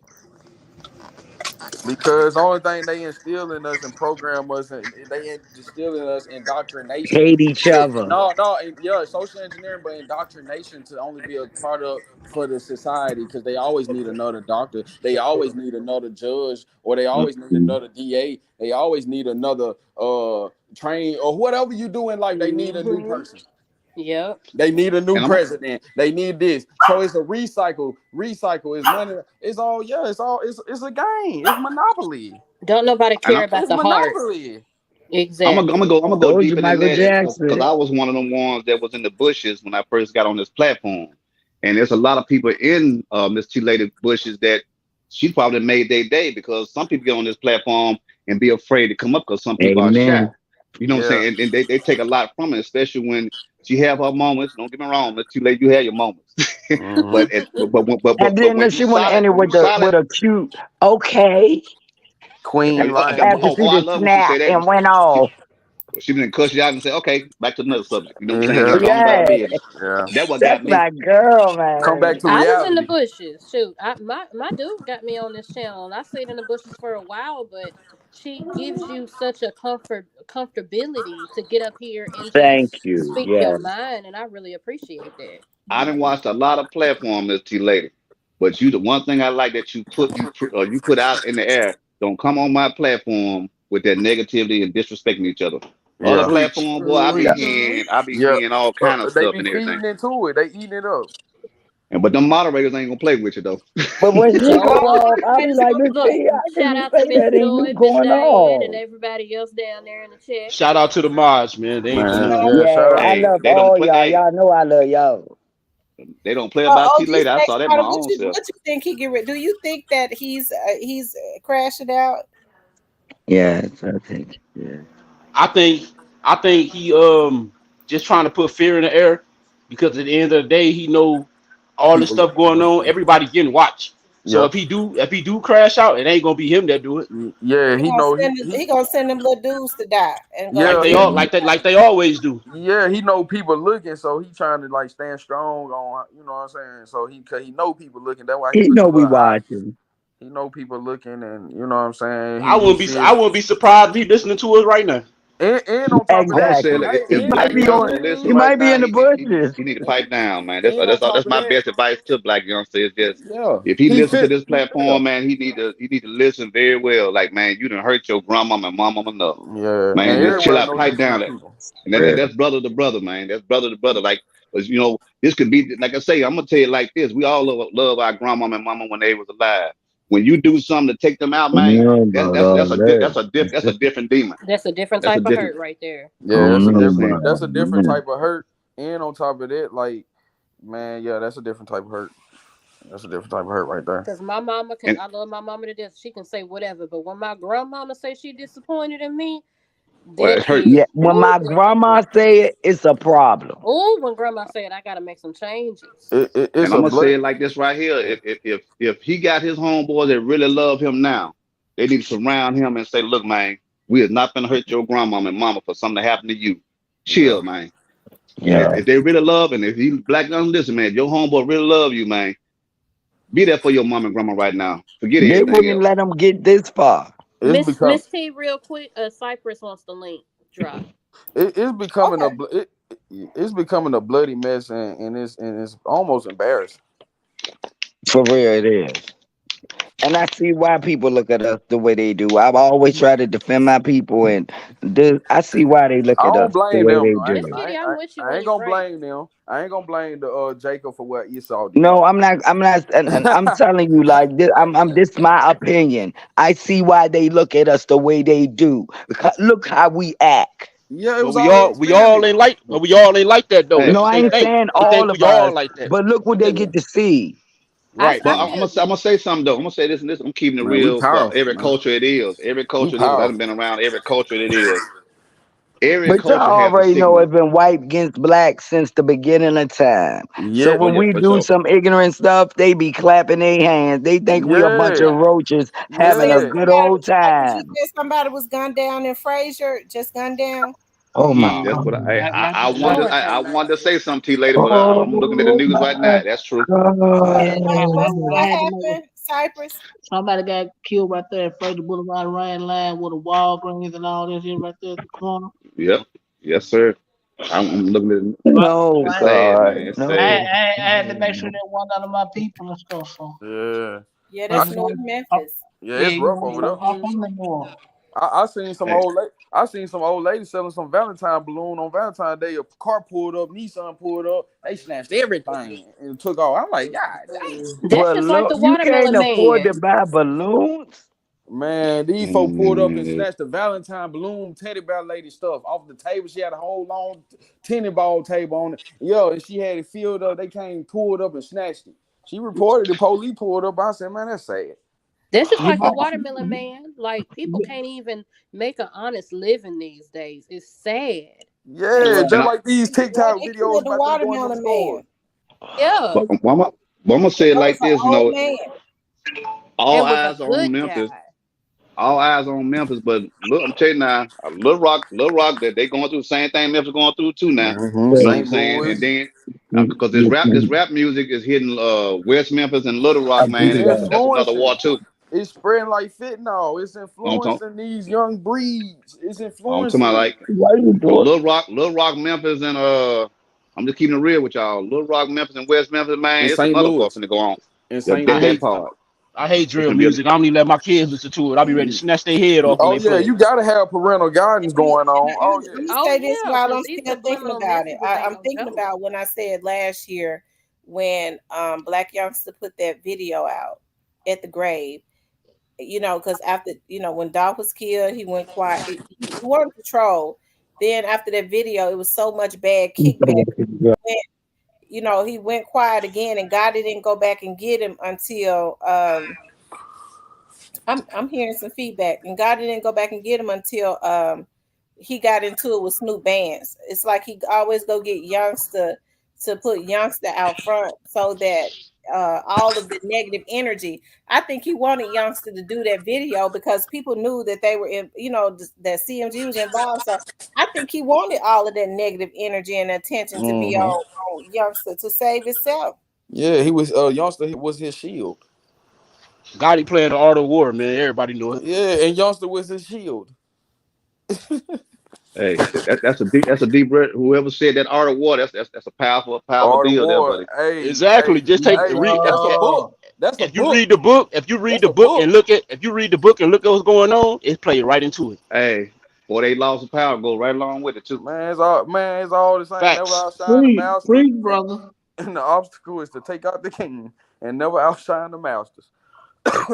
E: Because the only thing they instill in us and program us, and they instill in us indoctrination.
D: Hate each other.
E: No, yeah, social engineering, but indoctrination to only be a part of for the society because they always need another doctor, they always need another judge, or they always need
D: Mhm.
E: another DA, they always need another train or whatever you do in life. They need a new
G: Hmm.
E: person.
G: Yep.
E: They need a new
H: And I'm
E: president. They need this. So it's a recycle. Recycle is money. It's all yeah. It's a game. It's monopoly.
G: Don't nobody
H: and
G: care about
E: It's
G: the heart.
E: monopoly.
G: Exactly.
H: I'm gonna go
D: Told you
H: deeper than
D: Michael
H: that because
D: Jackson.
H: I was one of them ones that was in the bushes when I first got on this platform. And there's a lot of people in Miss T Lady bushes that she probably made their day because some people get on this platform and be afraid to come up because some people are shy.
D: Amen.
H: You know what I'm
E: Yeah.
H: saying? And they take a lot from it, especially when She have her moments. Don't get me wrong, Miss T Lady, you have your moments.
J: Hmm.
D: And
H: But
D: then
H: when you
D: she went to
H: solid,
D: end it
H: when you
D: with
H: solid,
D: a cute okay
I: Queen
D: after
I: Lion.
H: oh,
D: she
H: I
D: just
H: love when she say
D: snapped
H: that.
D: and went off.
H: She didn't cuss you out and say, okay, back to another subject. You know what I'm saying?
I: Yeah,
H: Just go on about her
D: Yeah,
H: business.
I: yeah.
H: That what
D: that's
H: got me.
D: my girl,
I: Come back
D: man.
I: to
G: I was in the
I: reality.
G: bushes. Shoot, my dude got me on this channel, and I stayed in the bushes for a while. But she gives you such a comfortability to get up here and
D: Thank
G: just
D: you.
G: speak your
D: Yes.
G: mind, and I really appreciate that.
H: I done watched a lot of platforms, Miss T Lady. But you, the one thing I like that you put out in the air, don't come on my platform with that negativity and disrespecting each other. Other
I: Yeah,
J: Preach.
H: platform, boy,
I: yeah,
H: I be
I: yeah.
H: seeing all kind of
I: They
H: stuff
I: be
H: and everything.
I: feeding into it. They eating it up.
H: And but them moderators ain't gonna play with you though.
D: But when she go
G: Oh,
A: Oh,
D: off, I'll be like, Miss
G: look!
D: T, how can
G: Shout
D: you
G: out to
D: say
G: Miss
D: that and you
G: Joy, Miss
D: going
G: Diane, and
D: off?
G: everybody else down there in the chat.
J: Shout out to the mods, man. They ain't
I: Man,
J: playing
A: oh,
J: about
I: yeah.
J: me.
I: Shout
D: Yeah,
I: out.
D: I
H: Hey,
D: love
H: they don't
D: all
H: play.
D: y'all.
H: Hey,
D: Y'all know I love y'all.
H: they don't play about T
A: OG
H: later. I
A: Snake
H: saw that my
A: Spider,
H: own self.
A: what you think he get rid? Do you think that he's crashing out?
D: Yes, I think. Yeah.
J: I think I think he just trying to put fear in the air because at the end of the day he know all this
I: People.
J: stuff going on. Everybody getting watched. So
I: Yeah,
J: if he do crash out, it ain't gonna be him that do it.
I: yeah. He know
A: He gonna send them little dudes to die and go
J: Like
I: yeah
J: they
A: get
J: all
D: Mhm.
J: like they always do.
I: yeah, he know people looking, so he trying to like stand strong on, you know what I'm saying. So cause he know people looking. That's why he
D: He
I: look a
D: know we
I: little high.
D: watching.
I: He know people looking, and you know what I'm saying.
J: I
I: He
J: wouldn't be I
I: serious.
J: wouldn't be surprised if he listening to us right now.
I: And on top of
H: I'm gonna
I: that,
H: say,
D: Exactly.
H: like,
I: hey,
H: if
D: He
I: and
D: might
H: Black
D: be
H: Youngster
D: on.
H: listen
D: He
I: and
H: right
D: might be
H: now,
D: in the
H: he
D: bushes.
H: need to pipe down, man.
I: and on top
H: That's
I: of
H: my
I: that,
H: best advice to Black Youngster is just
I: yeah,
H: if he
I: he
H: listen to
I: fit.
H: this
I: Yeah,
H: platform, man, he need to listen very well. Like, man, you done hurt your grandma and mama enough.
I: yeah, and
H: Man, just chill
I: everybody
H: out,
I: know
H: pipe
I: sensitive
H: down.
I: people.
D: Yeah.
H: That's brother to brother, man. That's brother to brother. Like, 'cause, you know, this could be like I say. I'm gonna tell you like this: we all love our grandma and mama when they was alive. When you do something to take them out, man,
D: No, about all that.
H: that's a different demon.
G: That's a different
H: That's a
G: type of
H: different.
G: hurt right there.
D: I
I: Yeah,
D: don't
H: You know what I'm
D: know
H: saying?
D: about
I: that's
D: all
I: a different
D: that.
I: type of hurt. And on top of that, like, man, yeah, that's a different type of hurt. That's a different type of hurt right there.
G: Cause my mama can,
H: And
G: I love my mama to death. She can say whatever, but when my grandmama say she disappointed in me,
H: well,
G: that
H: it hurt.
D: Yeah,
G: is,
D: when my grandma say it, it's a problem.
G: ooh, when grandma said I gotta make some changes.
I: It's
H: And
I: a
H: I'm gonna
I: blood.
H: say it like this right here:
I: Yeah,
H: if he got his homeboys that really love him now, they need to surround him and say, "Look, man, we is not gonna hurt your grandma and mama for something to happen to you.
I: yeah,
H: Chill, man." And
D: Yeah.
H: if they really love, and if he Black young, listen, man, if your homeboy really love you, man, be there for your mom and grandma right now. Forget
D: They
H: everything
D: wouldn't
H: else.
D: let him get this far.
I: it's become
G: Miss T, real quick, Cypress wants the link drop.
I: it's becoming
A: okay.
I: it's becoming a bloody mess, and it's almost embarrassing.
D: For real, it is. And I see why people look at us the way they do. I've always tried to defend my people, and I see why they look
I: I
D: at
I: don't
D: us the
I: blame
D: way
I: them
D: they
I: though.
G: Miss
D: do.
G: Kitty, I'm with you
I: I
G: when
I: ain't
G: you're
I: gonna
G: right.
I: blame them. I ain't gonna blame the Jacob for what Esau did.
D: No, I'm not. I'm not. And I'm telling you, like this. I'm. This my opinion. I see why they look at us the way they do. Because look how we act.
I: Yeah, it
J: But
I: was
J: we
I: all an
J: all we all
I: experiment.
J: ain't like but we all ain't like that though.
H: Hey,
J: That's
D: No,
J: what
D: I
J: they
D: ain't
J: think.
D: saying
J: They think
D: all of
J: we all
D: us,
J: like that.
D: but look what they get to see.
J: Right.
G: I
H: but
I: Yeah,
G: feel
H: I'm
G: you.
H: gonna say something though. I'm gonna say this and this. I'm keeping it
I: man, we
H: real for
I: powerful,
H: every
I: man.
H: culture it is. Every
I: We
H: culture it is. 'Cause I done
I: powerful.
H: been around every culture it is. Every
D: But y'all
H: culture has a
D: already know
H: stigma.
D: it's been white against black since the beginning of time. So
I: Yeah,
H: Oh
D: when
H: yeah,
D: we
H: for
D: do
H: sure.
D: some ignorant stuff, they be clapping their hands. They think we a bunch
I: yeah,
D: of roaches
A: You
D: having a
A: said
I: yeah.
D: good old
A: You
D: time.
A: said somebody was gunned down in Frazier, just gunned down.
D: Oh my
H: That's
I: Mm-hmm.
H: what
D: God.
H: I wanted.
G: Lord have
H: I wanted to
G: mercy.
H: say something to you later, but
D: Oh
H: I'm looking at the news right
D: my
H: now. That's true.
A: What
D: God.
A: what
C: I had to make a
A: happened, Cypress?
C: somebody got killed right there at Fraser Boulevard Ryan line with a Walgreens and all this here right there at the corner.
H: Yep. Yes, sir. I'm looking at it.
C: So
D: No,
H: It's
C: I,
H: sad,
D: God.
H: man. It's sad.
D: No.
C: I had to make sure that one out of my people and stuff. So
I: Yeah,
A: Yeah,
C: cause
I: I,
A: that's
C: you
A: North
C: know,
A: Memphis.
I: yeah.
C: yeah,
I: It's
C: you
I: rough
C: know,
I: over
C: so
I: there.
C: I'm from the north.
I: I seen some
H: Hey,
I: old lady. I seen some old lady selling some Valentine balloon on Valentine's Day. A car pulled up, Nissan pulled up. They snatched everything and took off. I'm like, God damn,
G: That's
D: But
G: just like
D: look,
G: the
D: you can't
G: watermelon
D: afford
G: man.
D: to buy balloons.
I: man. These folk pulled up and
H: mm,
I: snatched the Valentine balloon teddy bear lady stuff off the table. She had a whole long tennis ball table on it. Yo, and she had it filled up. They came, pulled up and snatched it. She reported the police pulled up. I said, man, that's sad.
G: That's just
C: You
G: like the
C: know,
G: watermelon man. Like people can't even make an honest living these days. It's sad. They
E: Yeah,
H: And
E: just
H: I,
E: like these TikTok
A: They
E: videos
A: killed the
E: about them going to them
A: watermelon man.
E: stores.
G: yeah,
H: but I'm gonna say it
A: That was
H: like
A: an
H: this,
A: old man.
H: all
G: and was a
H: eyes on
G: good
H: Memphis.
G: guy.
H: All eyes on Memphis, but look, I'm telling you now, Little Rock, that they going through the same thing Memphis going through too now.
E: Mm-hmm.
H: You know what I'm
E: St.
H: saying? And
E: Louis.
H: then because this rap music is hitting West Memphis and Little Rock,
E: It's
H: man, and that's another war
E: influencing.
H: too.
E: It's spreading like fentanyl. It's
H: I'm talking,
E: influencing these young breeds. It's
H: I'm talking about
E: influencing
H: like
E: it.
H: Little Rock, Memphis, and I'm just keeping it real with y'all. Little Rock, Memphis, and West Memphis, man,
E: In
H: it's
E: St.
H: another war
E: Louis.
H: finna go on.
E: In
H: That
E: St.
H: that,
J: I
H: that
J: hate
E: Louis.
H: part,
J: I hate
H: it's
J: drill
H: gonna be.
J: music. I don't even let my kids listen to it. I'll be ready to snatch their head off when
E: Oh
J: they
E: yeah,
J: play it.
E: you gotta have parental guidance going on. Oh
A: Let
E: yeah.
A: me
G: Oh
A: say this
G: yeah,
A: while
G: because
A: I'm
G: these
A: still thinking
G: subliminal
A: about it.
G: messages ain't
A: I'm
G: no
A: thinking
G: joke.
A: about when I said last year when Blac Youngsta put that video out at the grave. Because after when Dolph was killed, he went quiet. He wanted to troll. Then after that video, it was so much bad kickback. He went quiet again, and God didn't go back and get him until I'm hearing some feedback, and God didn't go back and get him until he got into it with Snoop Bands. It's like he always go get Youngster to put Youngster out front so that all of the negative energy. I think he wanted Youngster to do that video because people knew that they were in, that CMG was involved. So I think he wanted all of that negative energy and attention to be
E: Mm-hmm.
A: on Youngster to save himself.
E: Yeah, he was youngster was his shield.
J: Gotti playing the art of war, man. Everybody know it.
E: Yeah, and youngster was his shield.
H: Hey, that's a deep breath. Whoever said that art of war, that's a powerful
E: Art of
H: deal there,
E: war.
H: buddy.
J: Exactly. Just take
E: Hey,
J: read
E: that's a book. That's a
J: if you
E: book.
J: read the book, if you read
E: That's
J: the
E: a
J: book
E: book.
J: and look at if you read the book and look at what's going on, it plays right into it.
H: Hey, boy, they lost of power go right along with it too.
E: Man, it's all the same. Never
J: Facts.
E: outshine the
C: Preach,
E: master,
C: preach, brother.
E: and the obstacle is to take out the king and never outshine the masters.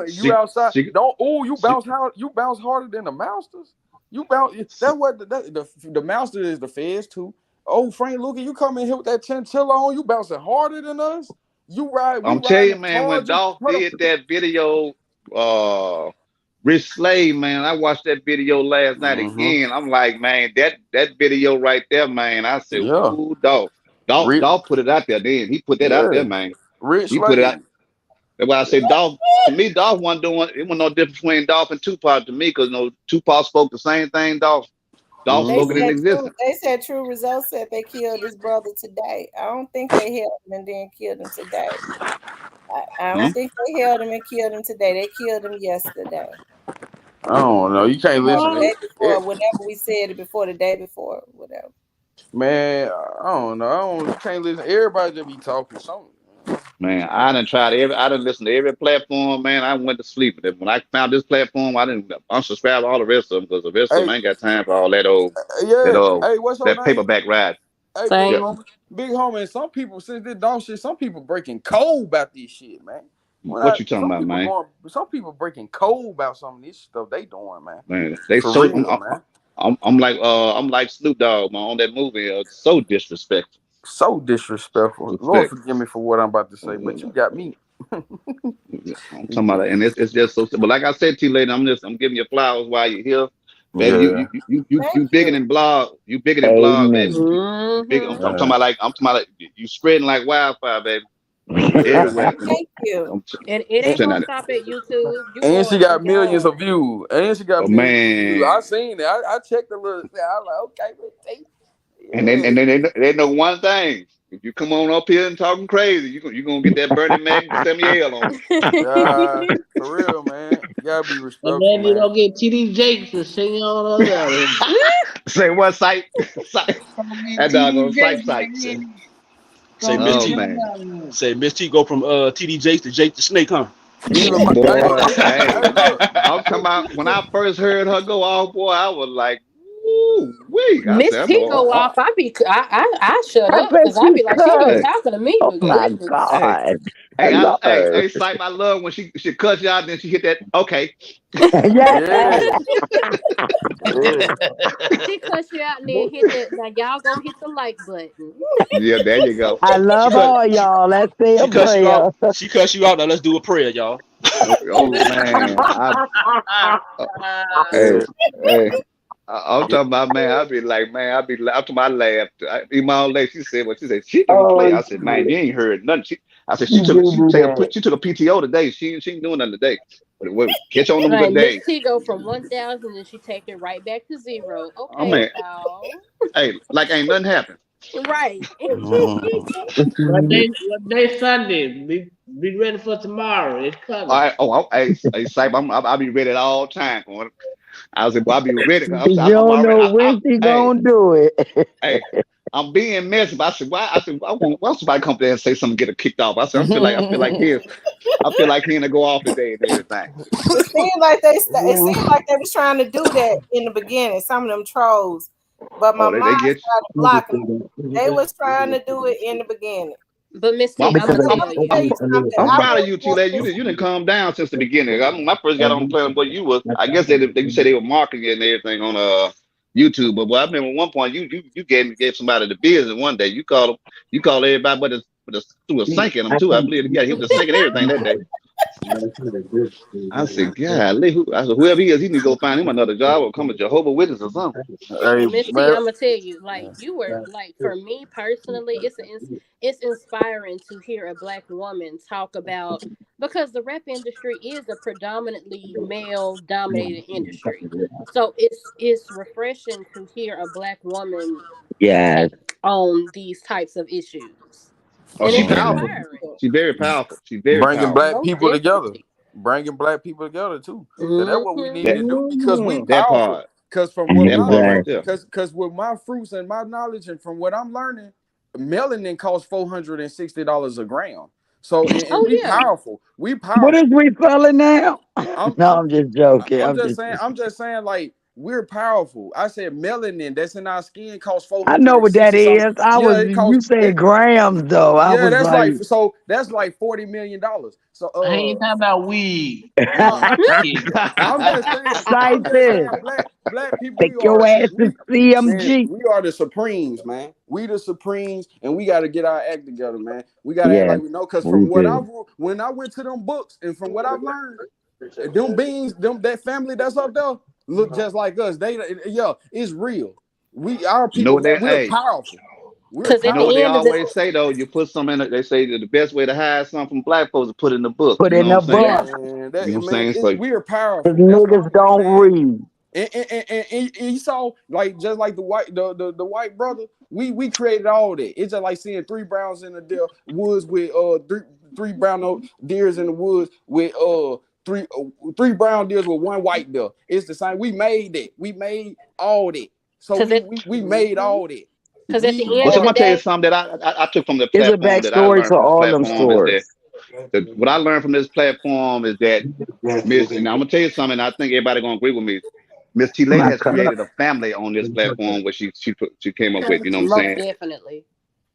E: You
H: See,
E: outside,
H: see,
E: don't. Oh, you
H: see,
E: bounce how you bounce harder than the masters. You bounce.
H: see.
E: That's what the master is. The feds too. Oh, Frank Lucas, you come in here with that chinchilla on. You bouncing harder than us. We
H: I'm telling
E: riding
H: you,
E: in
H: man, when
E: charges.
H: Dolph
E: Hold
H: did
E: on.
H: that video, uh, Rich Slave, man, I watched that video last night
E: Mm-hmm.
H: again. I'm like, man, that video right there, man. I said,
E: Yeah.
H: ooh, Dolph put it out there. Then he put that out
E: Yeah.
H: there, man.
E: Rich
H: He put it out.
E: slave.
H: That's why I say Dolph. To me, Dolph wasn't doing. It was no difference between Dolph and Tupac to me, because Tupac spoke the same thing. Dolph
A: They
H: spoke it
E: Mm-hmm.
H: in
A: said true.
H: existence.
A: They said true results said they killed his brother today. I don't think they held him and then killed him today. I
H: Hmm?
A: don't think they held him and killed him today. They killed him yesterday.
E: I don't know. You can't
A: Or
E: listen.
A: the day
C: What?
A: before, whenever we said it before the day before, whatever.
E: Man, I don't know. You can't listen. Everybody just be talking something.
H: Man, I didn't listen to every platform, man. I went to sleep with it. When I found this platform, I didn't unsubscribe all the rest of them, because the rest of them
E: Hey,
H: I ain't got time for all that old that
E: yeah.
H: old
E: Hey, what's your
H: that
E: name?
H: paperback ride.
E: Hey, big
H: Yep.
G: Same.
E: homie. Big homie. And some people, since this dog shit, some people breaking cold about this shit, man.
H: What you talking about, man?
E: Some people breaking cold about some of this stuff they doing, man.
H: Man, they
E: For
H: so
E: real, man.
H: I'm like Snoop Dogg, man, on that movie. So disrespectful.
E: So disrespectful. Lord
H: Respect.
E: forgive me for what I'm about to say, but you
H: Uh,
E: got me.
H: I'm talking about it, and it's just so. But like I said to you, lady, I'm giving you flowers while you're here, baby.
E: Yeah.
A: Thank
H: You bigger
A: you.
H: than blog. You bigger than blog, baby.
F: Amen.
H: You big. I'm
G: Mm-hmm.
H: talking
E: Yeah.
H: about you spreading like wildfire, baby,
E: Yeah.
H: everywhere.
A: Thank you.
H: I'm,
G: And it
H: I'm
G: ain't
E: And,
H: telling
G: gonna
H: you,
G: stop at YouTube. You
E: and she
G: going
E: got millions
G: beyond.
E: of views. And she got
H: oh
E: millions of views. I
H: man.
E: seen it. I checked the little. I like, okay, but
H: And
E: yeah.
H: then they know one thing. If you come on up here and talking crazy, you gonna get that Bernie Mac Samuel on you.
E: Yeah, for real, man. You gotta be
C: And
E: respectful,
C: then you
E: man.
C: don't get TD Jakes to sing all of that.
H: Say what site?
C: Don't get
H: That dog
C: TD
H: on
C: Jakes
H: site.
J: Say,
C: singing.
J: say
C: Gonna
J: Miss
C: be
H: Oh
J: T.
H: man.
C: down
J: Say Miss T go from TD Jakes to Jake the Snake, huh?
E: Even my
H: Boy,
E: hey,
H: hey,
E: look,
H: I'm talking about when I first heard her go off, boy, I was like, ooh, wee. I
G: Miss
H: said,
G: T
H: boy,
G: go off. I shut
F: I
G: up
F: bet
G: because I
F: she
G: be like, she ain't
F: could.
H: hey,
G: talking to me,
F: Oh
G: but
F: my
G: goodness.
H: hey,
F: God. Hello.
H: hey, Sipe, I love when she cuts you out, then she hit that, okay.
F: Yeah.
E: yeah, yeah.
G: She cuss you out and then hit that. Now y'all go hit the like button.
H: Yeah, there you go.
F: I
J: She
F: love
J: cut
F: all
J: she
F: y'all. Let's say a
J: she cuss you out.
F: prayer.
J: She cuss you out. Now let's do a prayer, y'all.
H: Oh man,
C: there.
H: uh,
E: Yeah.
H: hey, hey, I'm
E: Yeah.
H: talking about, man. I'd be like, man, I'd be after my laugh. Even my old lady, she said, "What she said? She don't play."
D: Oh,
H: I said, "Man, you ain't heard nothing." I said,
D: she did do that.
H: she took a PTO today. She ain't doing nothing today. But catch on them
G: Right,
H: good
G: Miss
H: days.
G: T go from 1,000 and she take it right back to zero.
H: I
G: Okay,
H: mean,
G: pal.
H: hey, like ain't nothing happened.
G: Right.
C: What day Sunday? Be ready for tomorrow. It's
H: All
C: coming.
H: right, hey, Sype, I'll be ready at all times. I was like, well, I'll be ready.
D: You
H: I'm
D: don't
H: already.
D: know when she
H: Hey,
D: gonna do it.
H: hey, I'm being messy. But I said, why? I said, why somebody come there and say something, get her kicked off? I said, I feel like he to go off today and everything.
A: It seemed like it seemed like they was trying to do that in the beginning. Some of them trolls, but my
H: Oh,
A: mom
H: they get you.
A: started blocking them. They was trying to do it in the beginning.
G: But Miss
H: Well,
G: T, I'ma
A: But
G: tell
A: let me tell
G: you.
A: you something.
H: I'm
A: I
H: proud of
A: really
H: you, T.
A: want
H: Lady.
A: this.
H: You didn't calm down since the beginning. When I first got on the planet, boy, you was. I guess you said they were marketing it and everything on YouTube. But boy, I remember one point you gave somebody the business one day. You called everybody, but threw a sink in them too. I believe you got hit with a sink and everything that day. I said, God, I said, whoever he is, he need to go find him another job or come a Jehovah Witness or something.
E: Hey,
G: But Miss T,
E: man.
G: I'm gonna tell you, like you were like for me personally, it's inspiring to hear a black woman talk about because the rap industry is a predominantly male dominated industry. So it's refreshing to hear a black woman
D: Yes.
G: speak on these types of issues.
H: Oh,
G: And
H: she
G: it's
D: Yeah.
H: powerful.
G: inspiring.
H: She very powerful. She very
E: Bringing
H: powerful.
E: black
G: Most
E: people together,
G: definitely.
E: bringing black people together too. So that's what we
G: Hmm
E: need
H: That
E: to do because we
H: that
E: powerful.
H: part.
E: Because from what
H: That
E: my
H: part right
D: Exactly.
H: there.
E: because with my fruits and my knowledge and from what I'm learning, melanin costs $460 a gram. So and
G: Oh
E: we
G: yeah.
E: powerful. We
D: What is
E: powerful.
D: we feeling now?
E: I'm
D: No,
E: I'm
D: I'm just joking.
E: I'm
D: I'm
E: just
D: just
E: saying, like we're powerful. I said melanin that's in our skin costs four
D: I
E: hundred
D: know
E: and
D: what that
E: sixty something.
D: is. I
E: Yeah,
D: was
E: it
D: you
E: costs
D: said
E: it,
D: grams though. I
E: yeah,
D: was
E: that's
D: like
E: like $40 million. So
J: I ain't talking about weed.
E: no,
J: Shit.
D: Cypress.
E: I'm saying black people
D: Take your ass to
E: man,
D: CMG.
E: we are the supremes, man. We the supremes, and we got to get our act together, man. We got to act
D: Yes,
E: like we know, because
D: we
E: from what
D: do.
E: when I went to them books and from what I've learned, them beings, that family that's up there look just like us. Yeah, it's real. Our
H: You know
E: people,
H: what
E: man,
H: they
E: we're
H: hey,
E: powerful. We're
G: Because
H: you
G: at
H: know what
G: the
H: they
E: powerful.
G: end of the
H: always say though, you put some in it, they say that the best way to hide something from black folks is put it in the book.
D: Put
H: You know
D: in
H: what I'm
D: a
H: saying?
D: book.
E: Man,
H: You know what I'm
E: man,
H: saying? So
E: we are
D: Cause
E: powerful. That's why
D: niggas
E: I'm like,
D: don't
E: man.
D: read.
E: And he saw like just like the white brother. We created all that. It's just like seeing three browns in the woods with three brown deers in the woods with three brown deers with one white deer. It's the same. We made that. We made all that. So
G: because
E: we made all that.
G: at
E: We
G: the
H: well,
G: end
H: so
G: of
H: I'm
G: the
H: gonna tell you
G: day,
H: something that I took from the
D: It's a
H: platform that I
D: backstory
H: learned
D: to
H: from this
D: all them
H: platform is
D: stories.
H: that what I learned from this platform is that Miss, and I'm gonna tell you something. I think everybody gonna agree with me. Miss T Lady
D: My
H: has
D: cup.
H: created a family on this platform, where she came up with. You know what I'm
G: most
H: saying?
G: definitely.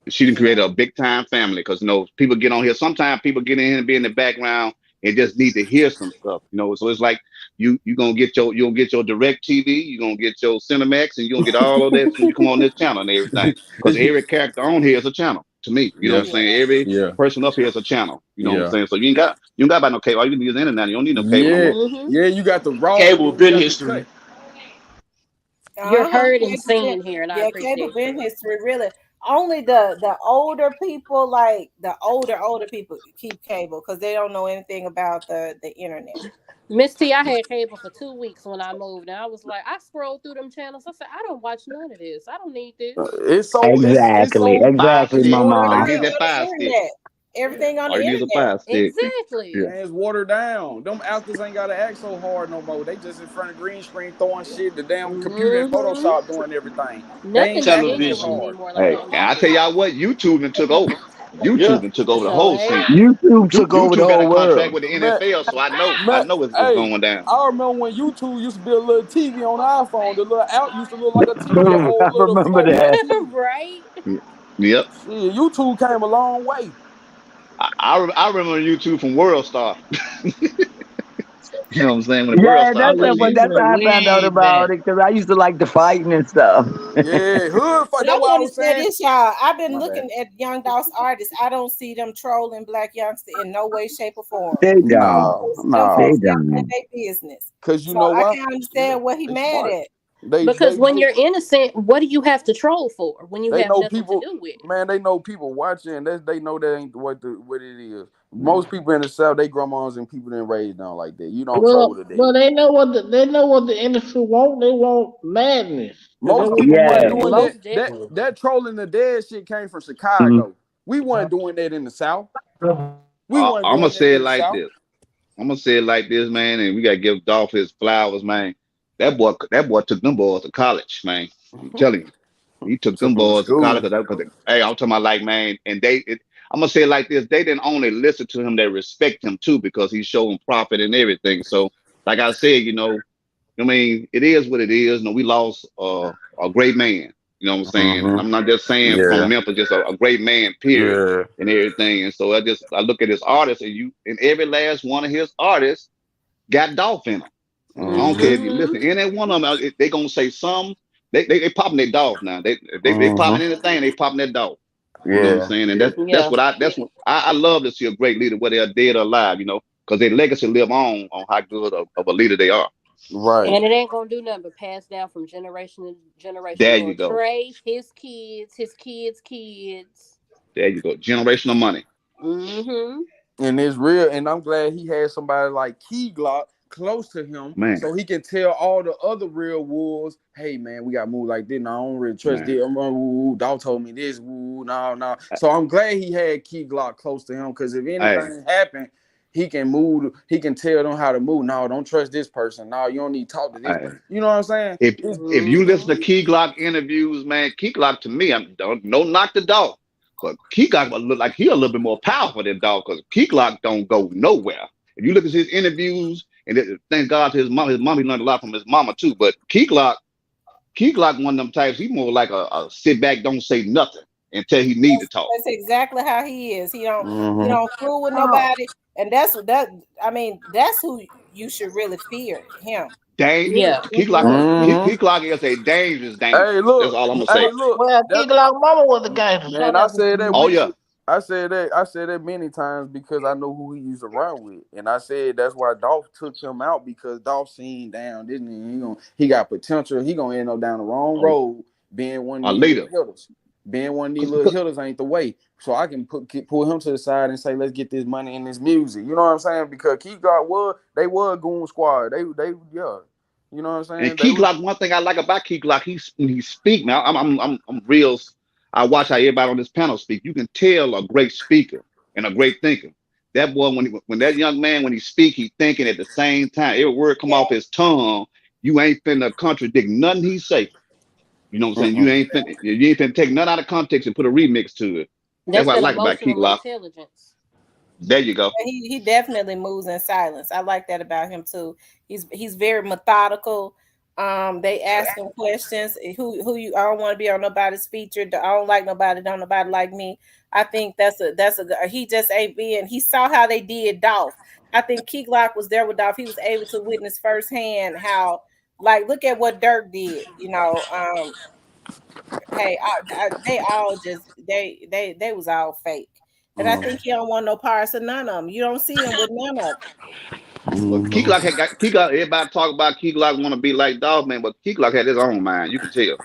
H: She didn't create a big time family because people get on here. Sometimes people get in here and be in the background and just need to hear some stuff. So it's like you gonna get you'll get your direct TV, you're gonna get your Cinemax, and you're gonna get all of that when you come on this channel and everything. Because every character on here is a channel to me. You know what
E: yeah,
H: I'm saying?
G: Yeah.
H: Every
E: yeah,
H: person up here is a channel. You know what I'm
E: yeah,
H: saying? So you ain't got about no cable. All you need is the internet. You don't need no cable no
E: yeah,
H: more.
G: Hmm
E: yeah. You got the raw and
J: Cable
E: then you
J: been
E: got the
J: history.
E: cut.
G: You're heard and
A: Cable been,
G: seen here, and I
A: yeah, cable
G: appreciate
A: been
G: you.
A: history. Really, only the older people, like the older people, keep cable because they don't know anything about the internet.
G: Miss T, I had cable for 2 weeks when I moved, and I was like, I scrolled through them channels. I said, I don't watch none of this. I don't need this.
D: Exactly.
H: Five
D: Exactly,
H: stick.
D: my
E: Watered
H: All you
D: mom.
H: need is
A: Everything
H: that
E: down.
A: on the
H: five stick.
A: internet. Everything on
H: All
A: the
H: you need is a
A: internet.
H: five stick. Yeah.
G: Exactly.
E: Man, it's watered down. Them actors ain't gotta act so hard no more. They just in front of green screen throwing shit, the damn computer and
G: Hmm
E: Photoshop doing everything. They ain't
G: Nothing's
E: acting as
J: Television.
G: genuine
E: hard.
G: anymore like it
H: Hey,
G: used
H: and
G: to
H: I tell
G: be.
H: y'all what, YouTube done took over.
J: Yeah.
H: YouTube done took over the
G: So,
H: whole scene.
G: hey,
D: YouTube took over the
H: YouTube got a
D: whole
H: contract
D: world.
H: with the
E: Man,
H: NFL, so I
E: man,
H: know it's
E: hey,
H: going down.
E: I remember when YouTube used to be a little TV on the iPhone. The little out used to look like a TV, a
D: I
E: whole little
D: remember
E: floating little
D: that.
E: TV.
G: right?
H: Yeah. Yep.
E: Shit, YouTube came a long way.
H: I remember YouTube from World Star. You know what I'm saying? When World
D: Yeah,
H: Star
J: Yeah,
H: first
J: you
H: hit.
D: that's
J: went
D: how I found out
J: way
D: about
J: back.
D: it because I used to like the fighting and stuff.
E: Yeah, hood fight.
A: But I
E: That's what I
A: want to
E: was
A: say
E: saying.
A: this, y'all. I've been
E: My bad.
A: looking at Young Dolph's artists. I don't see them trolling Black Youngster in no way, shape, or form.
D: They
A: Them
D: don't.
E: Nah,
A: folks, them
E: nah.
D: They
A: folks got
D: don't.
A: their business.
E: Cause you
A: So
E: know
A: I
E: why?
A: can't understand what he
E: They
A: mad
E: smart.
A: at.
G: Because when you're innocent, what do you have to troll for when you
E: they
G: have
E: know
G: nothing to
E: people,
G: do with?
E: man. They know people watching. They know that ain't what it is. Most people in the South, they grandmas and people didn't raise down like that. You don't troll
C: Well,
E: the
C: well,
E: dead.
C: they know what the industry want. They want madness. That's
E: Most
C: what
E: people
C: the
E: weren't
F: Yeah.
C: money
E: doing
C: is.
E: that.
G: Most
E: That
G: definitely.
E: trolling the dead shit came from
F: Mhm.
E: Chicago. We weren't doing that in the South. We weren't
H: I'm gonna
E: doing that
H: say it
E: in the
H: like
E: South.
H: this. I'm gonna say it like this, man, and we gotta give Dolph his flowers, man. That boy took them boys to college, man. I'm telling you, he took
E: Took
H: them
E: them to
H: boys to college
E: school.
H: because hey, I'm talking about like, man, and I'm gonna say it like this: they didn't only listen to him, they respect him too because he's showing profit and everything. So, like I said, I mean, it is what it is. We lost a great man. You know what I'm saying? And
E: Hmm.
H: I'm not just saying from
E: Yeah.
H: Memphis, just a great man, period,
E: Yeah.
H: and everything. And so I look at his artists, and every last one of his artists got Dolph in them. I don't
E: Hmm.
H: care if you
G: Hmm.
H: listen. Any one of them, they gonna say some. They popping their Dolph now. They
E: Hmm.
H: popping anything. They popping their Dolph. You know what I'm
E: Yeah.
H: saying? And
G: Yeah.
H: that's what I love to see a great leader, whether they're dead or alive. Because their legacy live on how good of a leader they are.
E: Right.
G: And it ain't gonna do nothing but pass down from generation to generation.
H: There
G: You're
H: you
G: gonna
H: go.
G: Trey, his kids, his kids' kids.
H: There you go. Generational money,
G: Mm-hmm.
E: And it's real. And I'm glad he had somebody like Key Glock close to him
H: man,
E: so he can tell all the other real wolves, hey man, we gotta move like this. No, I don't really trust
H: man.
E: this. Dog told me this. Woo, no, no. So I'm glad he had Key Glock close to him because if
H: Hey,
E: anything happened, he can move, he can tell them how to move. No, don't trust this person. No, you don't need to talk to this
H: hey.
E: person. You know what I'm saying?
H: If you listen
G: Mm-hmm.
H: to Key Glock interviews, man, Key Glock to me, I'm don't no knock the dog, but Key Glock look like he a little bit more powerful than dog because Key Glock don't go nowhere. If you look at his interviews, and thank God to his mom, he learned a lot from his mama too. But Key Glock, one of them types, he more like a sit back, don't say nothing until he need to talk.
A: That's exactly how he is. He
E: Mm-hmm.
A: don't fool with
C: Oh,
A: nobody, and that's what that. I mean, that's who you should really fear him.
H: Dang,
G: Yeah.
E: Mm-hmm.
H: Key Glock is a dangerous,
E: Hey,
H: dangerous. That's
E: look.
H: all I'm gonna
E: Hey,
H: say.
E: look.
C: well,
E: That
C: Kid Glock mama was a gangster.
E: man,
C: Shout
E: I
C: out to
E: said that
H: Oh
C: you.
E: we
H: yeah,
E: I said that many times because I know who he used to run with. And I said that's why Dolph took him out because Dolph seen down, didn't he? He got potential. He gonna end up down the wrong
H: oh,
E: road being one of
H: a
E: these little
H: leader.
E: hitters. Being one of these
H: 'Cause-
E: little
H: 'cause-
E: hitters ain't the way. So I can pull him to the side and say, let's get this money in this music. You know what I'm saying? Because Key God they were goon squad. They yeah. You know what I'm
H: And
E: saying? They
H: Key
E: was
H: Glock, one thing I like about Key Glock, when he speak now, I'm real. I watch how everybody on this panel speak. You can tell a great speaker and a great thinker. That boy, when that young man, when he speak, he thinking at the same time. Every word come off his tongue. You ain't finna contradict nothing he say. You know what I'm saying?
E: mm-mm.
H: You ain't finna take none out of context and put a remix to it. That's
G: That's
H: what I
G: that
H: like about Key
G: emotional
H: Glock.
G: intelligence.
H: There you go.
A: He definitely moves in silence. I like that about him too. He's very methodical. They ask him questions. Who you? I don't want to be on nobody's feature. I don't like nobody. Don't nobody like me. I think he just ain't being. He saw how they did Dolph. I think Key Glock was there with Dolph. He was able to witness firsthand how, like, look at what Dirk did. Hey, they all just they was all fake, and I think he don't want no parts of none of them. You don't see him with none of them.
H: But Key
E: Mm-hmm.
H: Glock Key Glock. Everybody talk about Key Glock want to be like Dog Man, but Key Glock had his own mind. You can tell.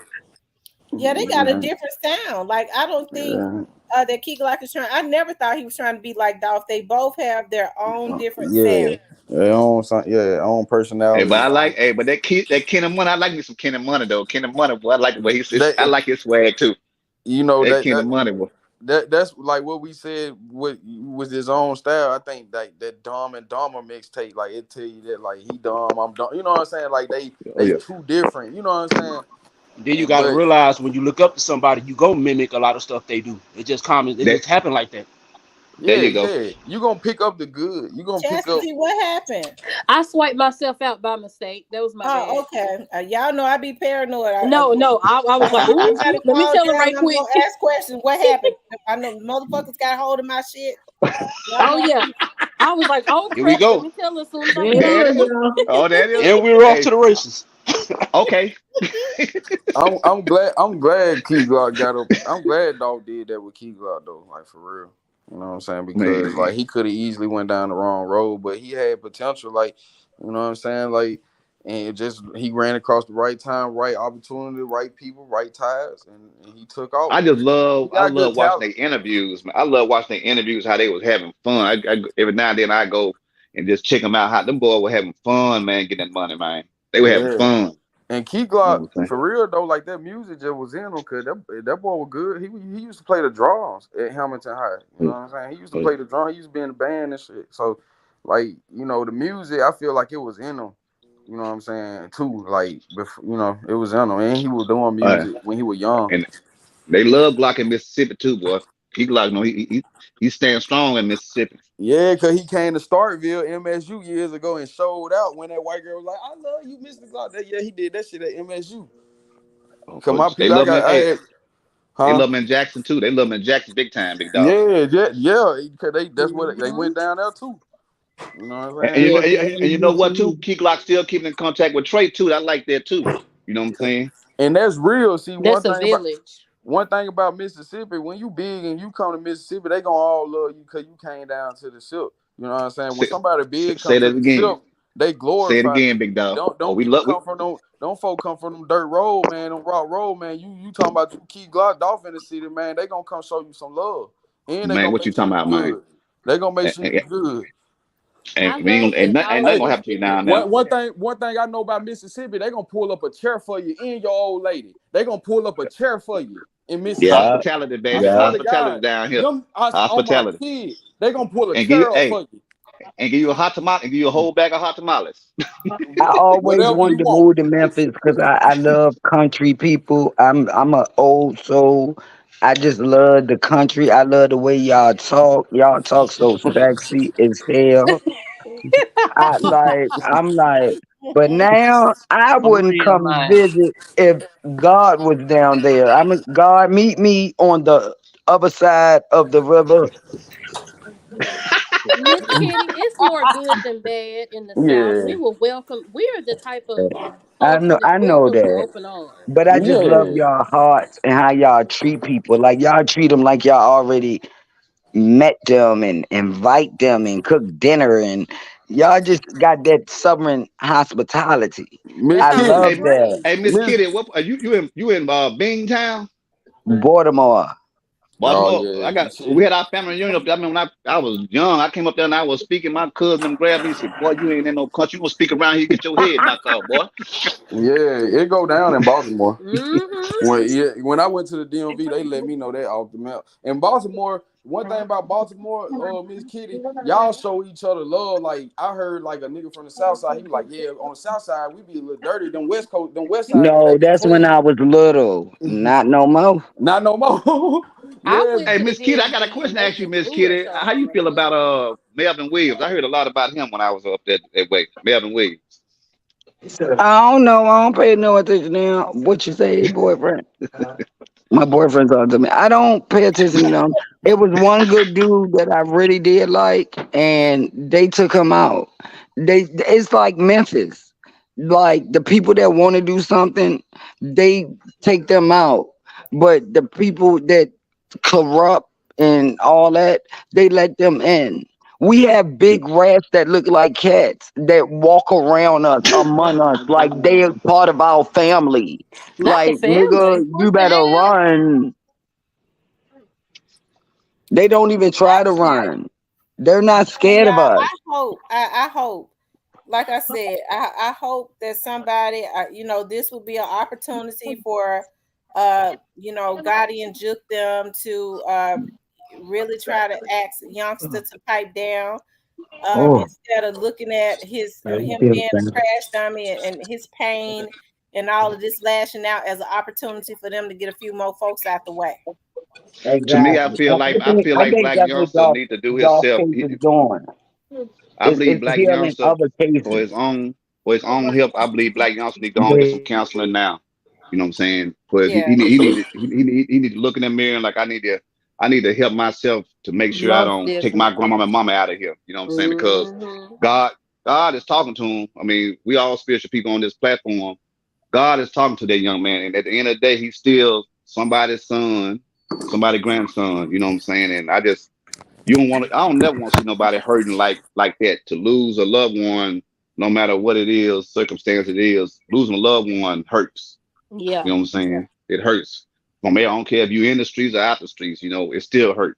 A: Yeah, they got a
E: Mm-hmm.
A: different sound. Like I don't think
E: Yeah.
A: that Key Glock is trying. I never thought he was trying to be like Dolph. They both have their own different sound.
E: Yeah. Own
H: But
E: personality.
H: but that Kenny Money, I like me some Kenny Money though. Kenny Money, boy, I like the way I
E: That
H: like his swag too.
E: you know
H: That
E: that
H: Kenny
E: that
H: Money, boy.
E: that's like what we said with his own style. I think that Dumb and Dumber mixtape, like it tell you that like he dumb, I'm dumb. You know what I'm saying? Like
H: Oh
E: they
H: yeah,
E: too different. You know what I'm saying?
J: Then you got to
E: But
J: realize when you look up to somebody, you go mimic a lot of stuff they do. It just common. It
H: that
J: just happen like that.
H: there
E: yeah,
H: you go.
E: yeah, you gonna pick up the good. You gonna pick up.
A: Chastity, what happened?
G: I swiped myself out by mistake. That was my
A: Oh,
G: bad.
A: okay. Y'all know I be paranoid.
G: No, no. I was like,
A: I'm
G: ooh,
A: about to
G: let me
A: call
G: tell her
A: down.
G: right
A: And I'm
G: quick.
A: gonna ask questions. What happened? I know motherfuckers got hold of my shit. Y'all
G: Oh
A: know.
G: yeah. I was like, oh
J: Here we
G: crap, let
J: go.
G: me tell her as soon as I get
H: There
G: off.
H: it is. Oh, there it is.
J: And we're off to
H: Hey,
J: the races.
H: okay.
E: I'm glad Key Glock got up. I'm glad Dog did that with Key Glock though, like for real. You know what I'm saying? Because
H: Man,
E: like he could have easily went down the wrong road, but he had potential. Like you know what I'm saying? Like and it just he ran across the right time, right opportunity, right people, right ties, and he took off. He
H: I
E: got good
H: love watching
E: talent.
H: their interviews, man. I love watching their interviews, how they was having fun. Every now and then I go and just check them out. How them boys were having fun, man, getting that money, man. They were having
E: Yeah.
H: fun.
E: And Key
H: You know
E: Glock,
H: what I'm saying?
E: for real though, like that music just was in him, cause that boy was good. He used to play the drums at Hamilton High. You know what I'm saying? He used to
H: Oh,
E: play the drum. He used to be in the band and shit. So, like, the music, I feel like it was in him. You know what I'm saying? Too, like, before, it was in him, and he was doing
H: uh,
E: music when he was young.
H: and they love Glock in Mississippi too, boy. He Glock, no, he stands strong in Mississippi.
E: Yeah, cause he came to Starkville, MSU years ago and showed out when that white girl was like, "I love you, Mr. Glock." Yeah, he did that shit at MSU.
H: Oh,
E: Cause my
H: they
E: people,
H: love him.
E: I
H: Hey,
E: had,
H: they
E: huh?
H: love him in Jackson too. They love him in Jackson big time, big dog.
E: Yeah, yeah, yeah. Cause that's what they
G: Hmm.
E: went down there too. You know what
H: And,
E: I'm
H: and,
E: saying?
H: you,
K: Yeah,
H: and,
K: they
H: and you know
K: used to
H: what too?
K: me.
H: Key Glock still keeping in contact with Trey too. I like that too. You know what I'm saying?
E: And that's real. See,
G: That's a village.
E: one thing about Mississippi, when you big and you come to Mississippi, they gonna all love you because you came down to the ship. You know what I'm saying? When
H: Say,
E: somebody big come
H: say
E: to
H: that
E: the
H: again.
E: ship, they
H: Say it
E: glorify
H: again,
E: you.
H: big dog. Oh,
E: Don't
H: we
E: people
H: love.
E: come from don't folk come from them dirt road, man, them rock road, man. You talking about you Key Glock Dolphin in the city, man, they gonna come show you some love. And they
H: Man,
E: gonna
H: what
E: make
H: you
E: sure
H: talking
E: you
H: about, man?
E: good. They gonna make
H: And,
E: sure you
H: and,
E: good.
H: and
G: I
H: we ain't
G: love
H: gonna,
G: that
H: ain't
G: all
H: nothing
E: Hey,
H: gonna happen to you
G: Mississippi.
H: now. Now,
E: one thing I know about Mississippi, they gonna pull up a chair for you and your old lady. They gonna pull up a chair for you in Mississippi.
F: Yeah,
H: hospitality,
E: I
H: baby,
E: swear
F: yeah.
E: to
H: hospitality
E: God,
H: down here,
E: them on my
H: hospitality,
E: kid, they gonna pull a
H: and give you,
E: chair up
H: hey,
E: for you.
H: and give you a hot tamale, and give you a whole bag of hot tamales.
F: I always
E: Whatever
F: wanted
E: you
F: to
E: want.
F: move to Memphis because I love country people. I'm a old soul. I just love the country. I love the way y'all talk. Y'all talk so sexy as hell. I'm like, but now I
K: For
F: wouldn't
K: real,
F: come
K: man.
F: visit if God was down there. God meet me on the other side of the river.
G: Miss Kitty, it's more good than bad in the South.
E: Yeah,
G: We will welcome. We are the type of
F: I
G: culture
F: know,
G: that
F: I know
G: welcomes with
F: that.
G: open arms.
F: But I just love
E: yeah.
F: y'all hearts and how y'all treat people. Like y'all treat them like y'all already met them and invite them and cook dinner and y'all just got that southern hospitality.
E: Miss
G: That's
F: I
G: all we
E: Kitty,
F: love
H: Hey,
F: that.
G: bring.
H: hey, Miss
E: Miss.
H: Kitty, what are you in Bingtown?
F: Baltimore.
E: Oh
H: Baltimore.
E: yeah,
H: We had our family reunion up there. I mean, when I was young, I came up there and I was speaking. My cousin them grabbed me and said, "Boy, you ain't in no country. You gonna speak around here, get your head knocked off, boy."
E: yeah. It go down in Baltimore.
G: Mm-hmm.
E: When I went to the DMV, they let me know that off the map. In Baltimore, one thing about Baltimore, Miss Kitty, y'all show each other love. Like I heard, like a nigga from the South Side, he was like, "Yeah, on the South Side, we be a little dirty. Them West Side niggas, they
F: No,
E: be
F: that's when
E: clean."
F: I was little. Not no more.
E: Not no more.
G: I
E: Yeah,
G: went
H: Hey,
G: to the
H: Miss Kitty, I got a
G: DMV
H: question
G: and
H: to
G: they
H: ask you,
G: just
H: Miss
G: blew us
H: Kitty. How you
G: off.
H: feel about Melvin Williams? I heard a lot about him when I was up that way. Melvin Williams.
F: I don't know. I don't pay no attention now. What you say, boyfriend? My boyfriend talked to me. I don't pay attention to them. It was one good dude that I really did like, and they took him out. It's like Memphis. Like the people that want to do something, they take them out. But the people that corrupt and all that, they let them in. We have big rats that look like cats that walk around us among us like they are part of our family.
G: Not the
F: Like, nigga,
G: family.
F: you
G: What the
F: better
G: hell?
F: run. They don't even try to
A: That's right.
F: run. They're not
A: Hey,
F: scared
A: y'all,
F: of us.
A: I hope, like I said, I hope that somebody, this will be an opportunity for, Gotti and Juke them to really try to ask youngster to pipe down,
F: Oh,
A: instead of looking at him being a crash dummy and his pain and all of this lashing out as an opportunity for them to get a few more folks out the way.
H: To me,
F: exactly.
H: I feel
F: I
H: like
F: think
H: Black
F: that's what
H: Youngster need to do
F: Dolph
H: himself.
F: Case is doing.
H: I believe
F: It's
H: Black
F: healing
H: Youngster
F: other
H: for
F: cases.
H: his own help. I believe Black Youngster need to go on and get some counseling now. You know what I'm saying? Because
A: Yeah.
H: he need to look in the mirror and like I need to help myself to make sure I
G: Most
H: don't take my
G: definitely.
H: grandma and mama out of here. You know what I'm saying? Because
G: Mm-hmm.
H: God God is talking to him. I mean, we all spiritual people on this platform. God is talking to that young man, and at the end of the day, he's still somebody's son, somebody's grandson. You know what I'm saying? And I just you don't want to. I don't never want to see nobody hurting like that. To lose a loved one no matter what it is, circumstance it is, losing a loved one hurts.
G: Yeah.
H: You know what I'm saying? It hurts. From there, I don't care if you in the streets or out the streets. It still hurt.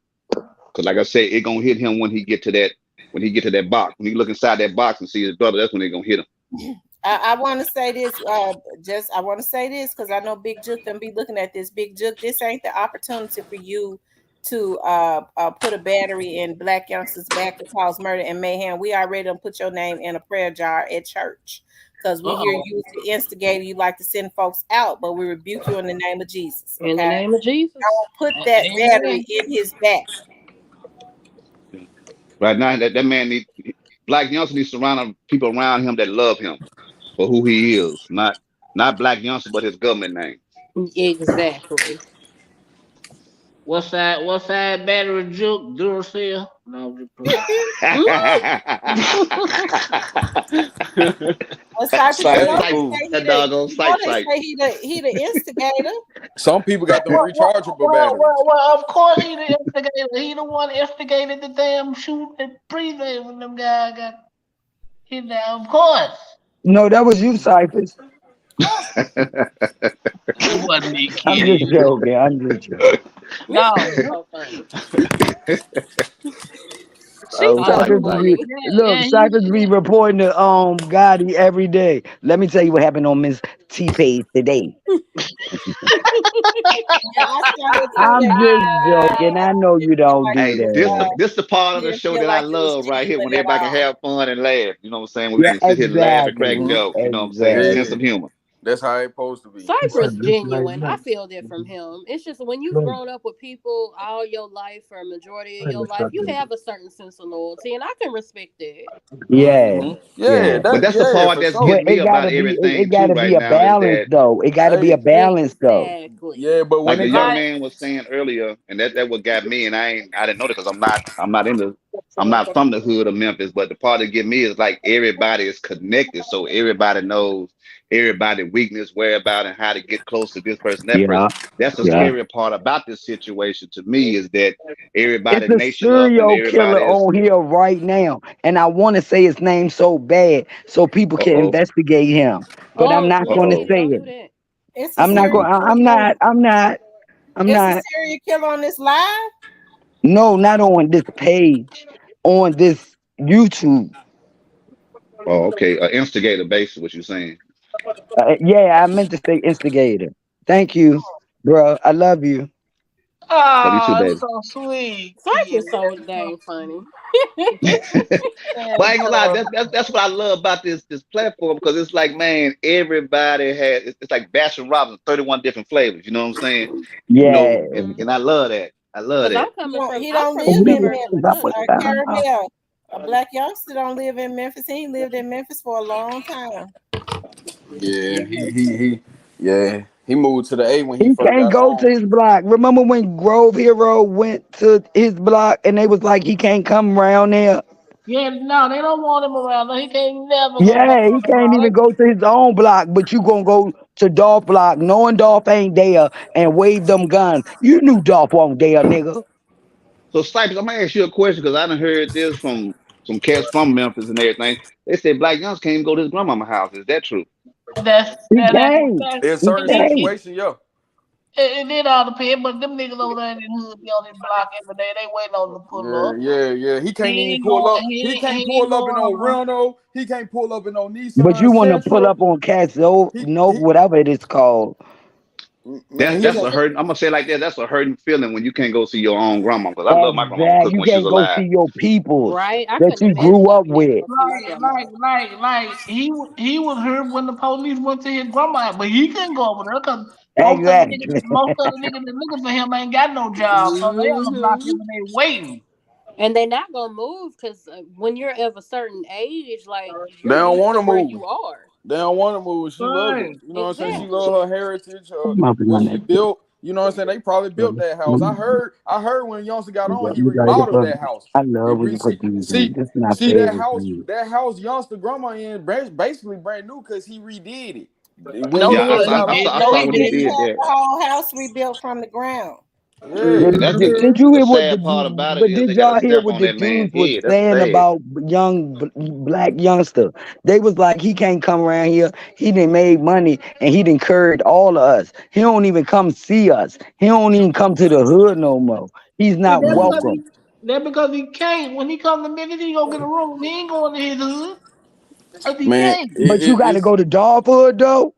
H: Cause like I say, it gonna hit him when he get to that. When he get to that box, when he look inside that box and see his brother, that's when they gonna hit him.
A: I want to say this, I want to say this because I know Big Juke them be looking at this. Big Juke, this ain't the opportunity for you to put a battery in Blac Youngsta's back to cause murder and mayhem. We already done put your name in a prayer jar at church because we hear
C: Uh-oh.
A: you as the instigator. You like to send folks out, but we rebuke you in the name of Jesus.
G: In the
A: Okay,
G: name of Jesus.
A: don't put that battery
C: Amen.
A: in his back.
H: Right now, that man need Black Youngster needs to surround people around him that love him for who he is, not Black Youngster, but his government name.
G: Exactly.
C: What side battery juke Duracell? No, I'm just playing.
A: Well, Cypress, you know
E: Hey,
A: they
J: Fool.
A: say
H: That doggone sight sight.
A: he the instigator.
E: some people got them rechargeable batteries.
C: Of course he the instigator. He the one instigated the damn shoot and breathing when them guys got hit down. Of course.
D: No, that was you, Cyphers.
C: It wasn't me,
D: I'm
C: Kitty.
D: just joking. I'm just joking.
G: This
C: No,
G: is so funny. She's
H: Oh,
G: so
H: sight
D: Cyphers
H: sight.
D: be
G: funny.
D: look. Cyphers be reporting to Gotti every day. Let me tell you what happened on Miss T page today.
A: Yeah, I saw it too.
D: I'm
A: That
D: just joking. I know
A: didn't
D: you
A: feel
D: don't
A: like
D: do
A: it
H: Hey,
A: was.
H: this
D: that.
H: the this the part
A: He
H: of the
A: didn't
H: show
A: feel
H: that I
A: like it was
H: love right here when
A: genuine at
H: everybody can
A: all.
H: have fun and laugh. You know what I'm saying? We
D: Yeah,
H: can sit here and laugh and crack
D: exactly.
H: jokes. You know what I'm saying?
D: Exactly.
H: Sense
E: Yeah,
H: of humor.
E: that's how it's supposed to be.
G: Cypher's genuine. I feel that from him. It's just when you've grown up with people all your life or a majority of your life, you have a certain sense of loyalty, and I can respect that.
D: Yeah.
E: Yeah,
D: Yeah.
H: But that's the
E: yeah,
H: part
E: for
H: that's
E: sure.
D: But
H: getting me
D: it
H: about
D: gotta be it
H: everything too
D: gotta be
H: right
D: a
H: now is
D: balance
H: that
D: though. It gotta be a
E: Hey,
D: balance though.
G: Exactly.
E: yeah, but
H: like
E: when
H: the
E: it
H: young
E: got
C: like
H: man was saying earlier, and that what got me, and I didn't know it because I'm not from the hood of Memphis, but the part that get me is like everybody is connected, so everybody knows everybody weakness, whereabout, and how to get close to this person, that person.
D: Yeah.
H: That's the
D: Yeah.
H: scary part about this situation to me is that
D: It's
H: everybody
D: a
H: nation up and
D: serial killer
H: everybody is
D: on here right now, and I want to say his name so bad so people
H: uh
D: can
H: oh
D: investigate him. But I'm
G: Oh,
D: not
G: Miss
D: going to
H: oh.
G: Kitty,
D: say
G: don't
D: it.
G: do that.
A: It's a
D: I'm not going.
A: serial
D: I'm
A: killer.
D: not. I'm not. I'm
A: It's a
D: not.
A: serial killer on this live.
D: No, not on this page. On this YouTube.
H: Oh, okay. Instigator base, what you saying?
D: Yeah, I meant to say instigator. Thank you, bro. I love you.
H: Love you too,
C: oh, it's
H: baby.
C: so sweet, kid.
G: Cypher's so dang funny.
H: But I
C: That's
H: ain't gonna lie,
C: so
H: that's what I love about this platform because it's like, man, everybody has it's like Baskin Robbins, 31 different flavors. You know what I'm saying?
D: Yeah.
H: And I love that. I love
G: Cause
H: that.
A: He
G: I'm
A: don't
G: from
A: live in
G: suburban
A: Memphis.
G: Atlanta.
A: Caramel. A Black Youngster don't live in Memphis. He ain't lived in Memphis for a long time.
E: yeah,
G: Yeah.
E: he moved to the A when he
D: He
E: first
D: can't
E: got
D: go to
E: home.
D: his block. Remember when Grove Hero went to his block and they was like he can't come around there?
C: yeah. No, they don't want him around. No, he can't never go back
D: Yeah, he
C: on the
D: can't even
C: block.
D: go to his own block, but you gonna go to Dolph block knowing Dolph ain't there and wave them guns. You knew Dolph wasn't there, nigga.
H: So Cypress, I'm gonna ask you a question because I done heard this from some cats from Memphis and everything. They said Black Youngs can't even go to his grandmama's house. Is that true?
D: He
C: That's
D: can't.
E: In
D: He
E: certain
C: it,
D: can't.
E: situations, yeah.
C: it did all depend, but them niggas over there in the hood be on his block every day. They waiting on him to pull
E: Yeah,
C: up.
E: yeah, yeah. He can't
C: He
E: even
C: ain't
E: pull
C: going.
E: up. He can't
C: He ain't
E: pull up in
C: going
E: no
C: on.
E: Renault. He can't pull up in no
D: But
E: Nissan
D: you wanna pull
E: Sentra.
D: up on Cats no
E: He
D: no
E: he
D: whatever it is called.
E: man, he
H: That's
E: can't.
H: a hurting. I'm gonna say it like that. That's a hurting feeling when you can't go see your own grandma because I love my grandma
D: Exact.
H: cook
D: You
H: when she was
D: can't go
H: alive.
D: see your peoples
G: Right? I
D: that
G: couldn't
D: you
G: imagine
D: grew
G: not
D: up
G: being able to
D: with.
G: go see my grandma.
C: He was hurt when the police went to his grandma, but he couldn't go over there because
D: Exactly.
C: most of the niggas that looking for him ain't got no job, so they on the block
G: Hmm.
C: him and they waiting.
G: And they not gonna move because when you're of a certain age, like
E: They
G: you're
E: don't
G: used
E: want
G: to
E: to
G: where
E: move.
G: you are.
E: They don't want to move. She love it.
C: Right.
E: You know what I'm saying? She
G: Exactly.
E: love her heritage.
D: I'm up
E: What
D: on
E: she
D: that.
E: built. You know what I'm saying? They probably built that house. I heard. I heard when Youngster got on, he
D: You gotta get
E: remodeled
D: the.
E: that house.
D: I
E: He
D: love when
E: re
D: you
E: see
D: put these in.
E: see
D: This is my
E: see that
D: favorite
E: house.
D: food.
E: That house Youngster grandma in basically brand new because he redid it. When
C: No,
E: he
C: he
H: Yeah,
E: first
C: didn't.
H: I,
E: got
H: I
E: on,
H: saw I
C: No,
H: saw
C: he
H: when he
A: He
C: didn't.
H: did
A: had
H: that.
A: the whole house rebuilt from the ground.
E: Yeah,
H: And that's
E: yeah.
D: Did you
H: the
D: hear what
H: sad part about it
D: but
H: is they
D: did
H: got to
D: y'all hear
H: step
D: what
H: on
D: the
H: that man's
D: dudes was
H: head. That's
D: saying
H: sad.
D: about Black Youngster? They was like, he can't come around here. He done made money and he done encouraged all of us. He don't even come see us. He don't even come to the hood no more. He's
C: But
D: not
C: that's
E: Mm.
C: because
D: welcome.
C: he can't. When he come to Memphis, he gonna get a room. He ain't going to his hood. Cause he
E: Man,
C: can't.
D: But you got to
E: it's.
D: go to Darford though.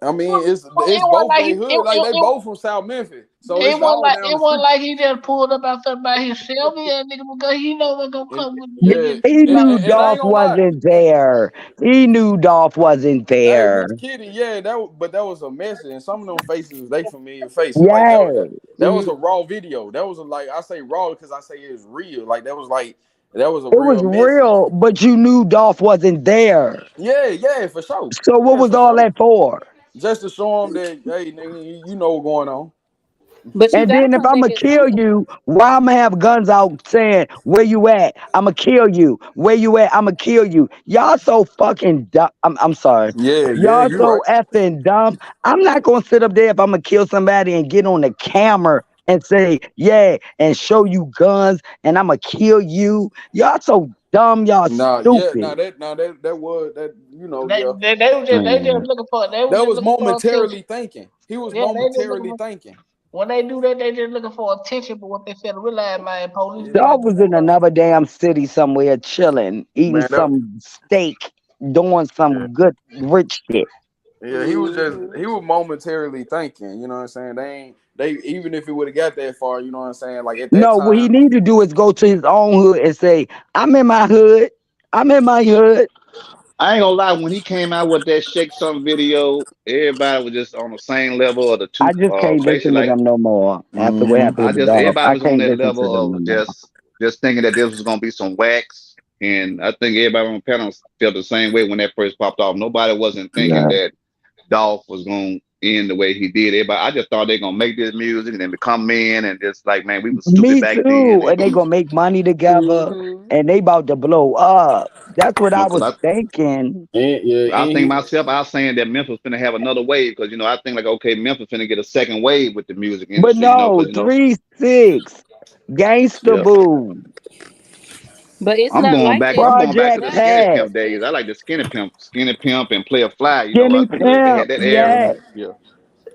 E: I mean, it's
C: It wasn't
E: both
C: like
E: they hood. Like they both from South Memphis, so it's all down
C: it
E: the
C: wasn't
E: street.
C: like he just pulled up out there by himself. Yeah, nigga, because he know what's gonna
E: And
C: come with
D: Yeah,
E: yeah,
C: nigga.
D: he knew
E: and I
D: Dolph
E: ain't gonna lie.
D: wasn't there. He knew Dolph wasn't
E: Hey,
D: there.
E: Miss Kitty, yeah, but that was a message, and some of them faces they familiar faces. Like
D: Yeah.
E: that was a raw video. That was like I say raw because I say it's real. Like that was a
D: It was
E: real message.
D: real, but you knew Dolph wasn't there.
E: Yeah, yeah, for sure.
D: So what
E: Yeah,
D: was
E: for
D: all
E: sure.
D: that for?
E: Just to show them that hey, nigga, you know what's going on.
G: But you
D: And
G: gotta
D: then if
G: come
D: I'ma
G: back at
D: kill
G: some point.
D: you, why I'ma have guns out saying where you at? I'ma kill you. Where you at? I'ma kill you. Y'all so fucking dumb. I'm sorry.
E: Yeah, yeah,
D: Y'all
E: you
D: so
E: right.
D: effing dumb. I'm not gonna sit up there if I'ma kill somebody and get on the camera and say, yeah, and show you guns and I'ma kill you. Y'all so dumb, y'all
E: Nah, yeah,
D: stupid.
E: that was that
C: They
E: yeah.
C: they, they was just they just
D: Man.
C: looking for they was
E: That
C: just
E: was
C: looking for attention.
E: momentarily thinking. He was
C: Yeah, they just looking
E: momentarily
C: for
E: thinking.
C: when they do that, they just looking for attention. But what they fail to realize, man, police
E: Yeah.
C: just
D: Dog
C: like
D: was in another damn city somewhere chilling, eating
E: Man, that
D: some steak, doing
E: yeah.
D: some good rich shit.
E: Yeah,
C: hmm
E: he was momentarily thinking, you know what I'm saying? They even if he would have got that far, you know what I'm saying? Like at that
D: No, what he
E: time,
D: need to do is go to his own hood and say, I'm in my hood. I'm in my hood.
H: I ain't gonna lie. When he came out with that Shake Some video, everybody was just on the same level of the two.
D: I just can't
H: Basically,
D: listen to
H: like
D: them no more after what
E: mm-hmm.
D: happened
H: I
D: with the
H: just
D: dog.
H: everybody
D: I
H: was on
D: can't
H: that
D: listen to them
H: level
D: no
H: of
D: more.
H: just thinking that this was gonna be some wax. And I think everybody on the panel felt the same way when that first popped off. Nobody wasn't thinking
D: Yeah.
H: that Dolph was gonna end the way he did. Everybody, I just thought they're gonna make this music and then become men and just like man, we was stupid
D: Me
H: back then.
D: too. And they gonna make money together
G: Hmm.
D: and they about to blow up. That's what I
H: No, because
D: was thinking.
E: Yeah,
H: I
E: and
H: think
E: he
H: myself, I was saying that Memphis finna have another wave because I think like okay, Memphis finna get a second wave with the music
D: But
H: industry,
D: no,
H: because
D: 3-6, Gangsta
H: yeah,
D: Boo,
G: But it's not like that
H: I'm going back to
D: Project
H: the
G: now.
H: Skinny
D: Pass,
H: Pimp days. I like the Skinny Pimp and Player Fly.
D: Skinny
H: They had
D: Pimp,
H: that era.
D: yeah.
H: Yeah,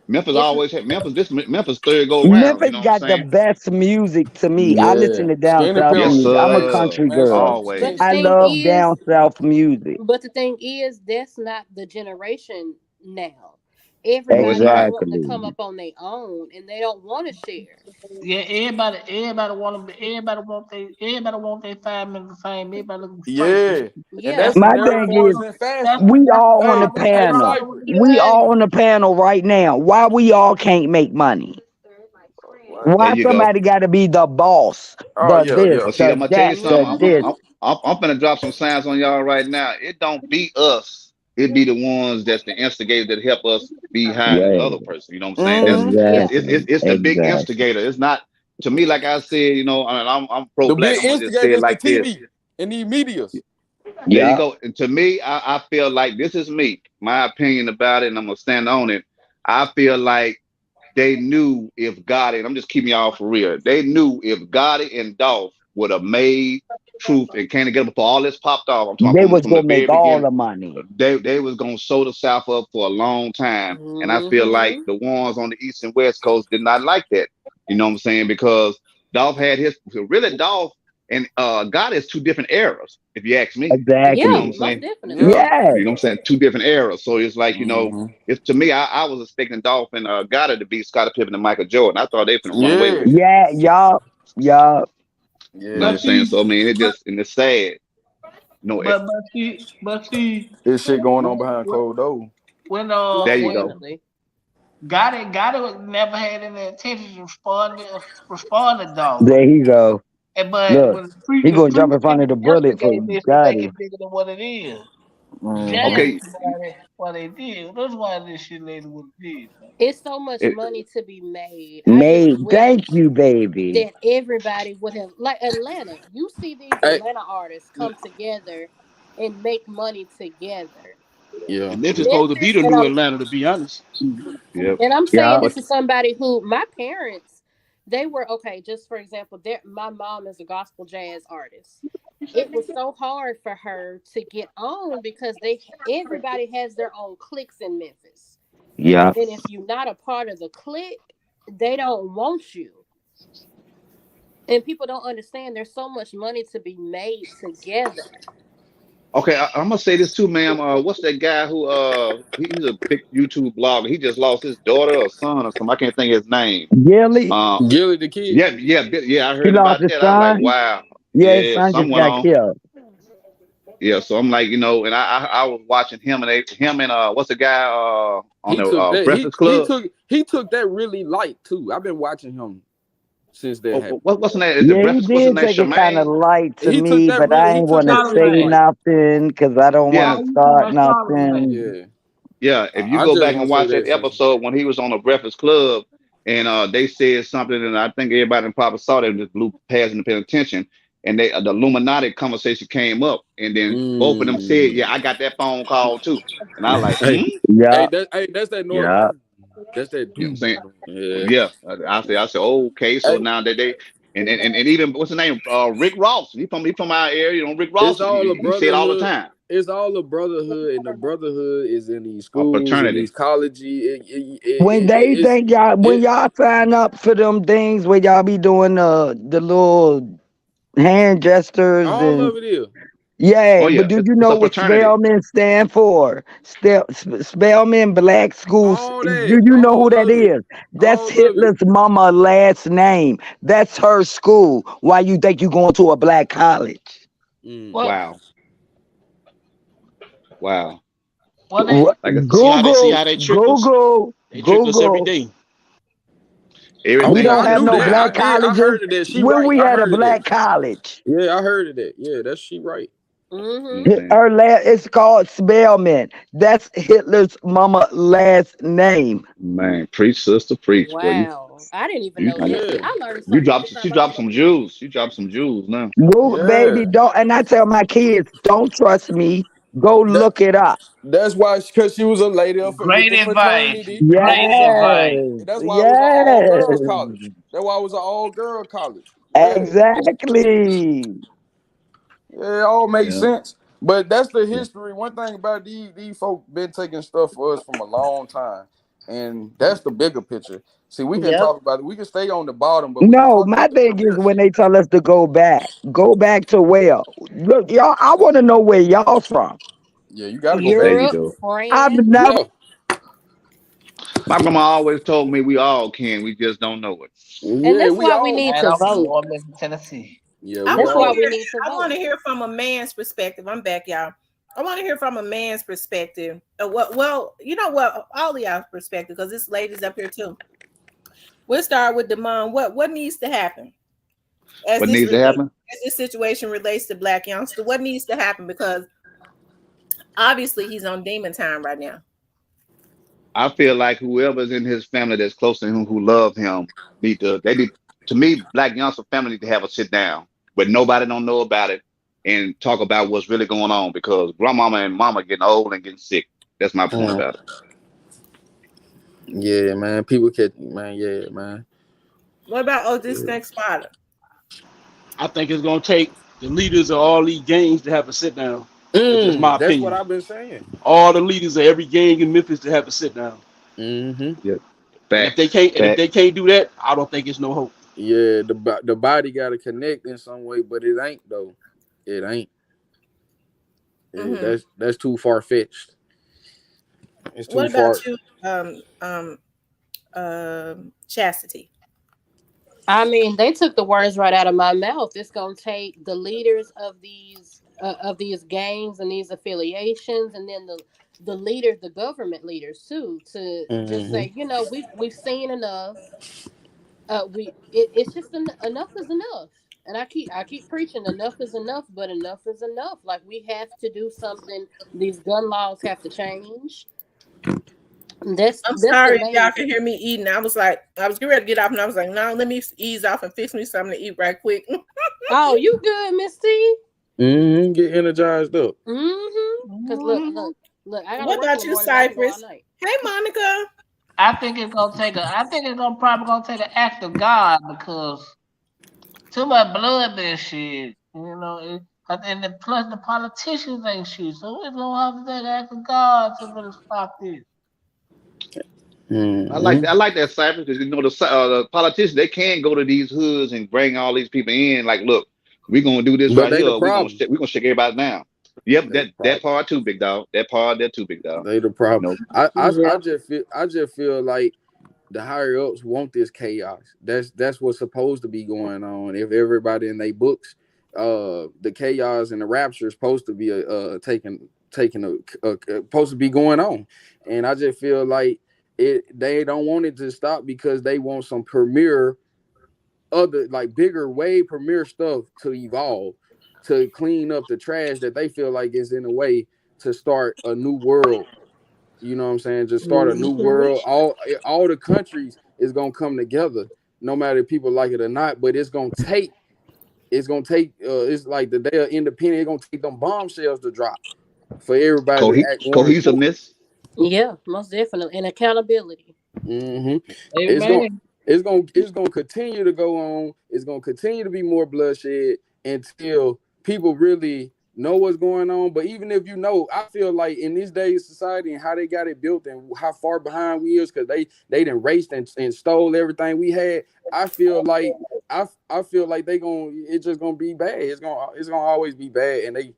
H: Memphis
G: It's
H: always had Memphis. This Memphis third go round. You
D: Memphis
H: know what I'm
D: got the
H: saying?
D: best music to me. I listen
E: yeah.
D: to down
E: Skinny
D: south
E: Pimp
H: Yes,
E: was
D: music. I'm a
E: crazy.
H: sir.
D: country
E: Man,
D: girl.
G: but the
H: Always.
D: I
G: thing
D: love down
G: is,
D: south music.
G: that's not the generation now.
H: No, it's
G: Everybody's
H: not.
G: wanting to come
D: Exactly.
G: up on their own and they don't want to share.
C: Yeah, everybody want their 5 minutes of fame. Everybody looking for straight.
E: Yeah. And
G: Yeah.
E: that's the
D: My
E: narrative
D: thing
E: for us
D: is,
E: in fashion.
D: we
C: That's the
D: all on the
E: Hey,
C: problem. That's the
E: hey,
D: panel.
C: problem with
E: Cypher.
C: the
D: We all
C: game.
D: on the panel right now. Why we all can't make money?
E: What?
H: There
D: Why
H: you go.
D: somebody got to be the boss,
E: Oh
D: the
E: yeah,
D: this,
E: yeah.
H: Well, see,
D: the
H: I'm gonna tell you
D: that,
H: something.
D: the this?
G: Hmm.
H: I'm gonna drop some signs on y'all right now. It don't be us. It be the ones that's the instigators that help us be higher than the
D: Yeah,
H: other person. You know what I'm saying? That's
E: Mm-hmm.
G: Yeah.
D: exactly,
H: it's the big
D: exactly.
H: instigator. It's not to me. Like I said, and I'm pro
E: The
H: black.
E: big
H: I'm gonna just say
E: instigator
H: it
E: is the
H: like this.
E: TV and the medias.
H: There you
D: Yeah,
H: go. And to me, I feel like this is me, my opinion about it, and I'm gonna stand on it. I feel like they knew if Gotti, and I'm just keeping y'all for real, they knew if Gotti and Dolph would have made Truth and Can't Get Up before all this popped off. I'm talking
D: they was
H: from the
D: gonna
H: very
D: make all
H: beginning.
D: the money.
H: They was gonna sew the South up for a long time, and I feel like
G: Hmm.
H: the ones on the East and West Coast did not like that. You know what I'm saying? Because Dolph had his really Dolph and Gotti is two different eras, if you ask me. You know
G: Yeah,
H: what I'm
D: Exactly.
G: most
H: saying?
G: definitely.
E: Yeah.
D: Yeah,
H: You know what I'm saying? Two different eras. So it's like,
E: Mm-hmm.
H: it's to me, I was expecting Dolph and Gotta to be Scottie Pippen and Michael Jordan. I thought they finna run away
E: Yeah.
H: with it.
D: yeah, y'all, y'all.
H: You know what
E: Yeah.
C: But
H: I'm saying?
C: see,
H: So I mean it
C: but
H: just and it's sad. No,
C: but see,
E: There's shit going on
C: when
E: behind
C: when
E: closed doors.
C: when
H: there
G: Most
H: you go.
G: definitely.
C: got it never had any intention to respond to dog.
D: There he go.
C: But
D: Look,
C: when
D: he
C: the
D: gonna jump
C: streets
D: in front
C: came
D: of
C: to
D: the bullet for
C: instigate this to make
D: Gotti.
C: it bigger than what it is.
E: Mm-hmm.
C: That's
H: Okay,
C: why they did. That's why this shit later what it is, man.
G: It's so much
H: it,
G: money to be made. I just
D: Made. Thank
G: wish
D: you, baby.
G: that everybody would have, like Atlanta. You see these
E: Hey,
G: Atlanta artists come together and make money together.
E: Yeah.
J: And Memphis
E: Yeah.
J: supposed to be
G: Memphis,
J: the new Atlanta, to be honest.
H: Yep.
G: and I'm
D: Yeah.
G: saying
H: But
G: this is somebody who my parents, they were okay. Just for example, my mom is a gospel jazz artist. It was so hard for her to get on because everybody has their own cliques in Memphis,
D: Yeah.
G: and if you're not a part of the clique, they don't want you. And people don't understand there's so much money to be made together.
H: okay, I'm gonna say this too, ma'am. What's that guy who he's a big YouTube blogger. He just lost his daughter or son or something. I can't think of his name.
D: Gilly,
H: Uh,
E: Gilly the kid.
H: yeah. I
D: he
H: heard
D: lost
H: about
D: his
H: that. I was like,
D: son.
H: wow.
D: Yeah, his
H: Yeah,
D: son just
H: someone
D: got
H: on.
D: killed.
H: Yeah, so I'm like, and I was watching him and what's the guy on
E: He
H: the
E: took that.
H: Breakfast Club?
E: He took that really light too. I've been watching him since that happened.
H: What's the name? Is the
D: Yeah, he
H: Breakfast? What's his
D: did
H: name?
D: take it kind of
H: Charmaine?
D: light to
E: He took
D: me,
E: that
D: but
E: really.
D: I
E: He
D: ain't
E: took
D: want
E: it
D: to
E: real
D: say
E: light.
J: Charlemagne.
D: nothing because I don't want
H: Yeah,
D: to
J: Oh, you talking
D: start
J: about Charlemagne?
D: nothing.
E: Yeah,
H: yeah. If you
E: I
H: go
E: just
H: back
E: want
H: and
E: to say
H: watch that
E: that since.
H: episode when he was on the Breakfast Club, and they said something, and I think everybody probably saw that just blew past and paid attention. And the Illuminati conversation came up, and then both of them said,
E: Mm.
H: "Yeah, I got that phone call too." And I was like,
E: Hey,
D: Yeah,
E: that's that North.
D: yeah.
E: That's that
H: You know what I'm
E: dude.
H: saying?
E: Yeah.
H: Yeah, I said, okay, so
E: Hey,
H: now that they and even what's the name? Rick Ross. He from our area. Rick
E: it's
H: Ross.
E: all a
H: He said all the
E: brotherhood.
H: time.
E: It's all a brotherhood, and the brotherhood is in these
H: A
E: schools and these
H: fraternity.
E: colleges.
D: When
E: It
D: y'all sign up for them things where y'all be doing the little hand gestures
E: all
D: and
E: of it is.
H: Oh
D: yeah, but
H: yeah,
D: do
H: it's,
D: you
H: it's
D: know
H: a
D: what
H: fraternity.
D: Spellman stand for? Spellman Black Schools.
E: All
D: Do
E: that,
D: you know who
E: all
D: that
E: of it,
D: is? That's
E: all of it.
D: Hitler's mama last name. That's her school. Why you think you going to a black college?
E: Mm.
C: Well,
H: Wow, wow.
C: well, they
H: Like I said,
J: See
D: Google,
J: how they trick us?
D: Google,
J: They trick us every
D: Google.
J: day.
D: We
H: everything
E: Okay,
D: don't
E: I
D: have
E: knew
D: no
H: Google.
E: that. I
D: black
E: did. I
D: colleges.
E: heard of that. She
D: When
E: right.
D: we
E: I
D: had a
E: heard of that.
D: black college,
E: Yeah, I heard of that. Yeah, that's she right.
H: You know what I'm
G: Mm-hmm.
H: saying?
D: her last it's called Spellman. That's Hitler's mama last name.
H: Man, preach, sister, preach. Boy,
G: Wow, I didn't even know
H: you
G: that. See,
E: Yeah,
G: I learned
H: you
G: something
H: dropped
G: every
H: she
G: time I
H: dropped
G: come
H: some
G: in here.
H: jewels. She dropped some jewels now.
D: Google, baby,
E: yeah.
D: don't. And I tell my kids, don't trust me. Go
E: That
D: look it up.
E: that's why because she was a lady with
B: Great
E: the
B: advice.
E: fraternity.
B: Great advice.
D: Yes,
E: That's why it was an all girls
D: yes,
E: college. That's why it was an all girl college. Yeah,
D: exactly.
E: yeah, it all makes
H: Yeah.
E: sense. But that's the
H: Yeah.
E: history. One thing about these folk been taking stuff for us from a long time, and that's the bigger picture. See, we can
G: Yep.
E: talk about it. We can stay on the bottom, but we can
D: No,
E: talk
D: my
E: about the
D: thing is
E: career
D: when
E: shit.
D: they tell us to go back. Go back to where? Look, y'all. I want to know where y'all from.
E: Yeah, you got to go
H: There
E: back.
H: you
G: Europe,
H: go.
D: I've
G: France.
D: never.
E: Yeah,
H: My grandma always told me we all can. We just don't know it.
G: And
E: yeah,
G: that's
E: we
G: why we
E: all
G: need
C: and
G: to
C: I'm
E: can.
C: from
G: vote.
C: New Orleans, Tennessee.
E: Yeah,
A: I
E: we
G: That's
A: want to
G: why
E: all.
G: we
A: hear.
G: need to
A: I want
G: vote.
A: to hear from a man's perspective. I'm back, y'all. I want to hear from a man's perspective. What? Well, you know what? All of y'all's perspective, because this lady's up here too. We'll start with Demond. What needs to happen as
H: What
A: this
H: needs to
A: relate
H: happen?
A: as this situation relates to Blac Youngsta? What needs to happen? Because obviously he's on demon time right now.
H: I feel like whoever's in his family that's close to him who love him need to me, Black Youngster family need to have a sit down but nobody don't know about it and talk about what's really going on because grandmama and mama getting old and getting sick. That's my point
E: Mm.
H: about it.
E: Yeah, man. People catch man. Yeah, man.
A: What about this
E: Yeah.
A: next spotter?
J: I think it's gonna take the leaders of all these gangs to have a sit down. That's just my
E: That's what
J: opinion.
E: I've been saying.
J: All the leaders of every gang in Memphis to have a sit down.
E: Mm-hmm.
H: Yeah.
J: And
H: Facts.
J: if they can't do that, I don't think it's no hope.
E: Yeah, the body got to connect in some way, but it ain't though. It ain't.
A: Mm-hmm.
E: That's too far fetched. It's
A: What
E: too
A: about
E: far.
A: you, Chastity?
G: I mean, they took the words right out of my mouth. It's gonna take the leaders of these gangs and these affiliations, and then the leaders, the government leaders too, to just
E: Mm-hmm.
G: say, we've seen enough. It's just enough is enough. And I keep preaching enough is enough, but enough is enough. Like we have to do something. These gun laws have to change.
A: I'm
G: That's the
A: sorry if y'all
G: main
A: can
G: thing.
A: hear me eating. I was like, I was getting ready to get off, and I was like, no, let me ease off and fix me something to eat right quick.
G: Oh, you good, Miss T?
E: Mm-hmm. Get energized up.
G: Mm-hmm. Cause look,
C: Mhm.
G: Look, I gotta
A: What
G: work in
A: about
G: the
A: you,
G: morning, but I can go all
A: Cypress?
G: night.
A: Hey, Monica.
C: I think it's gonna take a. I think it's gonna probably gonna take an act of God because too much blood been shed. And then plus the politicians ain't shit. So we're gonna have to take an act of God to really stop this.
H: I
E: Hmm.
H: like that Cypress because the politicians they can go to these hoods and bring all these people in. Like, look, we're gonna do this
E: But
H: right
E: they the
H: here.
E: problem.
H: We're gonna shake everybody down. Yep,
E: They the
H: that
E: problem.
H: part too, big dog. That part there too, big dog.
E: They the
H: You
E: problem.
H: know,
E: I
C: Yeah.
E: just feel like the higher ups want this chaos. That's what's supposed to be going on. If everybody in their books, the chaos and the rapture is supposed to be taking supposed to be going on, and I just feel like they don't want it to stop because they want some premier other like bigger way premier stuff to evolve to clean up the trash that they feel like is in a way to start a new world. You know what I'm saying? Just start a new world. All the countries is gonna come together, no matter if people like it or not. But it's gonna take. It's like the day of independence. It's gonna take them bombshells to drop for everybody to act one accord.
H: cohesiveness.
G: Yeah, most definitely. And accountability.
E: Hmm It's going
C: Amen.
E: it's gonna continue to go on. It's gonna continue to be more bloodshed until people really know what's going on. But even if you know, I feel like in this day's society and how they got it built and how far behind we is because they done raced and stole everything we had. I feel like I feel like it's just gonna be bad. It's gonna always be bad, and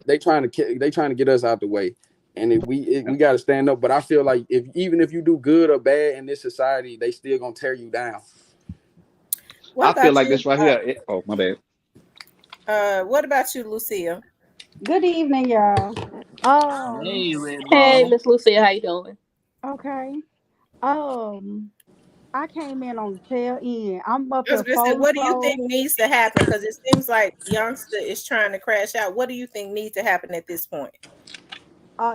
E: they trying to get us out the way. And if we got to stand up. But I feel like if even if you do good or bad in this society, they still gonna tear you down.
A: What
H: I feel
A: about
H: like
A: you?
H: this right here. Oh, my bad.
A: What about you, Lucia?
L: Good evening, y'all.
C: Hey, Red
G: Hey,
C: Ball.
G: Miss Lucia, how you doing?
L: Okay. Um, I came in on the tail end. I'm up
A: I was
L: here
A: gonna say,
L: folding
A: what do you
L: clothes.
A: think needs to happen? Because it seems like Youngster is trying to crash out. What do you think needs to happen at this point?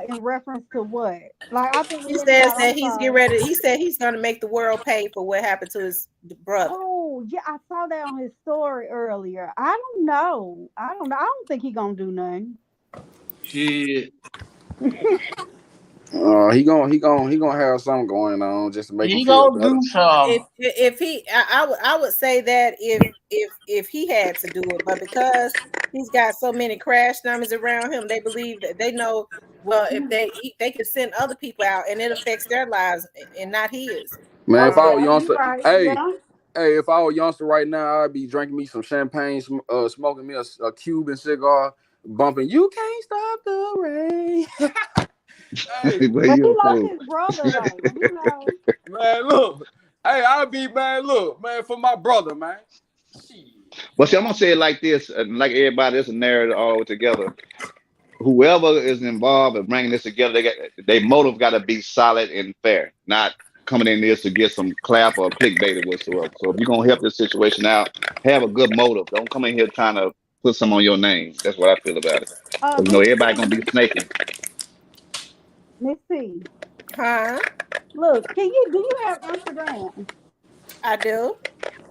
L: In reference to what? Like I think we
A: He
L: need to
A: says
L: have.
A: that
L: I'm
A: he's getting
L: sorry.
A: ready. He said he's gonna make the world pay for what happened to his brother.
L: Oh yeah, I saw that on his story earlier. I don't know. I don't know. I don't think he gonna do nothing.
C: Shit.
E: He gonna have something going on just to make him
C: He
E: feel
C: gonna
E: better.
C: do something.
A: If he, I would say that if he had to do it, but because he's got so many crash dummies around him, they believe that they know. Well, if they can send other people out, and it affects their lives and not his.
E: Man, if
L: Oh
E: I
A: So
E: was
L: yeah, you
E: youngster,
L: right.
E: hey,
L: Yeah.
E: hey, if I was youngster right now, I'd be drinking me some champagne, smoking me a Cuban cigar, bumping. You can't stop the rain. Hey,
H: Where
L: But he
H: you a
L: lost
H: fool.
L: his brother though. You know.
E: man, look. Hey, I'll be man. Look, man, for my brother, man. Shit.
H: Well, see, I'm gonna say it like this, like everybody, it's a narrative all together. Whoever is involved in bringing this together, their motive got to be solid and fair, not coming in this to get some clap or clickbait or whatsoever. So if you're gonna help this situation out, have a good motive. Don't come in here trying to put some on your name. That's what I feel about it. Because
L: Miss
H: everybody gonna
L: C,
H: be snaking.
L: Miss C.
A: huh?
L: Look, do you have Instagram?
A: I do.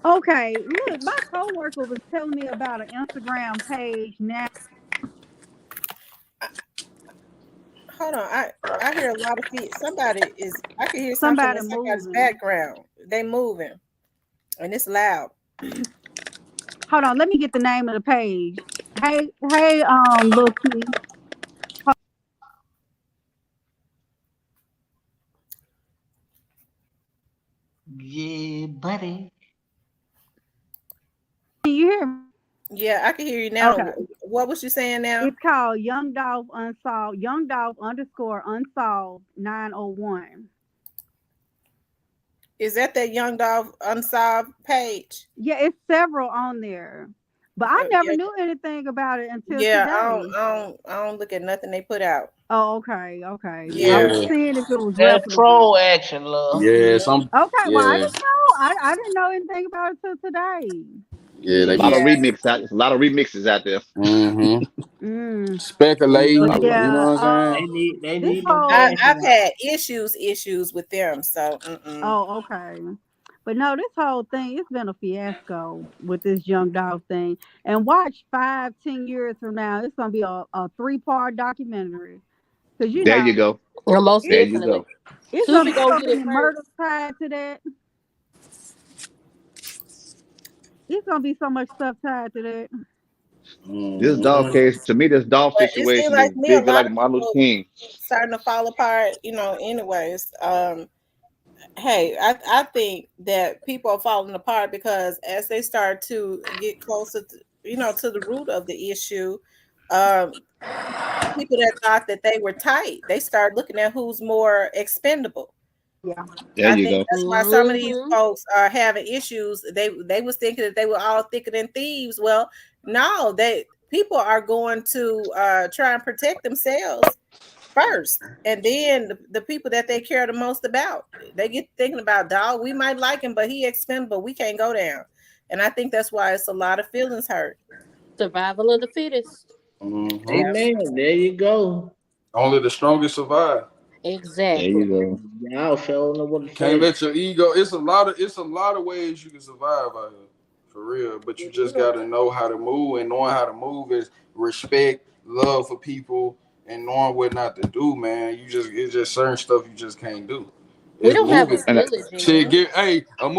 L: Okay, look, my coworker was telling me about an Instagram page now.
A: Hold on. I hear a lot of feet. Somebody is. I can hear something in
L: Somebody
A: somebody's
L: moving.
A: background. They moving, and it's loud.
L: Hold on, let me get the name of the page. Hey, look, can
C: Yeah, buddy.
L: you hear me?
A: Yeah, I can hear you now.
L: Okay.
A: What was you saying now?
L: It's called Young Dolph Unsolved, Young Dolph underscore Unsolved 901.
A: Is that Young Dog Unsolved page?
L: Yeah, it's several on there. But I never
A: Yeah,
L: knew anything about it until
A: yeah.
L: today.
A: I don't look at nothing they put out.
L: Oh, okay, okay. I
A: Yeah,
L: was
E: Yeah,
L: seeing if it was
C: That
L: reputable.
C: troll action, love.
E: yeah,
C: Yeah.
E: some,
L: Okay, well I
E: yeah,
L: didn't know. I didn't know anything about it till today.
E: yeah, they
H: A
E: be,
H: lot of
A: yeah.
H: remix out. There's a lot of remixes out there.
E: mm-hmm.
L: Mm.
C: Yeah.
L: But
E: Speculating, you know
L: yeah,
E: what I'm saying?
C: They
L: this
C: need them
L: whole
C: cash
A: I've
C: out.
A: had issues with them. So,
L: oh, okay. But no, this whole thing, it's been a fiasco with this young dog thing. And watch 5, 10 years from now, it's gonna be a 3-part documentary. Cause
H: There you go.
G: Most
H: There
L: it,
H: you
G: definitely.
H: go.
L: it's gonna
G: Tubi
L: be
G: gonna
L: so
G: get it
L: many
G: first.
L: murders tied to that. It's gonna be so much stuff tied to that.
H: This dog
E: Mhm.
H: case to me, this dog
A: But it seems
H: situation
A: like
H: is
A: to me a
H: bigger
A: lot
H: like
A: of
H: Martin Luther
A: people
H: King.
A: starting to fall apart, anyways. Hey, I think that people are falling apart because as they start to get closer to, to the root of the issue, um, people that thought that they were tight, they start looking at who's more expendable.
L: Yeah.
H: There
A: I
H: you
A: think
H: go.
A: that's why some of these
G: Mm-hmm.
A: folks are having issues. They was thinking that they were all thicker than thieves. Well, no, they people are going to try and protect themselves first, and then the people that they care the most about, they get thinking about, dog, we might like him, but he expendable, we can't go down. And I think that's why it's a lot of feelings hurt.
G: Survival of the fittest.
E: Mhm.
A: Yeah.
C: Amen. There you go.
B: Only the strongest survive.
H: There you
G: Exactly.
H: go.
C: Y'all sure know what to
B: Can't
C: say.
B: let your ego. It's a lot of ways you can survive out here, for real. But you just gotta know how to move, and knowing how to move is respect, love for people, and knowing what not to do. Man, it's just certain stuff you just can't do.
G: We
B: It's
G: don't have a
B: movie.
H: And
G: village
B: Shit,
G: in
B: a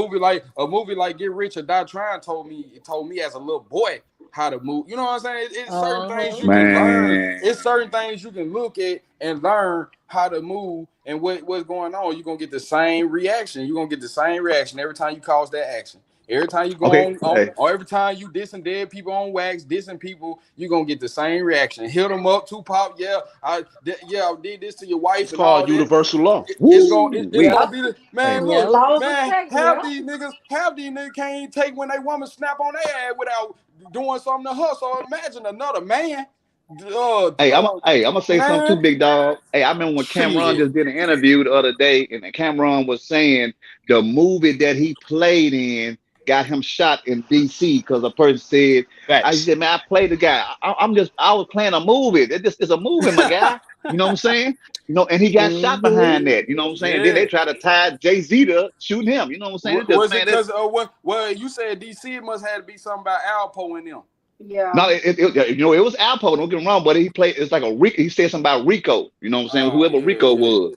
B: movie like Get Rich or Die Trying told me as a little boy how to move. You know what I'm saying? It's certain things
G: Uh-huh.
B: you can learn.
H: man,
B: It's certain things you can look at and learn how to move and what's going on. You're gonna get the same reaction. You're gonna get the same reaction every time you cause that action. Every time you go
H: okay,
B: on
H: hey,
B: or every time you dissing dead people on wax, dissing people, you're gonna get the same reaction. Hit them up, Tupac. Yeah, I did this to your
J: It's
B: wife and all
J: called
B: that.
J: universal law.
B: It's
H: we,
K: Yep.
B: gonna be the
H: hey,
B: man.
K: The
B: Look,
G: Yep.
K: laws of
B: man,
K: attraction.
B: half
K: Yep.
B: these niggas can't even take when they woman snap on their ass without doing something to her. So imagine another man.
H: I'm gonna say something too,
B: Man,
H: big dog. Hey, I remember when Cameron
B: shit.
H: just did an interview the other day, and then Cameron was saying the movie that he played in got him shot in DC because a person said, he
J: Facts.
H: said, man, I played the guy. I was playing a movie. It's a movie, my guy. You know what I'm saying? And he got shot behind
B: Mhm.
H: that. You know what I'm saying? Then they
B: Yeah.
H: try to tie Jay-Z to shooting him. You know what I'm saying? It's just,
B: Was it
H: man, that's
B: because what? Well, you said DC. It must have to be something about Alpo and them.
L: Yeah.
H: no, it was Alpo. Don't get me wrong, but he played. It's like a Rico. He said something about Rico. You know what I'm saying?
B: Oh
H: Whoever
B: yeah,
H: Rico
B: yeah,
H: was.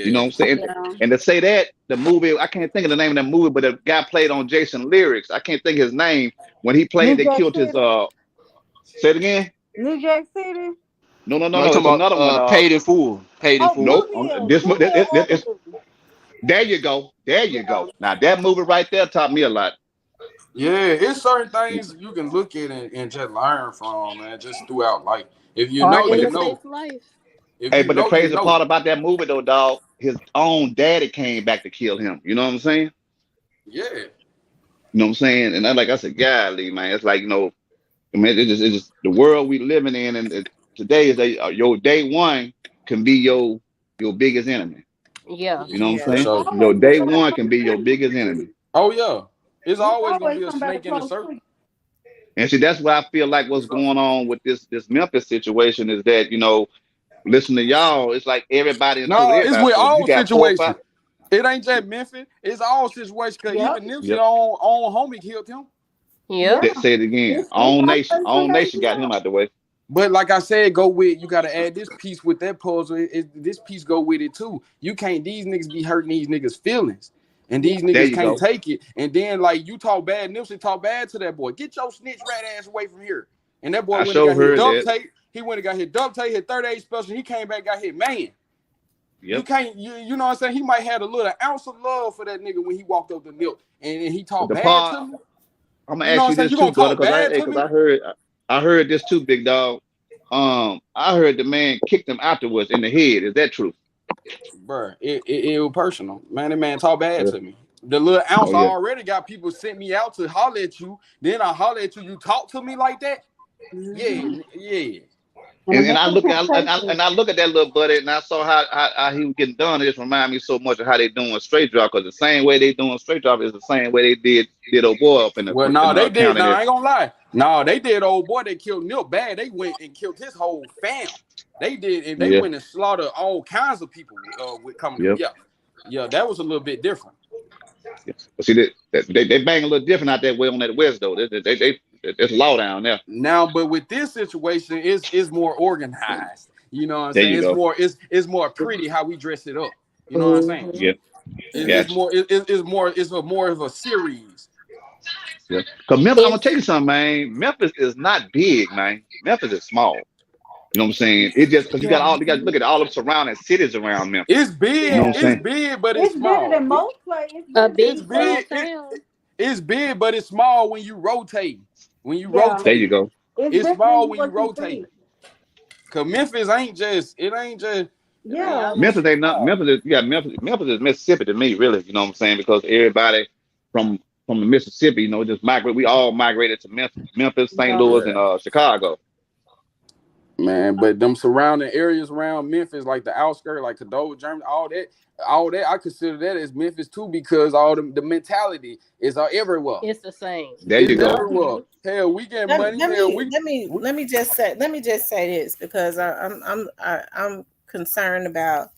H: You
B: yeah.
H: know what I'm saying?
L: Yeah.
H: And to say that the movie, I can't think of the name of that movie, but the guy played on Jason Lyrics. I can't think of his name. When he played,
L: New
H: they
L: Jack
H: killed his.
L: City.
H: Say it again.
L: New Jack City.
H: No, no, no,
J: No, you
H: no. It's
J: talking
H: another one.
J: about paid in full. Paid in
L: Oh,
J: full.
H: Nope.
L: Blue Hill.
H: This
L: Blue Hill Avenue.
H: there you go. There you
L: Yeah.
H: go. Now that movie right there taught me a lot.
B: Yeah, it's certain things you can look at and just learn from, man, just throughout life. If you
G: Art
B: know,
H: But
B: you
H: the
B: know.
G: imitates life.
B: If
H: hey,
B: you
H: but the
B: know, you
H: crazy
B: know.
H: part about that movie though, dog, his own daddy came back to kill him. You know what I'm saying?
B: Yeah.
H: You know what I'm saying? And I like I said, golly, man, it's like I mean, it's just the world we living in, and today is your day one can be your biggest enemy.
G: Yeah.
H: You know what I'm
B: For
A: Yeah.
L: It's
H: saying?
B: sure.
H: Your
L: always
H: day
L: somebody
H: one
L: close
H: can be
L: to
H: your
L: you.
H: biggest enemy.
B: Oh yeah. It's
L: It's
B: always gonna
L: always
B: be a
L: somebody
B: snake in the
L: close to
B: circle.
L: you.
H: And see, that's why I feel like what's going on with this Memphis situation is that listen to y'all, it's like everybody into
B: No, it's
H: everybody.
B: with
H: So you
B: all
H: got four or five.
B: situations. It ain't just Memphis. It's all situations. Cause
L: Yep.
B: even Nipsey
H: Yep.
B: own homie killed him.
L: Yeah.
G: Yep.
H: That say it again.
L: It's always
H: Own
L: somebody
H: nation got him
L: else.
H: out the way.
B: But like I said, go with you got to add this piece with that puzzle. This piece go with it too. You can't these niggas be hurting these niggas' feelings, and
L: Yeah.
B: these
H: There
B: niggas
H: you
B: can't
H: go.
B: take it. And then like you talk bad, Nipsey talk bad to that boy. Get your snitch rat ass away from here. And that boy
H: I
B: went and
H: sure
B: got his
H: heard
B: duct
H: that.
B: tape. He went and got his duct tape, his 38 special. He came back, got hit. Man, you
H: Yep.
B: can't. You know what I'm saying? He might have a little ounce of love for that nigga when he walked up the milk, and he
H: But
B: talked
H: the
B: bad
H: part
B: to me.
H: I'm gonna
B: You know
H: ask
B: what I'm
H: you
B: saying?
H: this
B: You
H: too,
B: gonna
H: brother,
B: talk
H: because
B: bad to
H: cause
B: me?
H: I heard this too, big dog. I heard the man kicked him afterwards in the head. Is that true?
B: Bruh, it was personal. Man, that man talk bad
H: Yeah.
B: to me. The little
H: Oh
B: ounce I
H: yeah.
B: already got people sent me out to holler at you. Then I holler at you. You talk to me like that? Yeah,
L: Hmm.
B: yeah.
L: And a
H: And
L: man
H: I look
L: can't
H: at
L: take it.
H: and I look at that little buddy and I saw how he was getting done. It just remind me so much of how they doing straight drop because the same way they doing straight drop is the same way they did a boy up in
B: Well,
H: in
B: no,
H: the
B: they did.
H: county
B: No,
H: there.
B: I ain't gonna lie. No, they did. Old boy, they killed Nip bad. They went and killed his whole fam. They did, and they
H: Yeah.
B: went and slaughtered all kinds of people with coming.
H: Yep.
B: Yeah, yeah, that was a little bit different.
H: Yes. But see, they bang a little different out that way on that west though. It's law down there.
B: Now, but with this situation, is more organized.
E: You know what I'm
H: There
E: saying?
H: you go.
E: It's more pretty how we dress it up. You know what I'm saying?
G: Mm-hmm.
H: Yeah,
E: It's
H: gotcha.
E: more it's a more of a series.
H: Yeah, because Memphis, I'm gonna tell
G: It's
H: you something, man. Memphis is not big, man. Memphis is small. You know what I'm saying? It just because
L: Yeah.
H: you got to look at all the surrounding cities around Memphis.
E: It's
H: You know what
E: big,
H: I'm
L: Yeah.
E: it's
H: saying?
E: big, but it's
L: It's bigger
E: small.
L: than most places. It's
G: a
L: bigger than
E: It's
G: big
L: Detroit.
G: small
E: big.
G: town.
E: It's big, but it's small when you rotate. When you
L: Yeah.
H: There you
E: rotate,
H: go.
L: It's
E: it's
L: bigger than
E: small when you
L: what you
E: rotate.
L: think.
E: Cause Memphis ain't just it ain't
L: Yeah.
H: Memphis
E: just
H: ain't not Memphis. Is, you got Memphis. Memphis is Mississippi to me, really. You know what I'm saying? Because everybody from from the Mississippi, you know, just migrate. We all migrated to Memphis, St.
L: Yeah.
H: Louis,
E: yeah.
H: and Chicago.
E: Man, but them surrounding areas around Memphis, like the outskirts, like Cadova, Germany, all that, I consider that as Memphis too, because all the mentality is everywhere.
G: It's the same.
H: There you
E: It's
H: go.
E: everywhere.
G: Mm-hmm.
E: Hell, we get
A: let,
E: money.
A: let
E: Hell,
A: me let me
E: we
A: let me just say this because I'm concerned about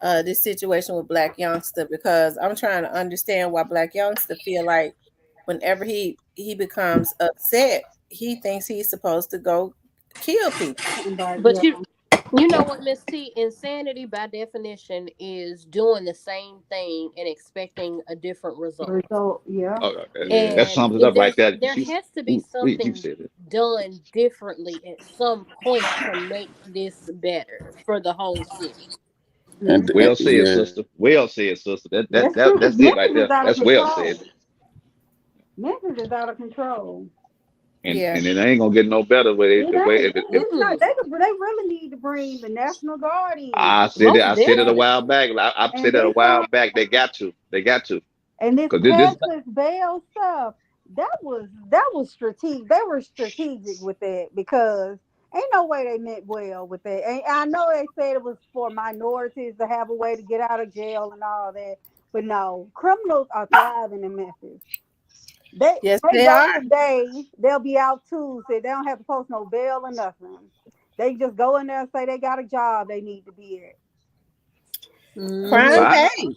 A: this situation with Black Youngster because I'm trying to understand why Black Youngster feel like whenever he becomes upset, he thinks he's supposed to go kill people.
L: But
G: But
L: yeah.
G: you know what, Miss T? Insanity by definition is doing the same thing and expecting a different result.
L: Result. Yeah.
H: Oh,
E: yeah.
H: that
G: And
H: sums it up right there.
G: there
H: She's,
G: has to be
H: ooh, you
G: something
H: said it.
G: done differently at some point to make this better for the whole city.
E: And
L: Hmm.
H: Well said,
E: yeah,
H: sister. Well said, sister.
L: That's true. Because
H: That's it right
L: Memphis is
H: there.
L: out of
H: That's well said.
L: control. Memphis is out of control.
A: Yeah.
H: And it ain't gonna get no better with
L: It
H: it. The way
L: ain't.
H: if
L: It's not.
G: Mm-mm.
L: They really need to bring the National Guard in.
H: I said it.
G: Most
H: I said it a
G: definitely.
H: while back. I said
L: And
H: that a
L: this
H: while back. They got to. They got to.
L: and this
H: Cause this
L: cashless bail stuff, that was strategic. They were strategic with that because ain't no way they meant well with that. And I know they said it was for minorities to have a way to get out of jail and all that, but no, criminals are thriving in Memphis. They
A: Yes,
L: they
A: they
L: go
A: are.
L: today, they'll be out Tuesday. They don't have to post no bail or nothing. They just go in there and say they got a job they need to be at.
A: Crime
G: Mm-hmm.
H: I,
A: pays.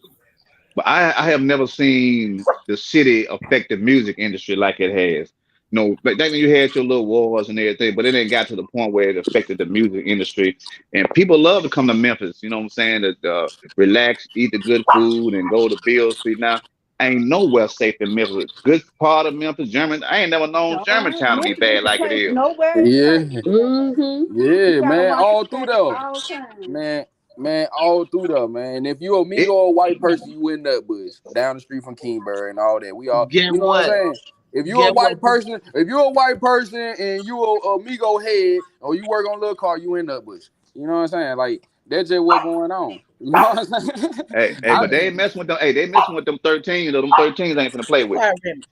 H: but I have never seen the city affect the music industry like it has. No, but then you had your little wars and everything, but it ain't got to the point where it affected the music industry. And people love to come to Memphis. You know what I'm saying? To relax, eat the good food, and go to Bill Street. Now, ain't nowhere safe in Memphis. Good part of Memphis, German. I ain't never known
L: No,
H: Germantown to be
L: Memphis
H: bad
L: is a
H: like it
L: place
H: is.
L: nowhere is safe.
E: yeah,
G: Mm-hmm.
L: You
E: yeah,
L: gotta
E: man.
L: watch
E: All
L: your
E: through
L: back
E: there,
L: all the time.
E: man, man, all through there, man. If you a Migo
H: It,
E: or a white person, you in Nutbush, down the street from Kingsbury and all that. We all,
J: Get
E: you know what I'm
J: what?
E: saying? If you a
J: Get what?
E: white person, if you a white person and you a Migo head or you work on a little car, you in Nutbush. You know what I'm saying? Like that's just what going on. You know what I'm saying?
H: hey,
E: I,
H: but they ain't messing with them. Hey, they messing with them 13s. Or them 13s ain't finna play with
A: Quiet, Remy.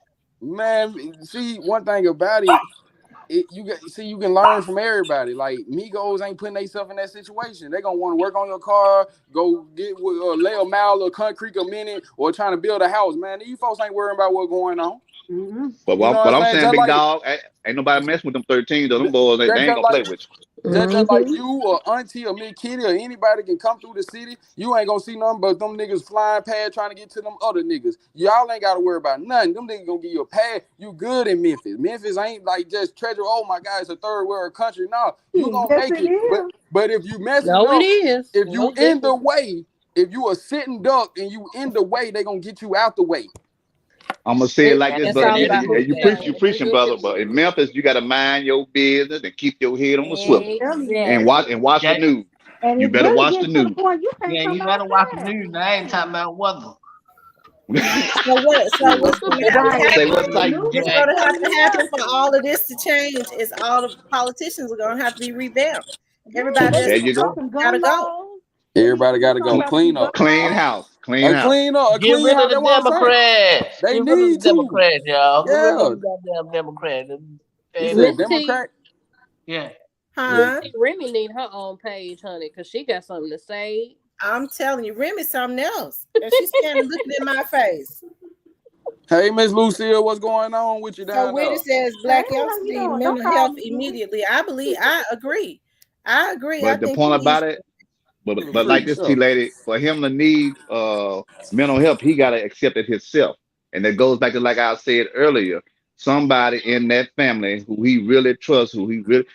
E: man, see one thing about it. You can learn from everybody. Like Migos ain't putting themselves in that situation. They gonna want to work on your car, go get lay a mile of concrete a minute, or trying to build a house. Man, these folks ain't worrying about what's going on.
L: Hmm.
H: But
E: You know
H: what,
E: what I'm
H: what I'm
E: saying?
H: saying, big dog, ain't nobody messing with them 13s. Or them boys, they
E: That's
H: ain't
E: just
H: gonna play
E: like
H: with
E: just like
G: Mm-hmm.
E: you or auntie or me kitty or anybody can come through the city. You ain't gonna see nothing but them niggas flying past trying to get to them other niggas. Y'all ain't gotta worry about nothing. Them niggas gonna give you a pad. You good in Memphis. Memphis ain't like just treasure. Oh my God, it's a third world country. No, you gonna
L: Yes,
E: make
L: it
E: it. But
L: is.
E: but if you messing
G: No, it
E: up,
G: is.
E: if you
G: Most
E: in the
G: definitely.
E: way, if you a sitting duck and you in the way, they gonna get you out the way.
H: I'm gonna say it
E: It,
H: like
J: And,
H: this,
G: That's
H: brother.
G: all
J: and,
G: about who
H: You
G: you
H: preach,
G: got
H: you
G: and who
H: preaching,
G: you're
H: brother.
G: dealing
H: But in
G: with.
H: Memphis, you gotta mind your business and keep your head on the swivel
L: Telling you.
G: Exactly.
H: and watch the
J: yeah,
H: news.
L: And
H: You
L: it's
H: better
L: really
H: watch the
L: getting to the
H: news.
L: point you can't
J: yeah,
L: come
J: you better watch the
L: outside.
J: news. I ain't talking about weather.
A: So what? So
H: Yeah.
A: what's going to have to
L: Right.
H: Say
A: happen?
H: what
L: The
H: type,
L: news
A: What's
L: is
A: going
J: Jack.
A: to have
L: telling
A: to
L: you
A: happen for
L: nothing.
A: all of this to change is all the politicians are going to have to be revamped.
L: Yeah,
A: Everybody
L: they
H: there
A: that's
L: need to
H: you
L: pass
H: go.
A: corrupt
L: some
A: got to
L: gun
A: go.
L: laws. They need
E: everybody
L: to do
E: gotta go
L: something about some
E: clean
L: gun
E: up.
H: Clean
L: laws.
H: house, clean house.
E: A
J: Get
E: clean
J: rid of
E: out.
J: the
E: That's what I'm saying.
J: Democrats.
E: They
J: Get rid of the
E: need to.
J: Democrats, y'all. Get rid of
E: Yeah.
J: them goddamn Democrats.
E: You
J: And
E: said
G: Miss T,
E: Democrat?
J: yeah,
G: Miss
A: Huh?
G: T, Remy need her own page, honey, because she got something to say.
A: I'm telling you, Remy's something else. And she's standing looking in my face.
E: Hey, Miss Lucille, what's going on with you
A: So
E: down
A: when
E: there?
A: it says
L: Hey,
A: Black
L: how
A: youngster
L: you
A: need
L: doing? Don't
A: mental
L: call
A: health
L: me again.
A: immediately, I agree. I agree. I
H: But the
A: think he
H: point
A: needs
H: about it,
E: For
H: but like
E: free,
H: this T
E: sure.
H: lady, for him to need mental health, he gotta accept it himself. And that goes back to like I said earlier, somebody in that family who he really trusts, who he really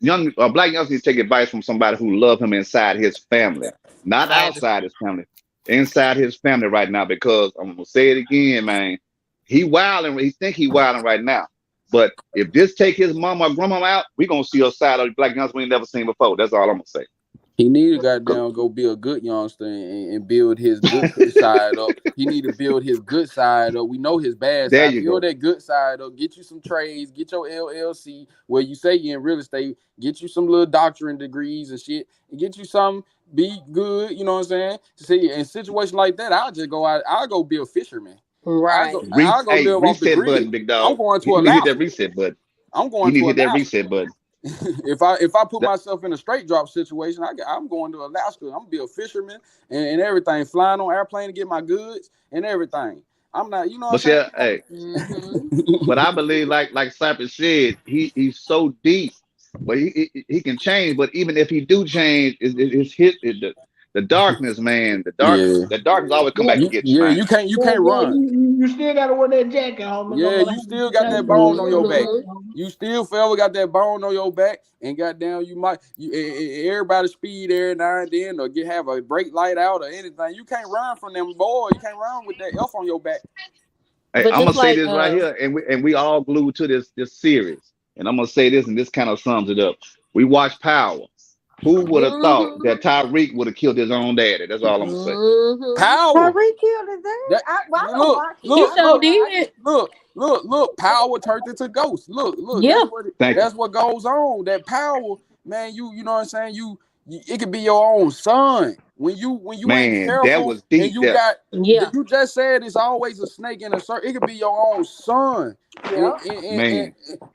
H: Black Youngsta needs to take advice from somebody who love him inside his family, not
J: Facts.
H: outside his family, inside his family right now. Because I'm gonna say it again, man. He wilding. He think he wilding right now. But if this take his mama or grandma out, we gonna see a side of Black Youngsta we ain't never seen before. That's all I'm gonna say.
E: He need to goddamn go be a good youngster and build his good side up. He need to build his good side up. We know his bad
H: There
E: side.
H: you
E: Build
H: go.
E: that good side up. Get you some trades. Get your LLC where you say you in real estate. Get you some little doctorate degrees and shit. And get you some. Be good. You know what I'm saying? See, in situation like that, I'll just go out. I'll go be a fisherman. I go.
G: Right.
E: I'll go
H: Hey,
E: live off the
H: reset button,
E: grid.
H: big
E: I'm
H: dog.
E: going to
H: You need to hit that
E: Alaska.
H: reset button.
E: I'm
H: You
E: going
H: need
E: to
H: to hit that
E: Alaska.
H: reset button.
E: If I put
H: That,
E: myself in a straight drop situation, I'm going to Alaska. I'm gonna be a fisherman and everything, flying on airplane to get my goods and everything. I'm not, you know
H: but
E: what I'm
H: yeah, hey,
G: Mm-hmm.
H: but
E: saying?
H: I believe, like Cypress said, he's so deep, but he can change. But even if he do change, it's hit the darkness, man.
E: Yeah,
H: The darkness always come
C: Yeah,
H: back and get you,
E: yeah,
H: man.
E: you
C: yeah,
E: can't
C: yeah.
E: run.
C: You still gotta wear that jacket, homie.
E: Yeah, you still got that bone on your back.
G: Mm-hmm.
E: You still forever got that bone on your back, and goddamn, you might everybody speed every now and then, or have a brake light out or anything. You can't run from them boy. You can't run with that F on your back.
H: Hey,
G: But
H: I'm
G: just
H: gonna say
G: like
H: this right here, and we all glued to this series. And I'm gonna say this, and this kind of sums it up. We watched Power. Who would have thought
G: mm-hmm.
H: that Tyreek would have killed his own daddy? That's all I'm gonna say.
G: Mm-hmm.
E: Power.
L: Tyreek killed his dad.
E: That
L: I don't
E: look,
L: watch it.
G: He
E: look,
L: I
G: sure
E: look,
L: know. I
G: did.
L: just
E: look. Power turned into ghost. Look.
G: Yeah.
H: Thank you,
E: That's what goes on. That power, man. You know what I'm saying. It could be your own son when you ain't
H: man. That
E: careful
H: was
E: and
H: deep
E: you
H: there,
E: got.
G: Yeah.
E: You just said it's always a snake in a circle. It could be your own son. And,
L: yep.
E: and, and,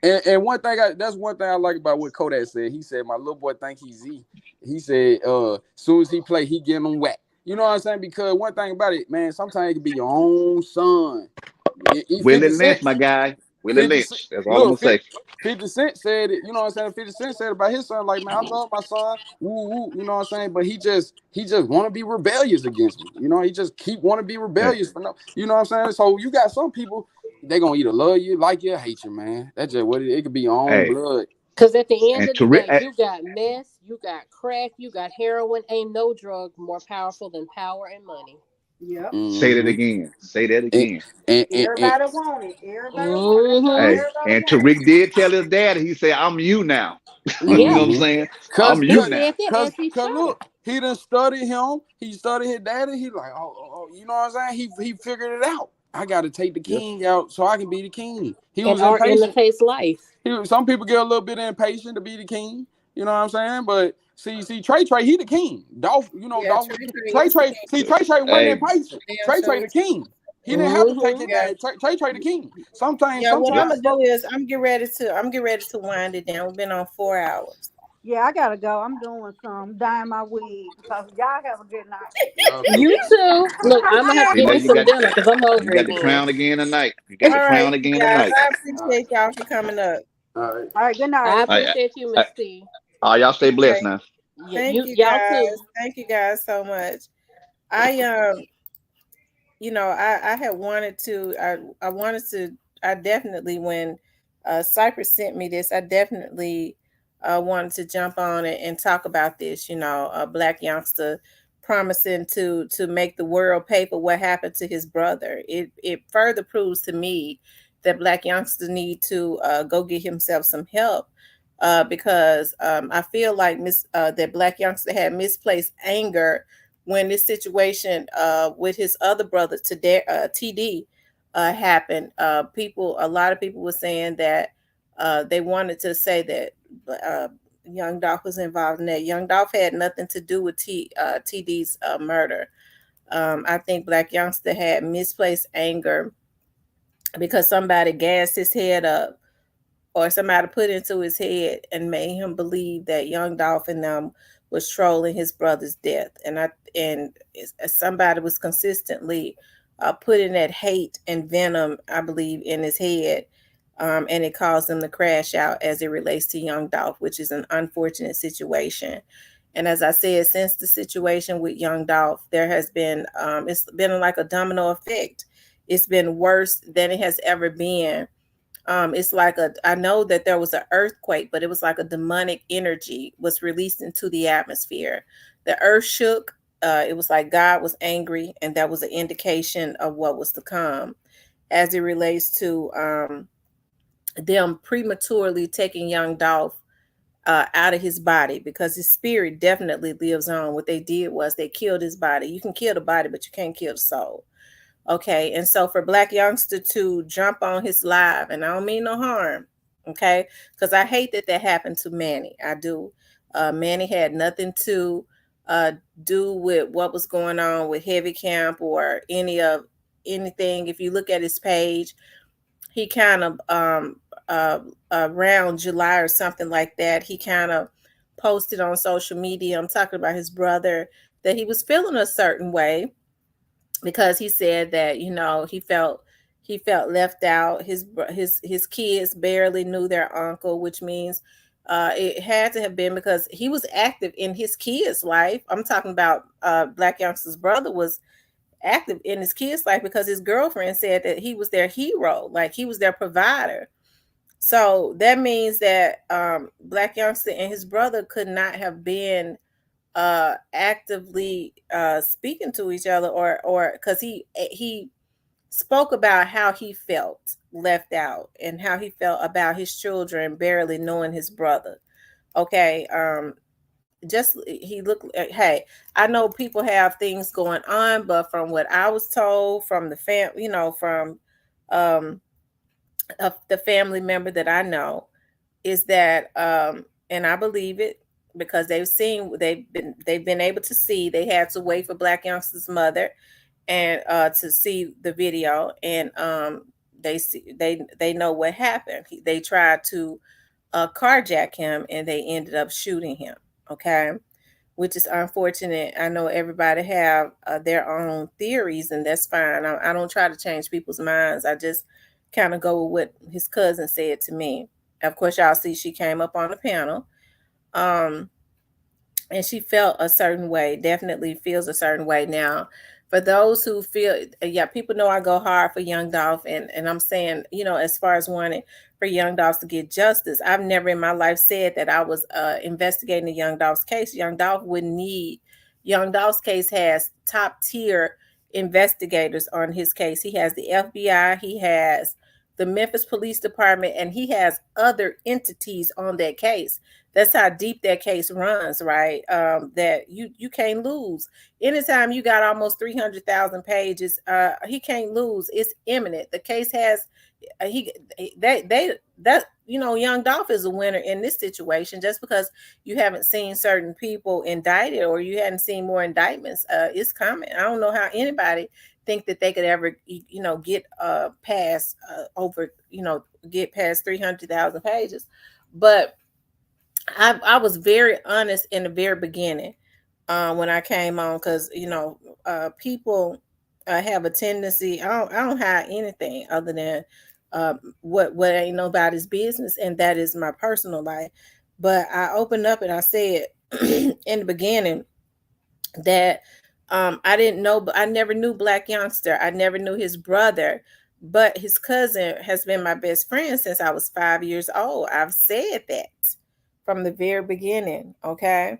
H: man.
E: and one thing that's one thing I like about what Kodak said. He said my little boy think he's Z. He said soon as he play, he getting him whack. You know what I'm saying? Because one thing about it, man, sometimes it can be your own son. 50
H: Willie
E: Cent,
H: Lynch, my guy. Willie
E: 50 Cent,
H: Lynch. That's all I'm
E: look,
H: gonna say.
E: 50 Cent said it, you know what I'm saying? 50 Cent said about his son, like, man, I love my son, woo, woo, you know what I'm saying? But he just want to be rebellious against me. You know, he just keep want to be
H: Hey,
E: rebellious for no, you know what I'm saying? So you got some people, they gonna either love you, like you, or hate you, man. That's just what it could be your own
H: hey,
E: blood.
G: Because at the end
H: and
G: of the
H: Tariq.
G: day, you got meth, you got crack, you got heroin. Ain't no drug more powerful than power and money.
L: Yep.
H: Say that
E: Mm-hmm.
H: again. Say that
E: And,
H: again.
E: and
L: Everybody want it. Everybody want it. That's all
G: Mm-hmm.
H: Hey,
L: everybody
H: and
L: want.
H: Tariq did tell his daddy. He said, "I'm you now." You know
G: Yeah.
H: what I'm
E: mm-hmm.
H: saying?
E: Cause,
H: I'm
G: He
H: you
E: cause,
H: now.
G: said that
E: cause,
G: as he
E: cause,
G: shot him.
E: look, he done studied him. He studied his daddy. He like, you know what I'm saying? He figured it out. I got to take the
H: Yeah.
E: king out so I can be the king. He
G: And
E: was
G: art
E: impatient.
G: imitates life.
E: Some people get a little bit impatient to be the king. You know what I'm saying? But see, Trey, he the king. Dolph,
A: Yeah,
E: Dolph,
A: Trey Trey
E: Trey,
A: is the
E: Trey.
A: king.
E: See, Trey wasn't
H: Hey,
E: impatient.
A: Damn
E: Trey
A: sure.
E: the king. He didn't have to take
G: Mm-hmm.
E: it
A: Yeah.
E: down. Trey the king. Sometimes,
A: Yeah, what
H: yeah.
A: I'm
E: sometimes
A: gonna do is I'm get ready to wind it down. We've been on 4 hours.
L: Yeah, I gotta go. I'm doing some dyeing my wig because y'all have a good night.
E: y'all too.
G: You too. Look, I'm gonna have to
H: You
G: get
H: know,
G: me some dinner because I'm
H: you
G: hungry
H: got the
G: again.
H: crown again tonight. You got the
A: All right,
H: crown
A: you
H: again
A: guys.
H: tonight.
A: I
E: All right,
A: appreciate y'all for coming up.
E: all right.
L: All right, good
G: I
L: night.
H: I,
G: appreciate you,
H: I,
G: Miss T.
H: y'all stay blessed
A: Okay.
H: now.
A: Thank you
G: Y'all
A: guys.
G: too.
A: Thank you guys so much. I I had wanted to I wanted to I definitely when Cypress sent me this, I definitely wanted to jump on it and talk about this, Black Youngster promising to make the world pay for what happened to his brother. It further proves to me that Black Youngster need to go get himself some help. Because I feel like that Black Youngster had misplaced anger when this situation with his other brother today, TD, happened. A lot of people were saying that they wanted to say that Young Dolph was involved in that. Young Dolph had nothing to do with TD's murder. I think Black Youngster had misplaced anger because somebody gassed his head up or somebody put into his head and made him believe that Young Dolph and them was trolling his brother's death, and somebody was consistently putting that hate and venom, I believe, in his head, and it caused him to crash out as it relates to Young Dolph, which is an unfortunate situation. And as I said, since the situation with Young Dolph, there has been it's been like a domino effect. It's been worse than it has ever been It's like I know that there was an earthquake, but it was like a demonic energy was released into the atmosphere. The earth shook. It was like God was angry, and that was an indication of what was to come as it relates to them prematurely taking young Dolph out of his body, because his spirit definitely lives on. What they did was they killed his body. You can kill the body, but you can't kill the soul. Okay. And so for Blac Youngsta to jump on his live, and I don't mean no harm, okay, because I hate that that happened to Manny. I do. Manny had nothing to uh, do with what was going on with Heavy Camp or anything. If you look at his page, he kind of uh, around July or something like that, he kind of posted on social media. I'm talking about his brother, that he was feeling a certain way because he said that, you know, he felt left out. His kids barely knew their uncle, which means it had to have been because he was active in his kids' life. I'm talking about Blac Youngsta's brother was active in his kids' life because his girlfriend said that he was their hero, like he was their provider. So that means that Blac Youngsta and his brother could not have been actively speaking to each other, or because he spoke about how he felt left out and how he felt about his children barely knowing his brother. Okay. Just he looked, hey, I know people have things going on, but from what I was told from the from um the family member that I know, is that and I believe it because they've been able to see. They had to wait for Blac Youngsta's mother and to see the video, and they know what happened. They tried to carjack him, and they ended up shooting him. Okay, which is unfortunate. I know everybody have their own theories, and that's fine. I don't try to change people's minds. I just kind of go with what his cousin said to me. Of course, y'all see she came up on the panel. Um, and she felt a certain way, definitely feels a certain way now. For those who feel, yeah, people know I go hard for Young Dolph, and I'm saying, as far as wanting for Young Dolph to get justice, I've never in my life said that I was investigating the Young Dolph's case. Young Dolph wouldn't need. Young Dolph's case has top tier investigators on his case. He has the FBI, he has the Memphis Police Department, and he has other entities on that case. That's how deep that case runs, right? That you can't lose. Anytime you got almost 300,000 pages, he can't lose. It's imminent. The case has he they that Young Dolph is a winner in this situation. Just because you haven't seen certain people indicted or you hadn't seen more indictments, it's coming. I don't know how anybody think that they could ever get past over get past 300,000 pages, but I was very honest in the very beginning when I came on, because people have a tendency. I don't hide anything other than what ain't nobody's business, and that is my personal life. But I opened up and I said in the beginning that I didn't know, but I never knew Blac Youngsta. I never knew his brother, but his cousin has been my best friend since I was 5 years old. I've said that from the very beginning. Okay,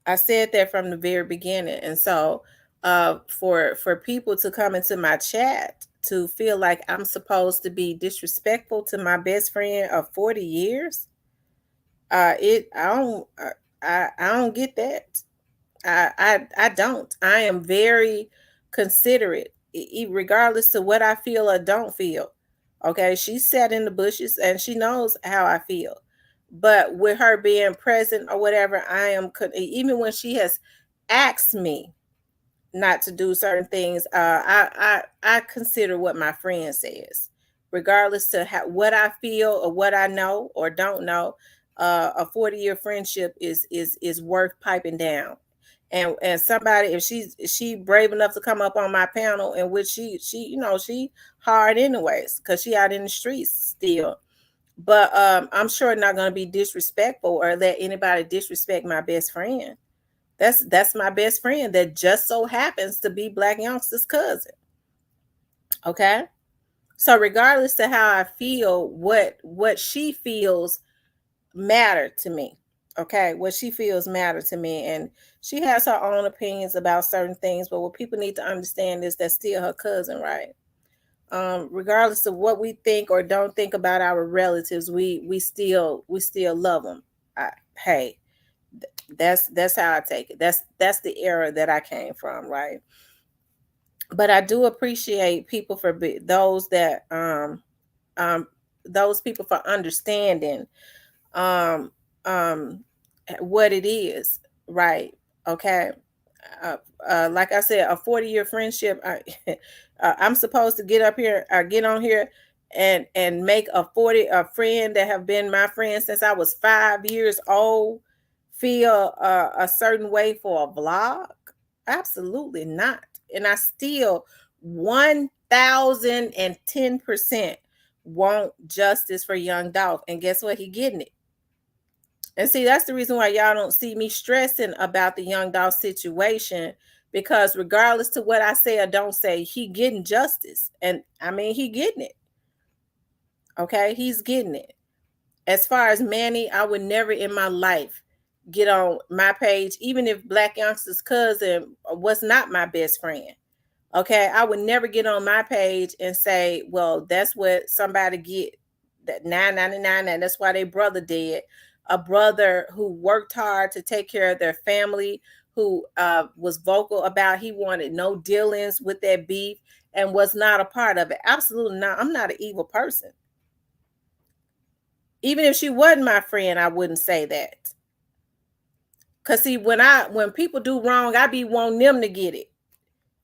A: I said that from the very beginning, and so for people to come into my chat to feel like I'm supposed to be disrespectful to my best friend of 40 years, it I don't get that. I don't. I am very considerate, regardless to what I feel or don't feel. Okay, she sat in the bushes and she knows how I feel. But with her being present or whatever, I am even when she has asked me not to do certain things. I consider what my friend says, regardless to what I feel or what I know or don't know. A 40-year friendship is worth piping down. And somebody, if she brave enough to come up on my panel, in which she hard anyways because she out in the streets still. But I'm sure not going to be disrespectful or let anybody disrespect my best friend. That's my best friend that just so happens to be Blac Youngsta's cousin. Okay. So regardless to how I feel, what she feels matter to me. Okay, what she feels matter to me, and she has her own opinions about certain things. But what people need to understand is that's still her cousin, right? Regardless of what we think or don't think about our relatives, we still love them. Hey, that's how I take it. That's the era that I came from, right? But I do appreciate people for those that um those people for understanding um um what it is, right? Okay. uh, like I said, a 40-year friendship. I'm supposed to get up here, get on here, and make a friend that have been my friend since I was 5 years old feel a certain way for a vlog? Absolutely not. And I still 1,010% want justice for young Dolph. And guess what? He getting it. And see, that's the reason why y'all don't see me stressing about the young Dolph situation, because regardless to what I say or don't say, he getting justice. And I mean, he getting it. Okay, he's getting it. As far as Manny, I would never in my life get on my page, even if Blac Youngsta's cousin was not my best friend. Okay, I would never get on my page and say, well, that's what somebody get, that 999, and that's why their brother dead. A brother who worked hard to take care of their family, who was vocal about he wanted no dealings with that beef and was not a part of it. Absolutely not. I'm not an evil person. Even if she wasn't my friend, I wouldn't say that. Cause see, when people do wrong, I be wanting them to get it.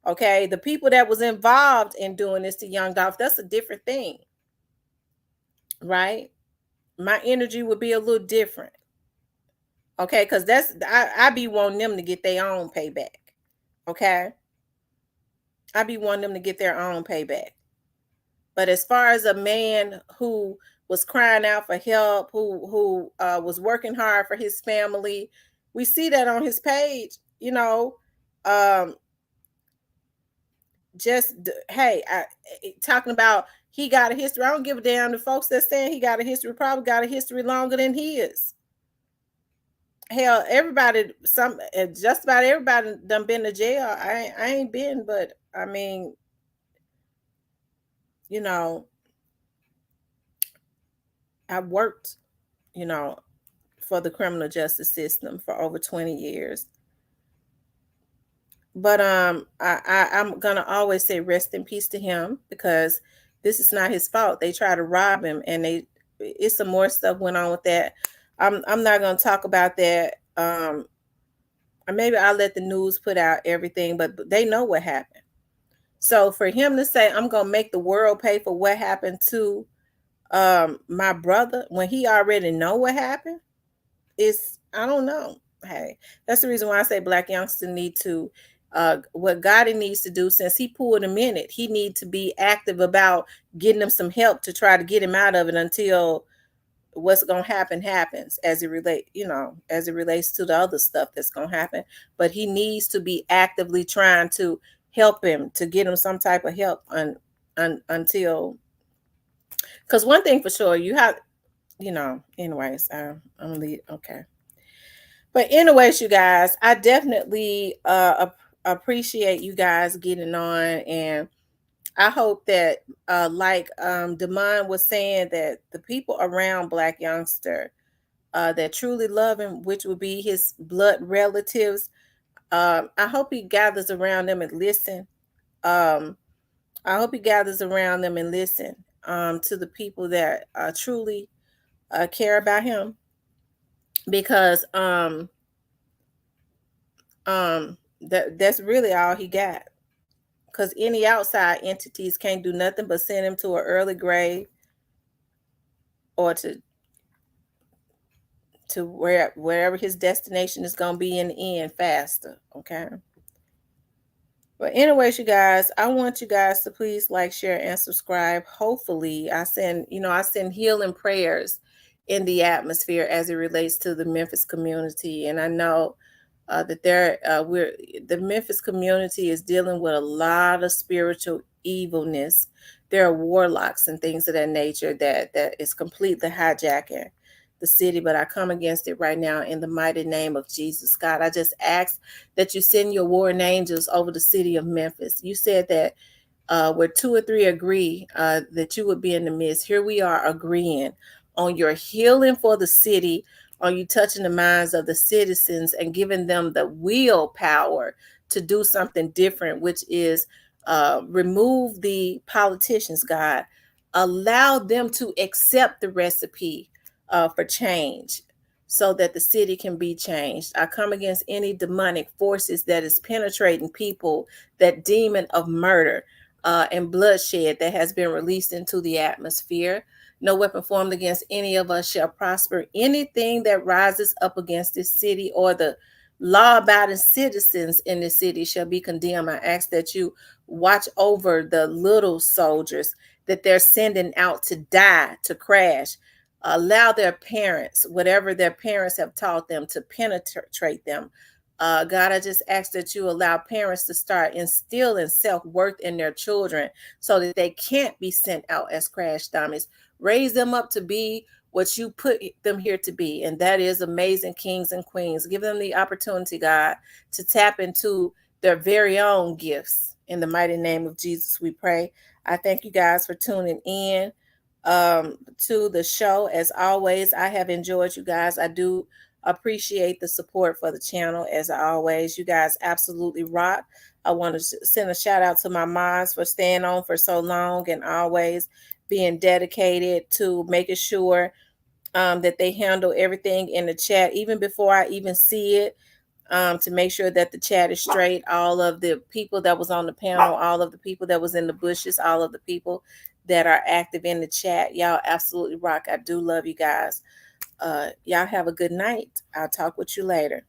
A: Okay, the people that was involved in doing this to Young Dolph, that's a different thing, right? My energy would be a little different. Okay, because I be wanting them to get their own payback. Okay, I be wanting them to get their own payback. But as far as a man who was crying out for help, who was working hard for his family, we see that on his page. Um, just hey, talking about he got a history. I don't give a damn. The folks that saying he got a history probably got a history longer than his. Hell, everybody, just about everybody done been to jail. I ain't been, but I mean, you know, I worked, you know, for the criminal justice system for over 20 years. But I'm gonna always say rest in peace to him, because this is not his fault. They try to rob him, and it's some more stuff went on with that. I'm not gonna talk about that. Or maybe I'll let the news put out everything, but they know what happened. So for him to say I'm gonna make the world pay for what happened to my brother when he already know what happened, it's, I don't know. Hey, that's the reason why I say Blac Youngsta need to what Gotti needs to do, since he pulled him in it, he need to be active about getting him some help to try to get him out of it until what's gonna happen happens, as it relates to the other stuff that's gonna happen. But he needs to be actively trying to help him, to get him some type of help until, because one thing for sure, you have, anyways, I'm gonna leave. Okay. But anyways, you guys, I definitely appreciate you guys getting on, and I hope that like Damon was saying, that the people around Blac Youngsta that truly love him, which would be his blood relatives, I hope he gathers around them and listen. Um, I hope he gathers around them and listen to the people that truly care about him, because that's really all he got. Because any outside entities can't do nothing but send him to an early grave, or to wherever his destination is going to be in the end faster. Okay. But anyways, you guys, I want you guys to please like, share, and subscribe. Hopefully, I send healing prayers in the atmosphere as it relates to the Memphis community, and I know that the Memphis community is dealing with a lot of spiritual evilness. There are warlocks and things of that nature that is completely hijacking the city, but I come against it right now in the mighty name of Jesus. God, I just ask that you send your warring angels over the city of Memphis. You said that where two or three agree that you would be in the midst. Here we are agreeing on your healing for the city, on you touching the minds of the citizens and giving them the willpower to do something different, which is remove the politicians, God. Allow them to accept the recipe for change so that the city can be changed. I come against any demonic forces that is penetrating people, that demon of murder and bloodshed that has been released into the atmosphere. No weapon formed against any of us shall prosper. Anything that rises up against this city or the law abiding citizens in this city shall be condemned. I ask that you watch over the little soldiers that they're sending out to die, to crash. Allow their parents, whatever their parents have taught them, to penetrate them. God, I just ask that you allow parents to start instilling self worth in their children so that they can't be sent out as crash dummies. Raise them up to be what you put them here to be, and that is amazing kings and queens. Give them the opportunity, God, to tap into their very own gifts. In the mighty name of Jesus, we pray. I thank you guys for tuning in to the show. As always, I have enjoyed you guys. I do appreciate the support for the channel as always. You guys absolutely rock. I want to send a shout out to my moms for staying on for so long and always being dedicated to making sure that they handle everything in the chat even before I even see it, to make sure that the chat is straight. All of the people that was on the panel, all of the people that was in the bushes, all of the people that are active in the chat, y'all absolutely rock. I do love you guys. Y'all have a good night. I'll talk with you later.